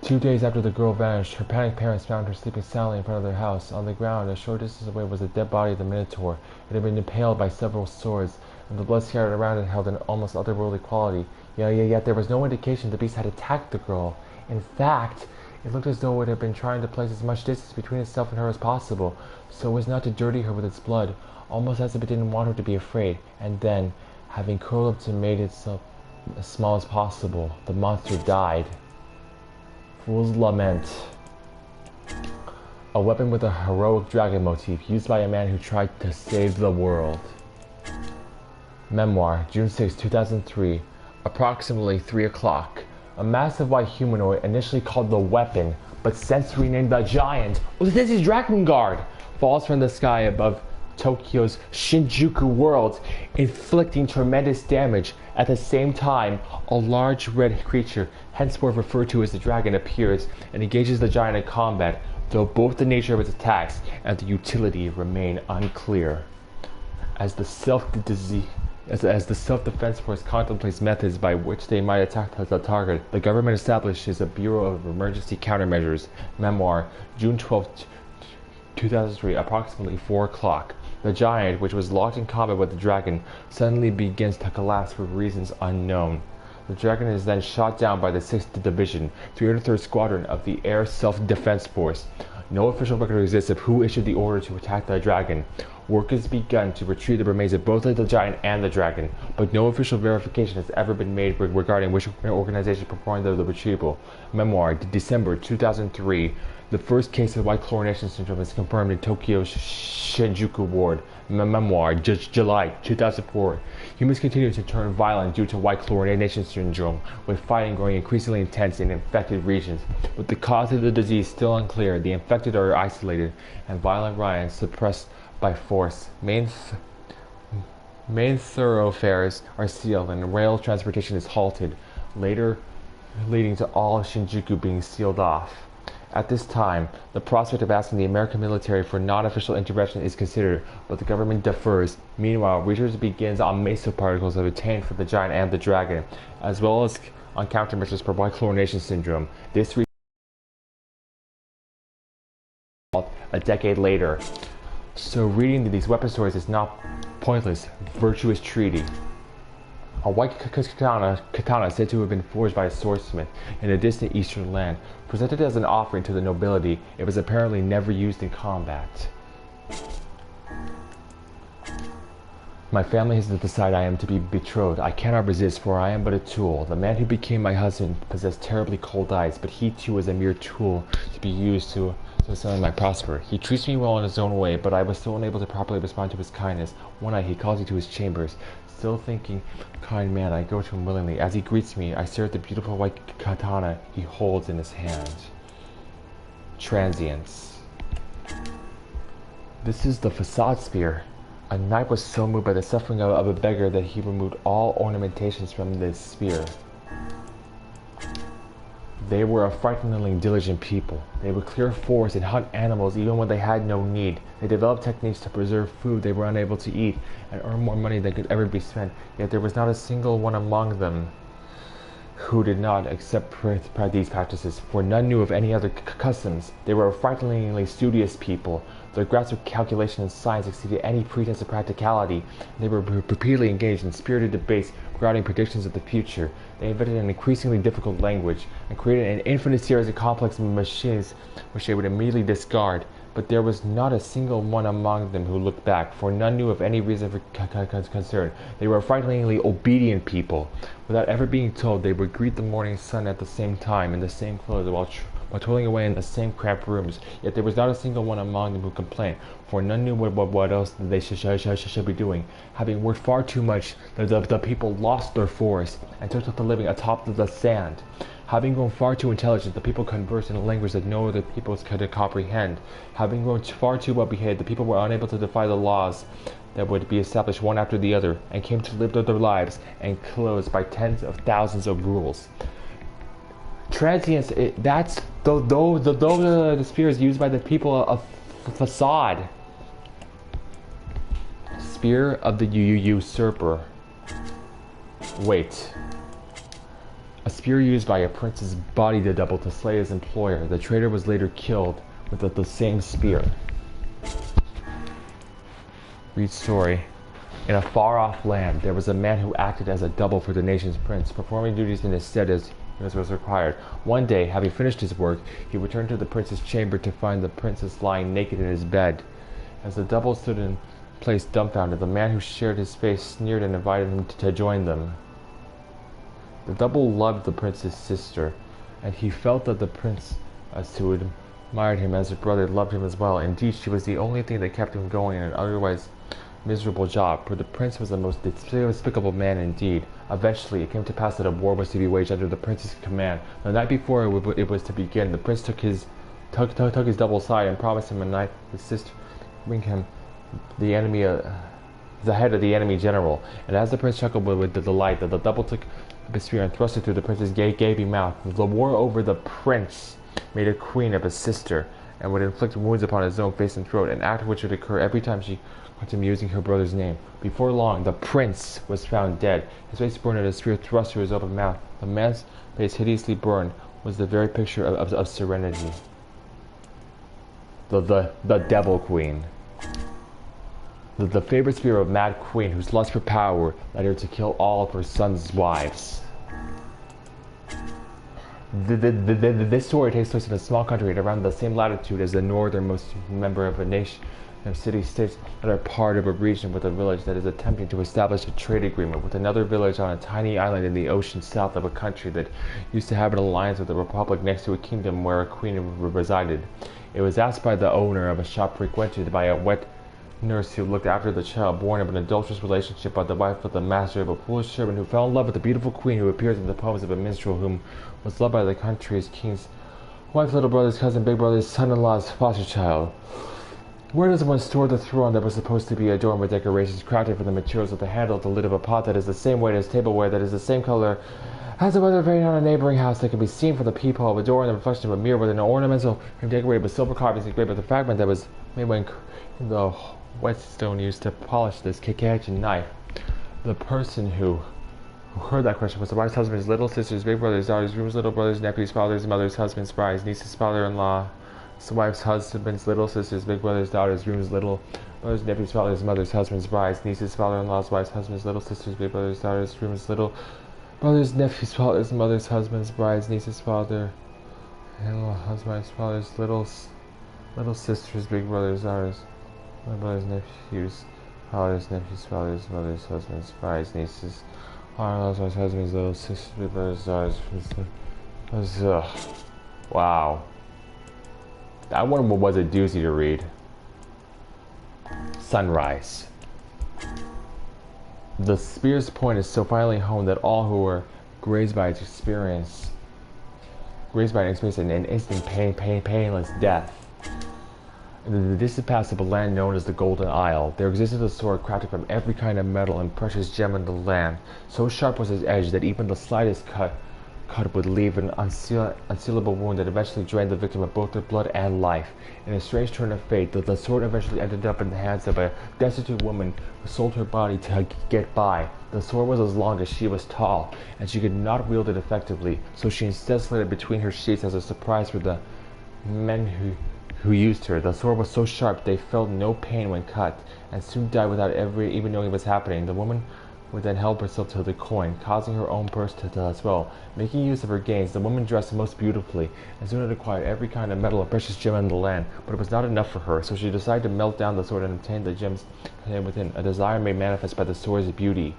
2 days after the girl vanished, her panicked parents found her sleeping soundly in front of their house. On the ground, a short distance away, was the dead body of the Minotaur. It had been impaled by several swords, and the blood scattered around it held an almost otherworldly quality. Yet there was no indication the beast had attacked the girl. In fact, it looked as though it had been trying to place as much distance between itself and her as possible, so as not to dirty her with its blood, almost as if it didn't want her to be afraid. And then, having curled up to make itself as small as possible, the monster died. Fool's Lament. A weapon with a heroic dragon motif used by a man who tried to save the world. Memoir, June 6, 2003. Approximately 3 o'clock. A massive white humanoid, initially called the Weapon, but since renamed the Giant, this is Dragon Guard, falls from the sky above Tokyo's Shinjuku world, inflicting tremendous damage. At the same time, a large red creature, henceforth referred to as the Dragon, appears and engages the Giant in combat, though both the nature of its attacks and the utility remain unclear. As the Self-Defense Force contemplates methods by which they might attack the target, the government establishes a Bureau of Emergency Countermeasures. Memoir, June 12, 2003, approximately 4 o'clock. The Giant, which was locked in combat with the Dragon, suddenly begins to collapse for reasons unknown. The Dragon is then shot down by the 6th Division, 303rd Squadron of the Air Self-Defense Force. No official record exists of who issued the order to attack the Dragon. Work has begun to retrieve the remains of both the Giant and the Dragon, but no official verification has ever been made regarding which organization performed the retrieval. Memoir, December 2003. The first case of white chlorination syndrome is confirmed in Tokyo's Shinjuku ward. Memoir, July 2004. Humans continue to turn violent due to white chlorination syndrome, with fighting growing increasingly intense in infected regions. With the cause of the disease still unclear, the infected are isolated and violent riots suppressed by force. Main thoroughfares are sealed and rail transportation is halted, later leading to all of Shinjuku being sealed off. At this time, the prospect of asking the American military for non-official intervention is considered, but the government defers. Meanwhile, research begins on mesoparticles obtained from the Giant and the Dragon, as well as on countermeasures for white chlorination syndrome. This a decade later. So reading these weapon stories is not pointless, virtuous treaty. A white katana said to have been forged by a swordsmith in a distant eastern land. Presented as an offering to the nobility, it was apparently never used in combat. My family has decided I am to be betrothed. I cannot resist, for I am but a tool. The man who became my husband possessed terribly cold eyes, but he too was a mere tool to be used to suddenly might prosper. He treats me well in his own way, but I was still unable to properly respond to his kindness. One night he calls me to his chambers. Still thinking, kind man, I go to him willingly. As he greets me, I stare at the beautiful white katana he holds in his hand. Transience. This is the facade spear. A knight was so moved by the suffering of a beggar that he removed all ornamentations from this spear. They were a frighteningly diligent people. They would clear forests and hunt animals even when they had no need. They developed techniques to preserve food they were unable to eat and earn more money than could ever be spent. Yet there was not a single one among them who did not accept these practices, for none knew of any other customs. They were a frighteningly studious people. Their grasp of calculation and science exceeded any pretense of practicality. They were repeatedly engaged in spirited debates regarding predictions of the future. They invented an increasingly difficult language and created an infinite series of complex machines which they would immediately discard. But there was not a single one among them who looked back, for none knew of any reason for concern. They were a frighteningly obedient people. Without ever being told, they would greet the morning sun at the same time, in the same clothes, while toiling away in the same cramped rooms. Yet there was not a single one among them who complained, for none knew what else they should be doing. Having worked far too much, the people lost their forests and took to living atop the sand. Having grown far too intelligent, the people conversed in a language that no other peoples could comprehend. Having grown far too well behaved, the people were unable to defy the laws that would be established one after the other, and came to live their lives enclosed by tens of thousands of rules. Transience, that's the spear is used by the people of facade. Spear of the usurper. Wait. A spear used by a prince's body double to slay his employer. The traitor was later killed with the same spear. Read story. In a far-off land, there was a man who acted as a double for the nation's prince, performing duties in his stead as was required. One day, having finished his work, he returned to the prince's chamber to find the princess lying naked in his bed. As the double stood in place dumbfounded, the man who shared his space sneered and invited him to join them. The double loved the prince's sister, and he felt that the prince, who admired him as a brother, loved him as well. Indeed, she was the only thing that kept him going in an otherwise miserable job, for the prince was the most despicable man indeed. Eventually, it came to pass that a war was to be waged under the prince's command. The night before it was to begin, the prince took his double aside and promised him a night his sister bring him the enemy, the head of the enemy general. And as the prince chuckled with delight, the double took his spear and thrust it through the prince's gaping mouth. The war over the prince made a queen of his sister, and would inflict wounds upon his own face and throat, an act which would occur every time she caught him using her brother's name. Before long, the prince was found dead, his face burned and his spear thrust through his open mouth. The man's face, hideously burned, was the very picture of serenity. The Devil Queen. The favorite spear of Mad Queen, whose lust for power led her to kill all of her son's wives. This story takes place in a small country at around the same latitude as the northernmost member of a nation of city-states that are part of a region with a village that is attempting to establish a trade agreement with another village on a tiny island in the ocean south of a country that used to have an alliance with a republic next to a kingdom where a queen resided. It was asked by the owner of a shop frequented by a wet nurse who looked after the child born of an adulterous relationship by the wife of the master of a foolish servant who fell in love with the beautiful queen who appears in the poems of a minstrel whom was loved by the country's king's wife, little brother's cousin, big brother's son-in-law's foster child. Where does one store the throne that was supposed to be adorned with decorations crafted from the materials of the handle of the lid of a pot that is the same weight as tableware, that is the same color as the weather vane on a neighboring house, that can be seen from the peephole of a door in the reflection of a mirror with an ornamental frame decorated with silver carvings engraved with the fragment that was made when the whetstone used to polish this kitchen knife? The person who heard that question was the wife's husband's little sister's big brother's daughter's groom's little brother's nephew's father's mother's husband's bride's niece's father-in-law wife's husband's little sister's big brother's daughter's groom's little brother's nephew's father's mother's husband's bride's niece's father-in-law's wife's husband's little sister's big brother's daughter's groom's little brother's nephew's father's mother's husband's bride's niece's father-in-law husband's father's little sister's big brother's daughter's my brother's nephew's father's mother's husband's bride's niece's father-in-law's wife's husband's little sister's big brother's daughter's. Wow. That one was a doozy to read. Sunrise. The spear's point is so finely honed that all who were grazed by an experience an instant painless death. In the distant passable land known as the Golden Isle, there existed a sword crafted from every kind of metal and precious gem in the land. So sharp was its edge that even the slightest cut would leave an unsealable wound that eventually drained the victim of both their blood and life. In a strange turn of fate, the sword eventually ended up in the hands of a destitute woman who sold her body to get by. The sword was as long as she was tall, and she could not wield it effectively, so she instead slid it between her sheets as a surprise for the men who used her. The sword was so sharp they felt no pain when cut, and soon died without even knowing it was happening. The woman would then help herself to the coin, causing her own purse to swell. Making use of her gains, the woman dressed most beautifully, and soon had acquired every kind of metal and precious gem in the land. But it was not enough for her, so she decided to melt down the sword and obtain the gems contained within, a desire made manifest by the sword's beauty.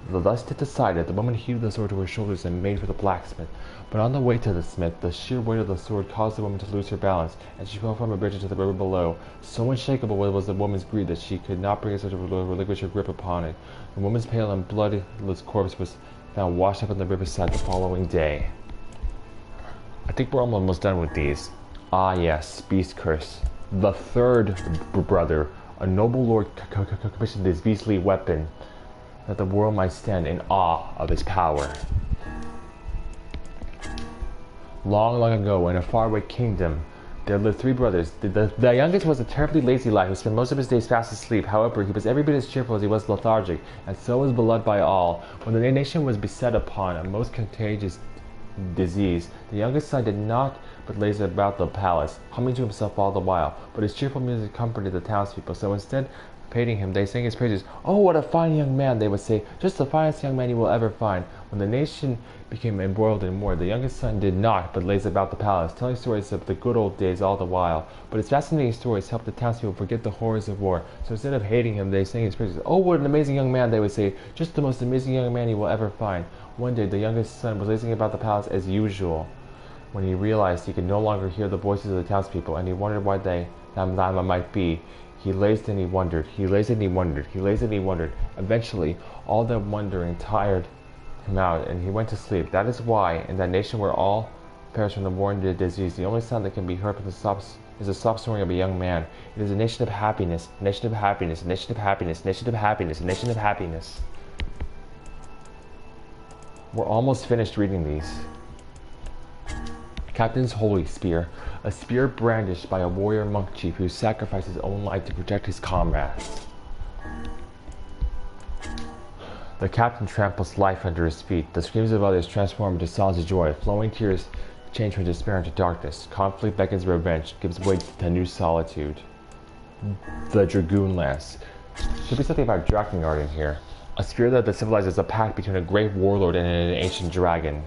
Thus it decided, the woman heaved the sword to her shoulders and made for the blacksmith. But on the way to the smith, the sheer weight of the sword caused the woman to lose her balance, and she fell from a bridge into the river below. So unshakable was the woman's greed that she could not bring herself to relinquish her grip upon it. The woman's pale and bloodless corpse was found washed up on the riverside the following day. I think we're almost done with these. Ah yes, Beast Curse. The third brother, a noble lord commissioned this beastly weapon, that the world might stand in awe of his power. Long ago, in a faraway kingdom, there lived three brothers. The youngest was a terribly lazy lad who spent most of his days fast asleep. However, he was every bit as cheerful as he was lethargic, and so was beloved by all. When the nation was beset upon a most contagious disease, the youngest son did not but laze about the palace, humming to himself all the while. But his cheerful music comforted the townspeople, so instead of hating him, they sang his praises. "Oh, what a fine young man," they would say, "just the finest young man you will ever find." When the nation became embroiled in war, the youngest son did not but laze about the palace, telling stories of the good old days all the while. But his fascinating stories helped the townspeople forget the horrors of war, so instead of hating him, they sang his praises. "Oh, what an amazing young man," they would say, "just the most amazing young man you will ever find." One day, the youngest son was lazing about the palace as usual, when he realized he could no longer hear the voices of the townspeople, and he wondered why that might be. He lazed and he wondered, he lazed and he wondered, he lazed and he wondered. Eventually, all that wondering tired him out, and he went to sleep. That is why, in that nation where all perish from the war and disease, the only sound that can be heard from is the soft snoring of a young man. It is a nation of happiness, a nation of happiness, a nation of happiness, a nation of happiness, a nation of happiness. We're almost finished reading these. Captain's Holy Spear, a spear brandished by a warrior monk chief who sacrificed his own life to protect his comrades. The captain tramples life under his feet. The screams of others transform into songs of joy. Flowing tears change from despair into darkness. Conflict beckons revenge, gives way to new solitude. The Dragoon Lance. Should be something about Drakengard in here. A spear that symbolizes a pact between a great warlord and an ancient dragon.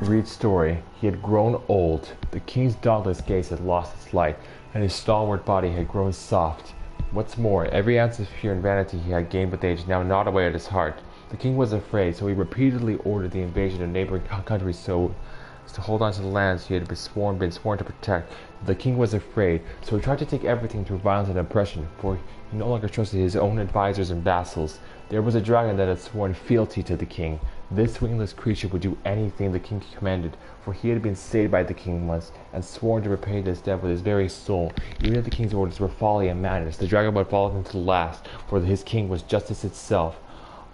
Reed's story. He had grown old. The king's dauntless gaze had lost its light, and his stalwart body had grown soft. What's more, every ounce of fear and vanity he had gained with age now gnawed away at his heart. The king was afraid, so he repeatedly ordered the invasion of neighboring countries so as to hold on to the lands he had been sworn to protect. The king was afraid, so he tried to take everything through violence and oppression, for he no longer trusted his own advisors and vassals. There was a dragon that had sworn fealty to the king. This wingless creature would do anything the king commanded, for he had been saved by the king once, and sworn to repay this debt with his very soul. Even if the king's orders were folly and madness, the dragon would follow him to the last, for his king was justice itself.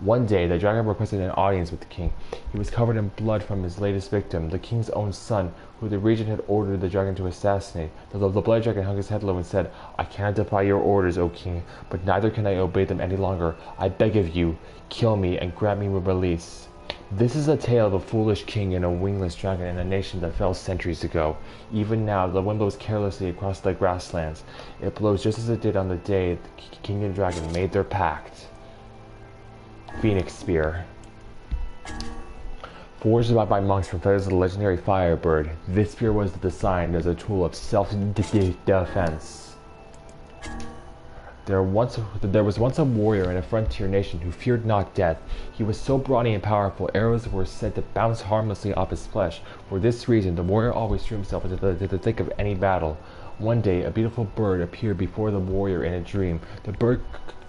One day, the dragon requested an audience with the king. He was covered in blood from his latest victim, the king's own son, who the regent had ordered the dragon to assassinate. The blood dragon hung his head low and said, "I cannot defy your orders, O king, but neither can I obey them any longer. I beg of you, kill me and grant me release." This is a tale of a foolish king and a wingless dragon in a nation that fell centuries ago. Even now, the wind blows carelessly across the grasslands. It blows just as it did on the day the king and dragon made their pact. Phoenix Spear. Forged by monks from feathers of the legendary Firebird, this spear was designed as a tool of self-defense. There was once a warrior in a frontier nation who feared not death. He was so brawny and powerful, arrows were said to bounce harmlessly off his flesh. For this reason, the warrior always threw himself into the thick of any battle. One day, a beautiful bird appeared before the warrior in a dream. The bird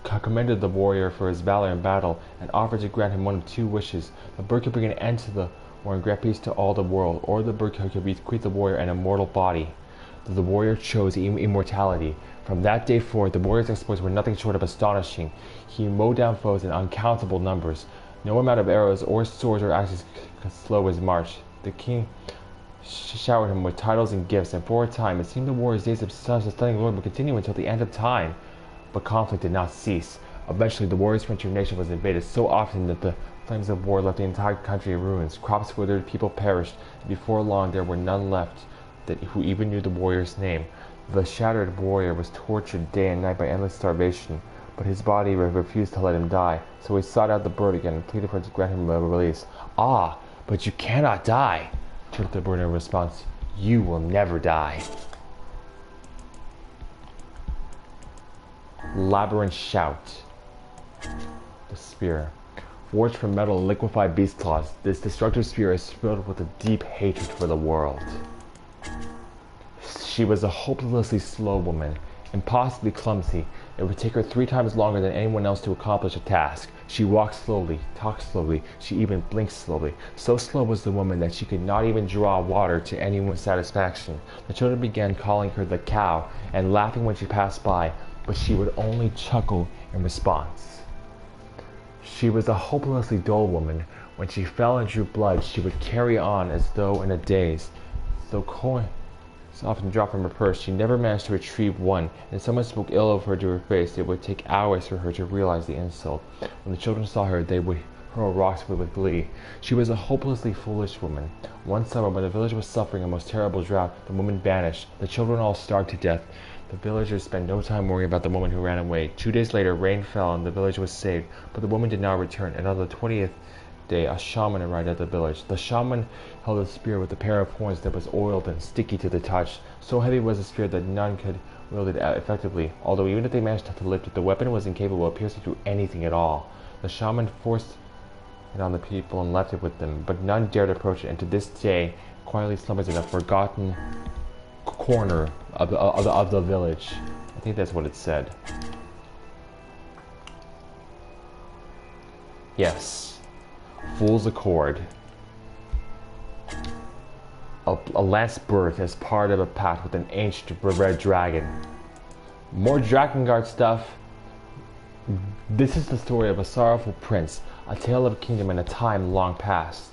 commended the warrior for his valor in battle and offered to grant him one of two wishes. The bird could bring an end to the war and grant peace to all the world, or the bird could bequeath the warrior an immortal body. The warrior chose immortality. From that day forward, the warrior's exploits were nothing short of astonishing. He mowed down foes in uncountable numbers. No amount of arrows or swords or axes could slow his march. The king showered him with titles and gifts, and for a time it seemed the warrior's days of stunning glory would continue until the end of time. But conflict did not cease. Eventually, the warrior's frontier nation was invaded so often that the flames of war left the entire country in ruins. Crops withered, people perished, and before long there were none left who even knew the warrior's name. The shattered warrior was tortured day and night by endless starvation, but his body refused to let him die, so he sought out the bird again and pleaded for it to grant him a release. "Ah, but you cannot die," chirped the bird in response. "You will never die." Labyrinth Shout. The spear. Forged from metal and liquefied beast claws, this destructive spear is filled with a deep hatred for the world. She was a hopelessly slow woman, impossibly clumsy. It would take her 3 times longer than anyone else to accomplish a task. She walked slowly, talked slowly, she even blinked slowly. So slow was the woman that she could not even draw water to anyone's satisfaction. The children began calling her the cow and laughing when she passed by, but she would only chuckle in response. She was a hopelessly dull woman. When she fell and drew blood, she would carry on as though in a daze. Though coins often dropped from her purse, she never managed to retrieve one, and if someone spoke ill of her to her face, it would take hours for her to realize the insult. When the children saw her, they would hurl rocks with glee. She was a hopelessly foolish woman. One summer, when the village was suffering a most terrible drought, the woman vanished. The children all starved to death. The villagers spent no time worrying about the woman who ran away. 2 days later, rain fell and the village was saved, but the woman did not return, and on the 20th day, a shaman arrived at the village. The shaman held a spear with a pair of horns that was oiled and sticky to the touch. So heavy was the spear that none could wield it effectively, although even if they managed to lift it, the weapon was incapable of piercing through anything at all. The shaman forced it on the people and left it with them, but none dared approach it, and to this day, quietly slumbers in a forgotten corner of the village. I think that's what it said. Yes. Fool's Accord. A lance birth as part of a pact with an ancient red dragon. More Drakengard stuff. This is the story of a sorrowful prince, a tale of a kingdom in a time long past.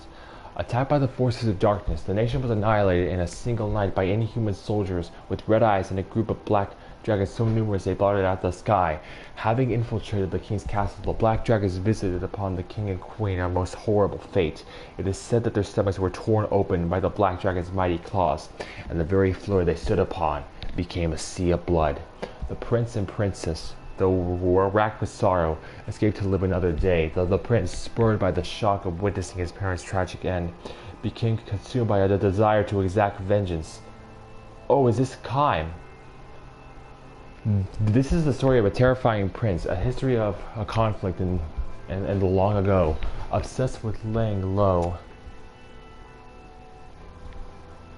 Attacked by the forces of darkness, the nation was annihilated in a single night by inhuman soldiers with red eyes and a group of black dragons so numerous they blotted out the sky. Having infiltrated the king's castle, the black dragons visited upon the king and queen a most horrible fate. It is said that their stomachs were torn open by the black dragon's mighty claws, and the very floor they stood upon became a sea of blood. The prince and princess, though racked with sorrow, escaped to live another day. The prince, spurred by the shock of witnessing his parents' tragic end, became consumed by a desire to exact vengeance. Oh, is this Kime? This is the story of a terrifying prince, a history of a conflict in the long ago, obsessed with laying low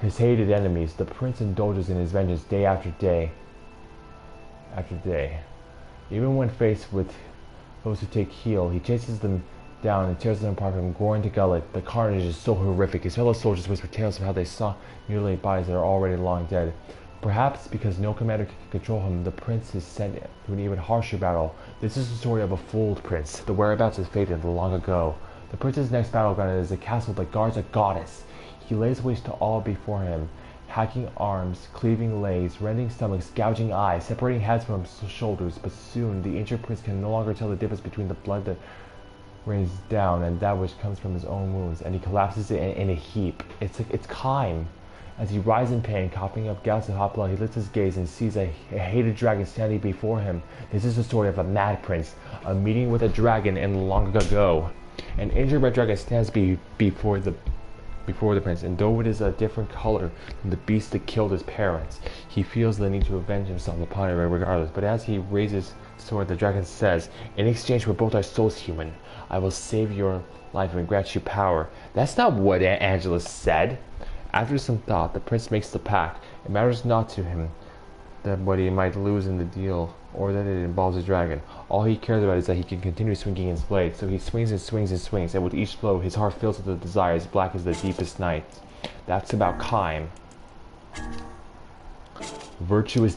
his hated enemies. The prince indulges in his vengeance day after day after day. Even when faced with those who take heel, he chases them down and tears them apart from groin to gullet. The carnage is so horrific. His fellow soldiers whisper tales of how they saw mutilated bodies that are already long dead. Perhaps because no commander can control him, the prince is sent to an even harsher battle. This is the story of a fooled prince, the whereabouts is fated long ago. The prince's next battleground is a castle that guards a goddess. He lays waste to all before him, hacking arms, cleaving legs, rending stomachs, gouging eyes, separating heads from shoulders. But soon the ancient prince can no longer tell the difference between the blood that rains down and that which comes from his own wounds, and he collapses in a heap. It's Kime. As he writhes in pain, coughing up gouts of hot blood, he lifts his gaze and sees a hated dragon standing before him. This is the story of a mad prince, a meeting with a dragon in long ago. An injured red dragon stands before the prince, and though it is a different color than the beast that killed his parents, he feels the need to avenge himself upon it regardless. But as he raises his sword, the dragon says, "In exchange for both our souls, human, I will save your life and grant you power." That's not what Angela said. After some thought, the prince makes the pact. It matters not to him that what he might lose in the deal, or that it involves a dragon. All he cares about is that he can continue swinging his blade. So he swings and swings and swings, and with each blow, his heart fills with a desire as black as the deepest night. That's about Kime. Virtuous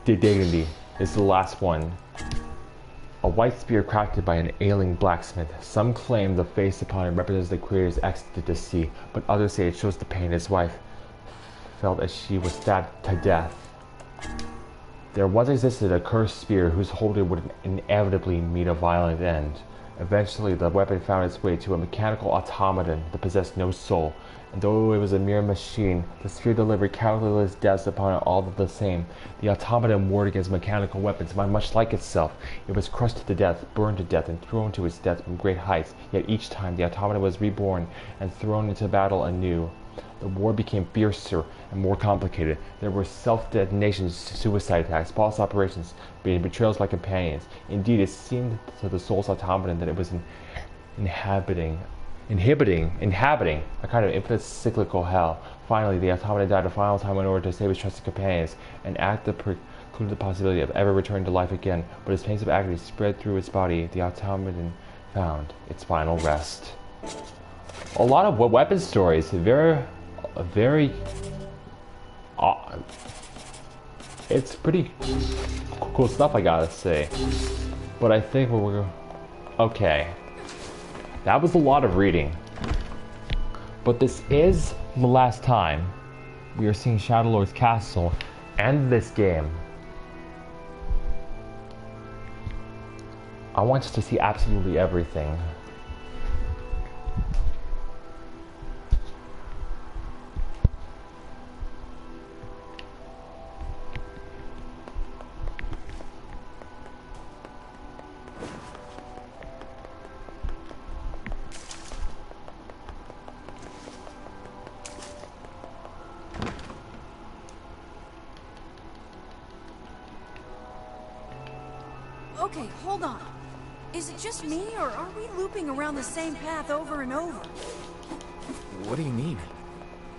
dignity is the last one. A white spear crafted by an ailing blacksmith. Some claim the face upon it represents the creator's ecstasy, but others say it shows the pain his wife felt as she was stabbed to death. There once existed a cursed spear whose holder would inevitably meet a violent end. Eventually, the weapon found its way to a mechanical automaton that possessed no soul, and though it was a mere machine, the sphere delivered countless deaths upon it all the same. The automaton warred against mechanical weapons, much like itself. It was crushed to death, burned to death, and thrown to its death from great heights. Yet each time the automaton was reborn and thrown into battle anew. The war became fiercer and more complicated. There were self-detonations, suicide attacks, false operations, betrayals by companions. Indeed, it seemed to the soul's automaton that it was inhabiting a kind of infinite cyclical hell. Finally, the automaton died a final time in order to save his trusted companions, an act that precluded the possibility of ever returning to life again. But as pangs of agony spread through its body, the automaton found its final rest. A lot of weapon stories, very it's pretty cool stuff, I gotta say. But I think we're okay. That was a lot of reading. But this is the last time we are seeing Shadow Lord's castle and this game. I want us to see absolutely everything. Okay, hold on. Is it just me, or are we looping around the same path over and over? What do you mean?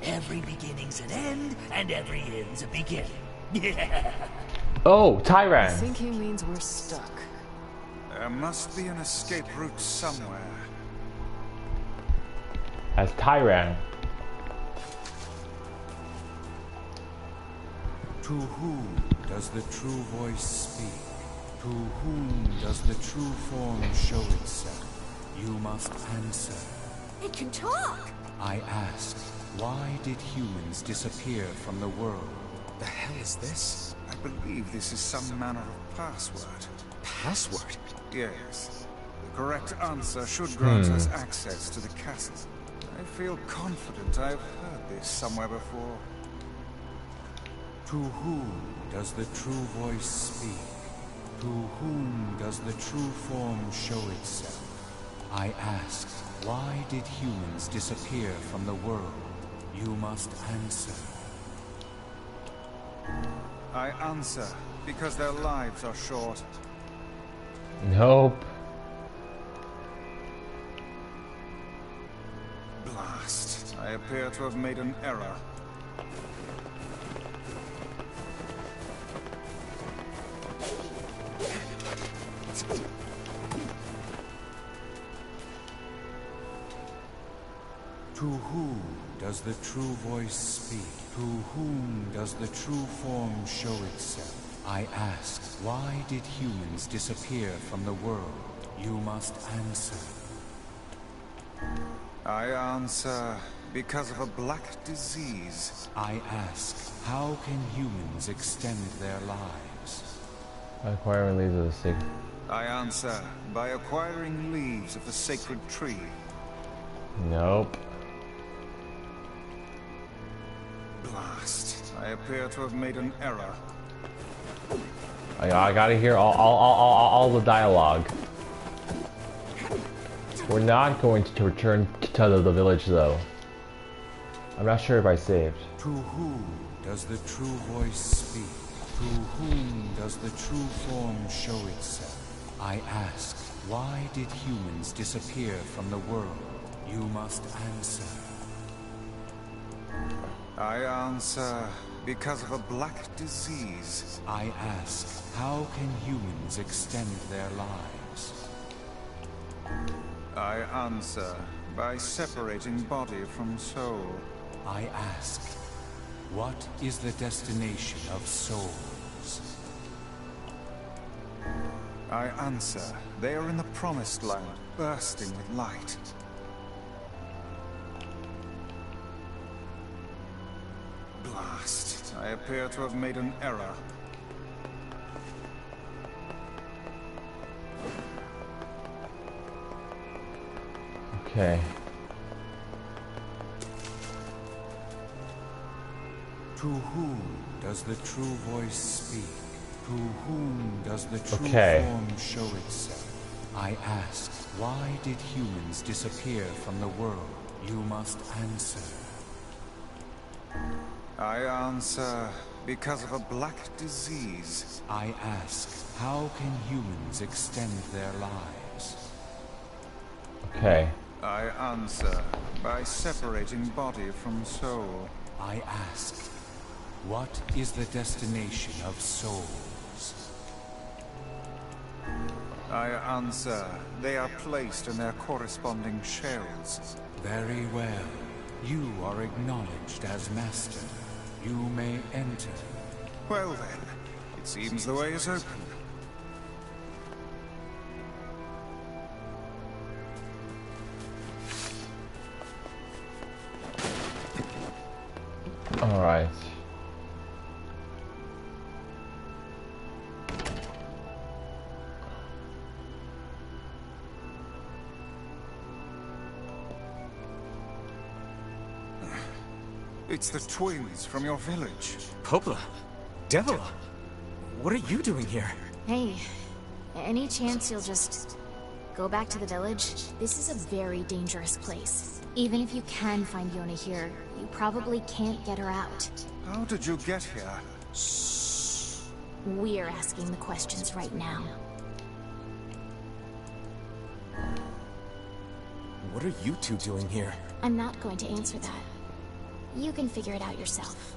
Every beginning's an end, and every end's a beginning. Oh, Tyran. I think he means we're stuck. There must be an escape route somewhere. As Tyran. To whom does the true voice speak? To whom does the true form show itself? You must answer. It can talk! I ask, why did humans disappear from the world? The hell is this? I believe this is some manner of password. Password? Yes. The correct answer should grant us access to the castle. I feel confident I've heard this somewhere before. To whom does the true voice speak? To whom does the true form show itself? I ask, why did humans disappear from the world? You must answer. I answer, because their lives are short. Nope. Blast. I appear to have made an error. To who does the true voice speak? To whom does the true form show itself? I ask, why did humans disappear from the world? You must answer. I answer, because of a black disease. I ask, how can humans extend their lives? Acquiring leaves of the sacred. I answer, by acquiring leaves of the sacred tree. Nope. Blast. I appear to have made an error. I gotta hear all the dialogue. We're not going to return to the village though. I'm not sure if I saved. To who does the true voice speak? To whom does the true form show itself? I ask, why did humans disappear from the world? You must answer. I answer, because of a black disease. I ask, how can humans extend their lives? I answer, by separating body from soul. I ask, what is the destination of souls? I answer, they are in the promised land, bursting with light. Blast. I appear to have made an error. Okay. To whom does the true voice speak? To whom does the true form show itself? I ask, why did humans disappear from the world? You must answer. I answer, because of a black disease. I ask, how can humans extend their lives? Okay. I answer, by separating body from soul. I ask, what is the destination of souls? I answer, they are placed in their corresponding shells. Very well. You are acknowledged as master. You may enter. Well then, it seems the way is open. All right. It's the twins from your village. Popola? Devila? What are you doing here? Hey, any chance you'll just go back to the village? This is a very dangerous place. Even if you can find Yona here, you probably can't get her out. How did you get here? Shh. We're asking the questions right now. What are you two doing here? I'm not going to answer that. You can figure it out yourself.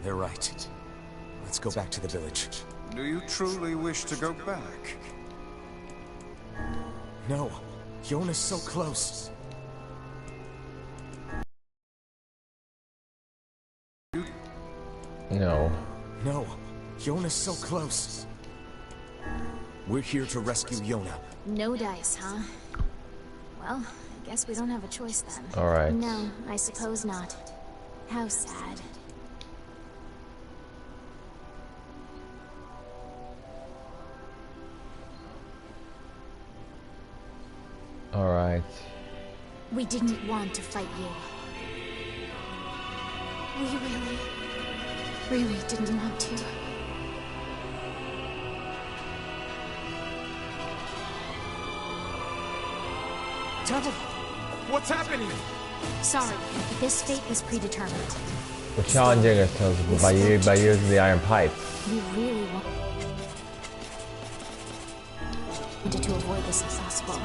They're right. Let's go back to the village. Do you truly wish to go back? No. Yona's so close. No. No. Yona's so close. We're here to rescue Yona. No dice, huh? Well, I guess we don't have a choice then. Alright. No, I suppose not. How sad. Alright. We didn't want to fight you. We really didn't want to. Devil! What's happening? Sorry, this fate was predetermined. We're challenging ourselves by using the iron pipe. We really wanted to avoid this if possible.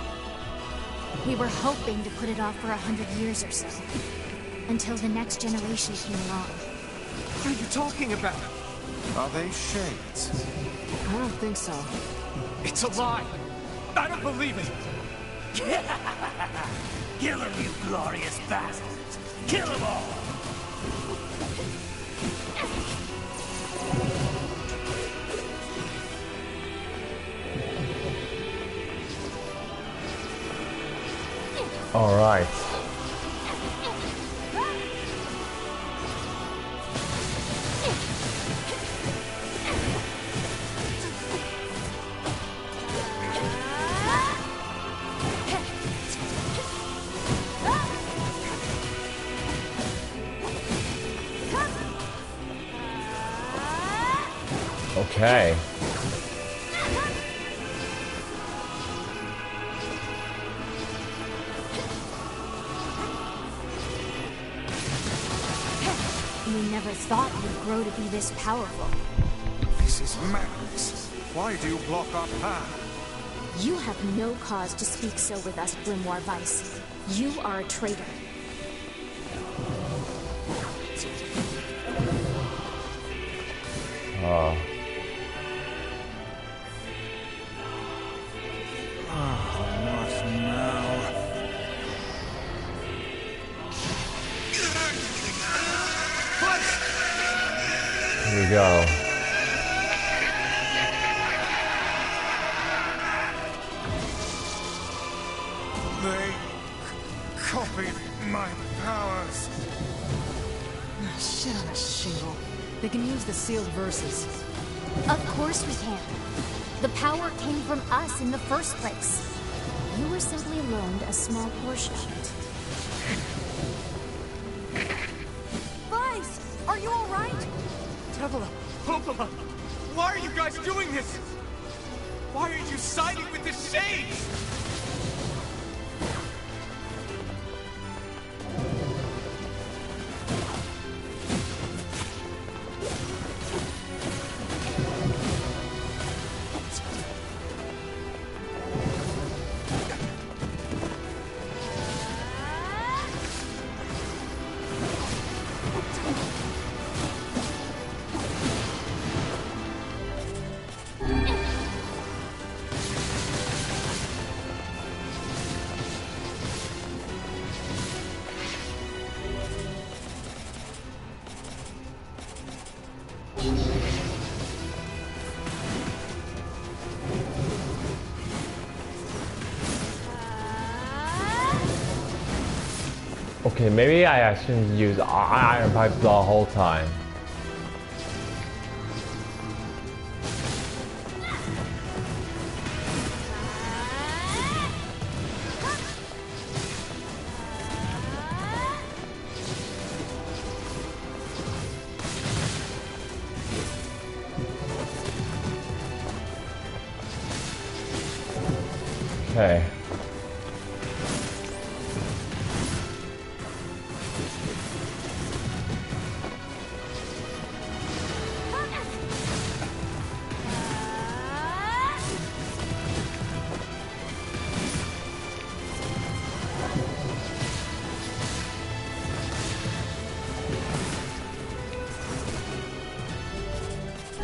We were hoping to put it off for 100 years or so. Until the next generation came along. What are you talking about? Are they shades? I don't think so. It's a lie! I don't believe it! Kill them, you glorious bastards! Kill them all! All right. Okay. We never thought we'd grow to be this powerful. This is madness. Why do you block our path? You have no cause to speak so with us, Grimoire Weiss. You are a traitor. What now? Here we go. They copied my powers. Shit on a shingle. They can use the sealed verses. Of course we can. The power came from us in the first place. You were simply loaned a small portion of it. Vice, are you all right? Tevela, Popola, why are you guys doing this? Why are you siding with the Shades? Okay, maybe I shouldn't use iron pipe the whole time. Okay.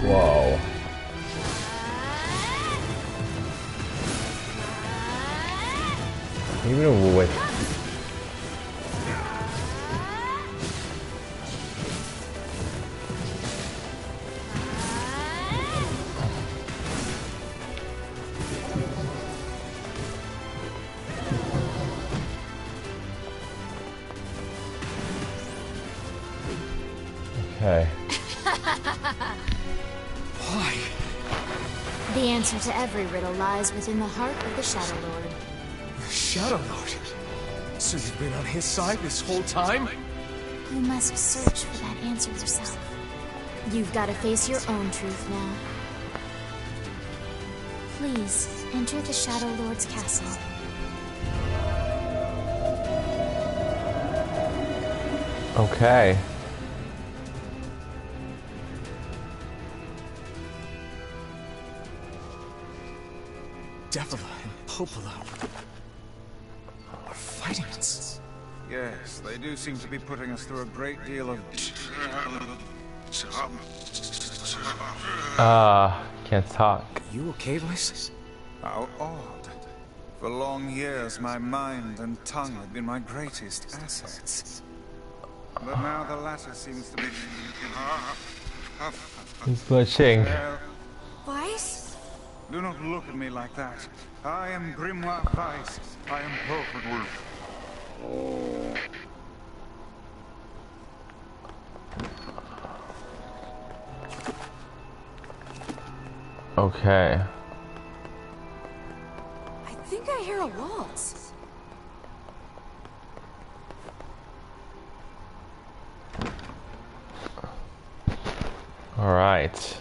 Whoa. Even with okay. Why? The answer to every riddle lies within the heart of the Shadow Lord. Shadow Lord? So you've been on his side this whole time? You must search for that answer yourself. You've got to face your own truth now. Please, enter the Shadow Lord's castle. Okay. Devila and Popola are fighting us. Yes, they do seem to be putting us through a great deal of... Can't talk. You okay, Vice? How odd. For long years, my mind and tongue have been my greatest assets. But now the latter seems to be... He's glitching. Weiss? Do not look at me like that. I am Grimoire Weiss. I am perfectly... Okay. I think I hear a waltz. All right.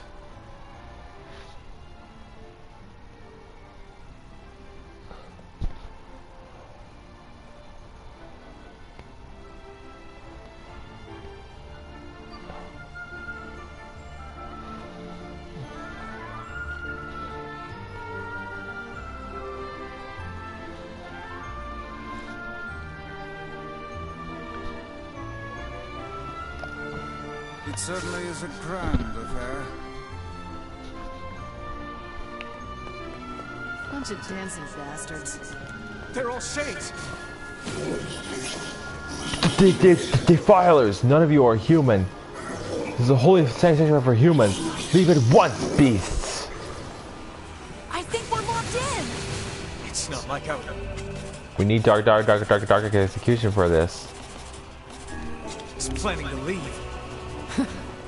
It certainly is a grand affair. Bunch of dancing bastards. They're all shades. Defilers, none of you are human. This is a holy sanctuary for humans. Leave it once, beasts. I think we're locked in. It's not like I... We need dark execution for this. was planning to leave.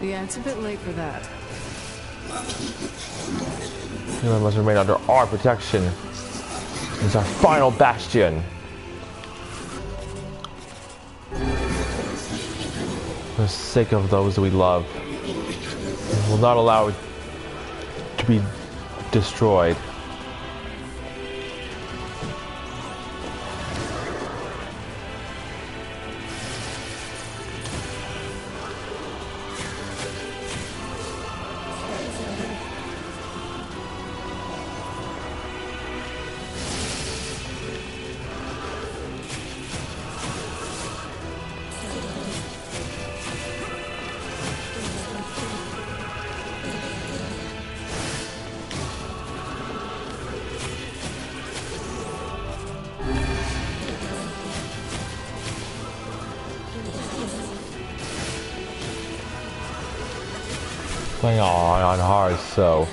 Yeah, it's a bit late for that. Human must remain under our protection. It's our final bastion. For the sake of those we love, we will not allow it to be destroyed. Playing on hard, so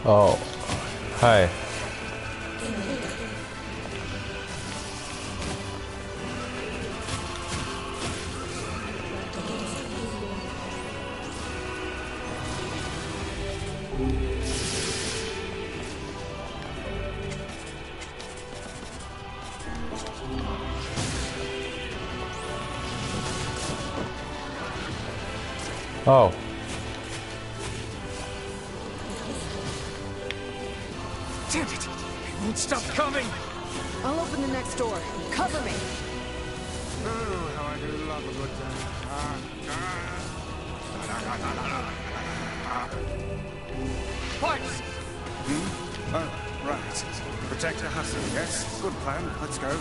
oh, hi. Oh. Damn it! It won't stop coming! I'll open the next door. Cover me. Oh, how I do love a good Parts! Oh, right. Protector Hustle, yes? Good plan. Let's go.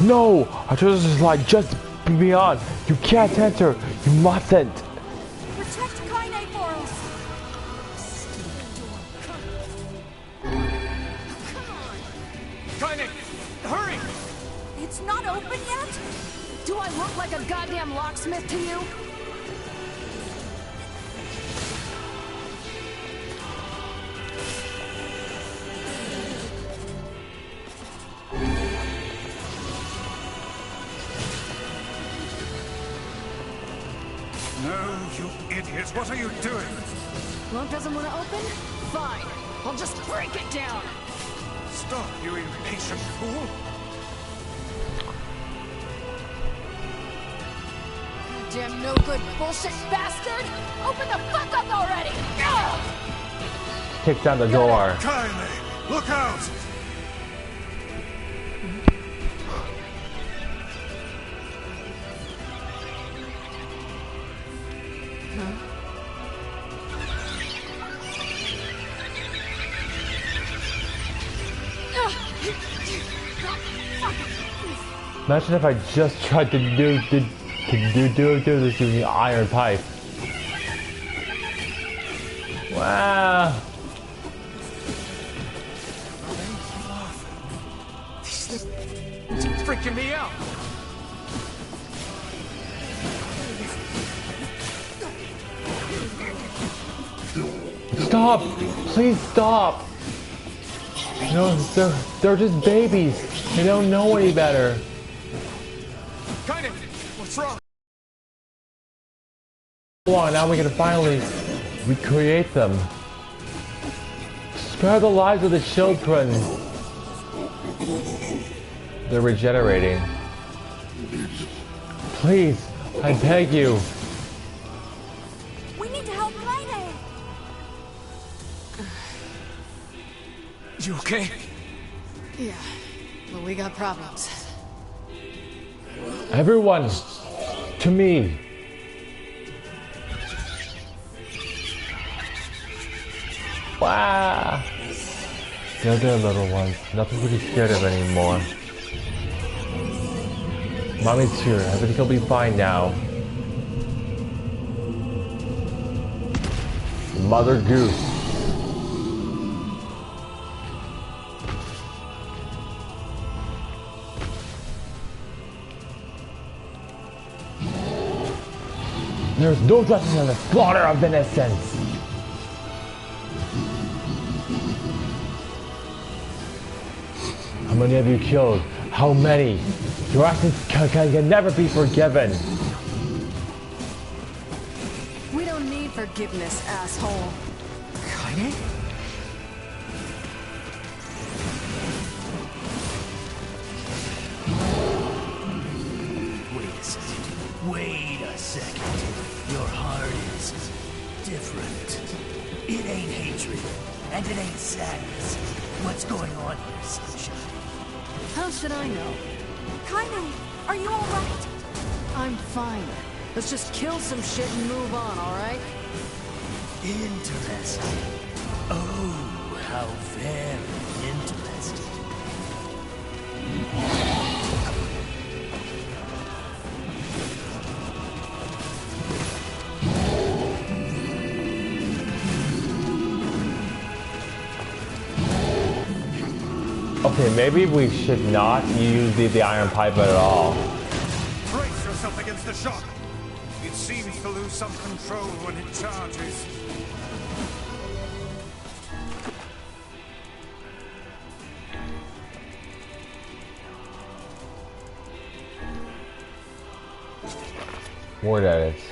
No! I chose this is like just beyond. You can't enter. You mustn't. Protect Kaine for us. Kaine! Hurry! It's not open yet? Do I look like a goddamn locksmith to you? No, you idiots! What are you doing? Lock doesn't want to open? Fine. I'll just break it down. Stop, you impatient fool! Damn no good bullshit bastard! Open the fuck up already! Ugh! Kick down the door. Kylie, look out! Imagine if I just tried to do this using the iron pipe. Wow. It's freaking me out. Stop! Please stop! No, they're just babies. They don't know any better. What's wrong? On, now we can finally recreate them. Spare the lives of the children. They're regenerating. Please, I beg you. We need to help Friday. You okay? Yeah, but we got problems. Everyone, to me. Wow. They're their little ones. Nothing to be scared of anymore. Mommy's here. Everything will be fine now. Mother Goose. There's no justice in the slaughter of innocents. How many have you killed? How many? Your actions can never be forgiven. We don't need forgiveness, asshole. Kaine? Wait a second. Wait a second. Your heart is different. It ain't hatred, and it ain't sadness. What's going on here, Sunshine? How should I know? Kaine, are you alright? I'm fine. Let's just kill some shit and move on, alright? Interesting. Oh, how very interesting. Okay, maybe we should not use the iron pipe at all. Brace yourself against the shock. It seems to lose some control when it charges. Word edits.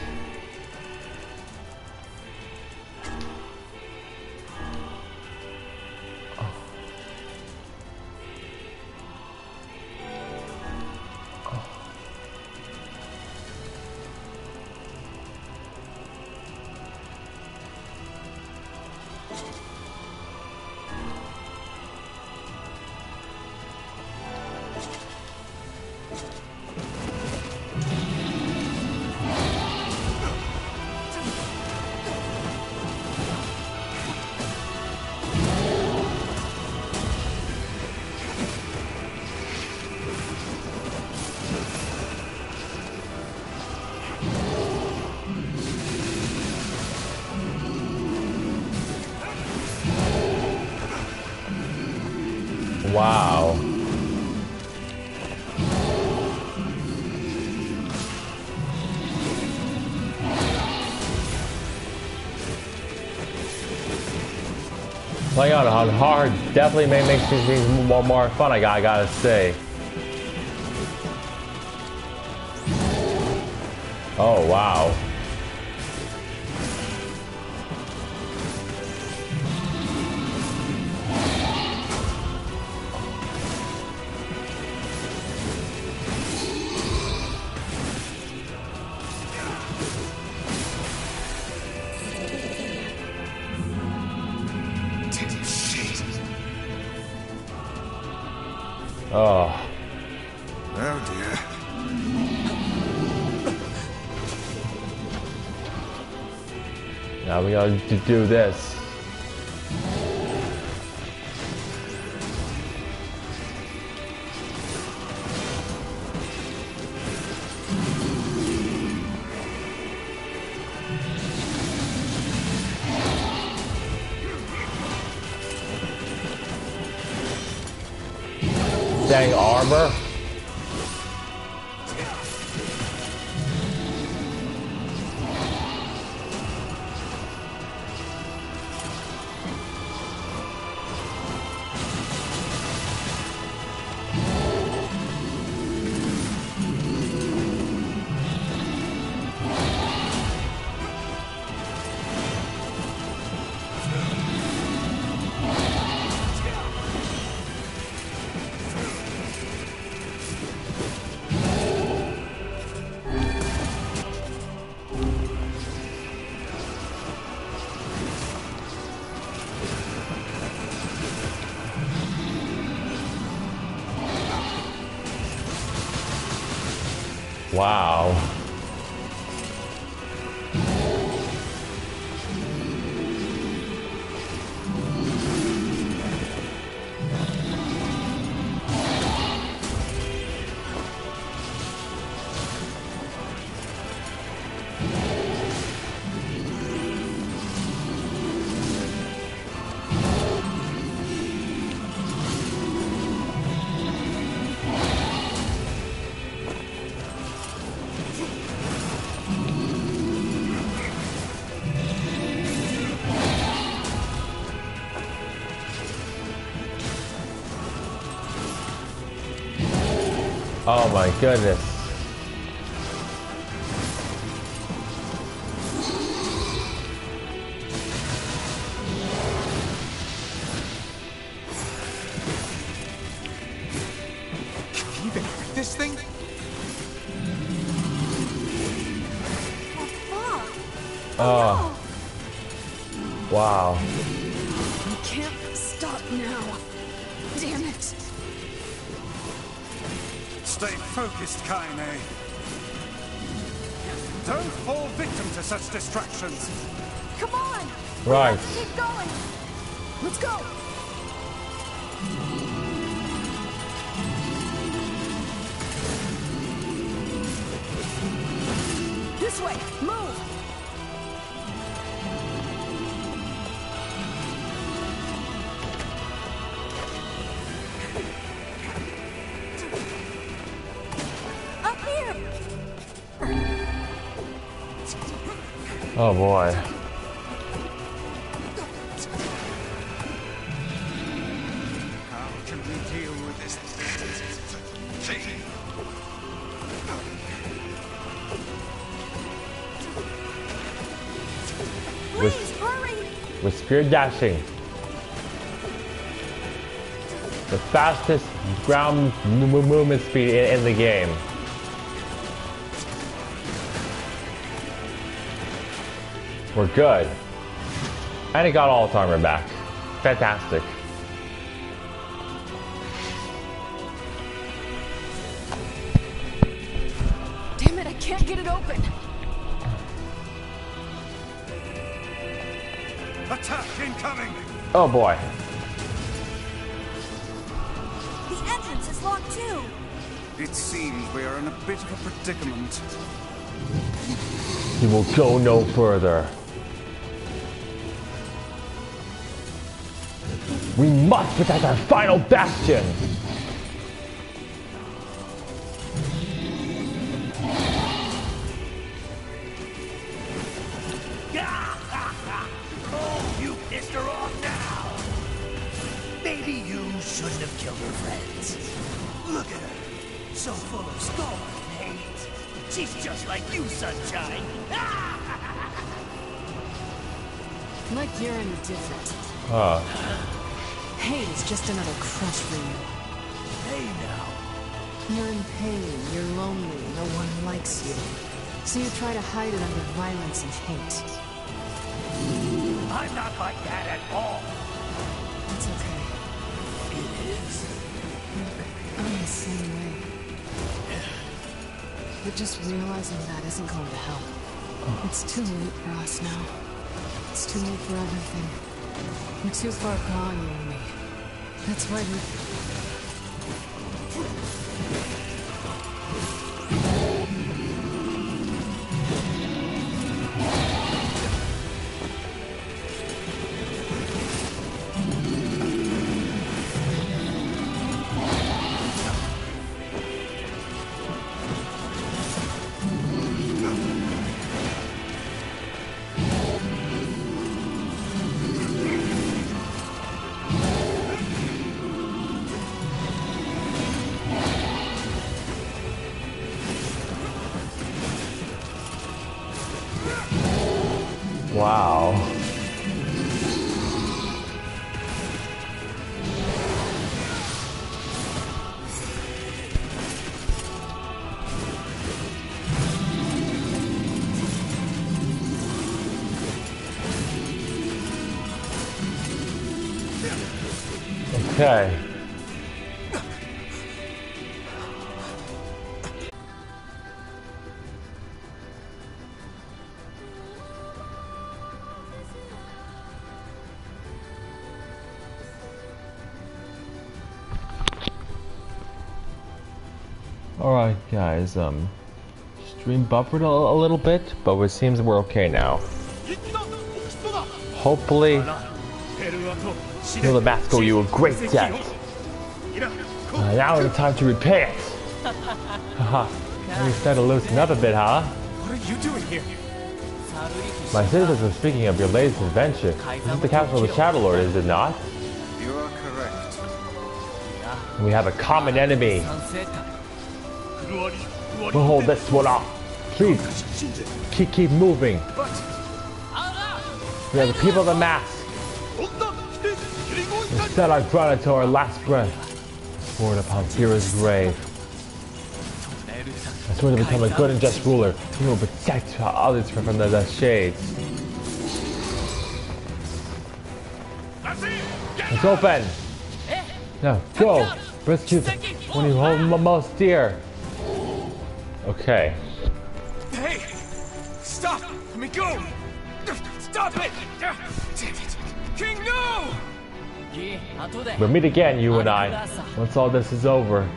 Wow. Playing on hard definitely makes these things more fun, I gotta say. Oh, wow. Oh. Oh dear. Now we gotta do this. Dang armor. Wow. Oh my goodness. Can you even read this thing? Oh. Wow. I can't stop now. Damn it. Stay focused, Kaine. Don't fall victim to such distractions. Come on! Right. Keep going! Let's go! This way! Move! Up here! Oh boy. How can we deal with this thing? Please, hurry! With spear dashing. The fastest ground movement speed in the game. We're good. And it got all its armor back. Fantastic. Damn it, I can't get it open. Attack incoming! Oh boy. The entrance is locked too! It seems we are in a bit of a predicament. He will go no further. We must protect our final bastion! Oh, you pissed her off now! Maybe you shouldn't have killed her friends. Look at her, so full of scorn and hate. She's just like you, Sunshine. Like you're indifferent. Hate is just another crush for you. Hey now. You're in pain, you're lonely, no one likes you. So you try to hide it under violence and hate. I'm not like that at all. It's okay. It is. I the same way. But just realizing that isn't going to help. It's too late for us now. It's too late for everything. We're too far gone, you and me. That's why we... Wow. Okay. Alright guys, stream buffered a little bit, but it seems we're okay now. Hopefully, the mask owe you a great debt. Now is the time to repay it. Haha, you started to loosen up a bit, huh? What are you doing here? My citizens are speaking of your latest adventure. This is the capital of the Shadow Lord, is it not? You are correct. We have a common enemy. We'll hold this one off. Please, keep moving. We are the people of the mask. We set our ground until our last breath. Born upon Kira's grave. I swear to become a good and just ruler. He will protect others from the shades. It's open. Now go. Rescue when you hold most dear. Okay. Hey! Stop! Let me go! Stop it! Damn it! King, no! We'll meet again, you and I, once all this is over.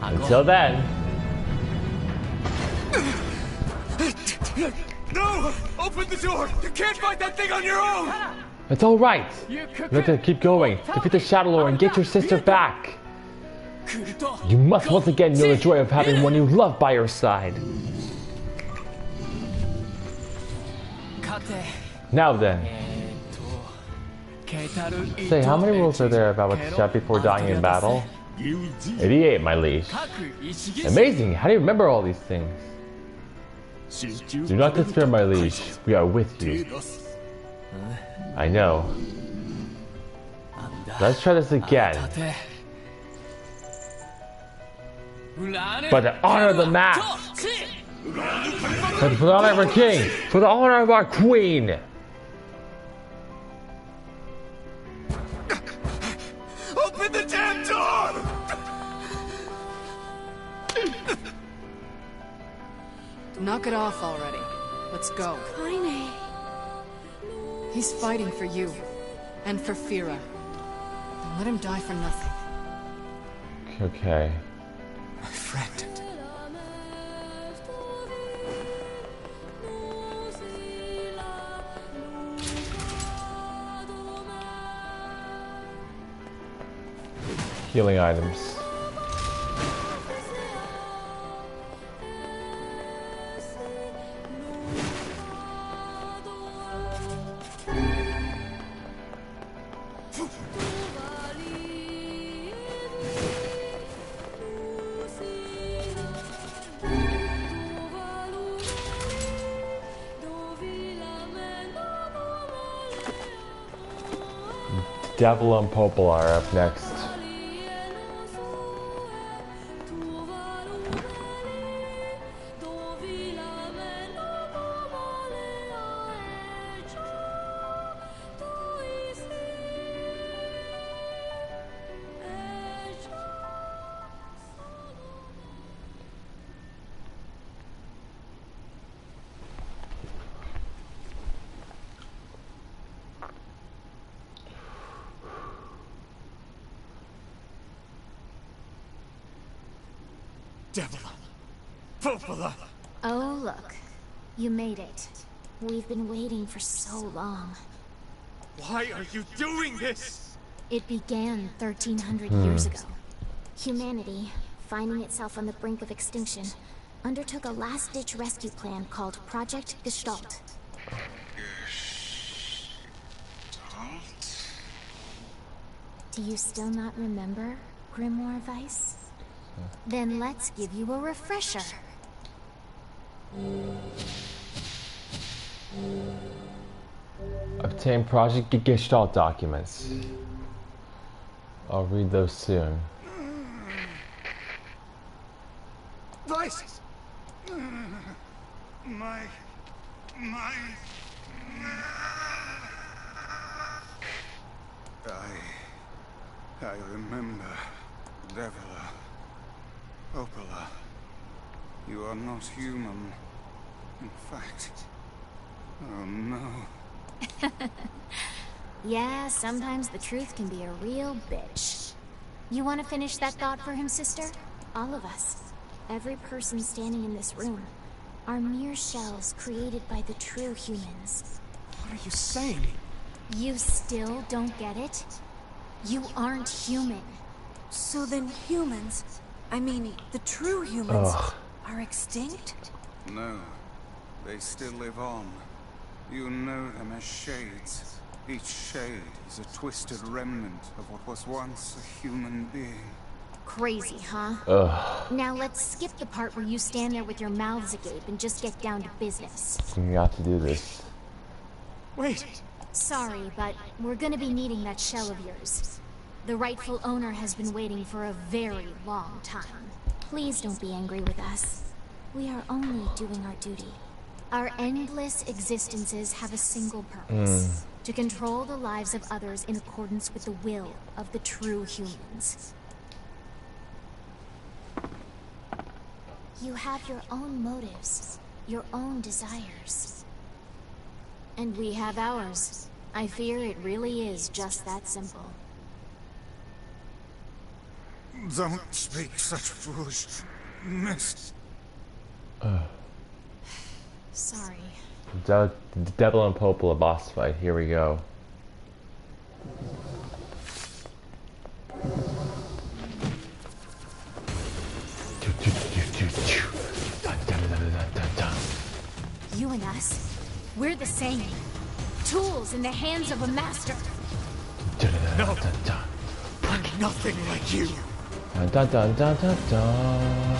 Until then. No! Open the door! You can't fight that thing on your own! It's alright! You have to keep going. Defeat the Shadow Lord and get your sister back. You must once again know the joy of having one you love by your side. Now then. Say, how many rules are there about what to shout before dying in battle? 88, my liege. Amazing! How do you remember all these things? Do not despair, my liege. We are with you. I know. Let's try this again. But the honor of the mask! For the honor of our king! For the honor of our queen! Open the damn door! Knock it off already. Let's go. Kaine. He's fighting for you. And for Fira. Don't let him die for nothing. Okay. My friend. Healing items. Devil and Popol are up next. Devil. Popola. Oh, look. You made it. We've been waiting for so long. Why are you doing this? It began 1,300 years ago. Humanity, finding itself on the brink of extinction, undertook a last-ditch rescue plan called Project Gestalt. Do you still not remember, Grimoire Weiss? Then let's give you a refresher. Obtain Project Gestalt documents. I'll read those soon. Weiss! My... I remember, Devila, Popola. You are not human. In fact... Oh no. Yeah, sometimes the truth can be a real bitch. You want to finish that thought for him, sister? All of us. Every person standing in this room are mere shells created by the true humans. What are you saying? You still don't get it? You aren't human. So then humans, I mean the true humans, Ugh. are extinct? No. They still live on. You know them as shades. Each shade is a twisted remnant of what was once a human being. Crazy, huh? Ugh. Now let's skip the part where you stand there with your mouths agape and just get down to business. We got to do this. Wait. Sorry, but we're gonna be needing that shell of yours. The rightful owner has been waiting for a very long time. Please don't be angry with us. We are only doing our duty. Our endless existences have a single purpose. To control the lives of others in accordance with the will of the true humans. You have your own motives, your own desires. And we have ours. I fear it really is just that simple. Don't speak such foolishness. Sorry. The Devil and Popola boss fight. Here we go. You and us, we're the same. Tools in the hands of a master. No. I'm nothing like you. Dun dun dun dun dun dun.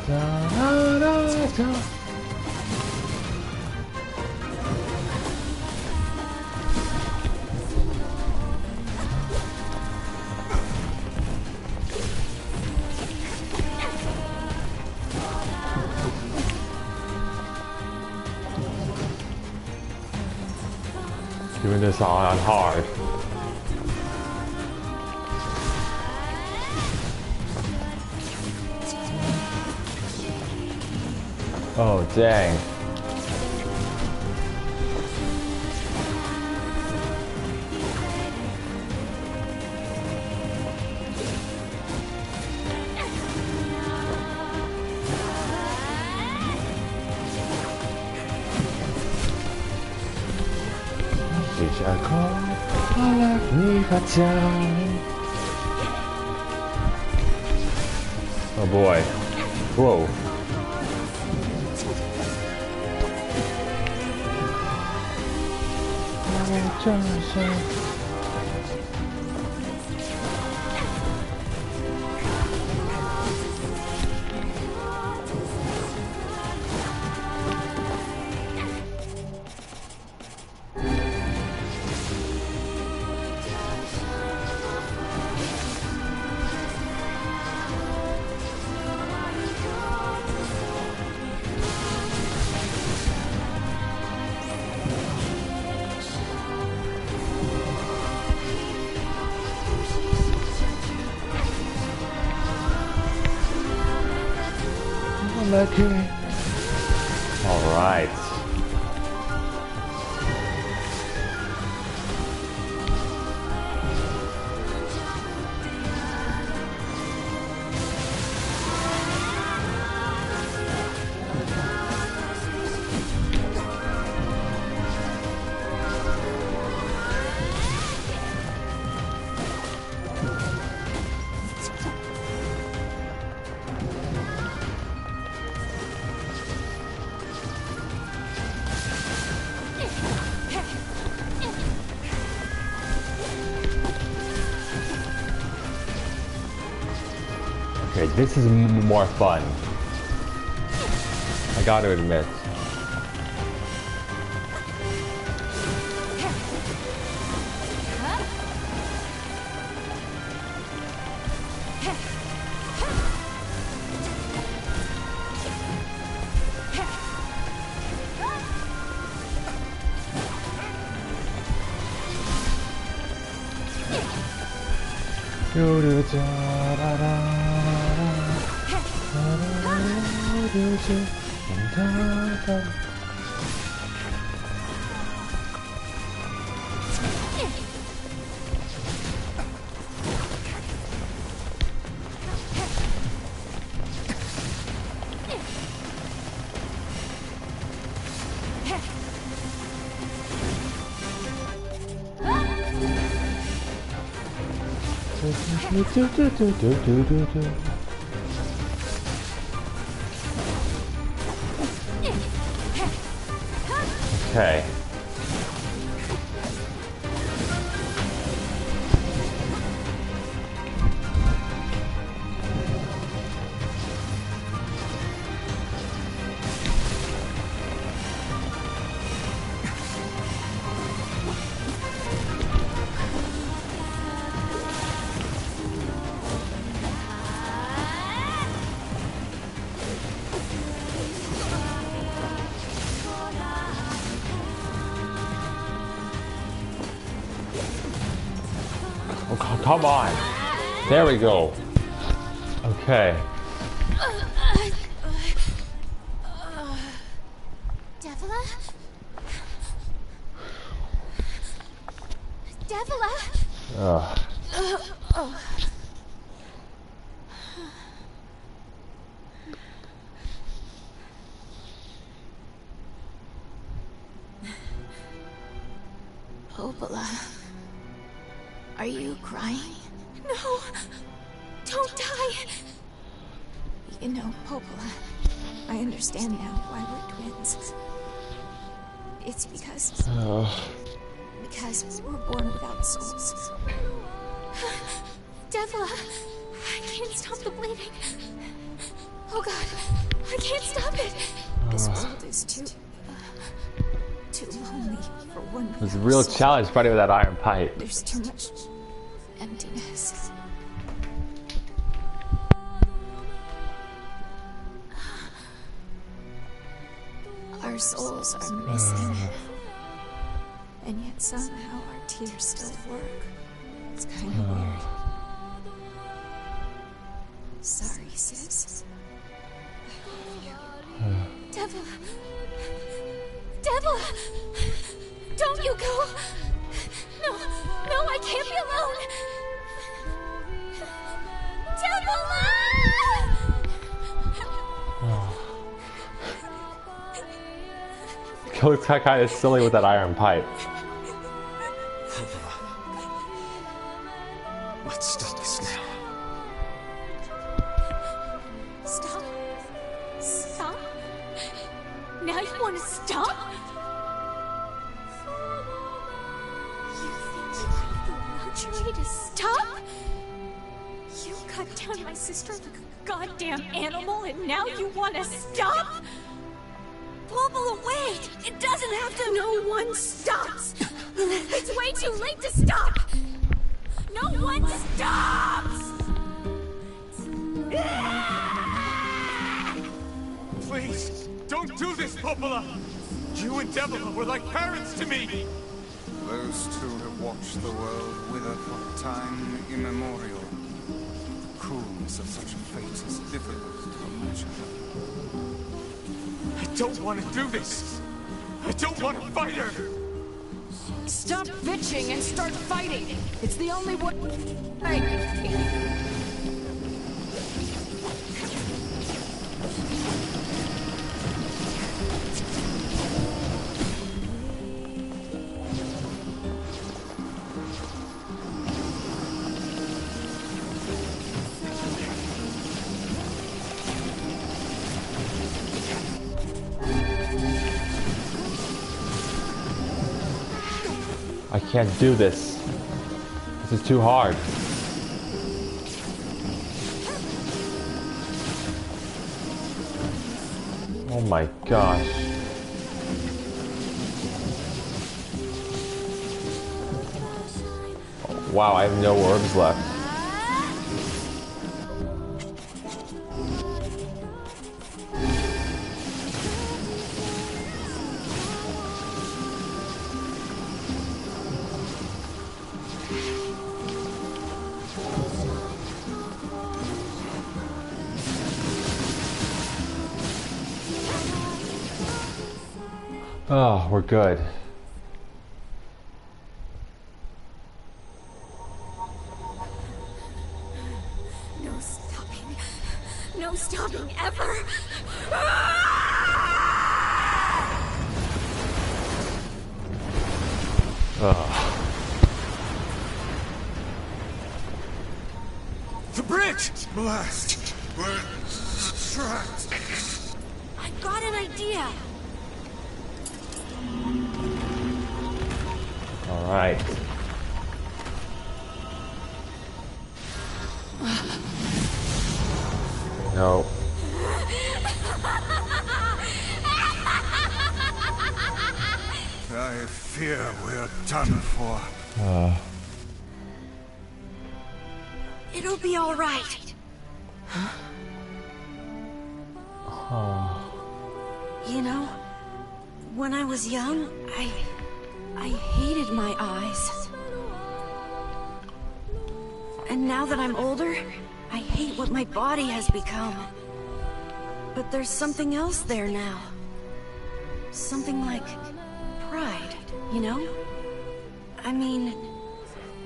Da, da, da, da. Doing this on hard. Oh, dang. Oh boy. Whoa. Okay. All right. Okay, this is more fun. I gotta admit. Okay. Oh, come on. There we go. Okay. Devila? Devila? Ugh. Popola. Are you crying? No! Don't die! You know, Popola, I understand now why we're twins. It's because we're born without souls. Devila! I can't stop the bleeding. Oh god, I can't stop it! This world is too lonely for one. It was a real challenge fighting with that iron pipe. There's too much emptiness. Our souls are missing. And yet somehow our tears still work. It's kind of weird. Sorry, sis. Devila! Devila! Don't you go! No, I can't be alone! Devila! It looks kind of silly with that iron pipe. Let's stop this now. Stop? Now you want to stop? You think you have the luxury to stop? You cut down my sister like a goddamn animal and now you want to stop? Popola, wait! It doesn't have to. No one stops! It's way too late to stop! No one stops! Please, don't do this, Popola! You and Devila were like parents to me! Those two have watched the world wither for time immemorial. The cruelness of such a fate is difficult to imagine. I don't want to do this! I don't want to fight her! Stop bitching and start fighting! It's the only way... I can't do this. This is too hard. Oh my gosh. Wow, I have no orbs left. Oh, we're good. No stopping. No stopping ever. The bridge! Blast! We're trapped. I got an idea. All right. No. I fear we're done for. It'll be all right. You know, when I was young, I hated my eyes. And now that I'm older, I hate what my body has become. But there's something else there now. Something like pride, you know? I mean...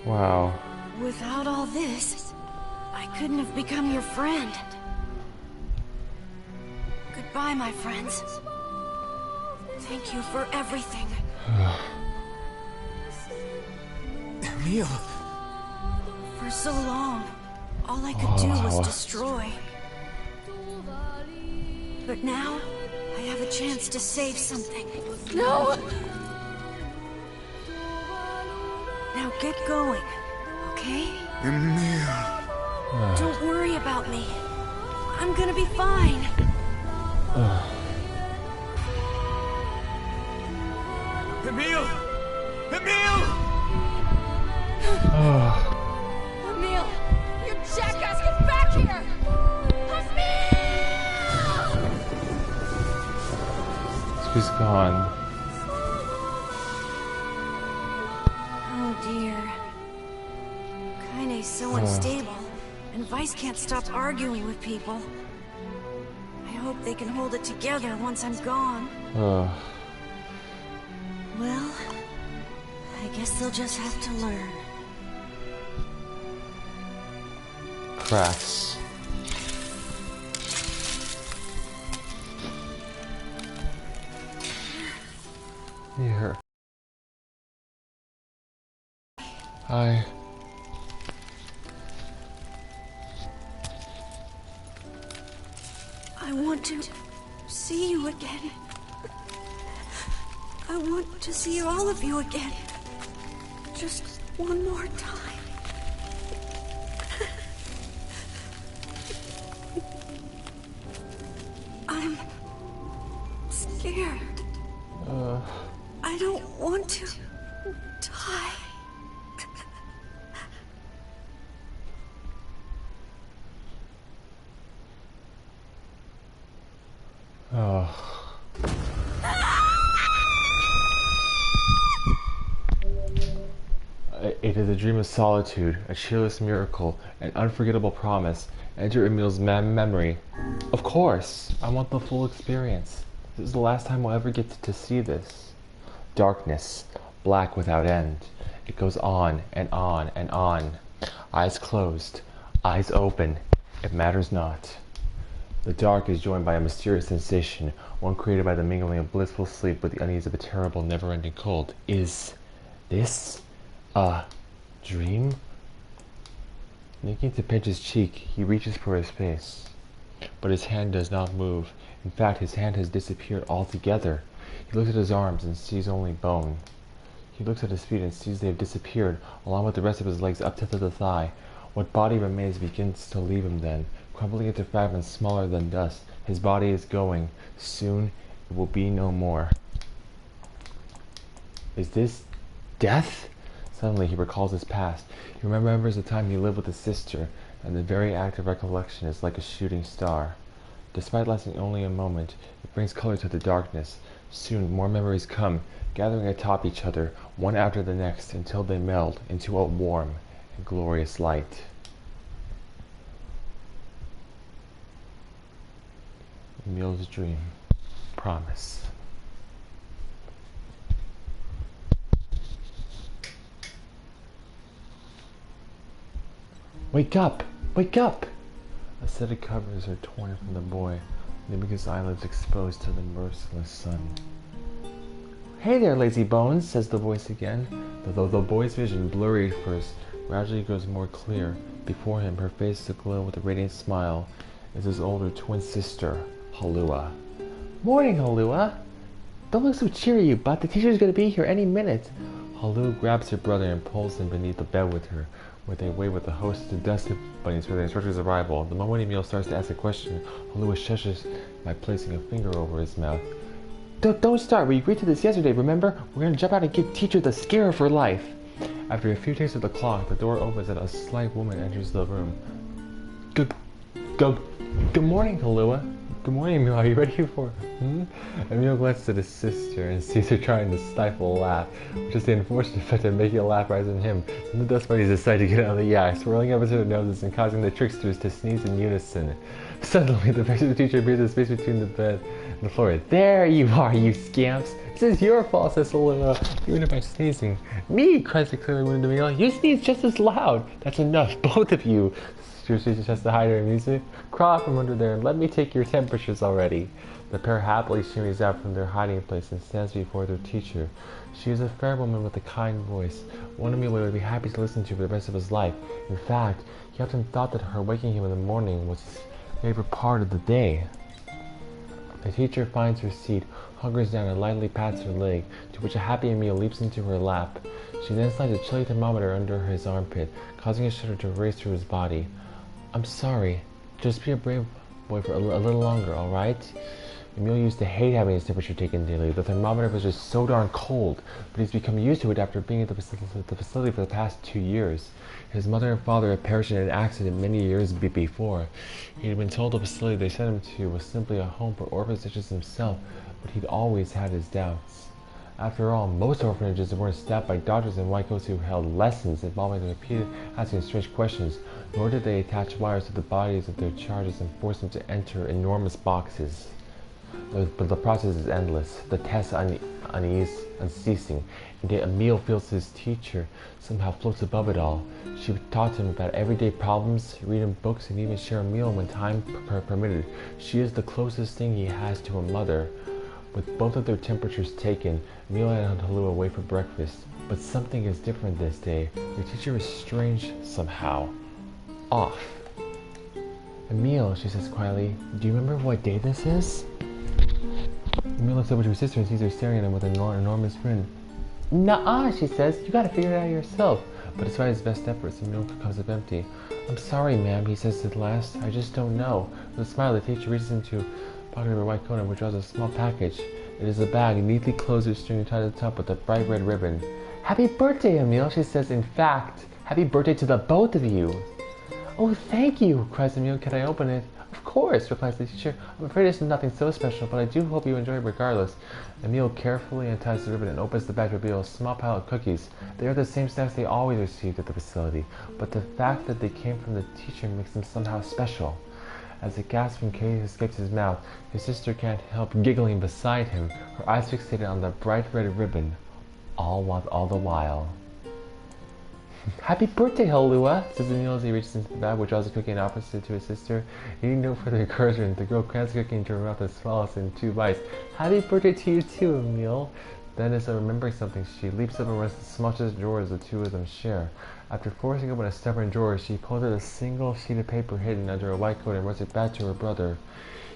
Wow. Without all this, I couldn't have become your friend. Goodbye, my friends. Thank you for everything. Emil! For so long, all I could do was destroy. But now, I have a chance to save something. No! Now get going, okay? Emil! Don't worry about me. I'm gonna be fine. Emil! Emil! Emil! You jackass, get back here! She's gone. Oh dear. Kaine's so unstable, and Vice can't stop arguing with people. I hope they can hold it together once I'm gone. Well, I guess they'll just have to learn. Cracks. Here. Hi. I want to see you again. I want to see all of you again. Just one more time. I'm scared. I don't want to die. It is a dream of solitude, a cheerless miracle, an unforgettable promise. Enter Emil's memory. Of course! I want the full experience. This is the last time we'll ever get to see this. Darkness, black without end. It goes on and on and on. Eyes closed, eyes open. It matters not. The dark is joined by a mysterious sensation, one created by the mingling of blissful sleep with the unease of a terrible, never-ending cold. Is this a dream? Making to pinch his cheek, he reaches for his face. But his hand does not move. In fact, his hand has disappeared altogether. He looks at his arms and sees only bone. He looks at his feet and sees they have disappeared, along with the rest of his legs up to the thigh. What body remains begins to leave him then, crumbling into fragments smaller than dust. His body is going. Soon it will be no more. Is this death? Suddenly he recalls his past. He remembers the time he lived with his sister, and the very act of recollection is like a shooting star. Despite lasting only a moment, it brings color to the darkness. Soon more memories come, gathering atop each other, one after the next, until they meld into a warm and glorious light. Emil's dream. Promise. Wake up! Wake up! A set of covers are torn from the boy, leaving his eyelids exposed to the merciless sun. Hey there, lazy bones, says the voice again. Though the boy's vision, blurry at first, gradually grows more clear. Before him, her face aglow with a radiant smile, is his older twin sister, Halua. Morning, Halua! Don't look so cheery, you butt. The teacher's gonna be here any minute. Halua grabs her brother and pulls him beneath the bed with her, where they wait with the host of dust bunnies for the instructor's arrival. The moment Emil starts to ask a question, Halua shushes by placing a finger over his mouth. Don't start. We agreed to this yesterday, remember? We're gonna jump out and give teacher the scare of her life. After a few takes of the clock, the door opens and a slight woman enters the room. Good morning, Halua. Good morning, Emil. Are you ready for... Emil glances at his sister and sees her trying to stifle a laugh, which is the unfortunate effect of making a laugh rise in him. Then the dust bunnies decide to get out of the yak, swirling up into their noses and causing the tricksters to sneeze in unison. Suddenly, the face of the teacher appears in the space between the bed and the floor. There you are, you scamps! This is your fault, says Halua, even by sneezing. Me, cries the clearly wounded Emil. You sneeze just as loud. That's enough, both of you. She just has to hide her amusement. Crawl out from under there and let me take your temperatures already. The pair happily shimmies out from their hiding place and stands before their teacher. She is a fair woman with a kind voice, one Emil would be happy to listen to for the rest of his life. In fact, he often thought that her waking him in the morning was his favorite part of the day. The teacher finds her seat, hunkers down and lightly pats her leg, to which a happy Emil leaps into her lap. She then slides a chilly thermometer under his armpit, causing a shudder to race through his body. I'm sorry. Just be a brave boy for a little longer, alright? Emil used to hate having his temperature taken daily. The thermometer was just so darn cold, but he's become used to it after being at the facility for the past 2 years. His mother and father had perished in an accident many years before. He had been told the facility they sent him to was simply a home for orphans such as himself, but he'd always had his doubts. After all, most orphanages weren't staffed by doctors and white coats who held lessons involving the repeated asking strange questions, nor did they attach wires to the bodies of their charges and force them to enter enormous boxes. But the process is endless, the tests unceasing, and yet Emil feels his teacher somehow floats above it all. She taught him about everyday problems, read him books, and even share a meal when time permitted. She is the closest thing he has to a mother. With both of their temperatures taken, Emil and Halua wait for breakfast. But something is different this day. Their teacher is strange somehow. Off. Emil, she says quietly, do you remember what day this is? Emil looks over to her sister and sees her staring at him with an enormous grin. Nuh-uh, she says, you gotta figure it out yourself. But despite his best efforts, Emil comes up empty. I'm sorry, ma'am, he says at last. I just don't know. With a smile, the teacher reaches into pocket of her white coat and withdraws a small package. It is a bag, neatly closed with string tied at the top with a bright red ribbon. Happy birthday, Emil, she says. In fact, happy birthday to the both of you. Oh, thank you, cries Emil. Can I open it? Of course, replies the teacher. I'm afraid it's nothing so special, but I do hope you enjoy it regardless. Emil carefully unties the ribbon and opens the bag to reveal a small pile of cookies. They are the same snacks they always received at the facility, but the fact that they came from the teacher makes them somehow special. As a gasp from Katie escapes his mouth, his sister can't help giggling beside him, her eyes fixated on the bright red ribbon, all the while. Happy birthday, Halua, says Emil as he reaches into the bag, which draws a cookie and offers it to his sister. Needing no further encouragement, the girl crams the cookie into her mouth and swallows it in 2 bites. Happy birthday to you too, Emil. Then, as though remembering something, she leaps up and runs to the smallest drawers the two of them share. After forcing open a stubborn drawer, she pulls out a single sheet of paper hidden under a white coat and runs it back to her brother.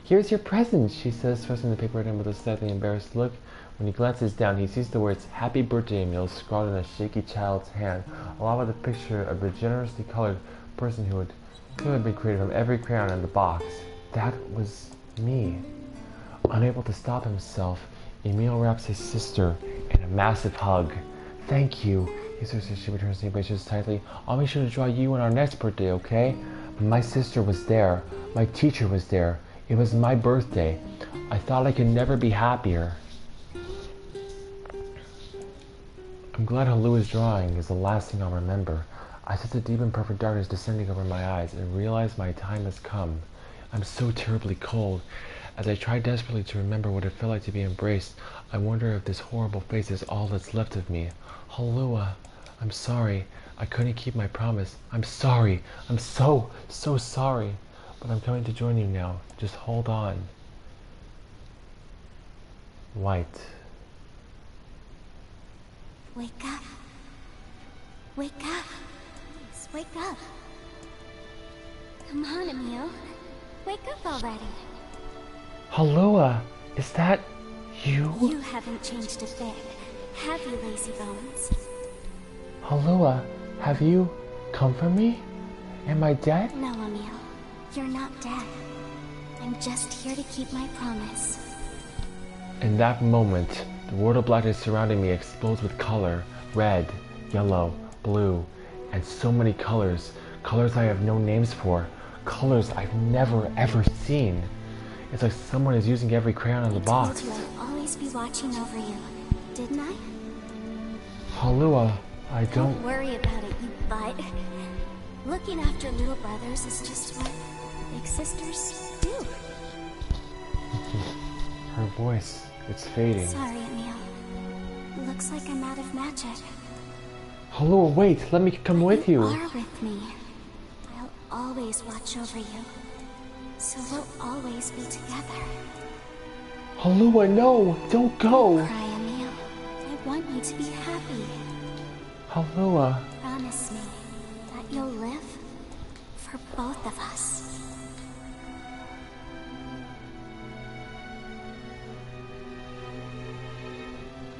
Here's your present, she says, thrusting the paper at him with a slightly embarrassed look. When he glances down, he sees the words, Happy Birthday, Emil, scrawled in a shaky child's hand, along with a picture of a generously colored the person who had clearly been created from every crayon in the box. That was me. Unable to stop himself, Emil wraps his sister in a massive hug. Thank you, he says as she returns to embraces tightly. I'll make sure to draw you on our next birthday, okay? My sister was there. My teacher was there. It was my birthday. I thought I could never be happier. I'm glad Halua's drawing is the last thing I'll remember. I sense a deep and perfect darkness descending over my eyes and realize my time has come. I'm so terribly cold. As I try desperately to remember what it felt like to be embraced, I wonder if this horrible face is all that's left of me. Halua, I'm sorry. I couldn't keep my promise. I'm sorry. I'm so sorry. But I'm coming to join you now. Just hold on. White. Wake up. Wake up. Please, wake up. Come on, Emil. Wake up already. Halua, is that you? You haven't changed a bit, have you, lazy bones? Halua, have you come for me? Am I dead? No, Emil. You're not dead. I'm just here to keep my promise. In that moment, the world of blackness surrounding me explodes with color. Red, yellow, blue, and so many colors. Colors I have no names for. Colors I've never ever seen. It's like someone is using every crayon in the box. I told you I'd always be watching over you, didn't I? Halua, I don't... Don't worry about it, you butt. Looking after little brothers is just what big sisters do. Her voice, it's fading. Sorry, Emil. Looks like I'm out of magic. Halua, wait, let me come with you. You are with me. I'll always watch over you. So we'll always be together. Halua, no! Don't go! Don't cry, Emil. I want you to be happy. Halua. Promise me that you'll live for both of us.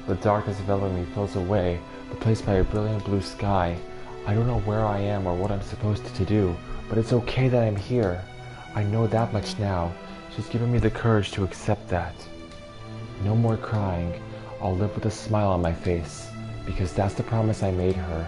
The darkness enveloping me flows away, replaced by a brilliant blue sky. I don't know where I am or what I'm supposed to do, but it's okay that I'm here. I know that much now. She's given me the courage to accept that. No more crying. I'll live with a smile on my face, because that's the promise I made her.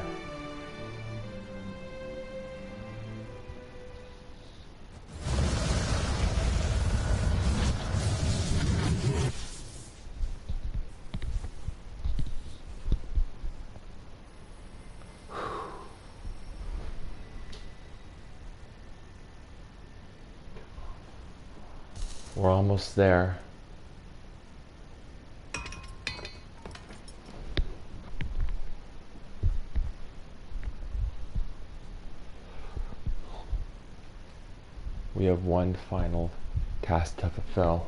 We're almost there. We have one final task to fulfill.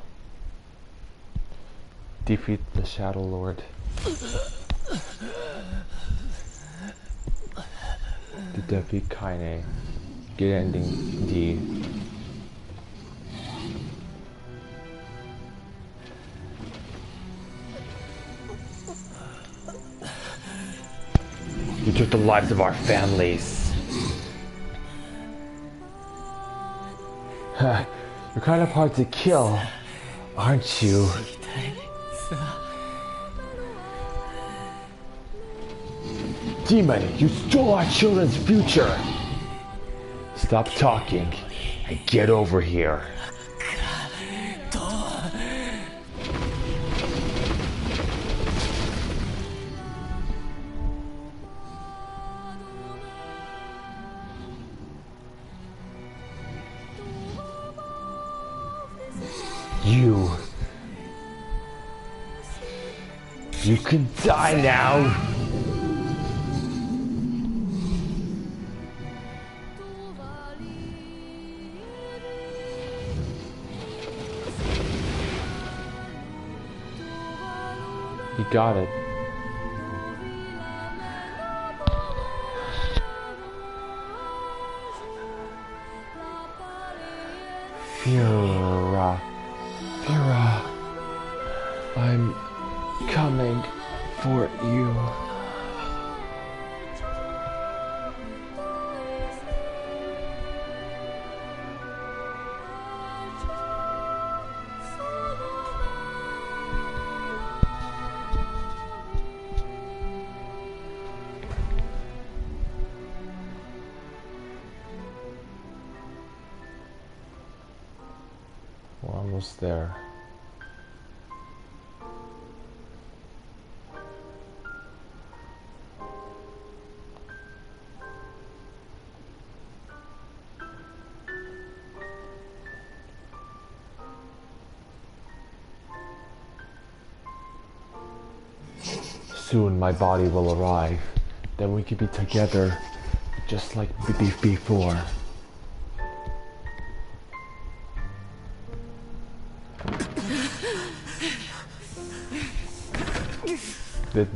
Defeat the Shadow Lord. To defeat Kaine. Get ending D. You took the lives of our families. You're kind of hard to kill, aren't you? Demon, you stole our children's future! Stop talking and get over here. You can die now! You got it. Fira. I'm coming for you. almost there. Soon my body will arrive. Then we could be together, just like before.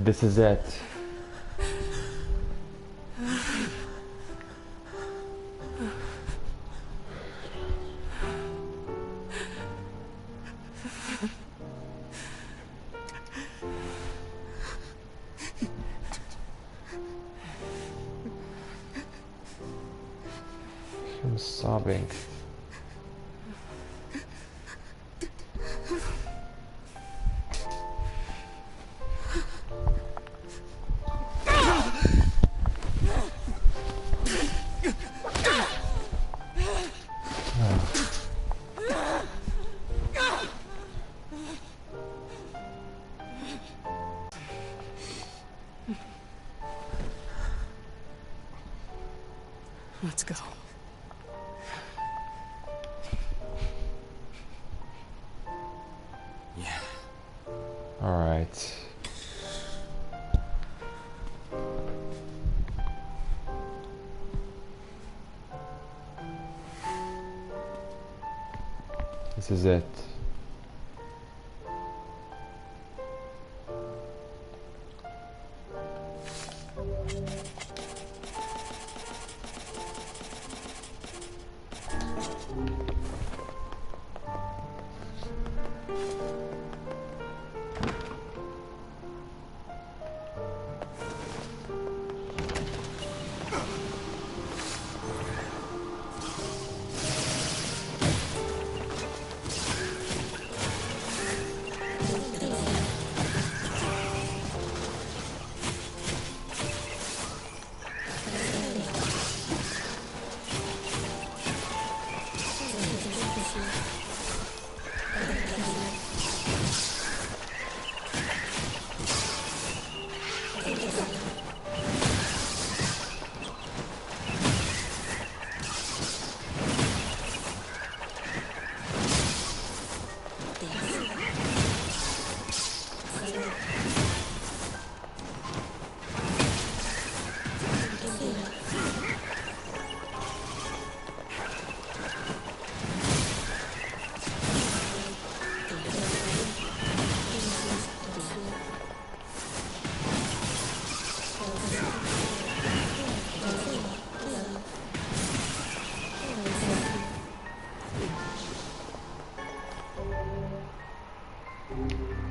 This is it. I'm sobbing. Let's go. Yeah. All right. This is it.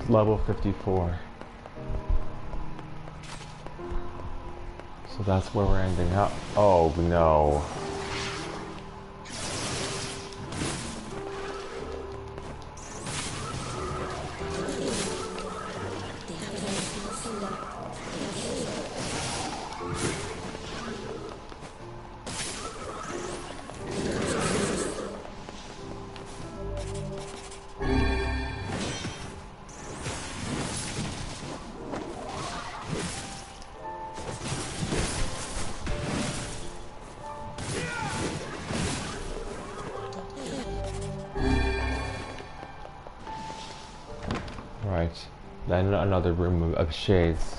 Level 54. So that's where we're ending up. Oh no. Right, then another room of shades.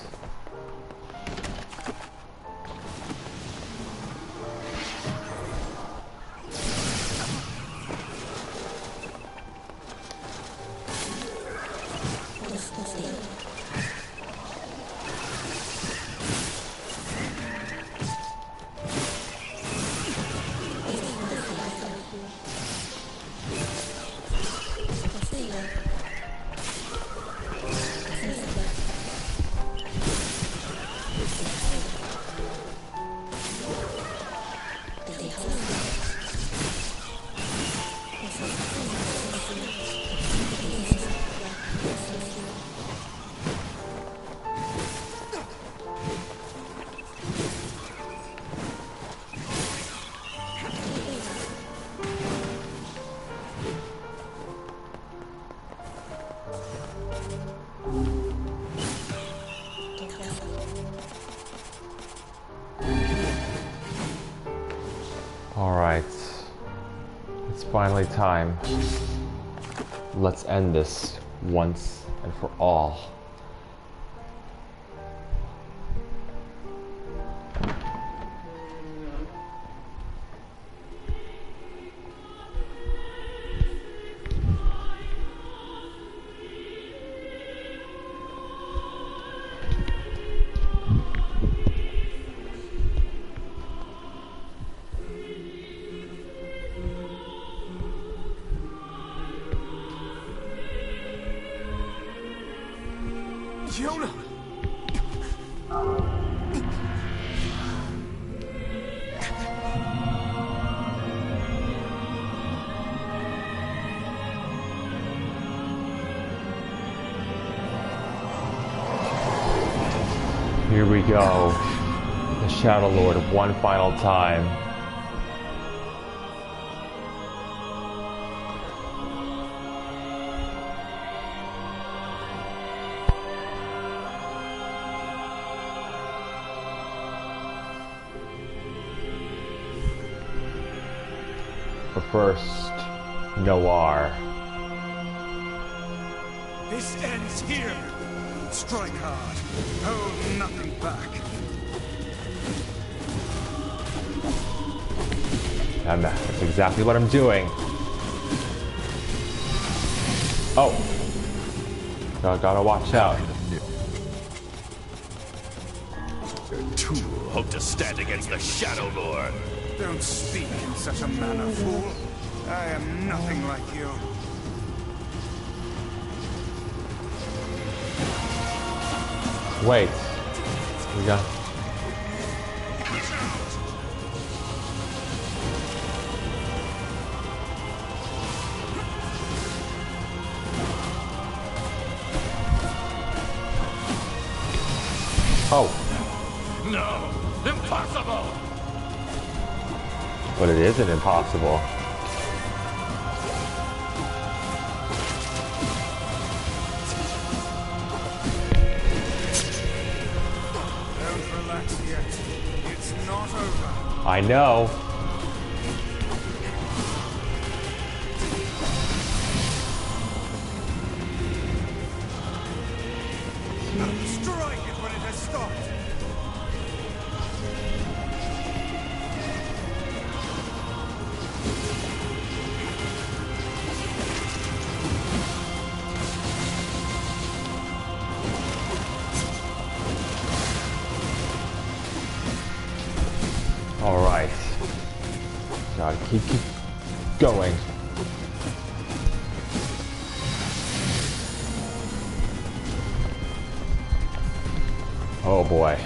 Alright. It's finally time. Let's end this once and for all. Yona! Here we go. The Shadow Lord one final time. But first, NieR. This ends here. Strike hard. Hold nothing back. And that's exactly what I'm doing. Oh. Gotta watch out. Two hope to stand against the Shadow Lord. Don't speak in such a manner, fool. I am nothing like you. Wait. We got... Oh. No! Impossible! But it isn't impossible. Don't relax yet. It's not over. I know. Strike it when it has stopped. All right. Gotta keep going. Oh boy.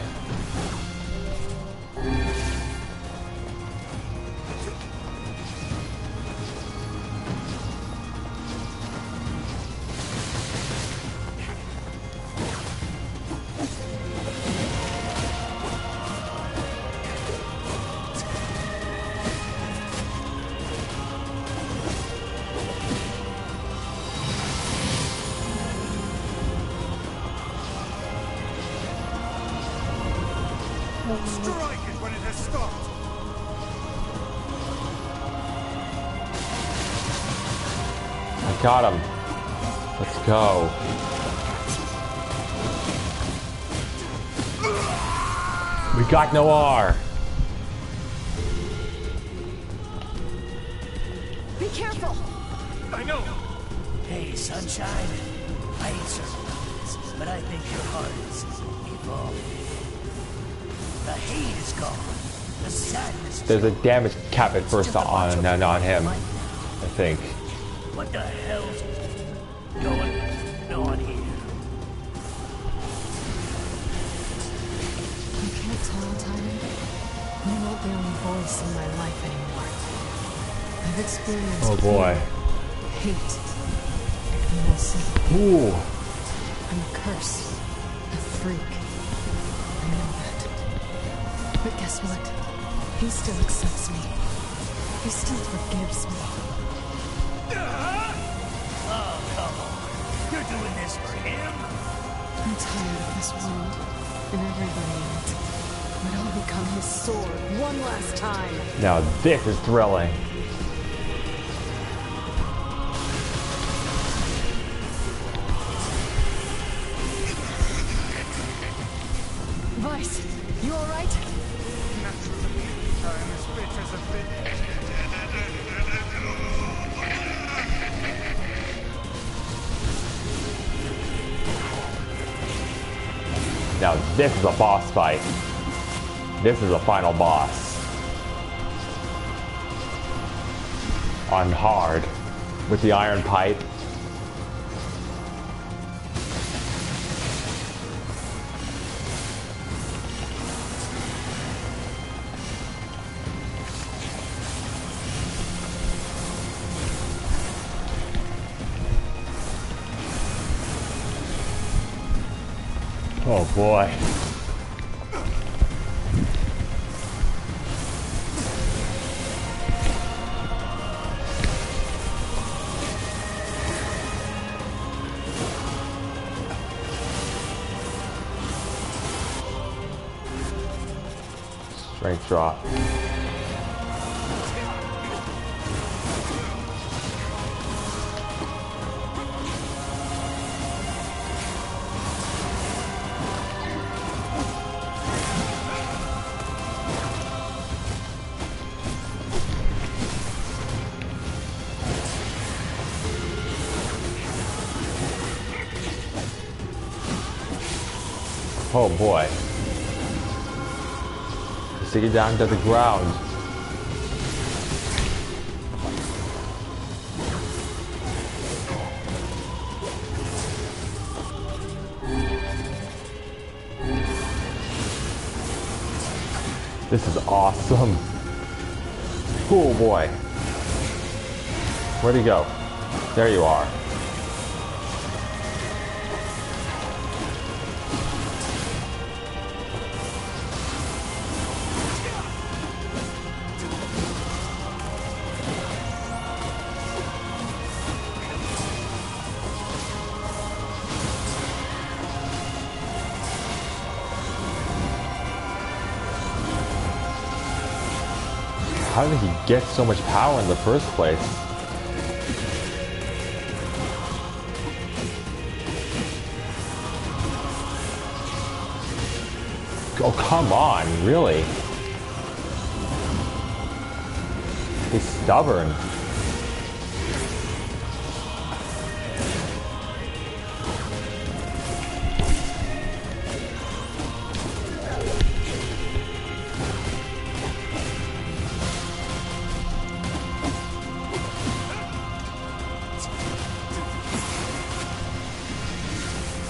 Strike it when it has stopped. I got him. Let's go. We got NieR. Be careful! I know! Hey, Sunshine. I ain't surprised, but I think your heart is evolved. The hate is gone. The sadness is There's a gone. damage cap at first on him, I think. What the hell's going on here? You can't tell, Tyler. You're not the only voice in my life anymore. I've experienced Oh boy. fear, hate, and also Ooh. I'm a curse, a freak. I know that. But guess what? He still accepts me. He still forgives me. Oh, come on. You're doing this for him? I'm tired of this world and everybody in it. but I'll become his sword one last time. Now this is thrilling. Vice, you alright? I'm as fit as a bit. Now this is a boss fight. This is the final boss. On hard with the iron pipe. Oh boy. Strength drop. Oh boy. Stick it down to the ground. This is awesome. Oh boy. Where'd he go? There you are. How did he get so much power in the first place? Oh, come on, really? He's stubborn.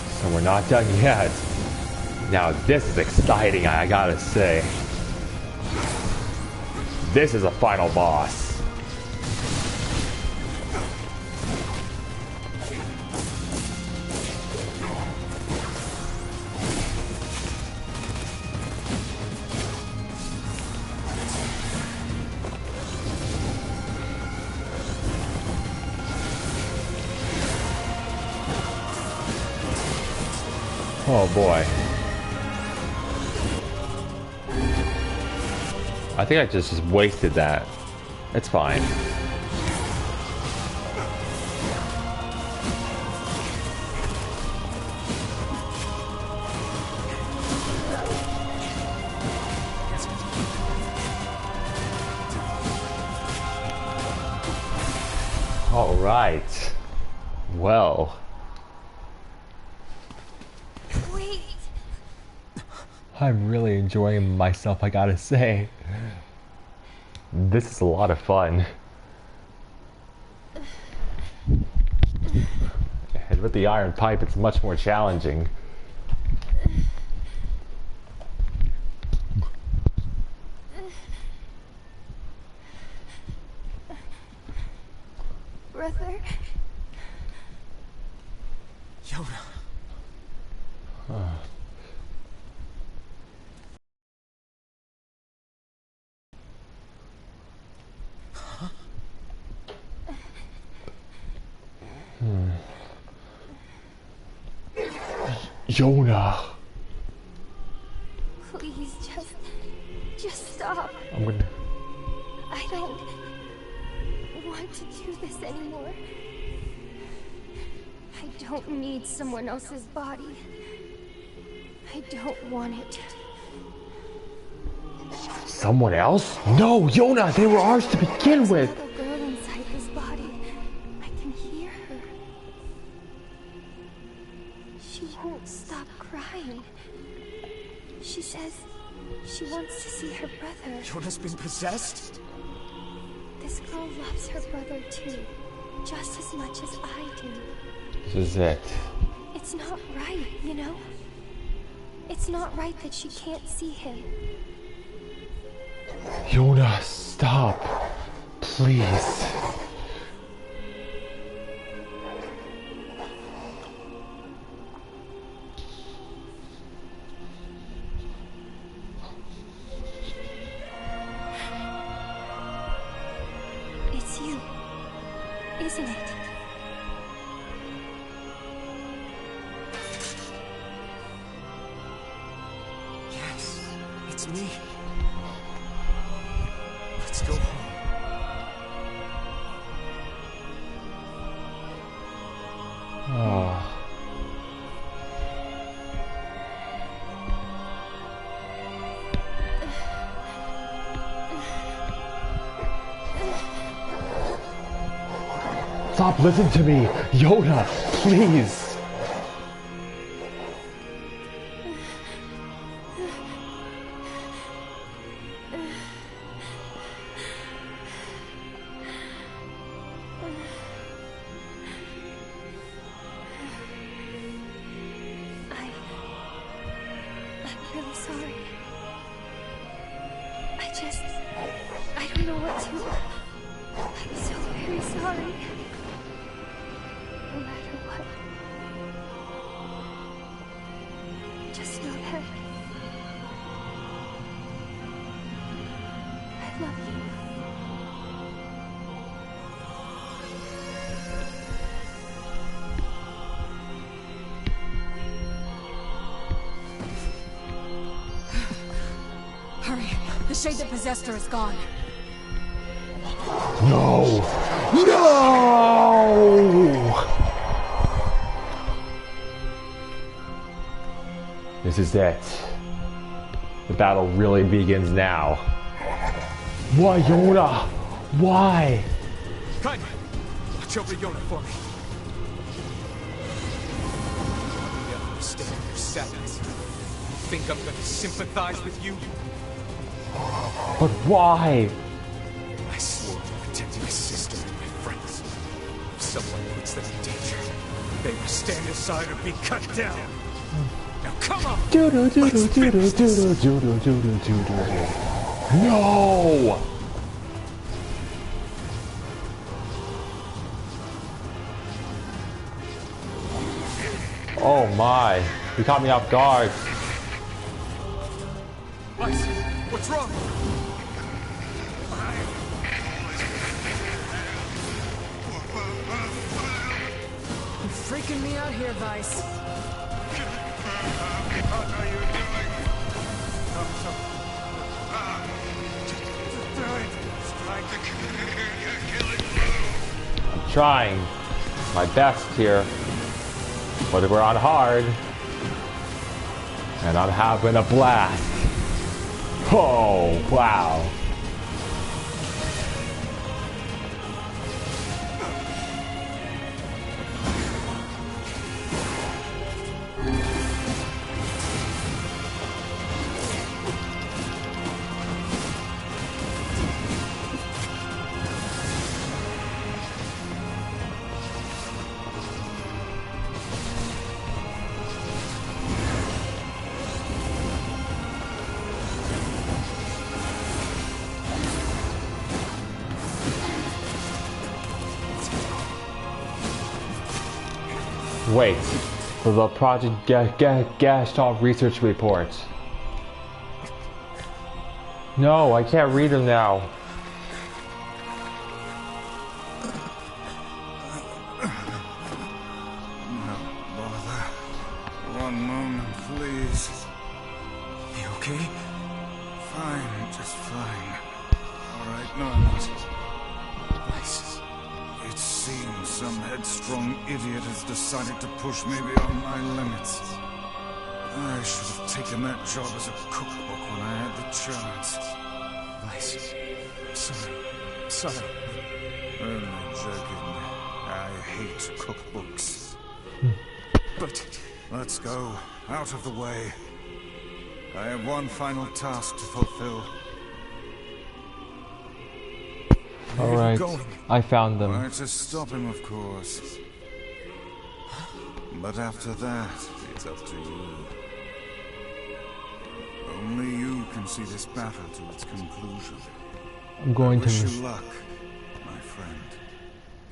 So we're not done yet. Now this is exciting, I gotta say. This is a final boss. Oh boy. I think I just wasted that. It's fine. All right. Well. Wait. I'm really enjoying myself, I gotta say. This is a lot of fun. And with the iron pipe, it's much more challenging. Brother? Yona. Yona. Please just to do this anymore. I don't need someone else's body. I don't want it. Someone else? No, Yona, they were ours to begin with. There's a little girl inside this body. I can hear her. She won't stop crying. She says she wants to see her brother. Yona's been possessed? This girl loves her brother too, just as much as I do. This is it. It's not right, you know? It's not right that she can't see him. Yona, stop. Please. It's you, isn't it? Yes, it's me. Let's go home. Oh. Stop, listen to me. Yona, please. I'm really sorry. I don't know what to. I'm so very sorry. No matter what. Just know that I love you. Hurry. The shade that possessed her is gone. No! No! This is it. The battle really begins now. Why, Yona? Why? Kaine, watch over Yona for me. You understand your sadness. You think I'm gonna sympathize with you? But why? I swore to protect my sister and my friends. If someone puts them in danger, they will stand aside or be cut down. Now come on! No! Oh my, he caught me off guard. Ice, what's wrong? You're freaking me out here, Vice. What are you doing? Just do it. Strike the killing blow. I'm trying my best here, but we're on hard, and I'm having a blast. Oh, wow. Wait, the project gashed off research reports. No, I can't read them now. No bother. One moment, please. You okay? Fine, just fine. All right, no, I'm not. Nice. headstrong idiot has decided to push me beyond my limits. I should have taken that job as a cookbook when I had the chance. Vice. Sorry. Only joking. I hate cookbooks. But... Let's go. Out of the way. I have one final task to fulfill. Alright, I found them. Where to stop him, of course. But after that, it's up to you. Only you can see this battle to its conclusion. I'm going wish to... you luck, my friend.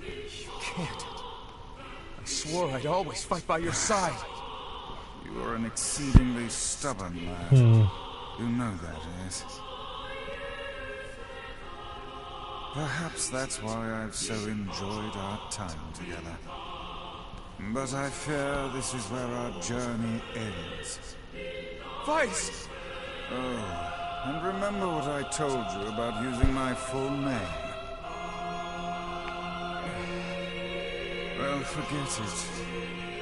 You can't. I swore I'd always fight by your side. You are an exceedingly stubborn lad. You know that, yes? Perhaps that's why I've so enjoyed our time together. But I fear this is where our journey ends. Vice! Oh, and remember what I told you about using my full name. Well, forget it.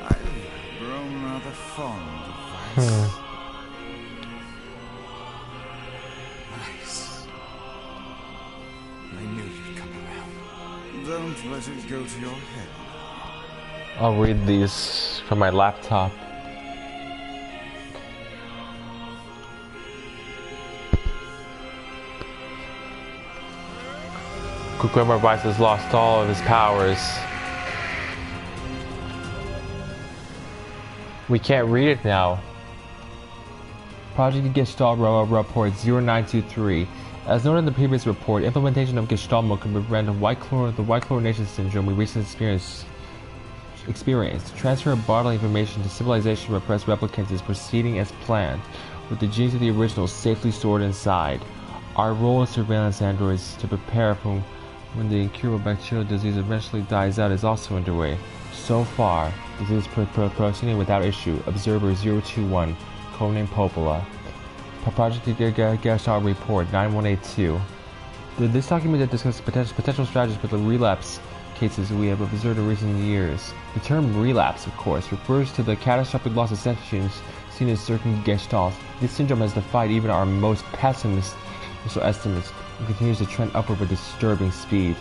I've grown rather fond of Vice. Vice. I knew you'd come around. Don't let it go to your head. I'll read these from my laptop. Quicksilver Vice has lost all of his powers. We can't read it now. Project Gestalt Report 0923. As noted in the previous report, implementation of Gestalt mode can prevent the white chlorination syndrome we recently experienced. Transfer of bodily information to civilization repressed replicants is proceeding as planned, with the genes of the originals safely stored inside. Our role as surveillance androids to prepare for when the incurable bacterial disease eventually dies out is also underway. So far, disease proceeding without issue. Observer 021, codename Popola. Project Gestalt Report 9182. This document discusses potential strategies for the relapse cases we have observed in recent years. The term relapse, of course, refers to the catastrophic loss of sentience seen in certain gestalts. This syndrome has defied even our most pessimistic estimates and continues to trend upward with disturbing speed.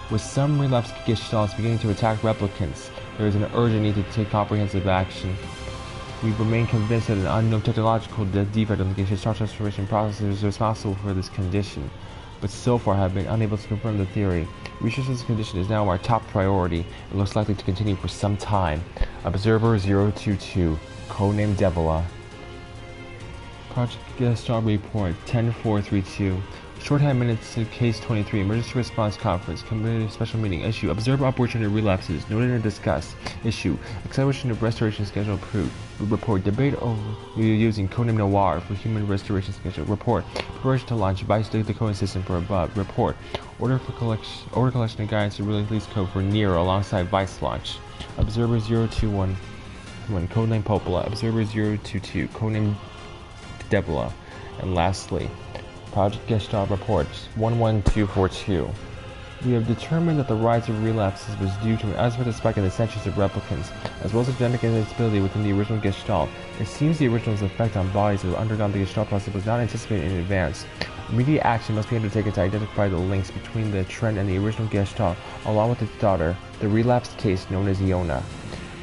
With some relapse gestalts beginning to attack replicants, there is an urgent need to take comprehensive action. We remain convinced that an unknown technological defect in the gestalt transformation process is responsible for this condition, but so far have been unable to confirm the theory. Research of this condition is now our top priority and looks likely to continue for some time. Observer 022, codename Devila. Project Gestalt Report 10432. Shorthand minutes to Case 23, Emergency Response Conference, Committee Special Meeting. Issue: Observe opportunity relapses, noted and discussed. Issue: Acceleration of Restoration Schedule approved. Report: Debate over using codename NieR for human restoration schedule. Report: Preparation to launch Vice Decoding System for above. Report: Order collection and guidance to release code for NieR alongside Vice launch. Observer 021, codename Popola. Observer 022, codename Devila. And lastly, Project Gestalt Reports 11242. We have determined that the rise of relapses was due to an unexpected spike in the sentience of replicants, as well as a genetic instability within the original Gestalt. It seems the original's effect on bodies that have undergone the Gestalt process was not anticipated in advance. Immediate action must be undertaken to identify the links between the trend and the original Gestalt, along with its daughter, the relapsed case known as Yona.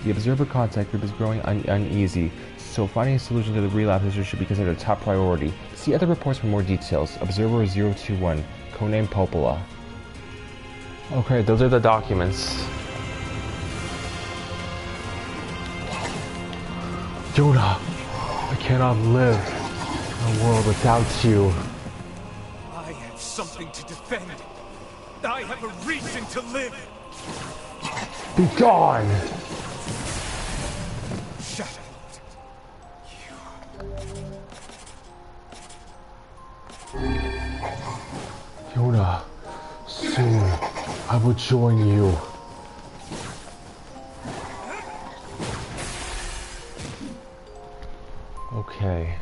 The observer contact group is growing uneasy, so finding a solution to the relapse issue should be considered a top priority. See other reports for more details. Observer 021, codename Popola. Okay, those are the documents. Yona, I cannot live in a world without you. I have something to defend. I have a reason to live. Be gone! Shut up. Yona, soon I will join you. Okay.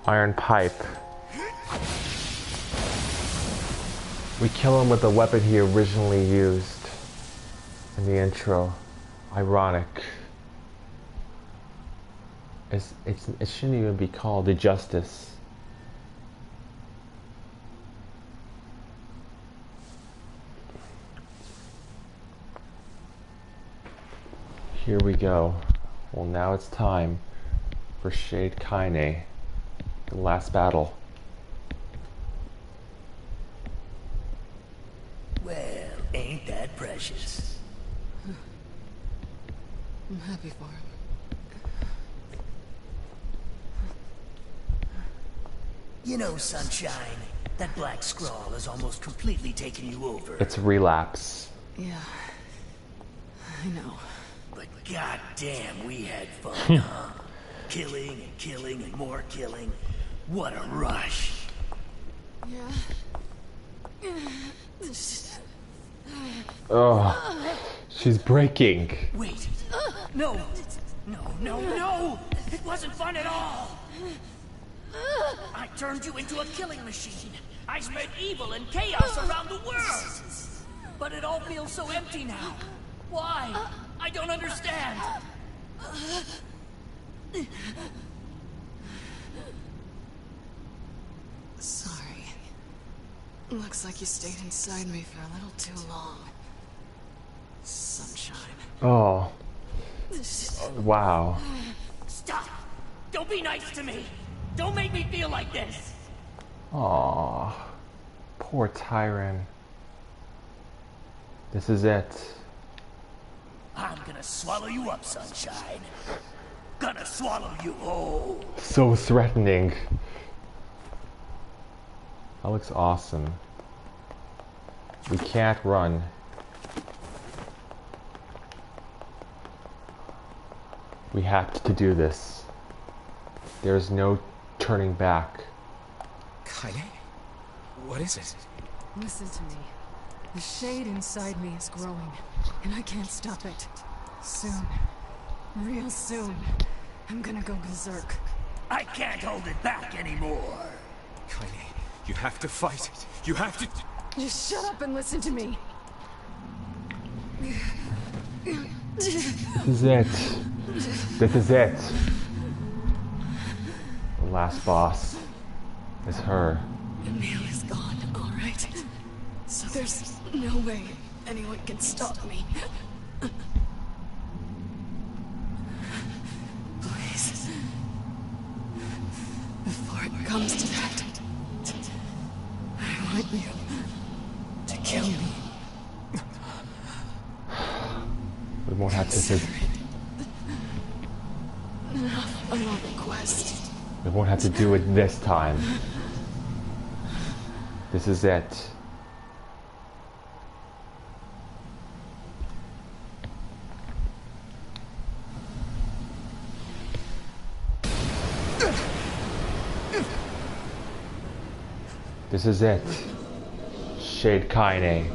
Iron pipe. We kill him with the weapon he originally used in the intro. Ironic. It shouldn't even be called the Justice. Here we go. Well, now it's time for Shade Kaine, the last battle. Well, ain't that precious? I'm happy for him. You know, Sunshine, that black scrawl has almost completely taken you over. It's Relapse. Yeah, I know. But goddamn, we had fun, huh? Killing and killing and more killing. What a rush. Yeah. Oh, she's breaking. Wait. No. No. It wasn't fun at all. I turned you into a killing machine. I spread evil and chaos around the world. But it all feels so empty now. Why? I don't understand. Sorry. Looks like you stayed inside me for a little too long. Sunshine. Oh. Wow. Stop! Don't be nice to me! Don't make me feel like this! Aww. Poor Tyron. This is it. I'm gonna swallow you up, Sunshine. Gonna swallow you whole. So threatening. That looks awesome. We can't run. We have to do this. There's no turning back. Kaine? What is it? Listen to me. The shade inside me is growing, and I can't stop it. Soon, real soon, I'm gonna go berserk. I can't hold it back anymore. Kaine, you have to fight. You have to... Just shut up and listen to me. This is it. This is it. The last boss is her. Emil is gone, all right? So there's no way anyone can stop me. Please. Before it comes to that, I want you to kill me. We won't have to... Enough of a request. We won't have to do it this time. This is it. This is it. Shade Kaine.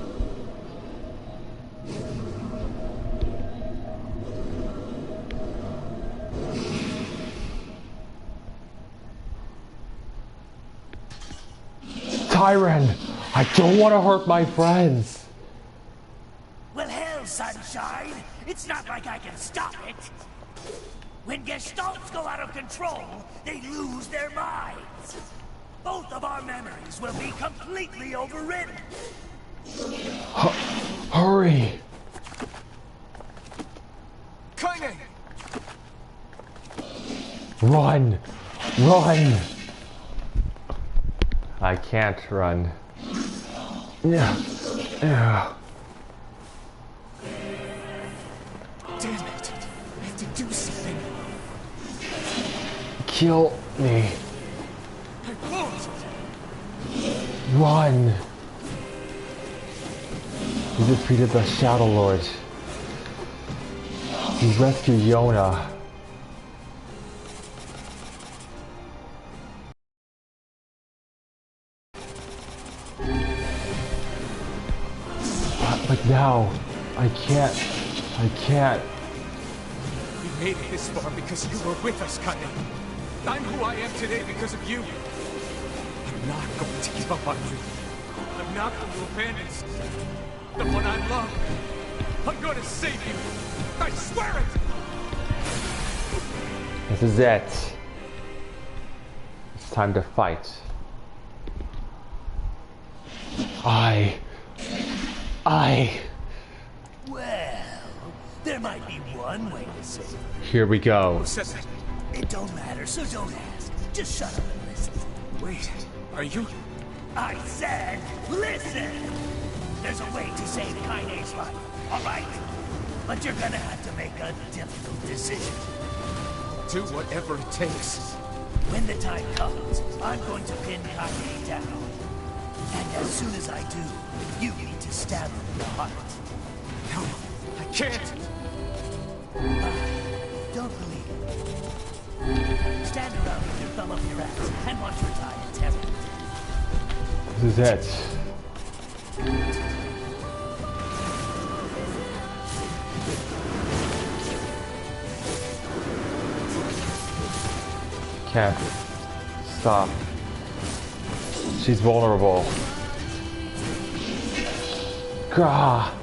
Tyron! I don't want to hurt my friends! Well, hell, Sunshine! It's not like I can stop it! When Gestalts go out of control, they lose their minds! Both of our memories will be completely overridden! Hurry! Kaine! Run! Run! I can't run. Yeah. Damn it! I have to do something. Kill me. Run! He defeated the Shadow Lord. He rescued Yona. But now, I can't. We made it this far because you were with us, Kaine. I'm who I am today because of you. I'm not going to give up on you. I'm not going to abandon the one I love. I'm going to save you. I swear it! This is it. It's time to fight. Well, there might be one way to save her. Here we go. It don't matter, so don't ask. Just shut up and listen. Wait, are you? I said, listen! There's a way to save Kaine's life, alright? But you're gonna have to make a difficult decision. Do whatever it takes. When the time comes, I'm going to pin Kaine down. And as soon as I do, you need to stab him in the heart. No, I can't! Don't believe it. Stand around with your thumb up your ass and watch her die in terror. This is it. Can't stop. She's vulnerable. Gah.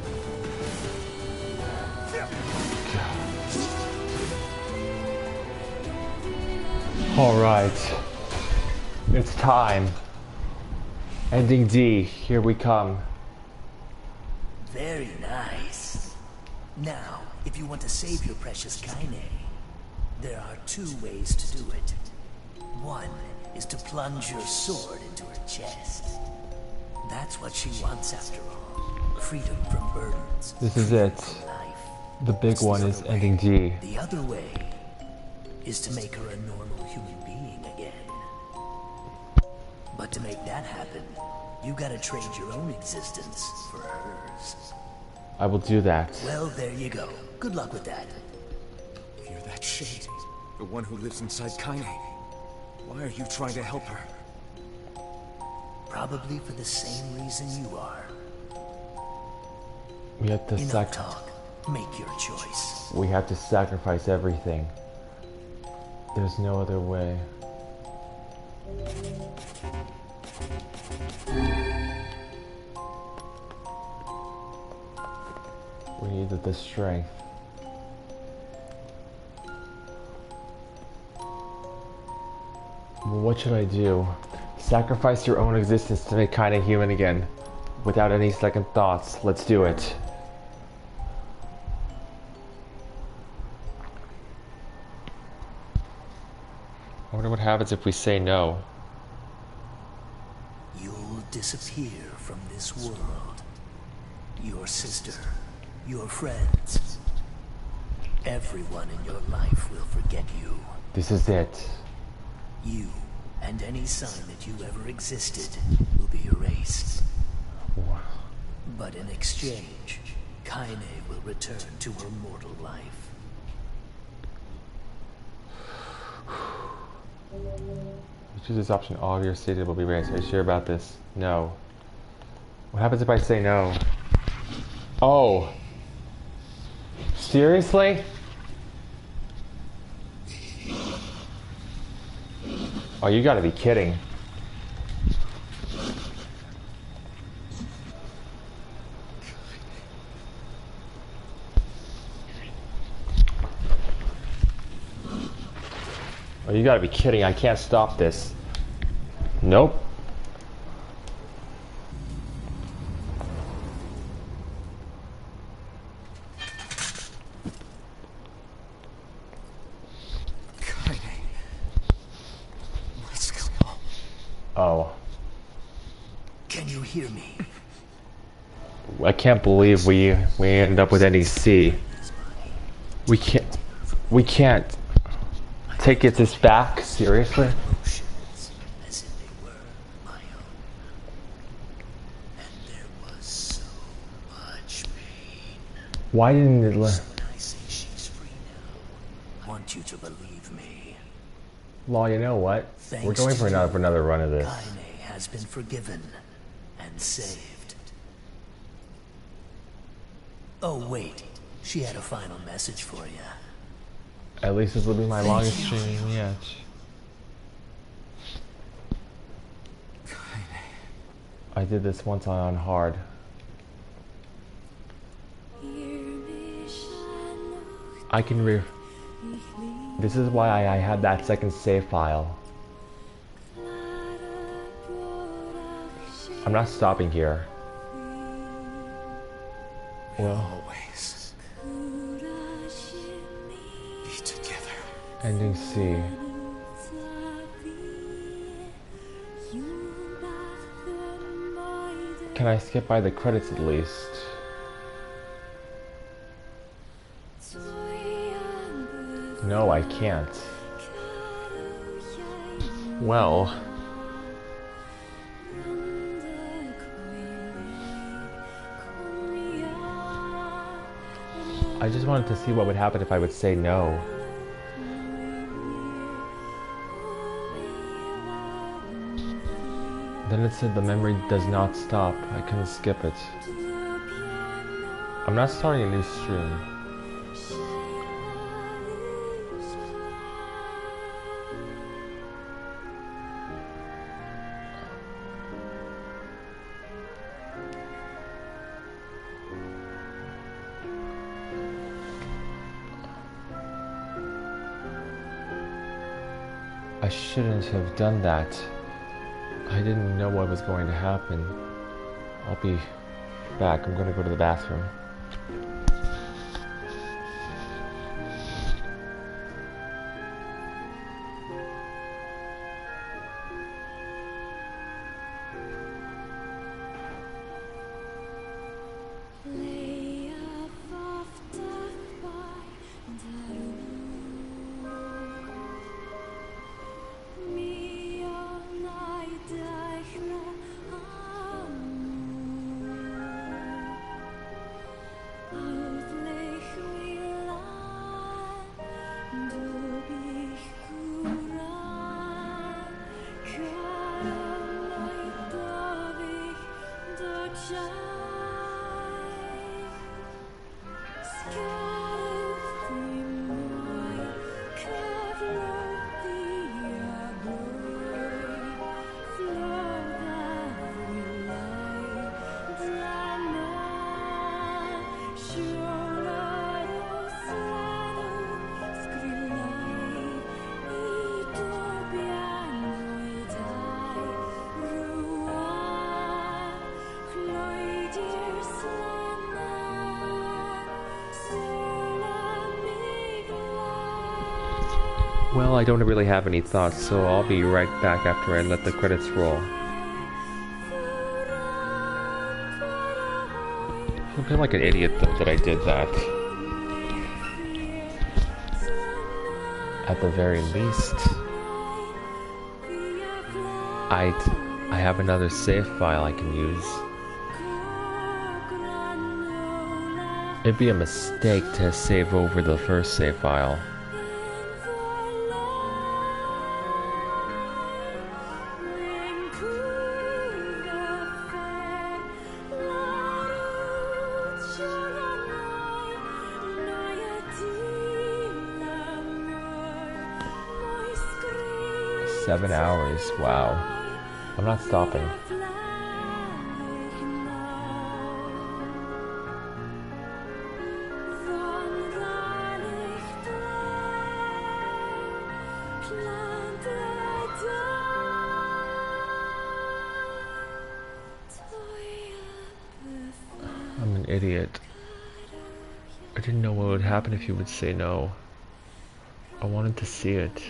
All right, it's time. Ending D, here we come. Very nice. Now, if you want to save your precious Kaine, there are two ways to do it. One is to plunge your sword into her chest. That's what she wants after all. Freedom from burdens. This is it. The big one is ending D. The other way is to make her a normal human being again. But to make that happen, you gotta trade your own existence for hers. I will do that. Well, there you go. Good luck with that. You're that shade. The one who lives inside Kaine. Why are you trying to help her? Probably for the same reason you are. We have to Make your choice. We have to sacrifice everything. There's no other way. We needed the strength. Well, what should I do? Sacrifice your own existence to make Kaine human again. Without any second thoughts, let's do it. I wonder what happens if we say no. You'll disappear from this world. Your sister, your friends, everyone in your life will forget you. This is it. You and any sign that you ever existed will be erased. Wow. But in exchange, Kaine will return to her mortal life. You choose this option, all of your stated will be erased. Are you sure about this? No. What happens if I say no? Oh. Seriously? Oh, you gotta be kidding. Oh, you gotta be kidding. I can't stop this. Nope. What's going on? Oh. Can you hear me? I can't believe we ended up with NEC. We can't take this back, seriously? As if they were my own. And there was so much pain. Why didn't it So when I say she's free now, I want you to believe me. Law, you know what? We're Thanks going to for another run of this. Kaine has been forgiven and saved. Oh wait, she had a final message for you. At least this will be my Thank longest you. stream yet. I did this once on hard. I can this is why I had that second save file. I'm not stopping here. Well, always be together. Ending C. Can I skip by the credits at least? No, I can't. Well, I just wanted to see what would happen if I would say no. Then it said the memory does not stop. I couldn't skip it. I'm not starting a new stream. I shouldn't have done that. I didn't know what was going to happen. I'll be back. I'm gonna go to the bathroom. Well, I don't really have any thoughts, so I'll be right back after I let the credits roll. I feel like an idiot though that I did that. At the very least, I have another save file I can use. It'd be a mistake to save over the first save file. $7 hours, wow. I'm not stopping. I'm an idiot. I didn't know what would happen if you would say no. I wanted to see it.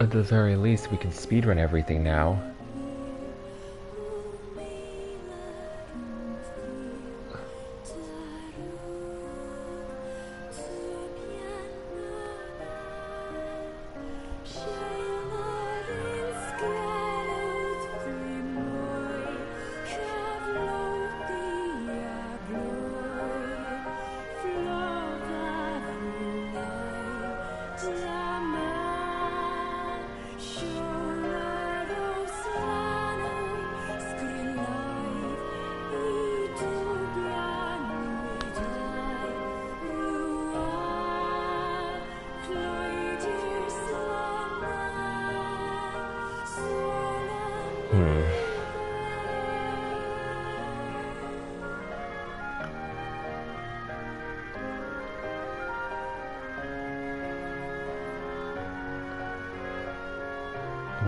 At the very least, we can speedrun everything now.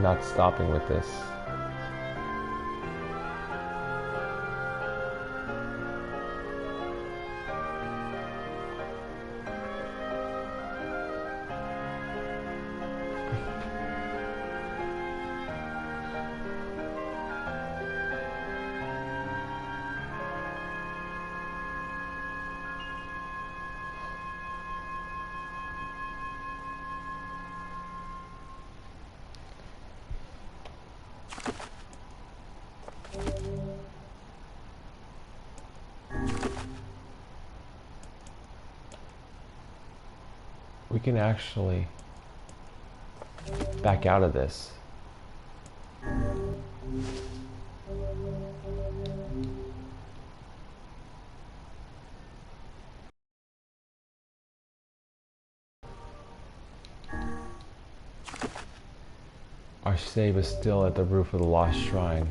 not stopping with this. We can actually back out of this. Our save is still at the roof of the Lost Shrine,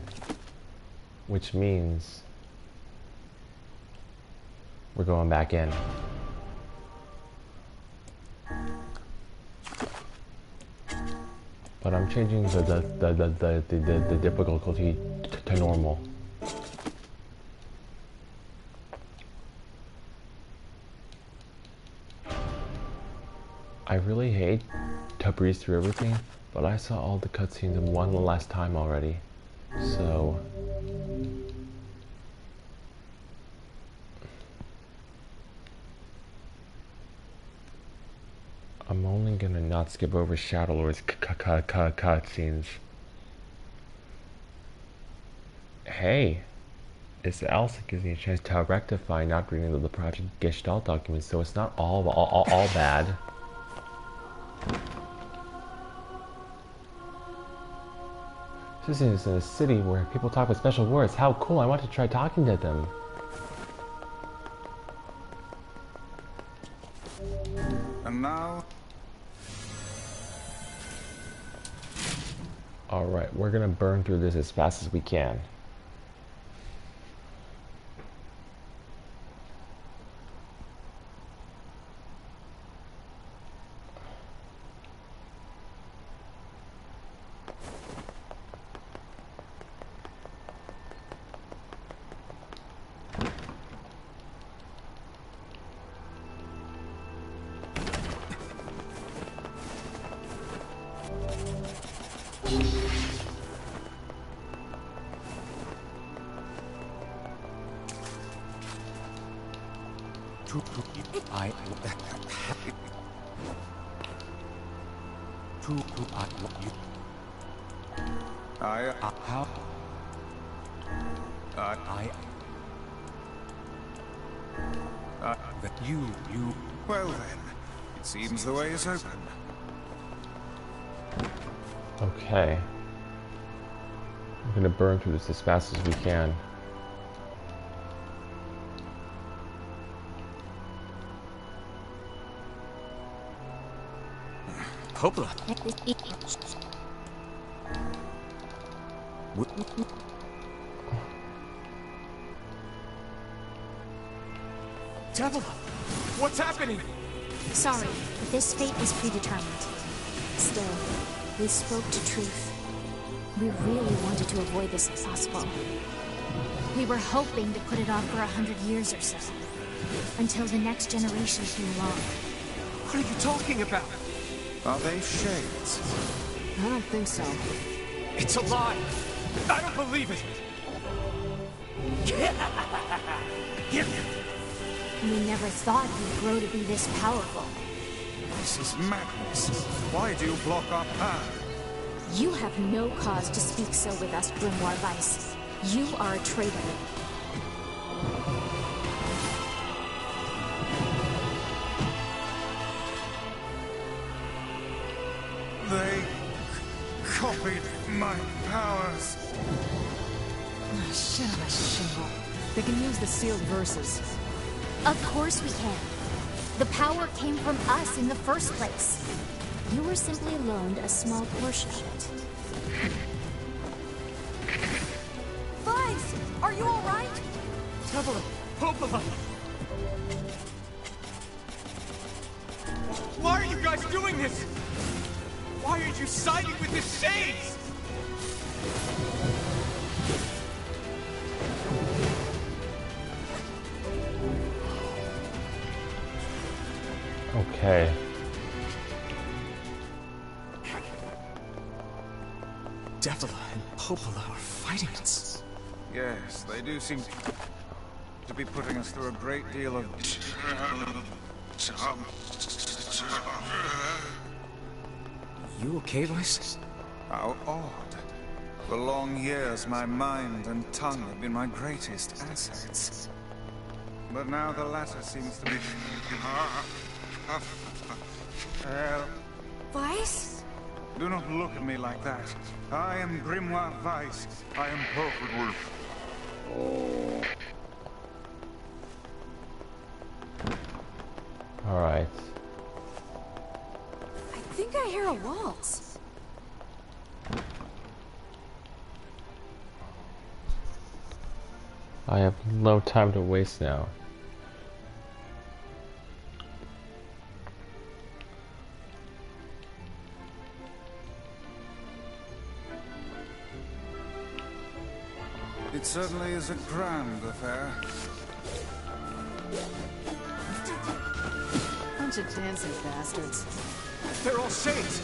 which means we're going back in. But I'm changing the difficulty to normal. I really hate to breeze through everything, but I saw all the cutscenes in one last time already, so I'm only gonna not skip over Shadow Lord's cutscenes. Hey, it's Elsa gives me a chance to rectify not reading the Project Gestalt documents, so it's not all bad. This is in a city where people talk with special words. How cool! I want to try talking to them. And now... Alright, we're gonna burn through this as fast as we can. Well then, it seems the way is open. Okay. We're gonna burn through this as fast as we can. Hopla. Devil, what's happening? Sorry, but this fate was predetermined. Still, we spoke to truth. We really wanted to avoid this if possible. We were hoping to put it off for 100 years or so, until the next generation came along. What are you talking about? Are they shades? I don't think so. It's a lie! I don't believe it! We never thought we'd grow to be this powerful. This is madness. Why do you block our path? You have no cause to speak so with us, Grimoire Weiss. You are a traitor. They copied my powers. Shit on a shingle. They can use the sealed verses. Of course we can. The power came from us in the first place. You were simply loaned a small portion of it. Weiss, are you all right? Devil, Hopala! Why are you guys doing this? Why are you siding with the Shades? Okay. Devila and Popola are fighting us. Yes, they do seem to be putting us through a great deal of... You okay, Vice? How odd. For long years, my mind and tongue have been my greatest assets. But now the latter seems to be... Vice? Do not look at me like that. I am Grimoire Vice. I am perfectly... Alright. I think I hear a waltz. I have no time to waste now. It certainly is a grand affair. Bunch of dancing bastards. They're all shades.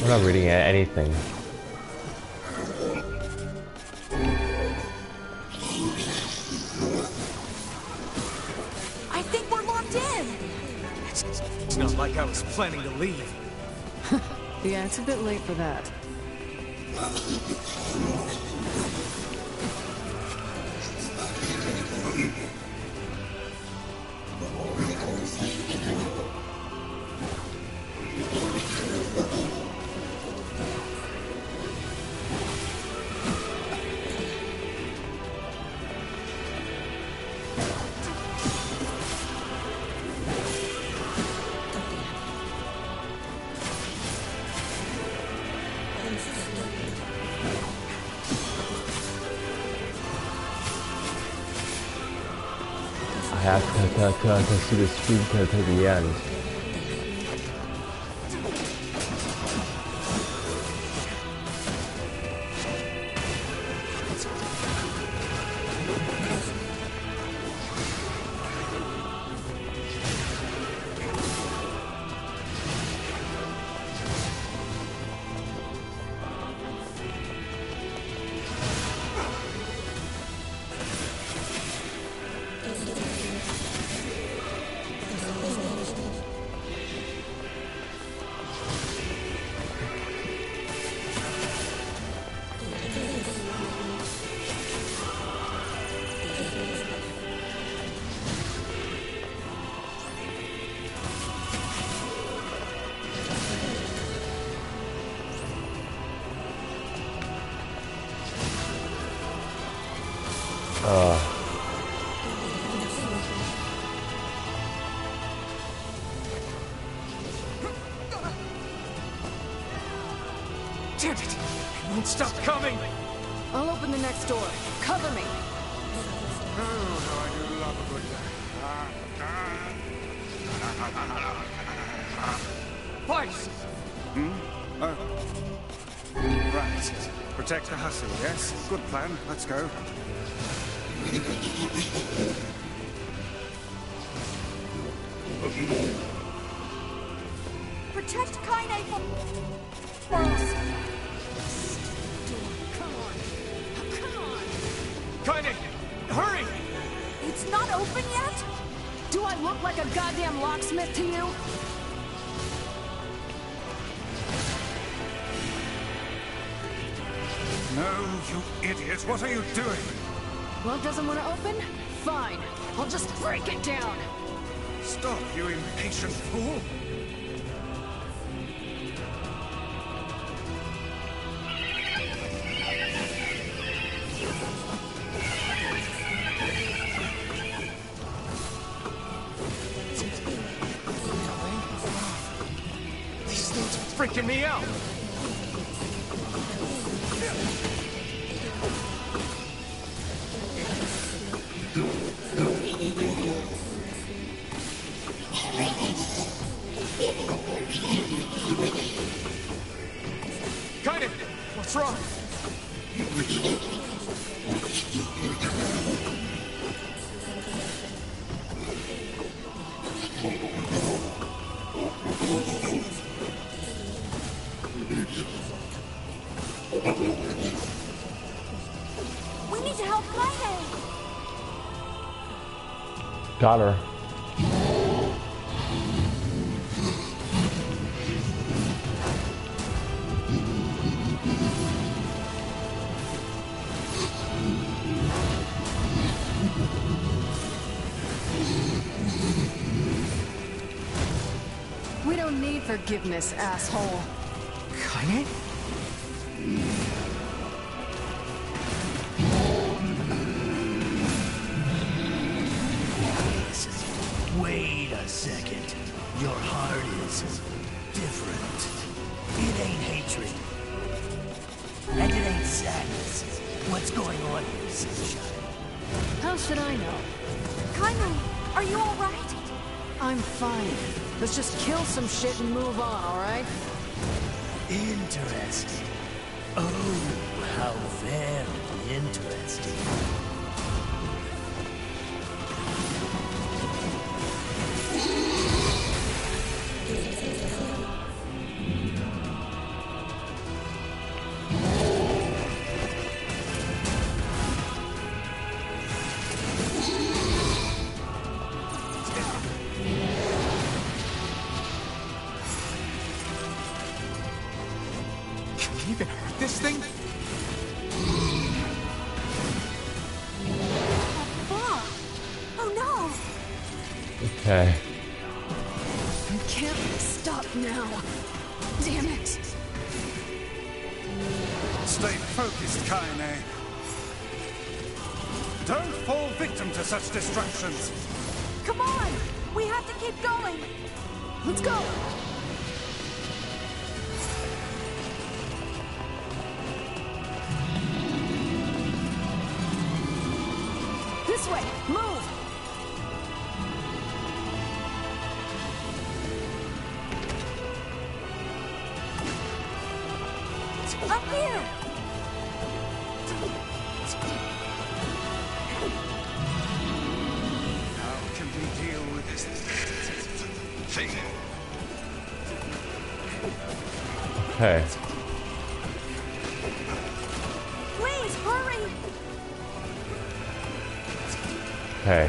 We're not reading anything. I think we're locked in. It's not like I was planning to leave. Yeah, it's a bit late for that. I have to see the stream to the end. Damn it! It won't stop coming! I'll open the next door. Cover me! Oh, how I do love a good Vice! Oh. Right. Protect the hustle, yes? Good plan. Let's go. Protect Kaine from us. Kaine! Hurry! It's not open yet? Do I look like a goddamn locksmith to you? No, you idiot! What are you doing? Well, doesn't want to open? Fine. I'll just break it down. Stop, you impatient fool! These things are freaking me out! We need to help Kaine! Got her. We don't need forgiveness, asshole. Kaine? Wait a second. Your heart is different. It ain't hatred. And it ain't sadness. What's going on here, Sunshine? How should I know? Kaine, are you alright? I'm fine. Let's just kill some shit and move on, alright? Interesting. Oh, how very interesting. Can we even hurt this thing? Oh no! Okay. I can't stop now. Damn it. Stay focused, Kaine. Don't fall victim to such distractions. Come on! We have to keep going! Let's go! This way! Move! Up here! How can we deal with this thing? Okay. Please, hurry! Okay.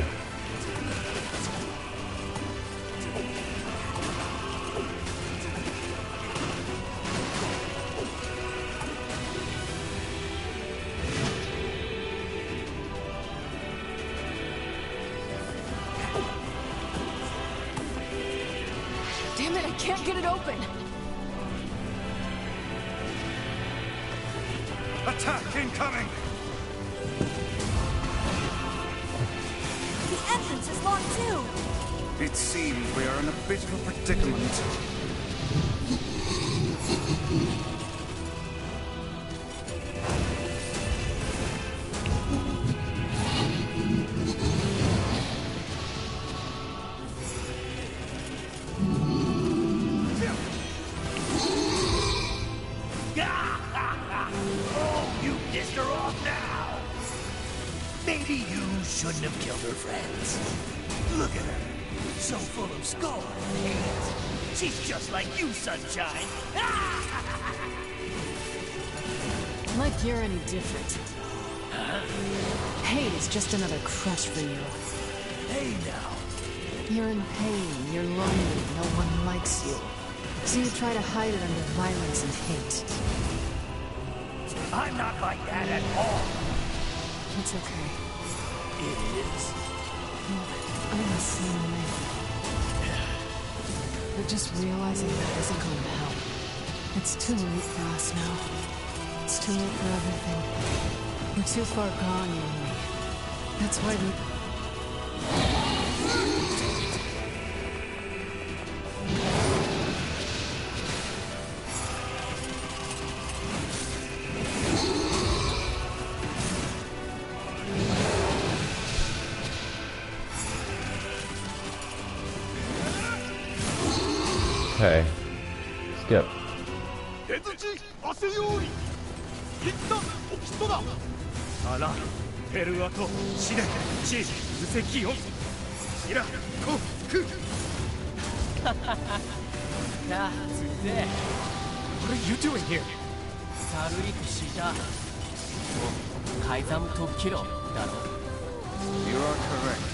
Damn it, I can't get it open! Attack incoming! The entrance is locked too! It seems we are in a bit of a predicament. Oh, you pissed her off now! Maybe you shouldn't have killed her friends. Look at her. So full of scorn and hate. She's just like you, Sunshine. Like you're any different. Huh? Hate is just another crutch for you. Hey now. You're in pain, you're lonely, no one likes you. So you try to hide it under violence and hate. I'm not like that at all. It's okay. It is. I'm the same way. But just realizing that isn't going to help. It's too late for us now. It's too late for everything. We're too far gone, you and me. That's why we... Okay. Skip. 出土汗ように一旦起きそうだあらペルアとシネチ無石オンイラコクなあついて What are you doing here? サルイクシだ改ざむとキロだろ。 You are correct.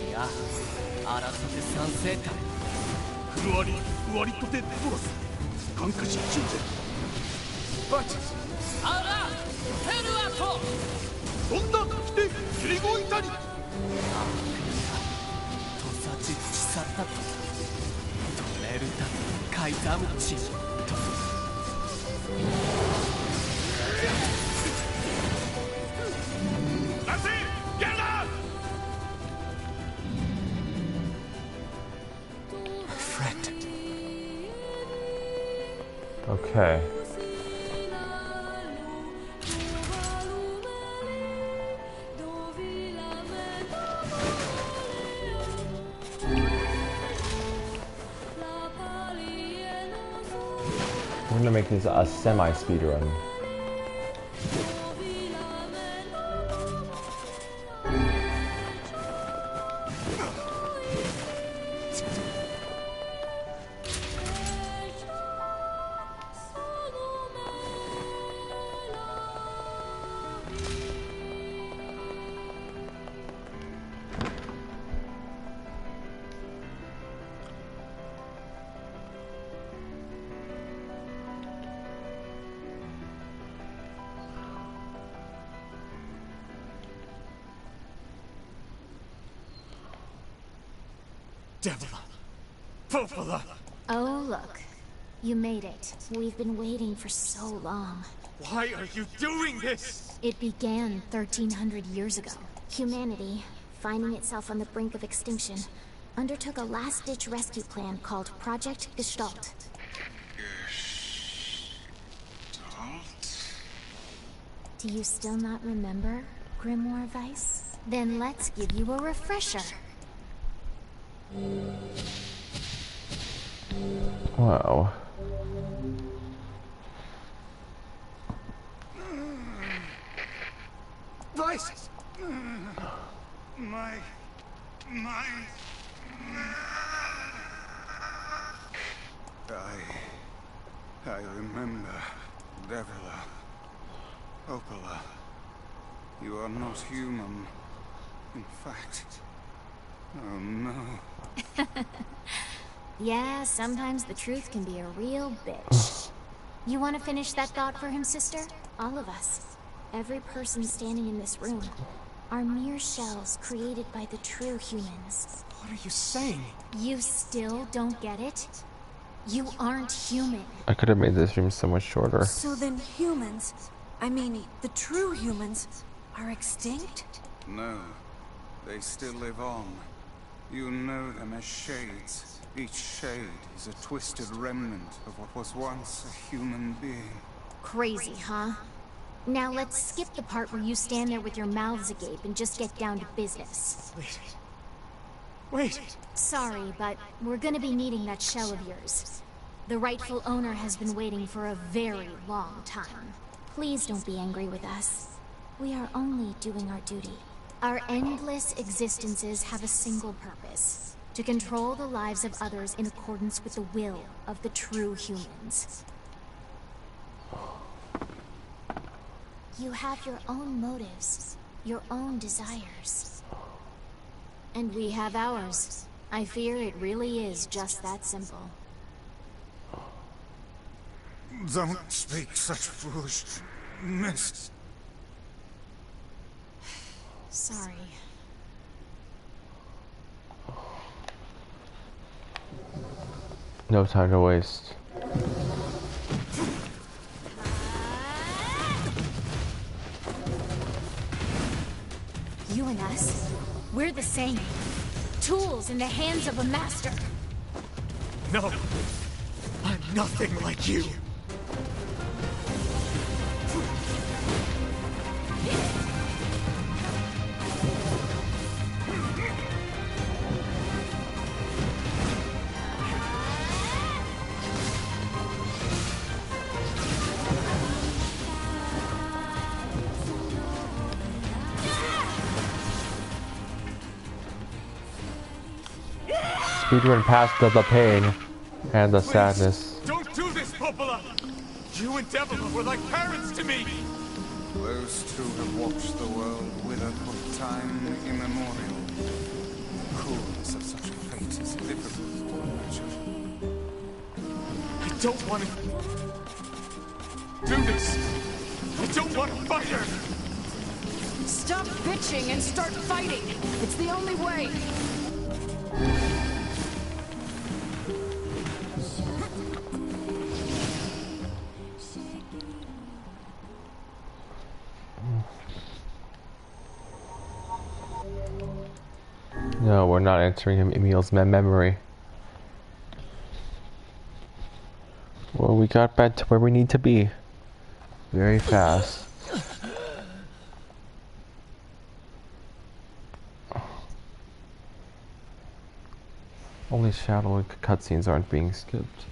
いや、争って賛成た。フルアリ、ウアリトテドロス、感化し中で。But あら、ヘルアト。どんな来て、切りごいたり。とさちちさったと。止めるたと改ざむちと。 Okay. We're gonna make this a semi-speed run. Devil! Popola! Oh, look. You made it. We've been waiting for so long. Why are you doing this? It began 1,300 years ago. Humanity, finding itself on the brink of extinction, undertook a last-ditch rescue plan called Project Gestalt. Do you still not remember, Grimoire Weiss? Then let's give you a refresher. Wow. Weiss! My... I remember, Devila. Popola. You are not human. In fact... Oh no. Yeah, sometimes the truth can be a real bitch. You want to finish that thought for him, sister? All of us. Every person standing in this room are mere shells created by the true humans. What are you saying? You still don't get it? You aren't human. I could have made this room so much shorter. So then humans, I mean the true humans, are extinct? No. They still live on. You know them as shades. Each shade is a twisted remnant of what was once a human being. Crazy, huh? Now let's skip the part where you stand there with your mouths agape and just get down to business. Wait. Sorry, but we're gonna be needing that shell of yours. The rightful owner has been waiting for a very long time. Please don't be angry with us. We are only doing our duty. Our endless existences have a single purpose: to control the lives of others in accordance with the will of the true humans. You have your own motives, your own desires. And we have ours. I fear it really is just that simple. Don't speak such foolishness. Sorry. No time to waste. You and us, we're the same. Tools in the hands of a master. No. I'm nothing like you. Speedrun past the pain and the sadness. Don't do this, Popola! You and Devil were like parents to me! Those two have watched the world wither for time immemorial. The cruelness of such a fate is difficult to imagine. I don't want to do this. I don't want to fight her. Stop bitching and start fighting. It's the only way. No, we're not entering Emil's memory. Well, we got back to where we need to be. Very fast. Only shadow cutscenes aren't being skipped.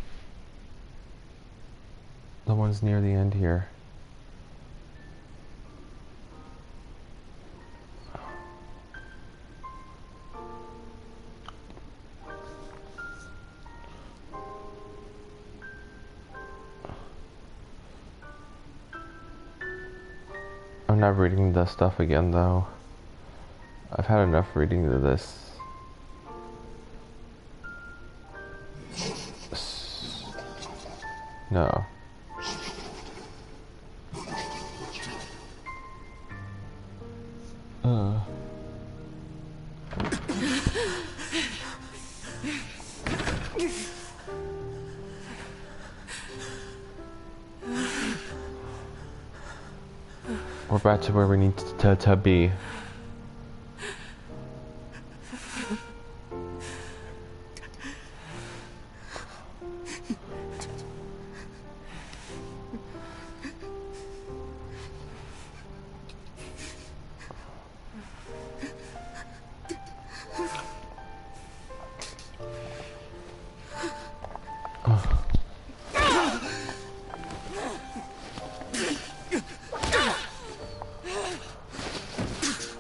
The one's near the end here. I'm not reading the stuff again though. I've had enough reading of this. No. We're back to where we need to be.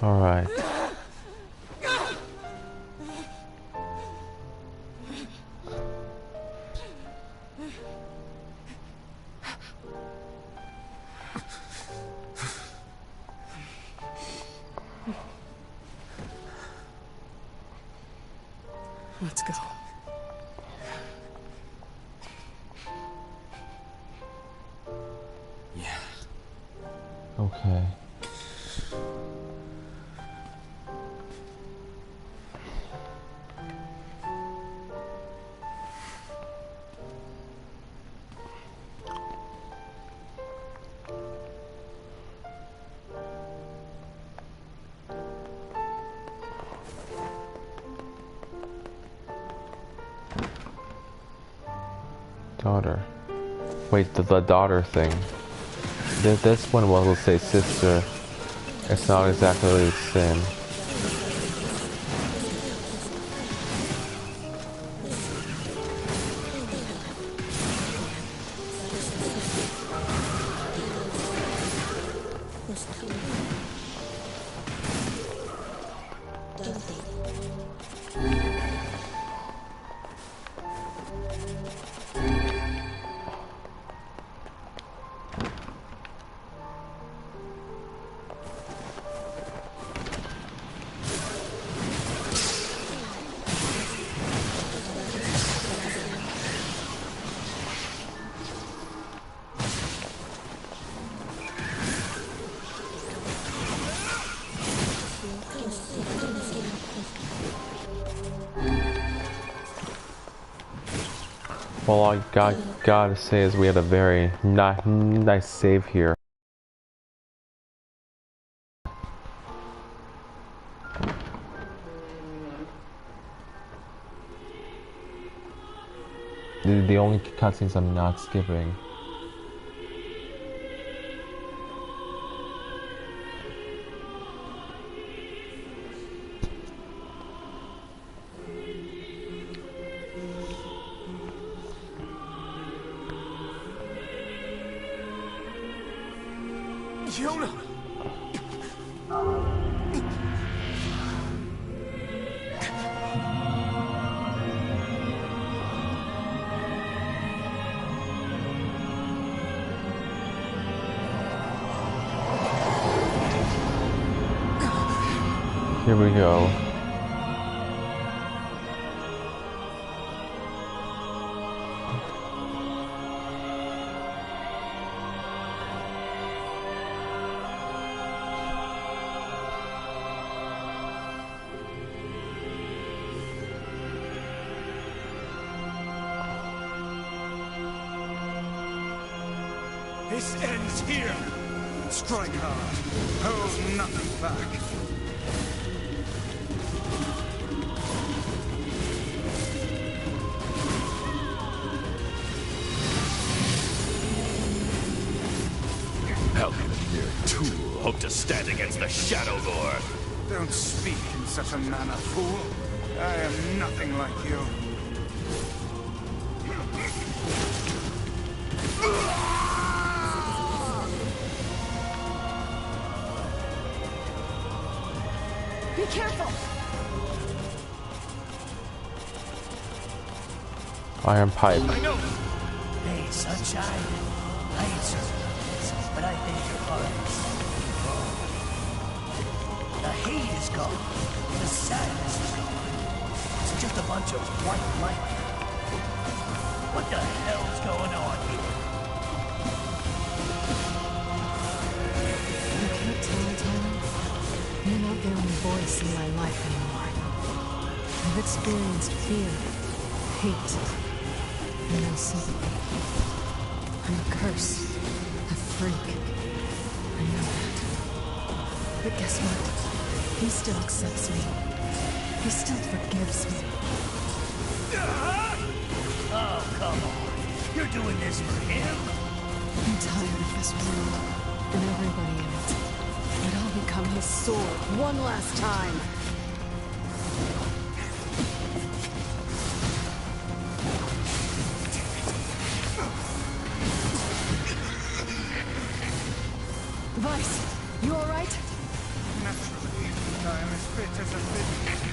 Alright. Let's go. Yeah. Okay. Daughter. Wait, the daughter thing. This one will say sister. It's not exactly the same. All I gotta say is we had a very nice save here. The only cutscenes I'm not skipping. Yona! Here we go. This ends here. Strike hard. Hold nothing back. How can a mere tool hope to stand against the Shadow Lord? Don't speak in such a manner, fool. I am nothing like you. Be careful! Iron pipe. Hey, Sunshine. I ain't surprised, but I think your heart is wrong. The hate is gone. The sadness is gone. It's just a bunch of white light. What the hell's going on here? You can't tell me, Tyler. You're not the only voice in my life anymore. I've experienced fear, hate, and no sympathy. I'm a curse, a freak. I know that. But guess what? He still accepts me. He still forgives me. Oh, come on. You're doing this for him? I'm tired of this world and everybody in it. But I'll become his sword one last time. Vice, you alright? Naturally, I am as fit as a fiddle.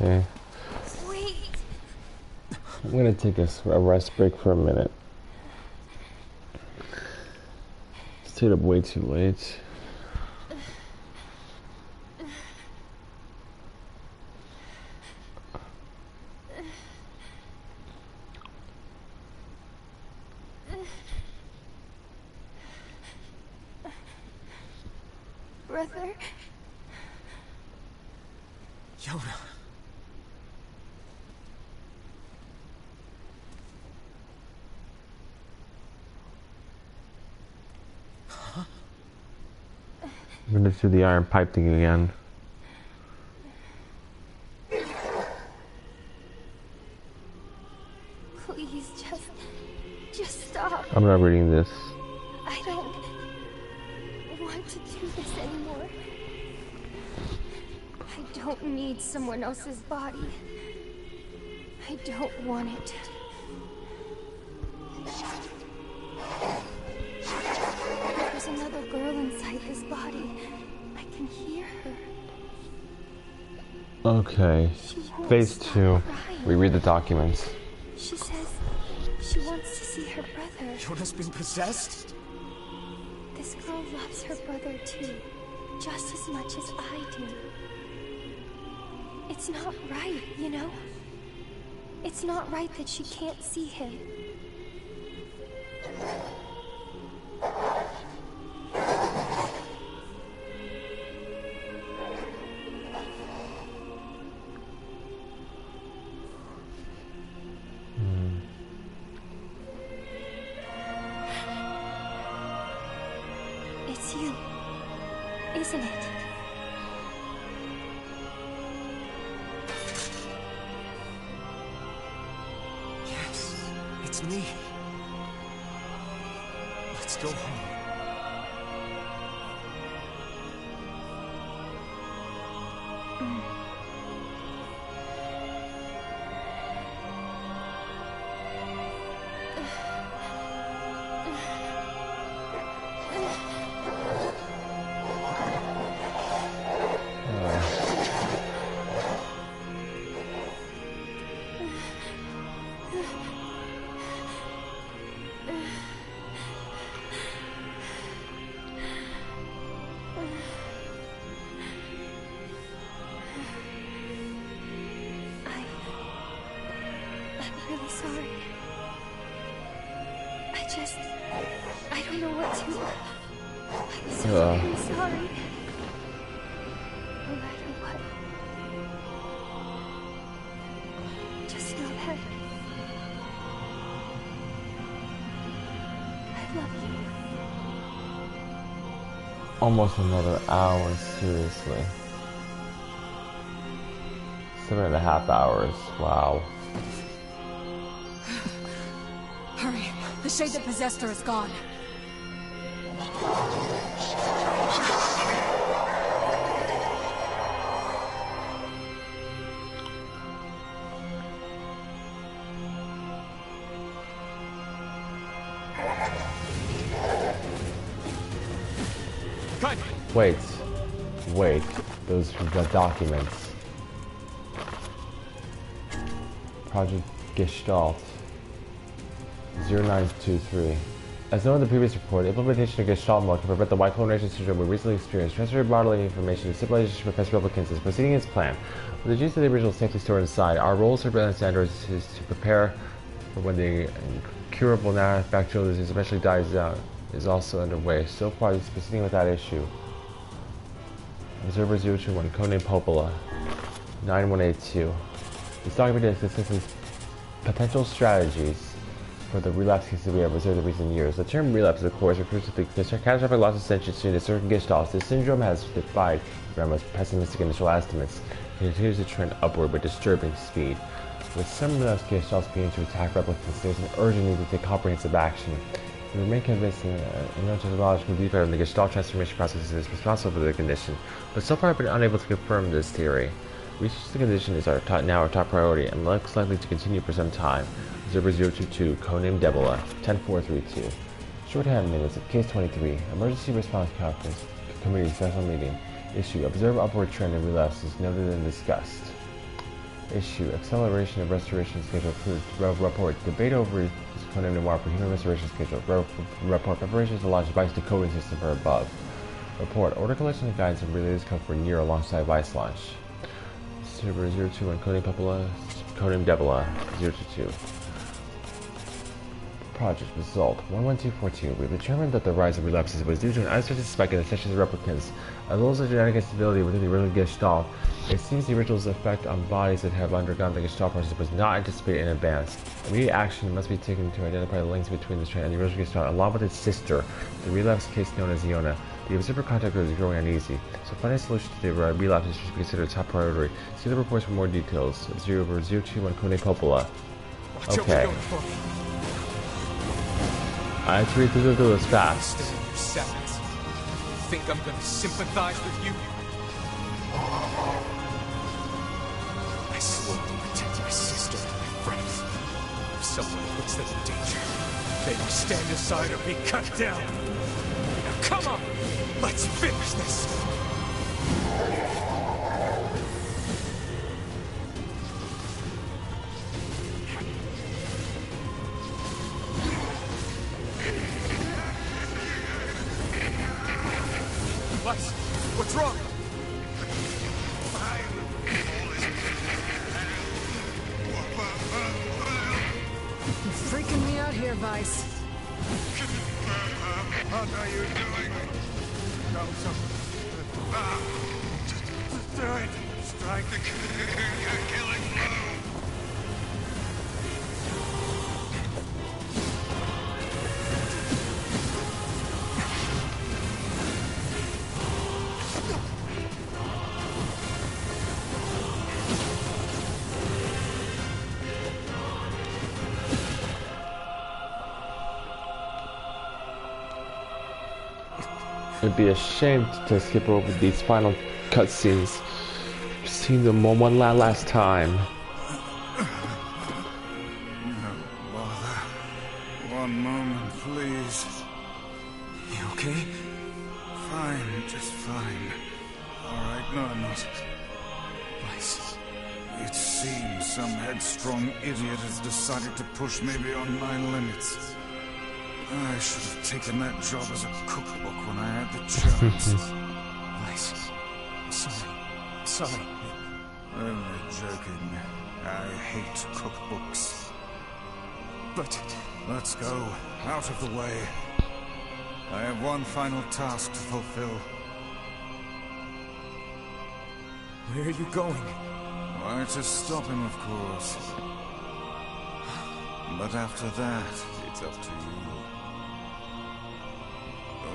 Okay. Wait. I'm gonna take a rest break for a minute. Stayed up way too late. Brother? Yona. I'm gonna do the iron pipe thing again. Please, just stop. I'm not reading this. I don't want to do this anymore. I don't need someone else's body. I don't want it. There's another girl inside this body. I can hear her. Okay. Phase 2. We read the documents. She says she wants to see her brother. Yona's been possessed? This girl loves her brother too, just as much as I do. It's not right, you know? It's not right that she can't see him. It's you, isn't it? Yes, it's me. Let's go home. I'm really sorry. I don't know what to. I'm so very sorry. No matter what. Just know that I love you. Almost another hour, seriously. 7.5 hours, wow. Hurry, the shade that possessed her is gone. Wait, those are the documents. Project Gestalt 0923. As noted in the previous report, implementation of Gestalt mode can prevent the Y clonation syndrome we recently experienced. Transfer bodily information to civilization to Professor Replicants is proceeding as planned. With the genes of the original safely stored inside, our role as surveillance androids is to prepare for when the incurable bacterial disease eventually dies out is also underway. So far, it's proceeding without issue. Observer 021, codename Popola, 9182. This document discusses potential strategies for the relapse cases we have observed in recent years. The term relapse, of course, refers to the catastrophic loss of sentience in a certain Gestalt. This syndrome has defied our most pessimistic initial estimates and continues to trend upward with disturbing speed. With some relapse Gestalts beginning to attack replicants, there is an urgent need to take comprehensive action. We remain convinced that a neurological defect in the Gestalt transformation process is responsible for the condition, but so far I've been unable to confirm this theory. Research of the condition is now our top priority and looks likely to continue for some time. Observer 022, codename Debola, 10432. Shorthand minutes of Case 23, Emergency Response Conference Committee Special Meeting. Issue, observe upward trend in relapses noted and discussed. Issue, acceleration of restoration schedule approved. Report, debate over codename NieR for human restoration schedule. Report, preparations to launch device decoding system for above. Report, order collection and guidance and related code for NieR alongside device launch. Server 021, codename Popola, codename Debola, 022. Project result 11242. We've determined that the rise of relapses was due to an unexpected spike in the sessions of replicants, as well as a genetic instability within the original Gestalt. It seems the original's effect on bodies that have undergone the Gestalt process was not anticipated in advance. Immediate action must be taken to identify the links between this trend and the original Gestalt, along with its sister, the relapse case known as Yona. The observer contact is growing uneasy, so finding a solution to the relapse should be considered a top priority. See the reports for more details. 0/021 codename Popola. Okay. I have to read through this fast. Think I'm gonna sympathize with you? I swore to protect my sister and my friends. If someone puts them in danger, they will stand aside or be cut down. Now come on, let's finish this. What's wrong? You're freaking me out here, Vice. What are you doing? No, just do it. Strike the killing blow. It'd be a shame to skip over these final cutscenes. Seen them one last time. No bother. One moment, please. You okay? Fine, just fine. All right, no, I'm not. Vice. It's seems some headstrong idiot has decided to push me beyond my limits. I should have taken that job as a cookbook when I had the chance. Vice. Sorry. Only joking. I hate cookbooks. But... Let's go. Out of the way. I have one final task to fulfill. Where are you going? Why, to stop him, of course. But after that, it's up to you.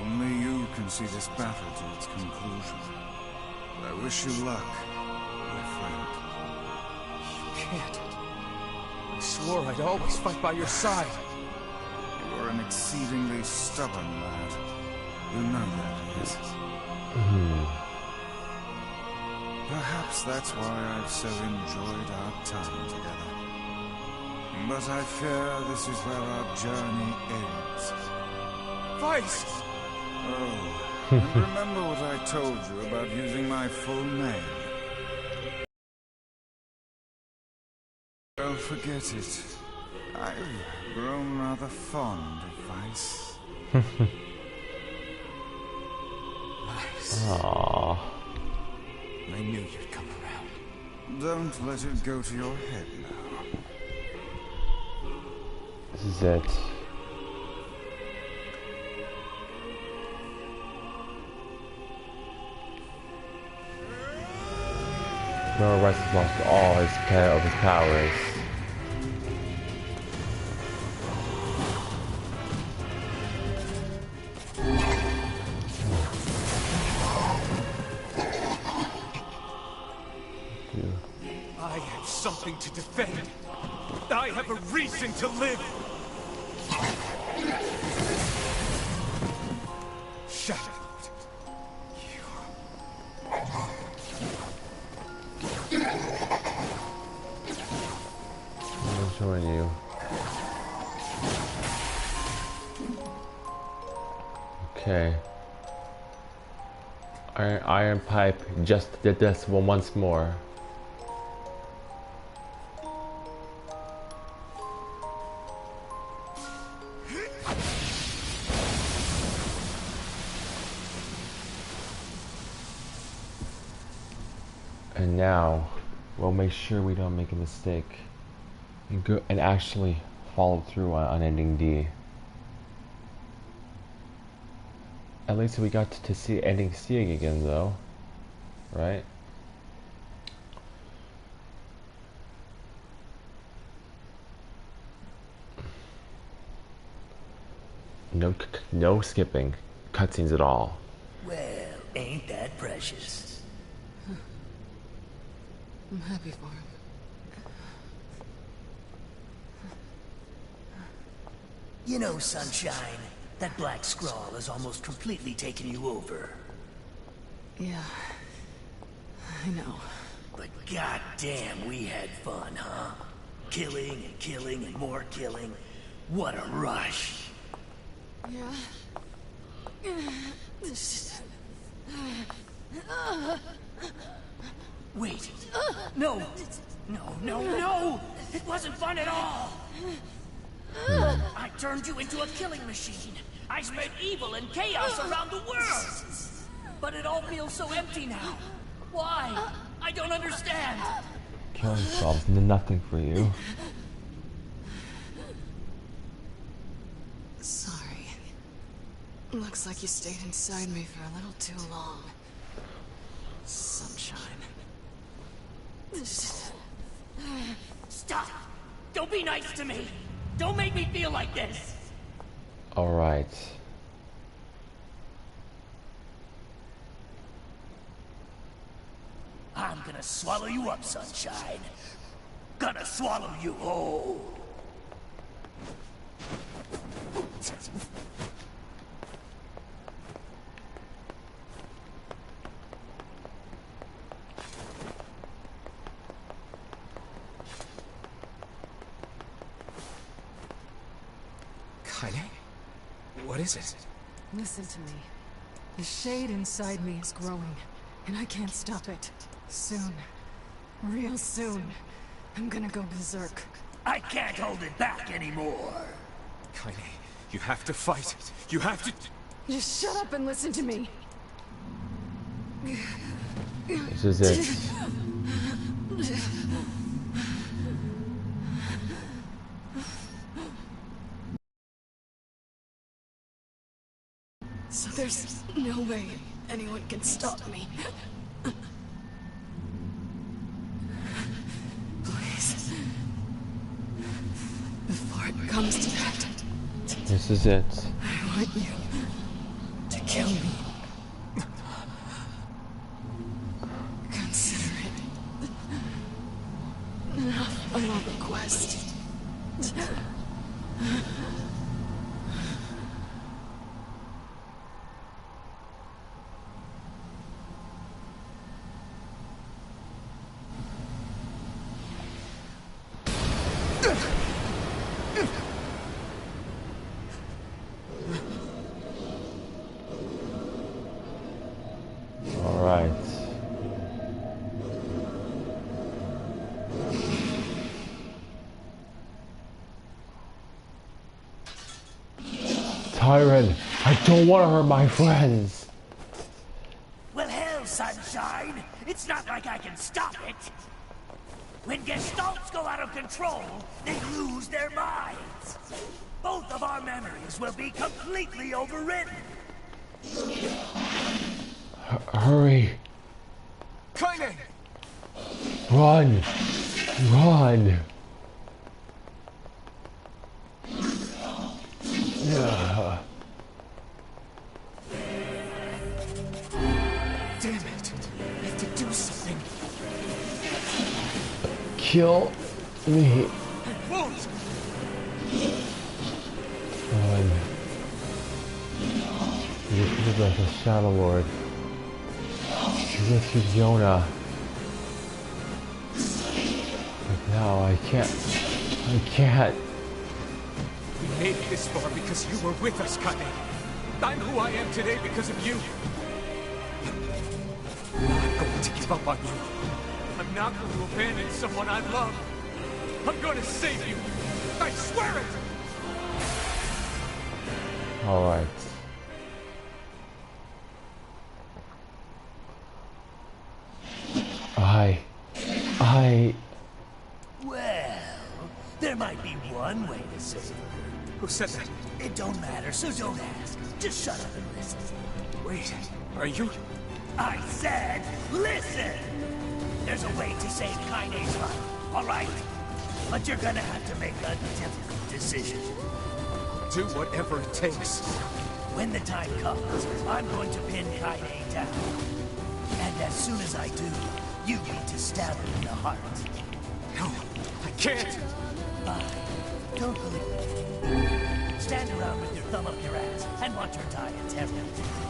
Only you can see this battle to its conclusion. I wish you luck, my friend. You can't. I swore I'd always fight by your side. You are an exceedingly stubborn lad. You know that is. Perhaps that's why I've so enjoyed our time together. But I fear this is where our journey ends. Vice! Oh, and remember what I told you about using my full name. Don't forget it. I've grown rather fond of Vice. Vice. Aww. I knew you'd come around. Don't let it go to your head now. This is it. NieR Replicant has lost all of his powers. I have something to defend. I have a reason to live. Shadow. I'm showing you. Okay. Iron Pipe just did this one once more. And now, we'll make sure we don't make a mistake and go and actually follow through on ending D. At least we got to see ending C again, though, right? No skipping cutscenes at all. Well, ain't that precious? I'm happy for him. You know, Sunshine, that black scrawl has almost completely taken you over. Yeah, I know. But goddamn, we had fun, huh? Killing and killing and more killing. What a rush. Yeah. Wait. No. No. It wasn't fun at all. I turned you into a killing machine. I spread evil and chaos around the world. But it all feels so empty now. Why? I don't understand. Killing solves nothing for you. Sorry. Looks like you stayed inside me for a little too long. Sunshine. Stop! Don't be nice to me! Don't make me feel like this! Alright. I'm gonna swallow you up, Sunshine. Gonna swallow you whole. What is it? Listen to me. The shade inside me is growing, and I can't stop it. Soon. Real soon. I'm gonna go berserk. I can't hold it back anymore. Kaine, you have to fight. You have to... Just shut up and listen to me. This is it. So there's no way anyone can stop me. Please. Before it comes to that. This is it. I want you to kill me. Consider it enough of a request. Alright. Tyrant, I don't want to hurt my friends. Well, hell, sunshine. It's not like I can stop it. When gestalts go out of control, they lose their minds. Both of our memories will be completely overridden. Hurry. Kaine! Run. Run. Damn it. I have to do something. Kill me. I won't! Run. This is the Shadow Lord. He rescued Yona. But now I can't. I can't. We made it this far because you were with us, Kaine. I'm who I am today because of you. I'm not going to give up on you. I'm not going to abandon someone I love. I'm going to save you. I swear it! Alright. Well, there might be one way to save her. Who said that? It don't matter, so don't ask. Just shut up and listen. Wait, are you... I said, listen! There's a way to save Kaine's life, alright? But you're gonna have to make a difficult decision. Do whatever it takes. When the time comes, I'm going to pin Kaine down. And as soon as I do, you need to stab him in the heart. No, I can't! Fine. Don't believe me. Stand around with your thumb up your ass and watch her die a terrible death.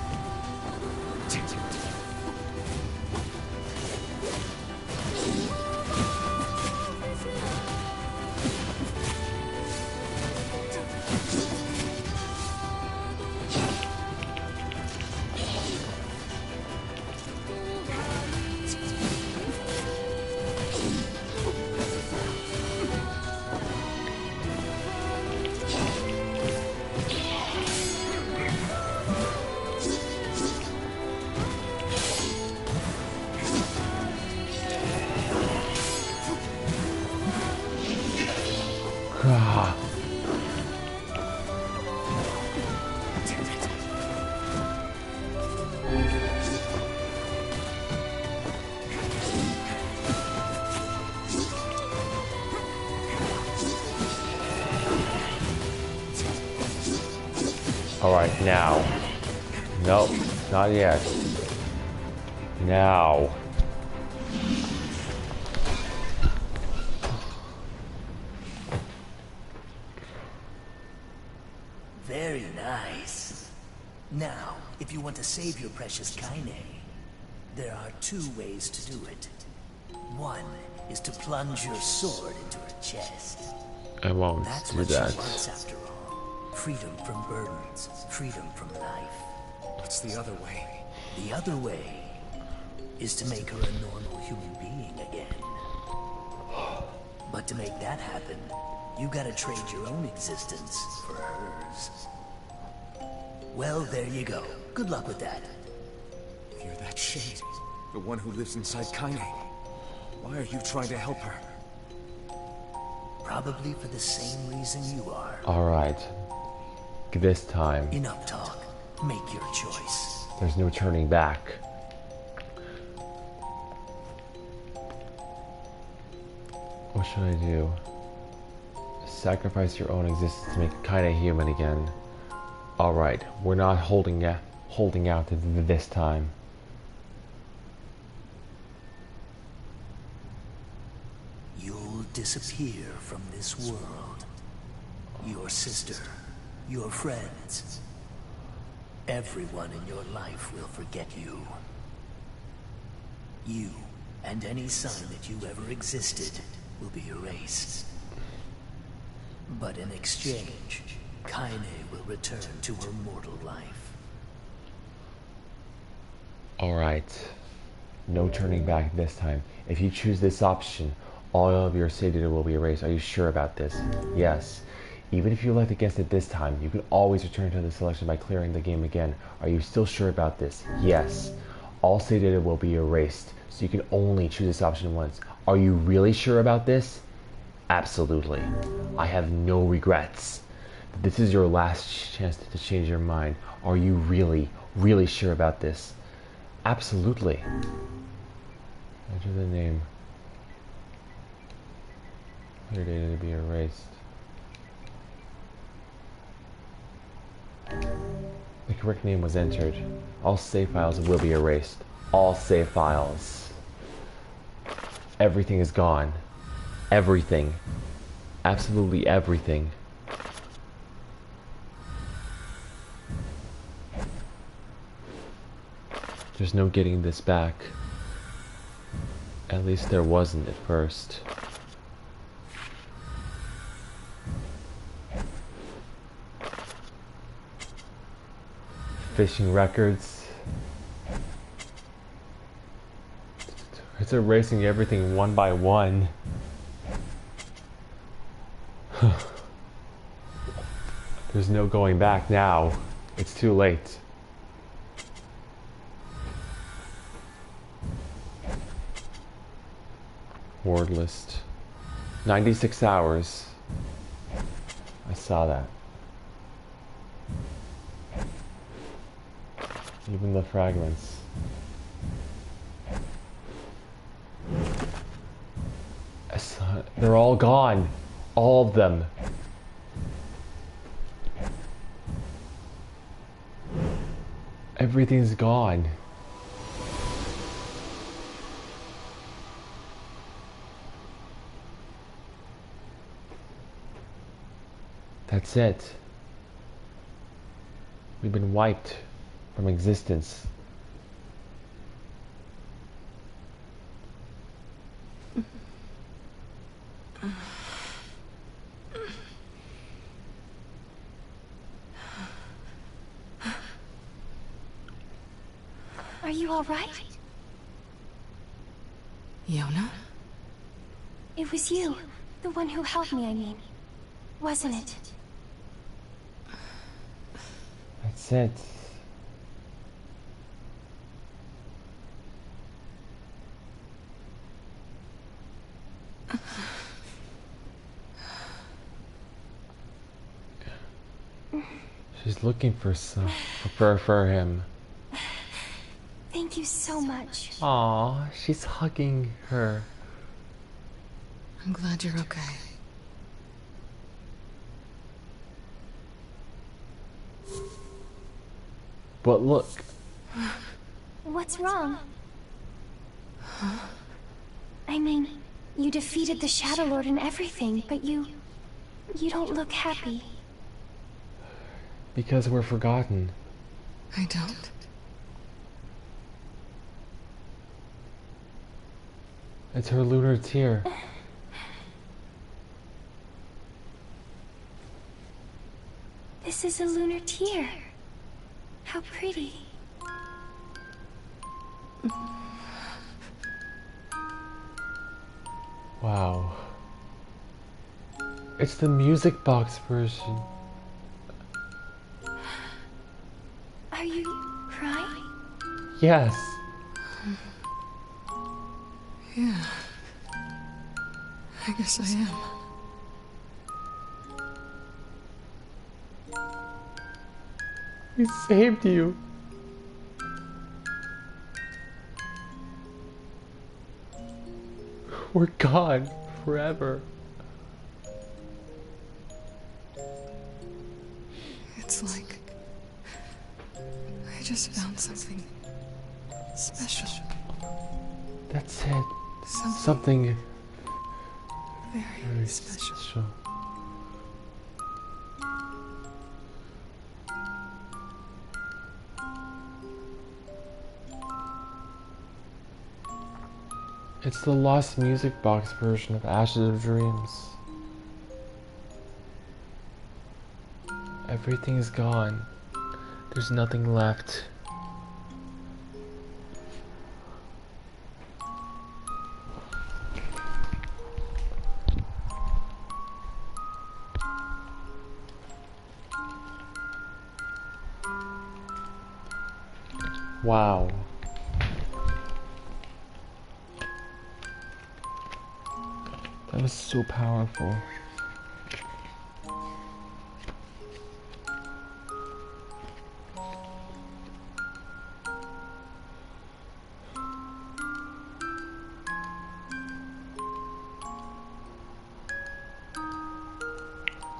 Alright, now. Nope, not yet. Now. Very nice. Now, if you want to save your precious Kaine, there are two ways to do it. One is to plunge your sword into her chest. I won't That's do what that. she wants after all. Freedom from burdens, freedom from life. What's the other way? The other way is to make her a normal human being again. But to make that happen, you gotta trade your own existence for hers. Well, there you go. Good luck with that. You're that shade. The one who lives inside Kaine. Why are you trying to help her? Probably for the same reason you are. Alright. This time. Enough talk. Make your choice. There's no turning back. What should I do? Sacrifice your own existence to make Kaine human again. Alright, we're not holding out this time. You'll disappear from this world. Your sister, your friends, everyone in your life will forget you. You and any sign that you ever existed will be erased. But in exchange, Kaine will return to her mortal life. Alright. No turning back this time. If you choose this option, all of your saved data will be erased. Are you sure about this? Yes. Even if you elect against it this time, you can always return to the selection by clearing the game again. Are you still sure about this? Yes. All saved data will be erased, so you can only choose this option once. Are you really sure about this? Absolutely. I have no regrets. This is your last chance to change your mind. Are you really, really sure about this? Absolutely. Enter the name. Your data to be erased. The correct name was entered. All save files will be erased. All save files. Everything is gone. Everything. Absolutely everything. There's no getting this back. At least there wasn't at first. Fishing records. It's erasing everything one by one. There's no going back now. It's too late. Word list. 96 hours. I saw that. Even the fragments. They're all gone. All of them. Everything's gone. That's it. We've been wiped from existence. Are you all right? Yona? It was you, the one who helped me, I mean. Wasn't it? That's it. She's looking for for him. Thank you so much. Aw, she's hugging her. I'm glad you're okay. But look. What's wrong? Huh? I mean, you defeated the Shadow Lord and everything, but you don't look happy. Because we're forgotten. I don't. It's her lunar tear. This is a lunar tear. How pretty. Wow. It's the music box version. Are you crying? Yes. Yeah. I guess I am. He saved you. We're gone forever. It's like I just found something special. That's it. Something very special. It's the lost music box version of Ashes of Dreams. Everything is gone. There's nothing left. Wow. That was so powerful.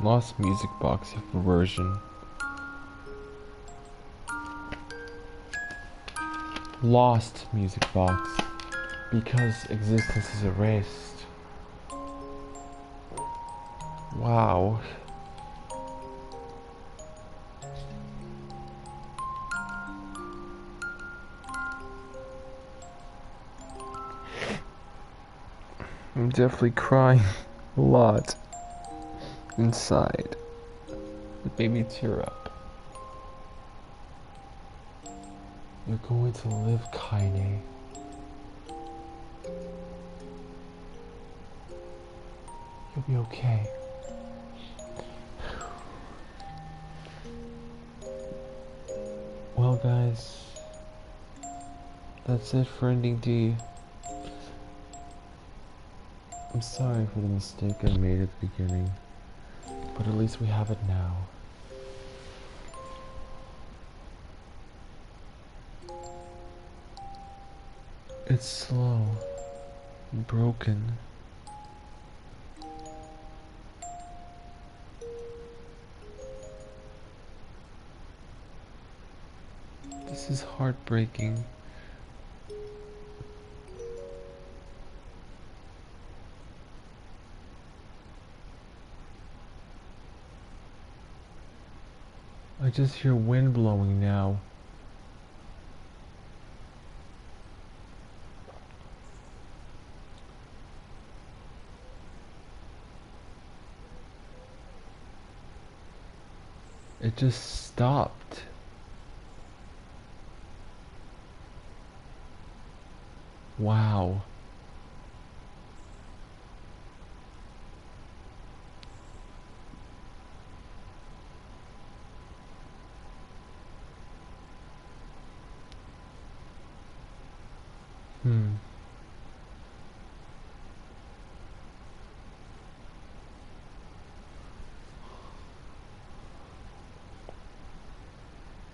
Lost music box version. Lost music box because existence is erased. Wow. I'm definitely crying a lot inside. It made me tear up. You're going to live, Kaine. You'll be okay. Well, guys, that's it for ending D. I'm sorry for the mistake I made at the beginning, but at least we have it now. It's slow, broken. This is heartbreaking. I just hear wind blowing now. It just stopped. Wow.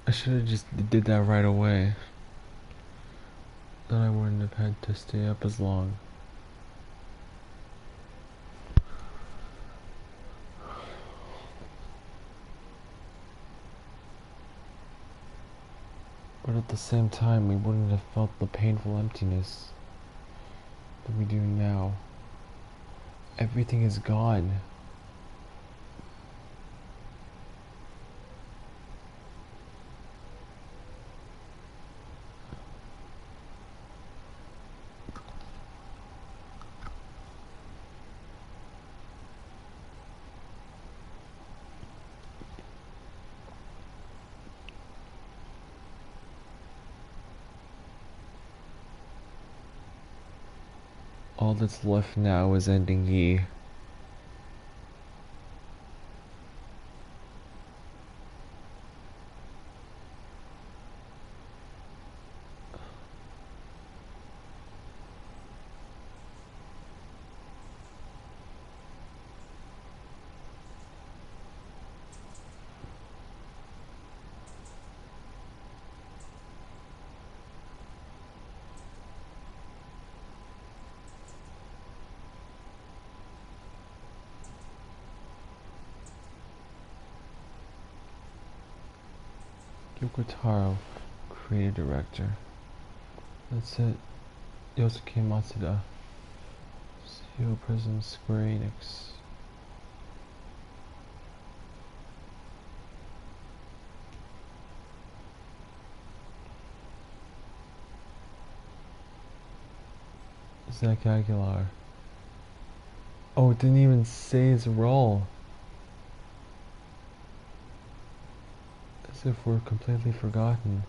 I should have just did that right away. Then I wouldn't have had to stay up as long. But at the same time, we wouldn't have felt the painful emptiness that we do now. Everything is gone. All that's left now is ending E. Yoko Taro, creative director. That's it. Yosuke Matsuda, CEO President Square Enix. Zach Aguilar. Oh, it didn't even say his role. As if we're completely forgotten.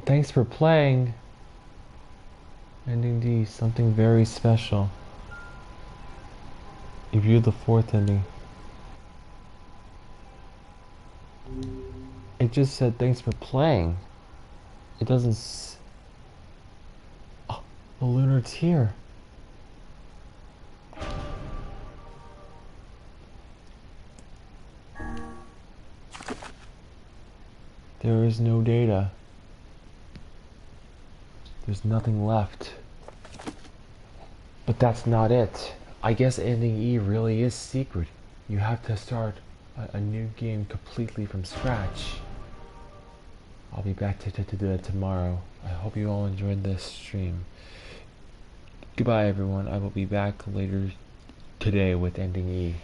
Thanks for playing. Ending D, something very special. If you're the fourth ending. It just said thanks for playing. It doesn't oh, the lunar tear. There is no data. There's nothing left. But that's not it. I guess ending E really is secret. You have to start a new game completely from scratch. I'll be back to do that tomorrow. I hope you all enjoyed this stream. Goodbye everyone. I will be back later today with ending E.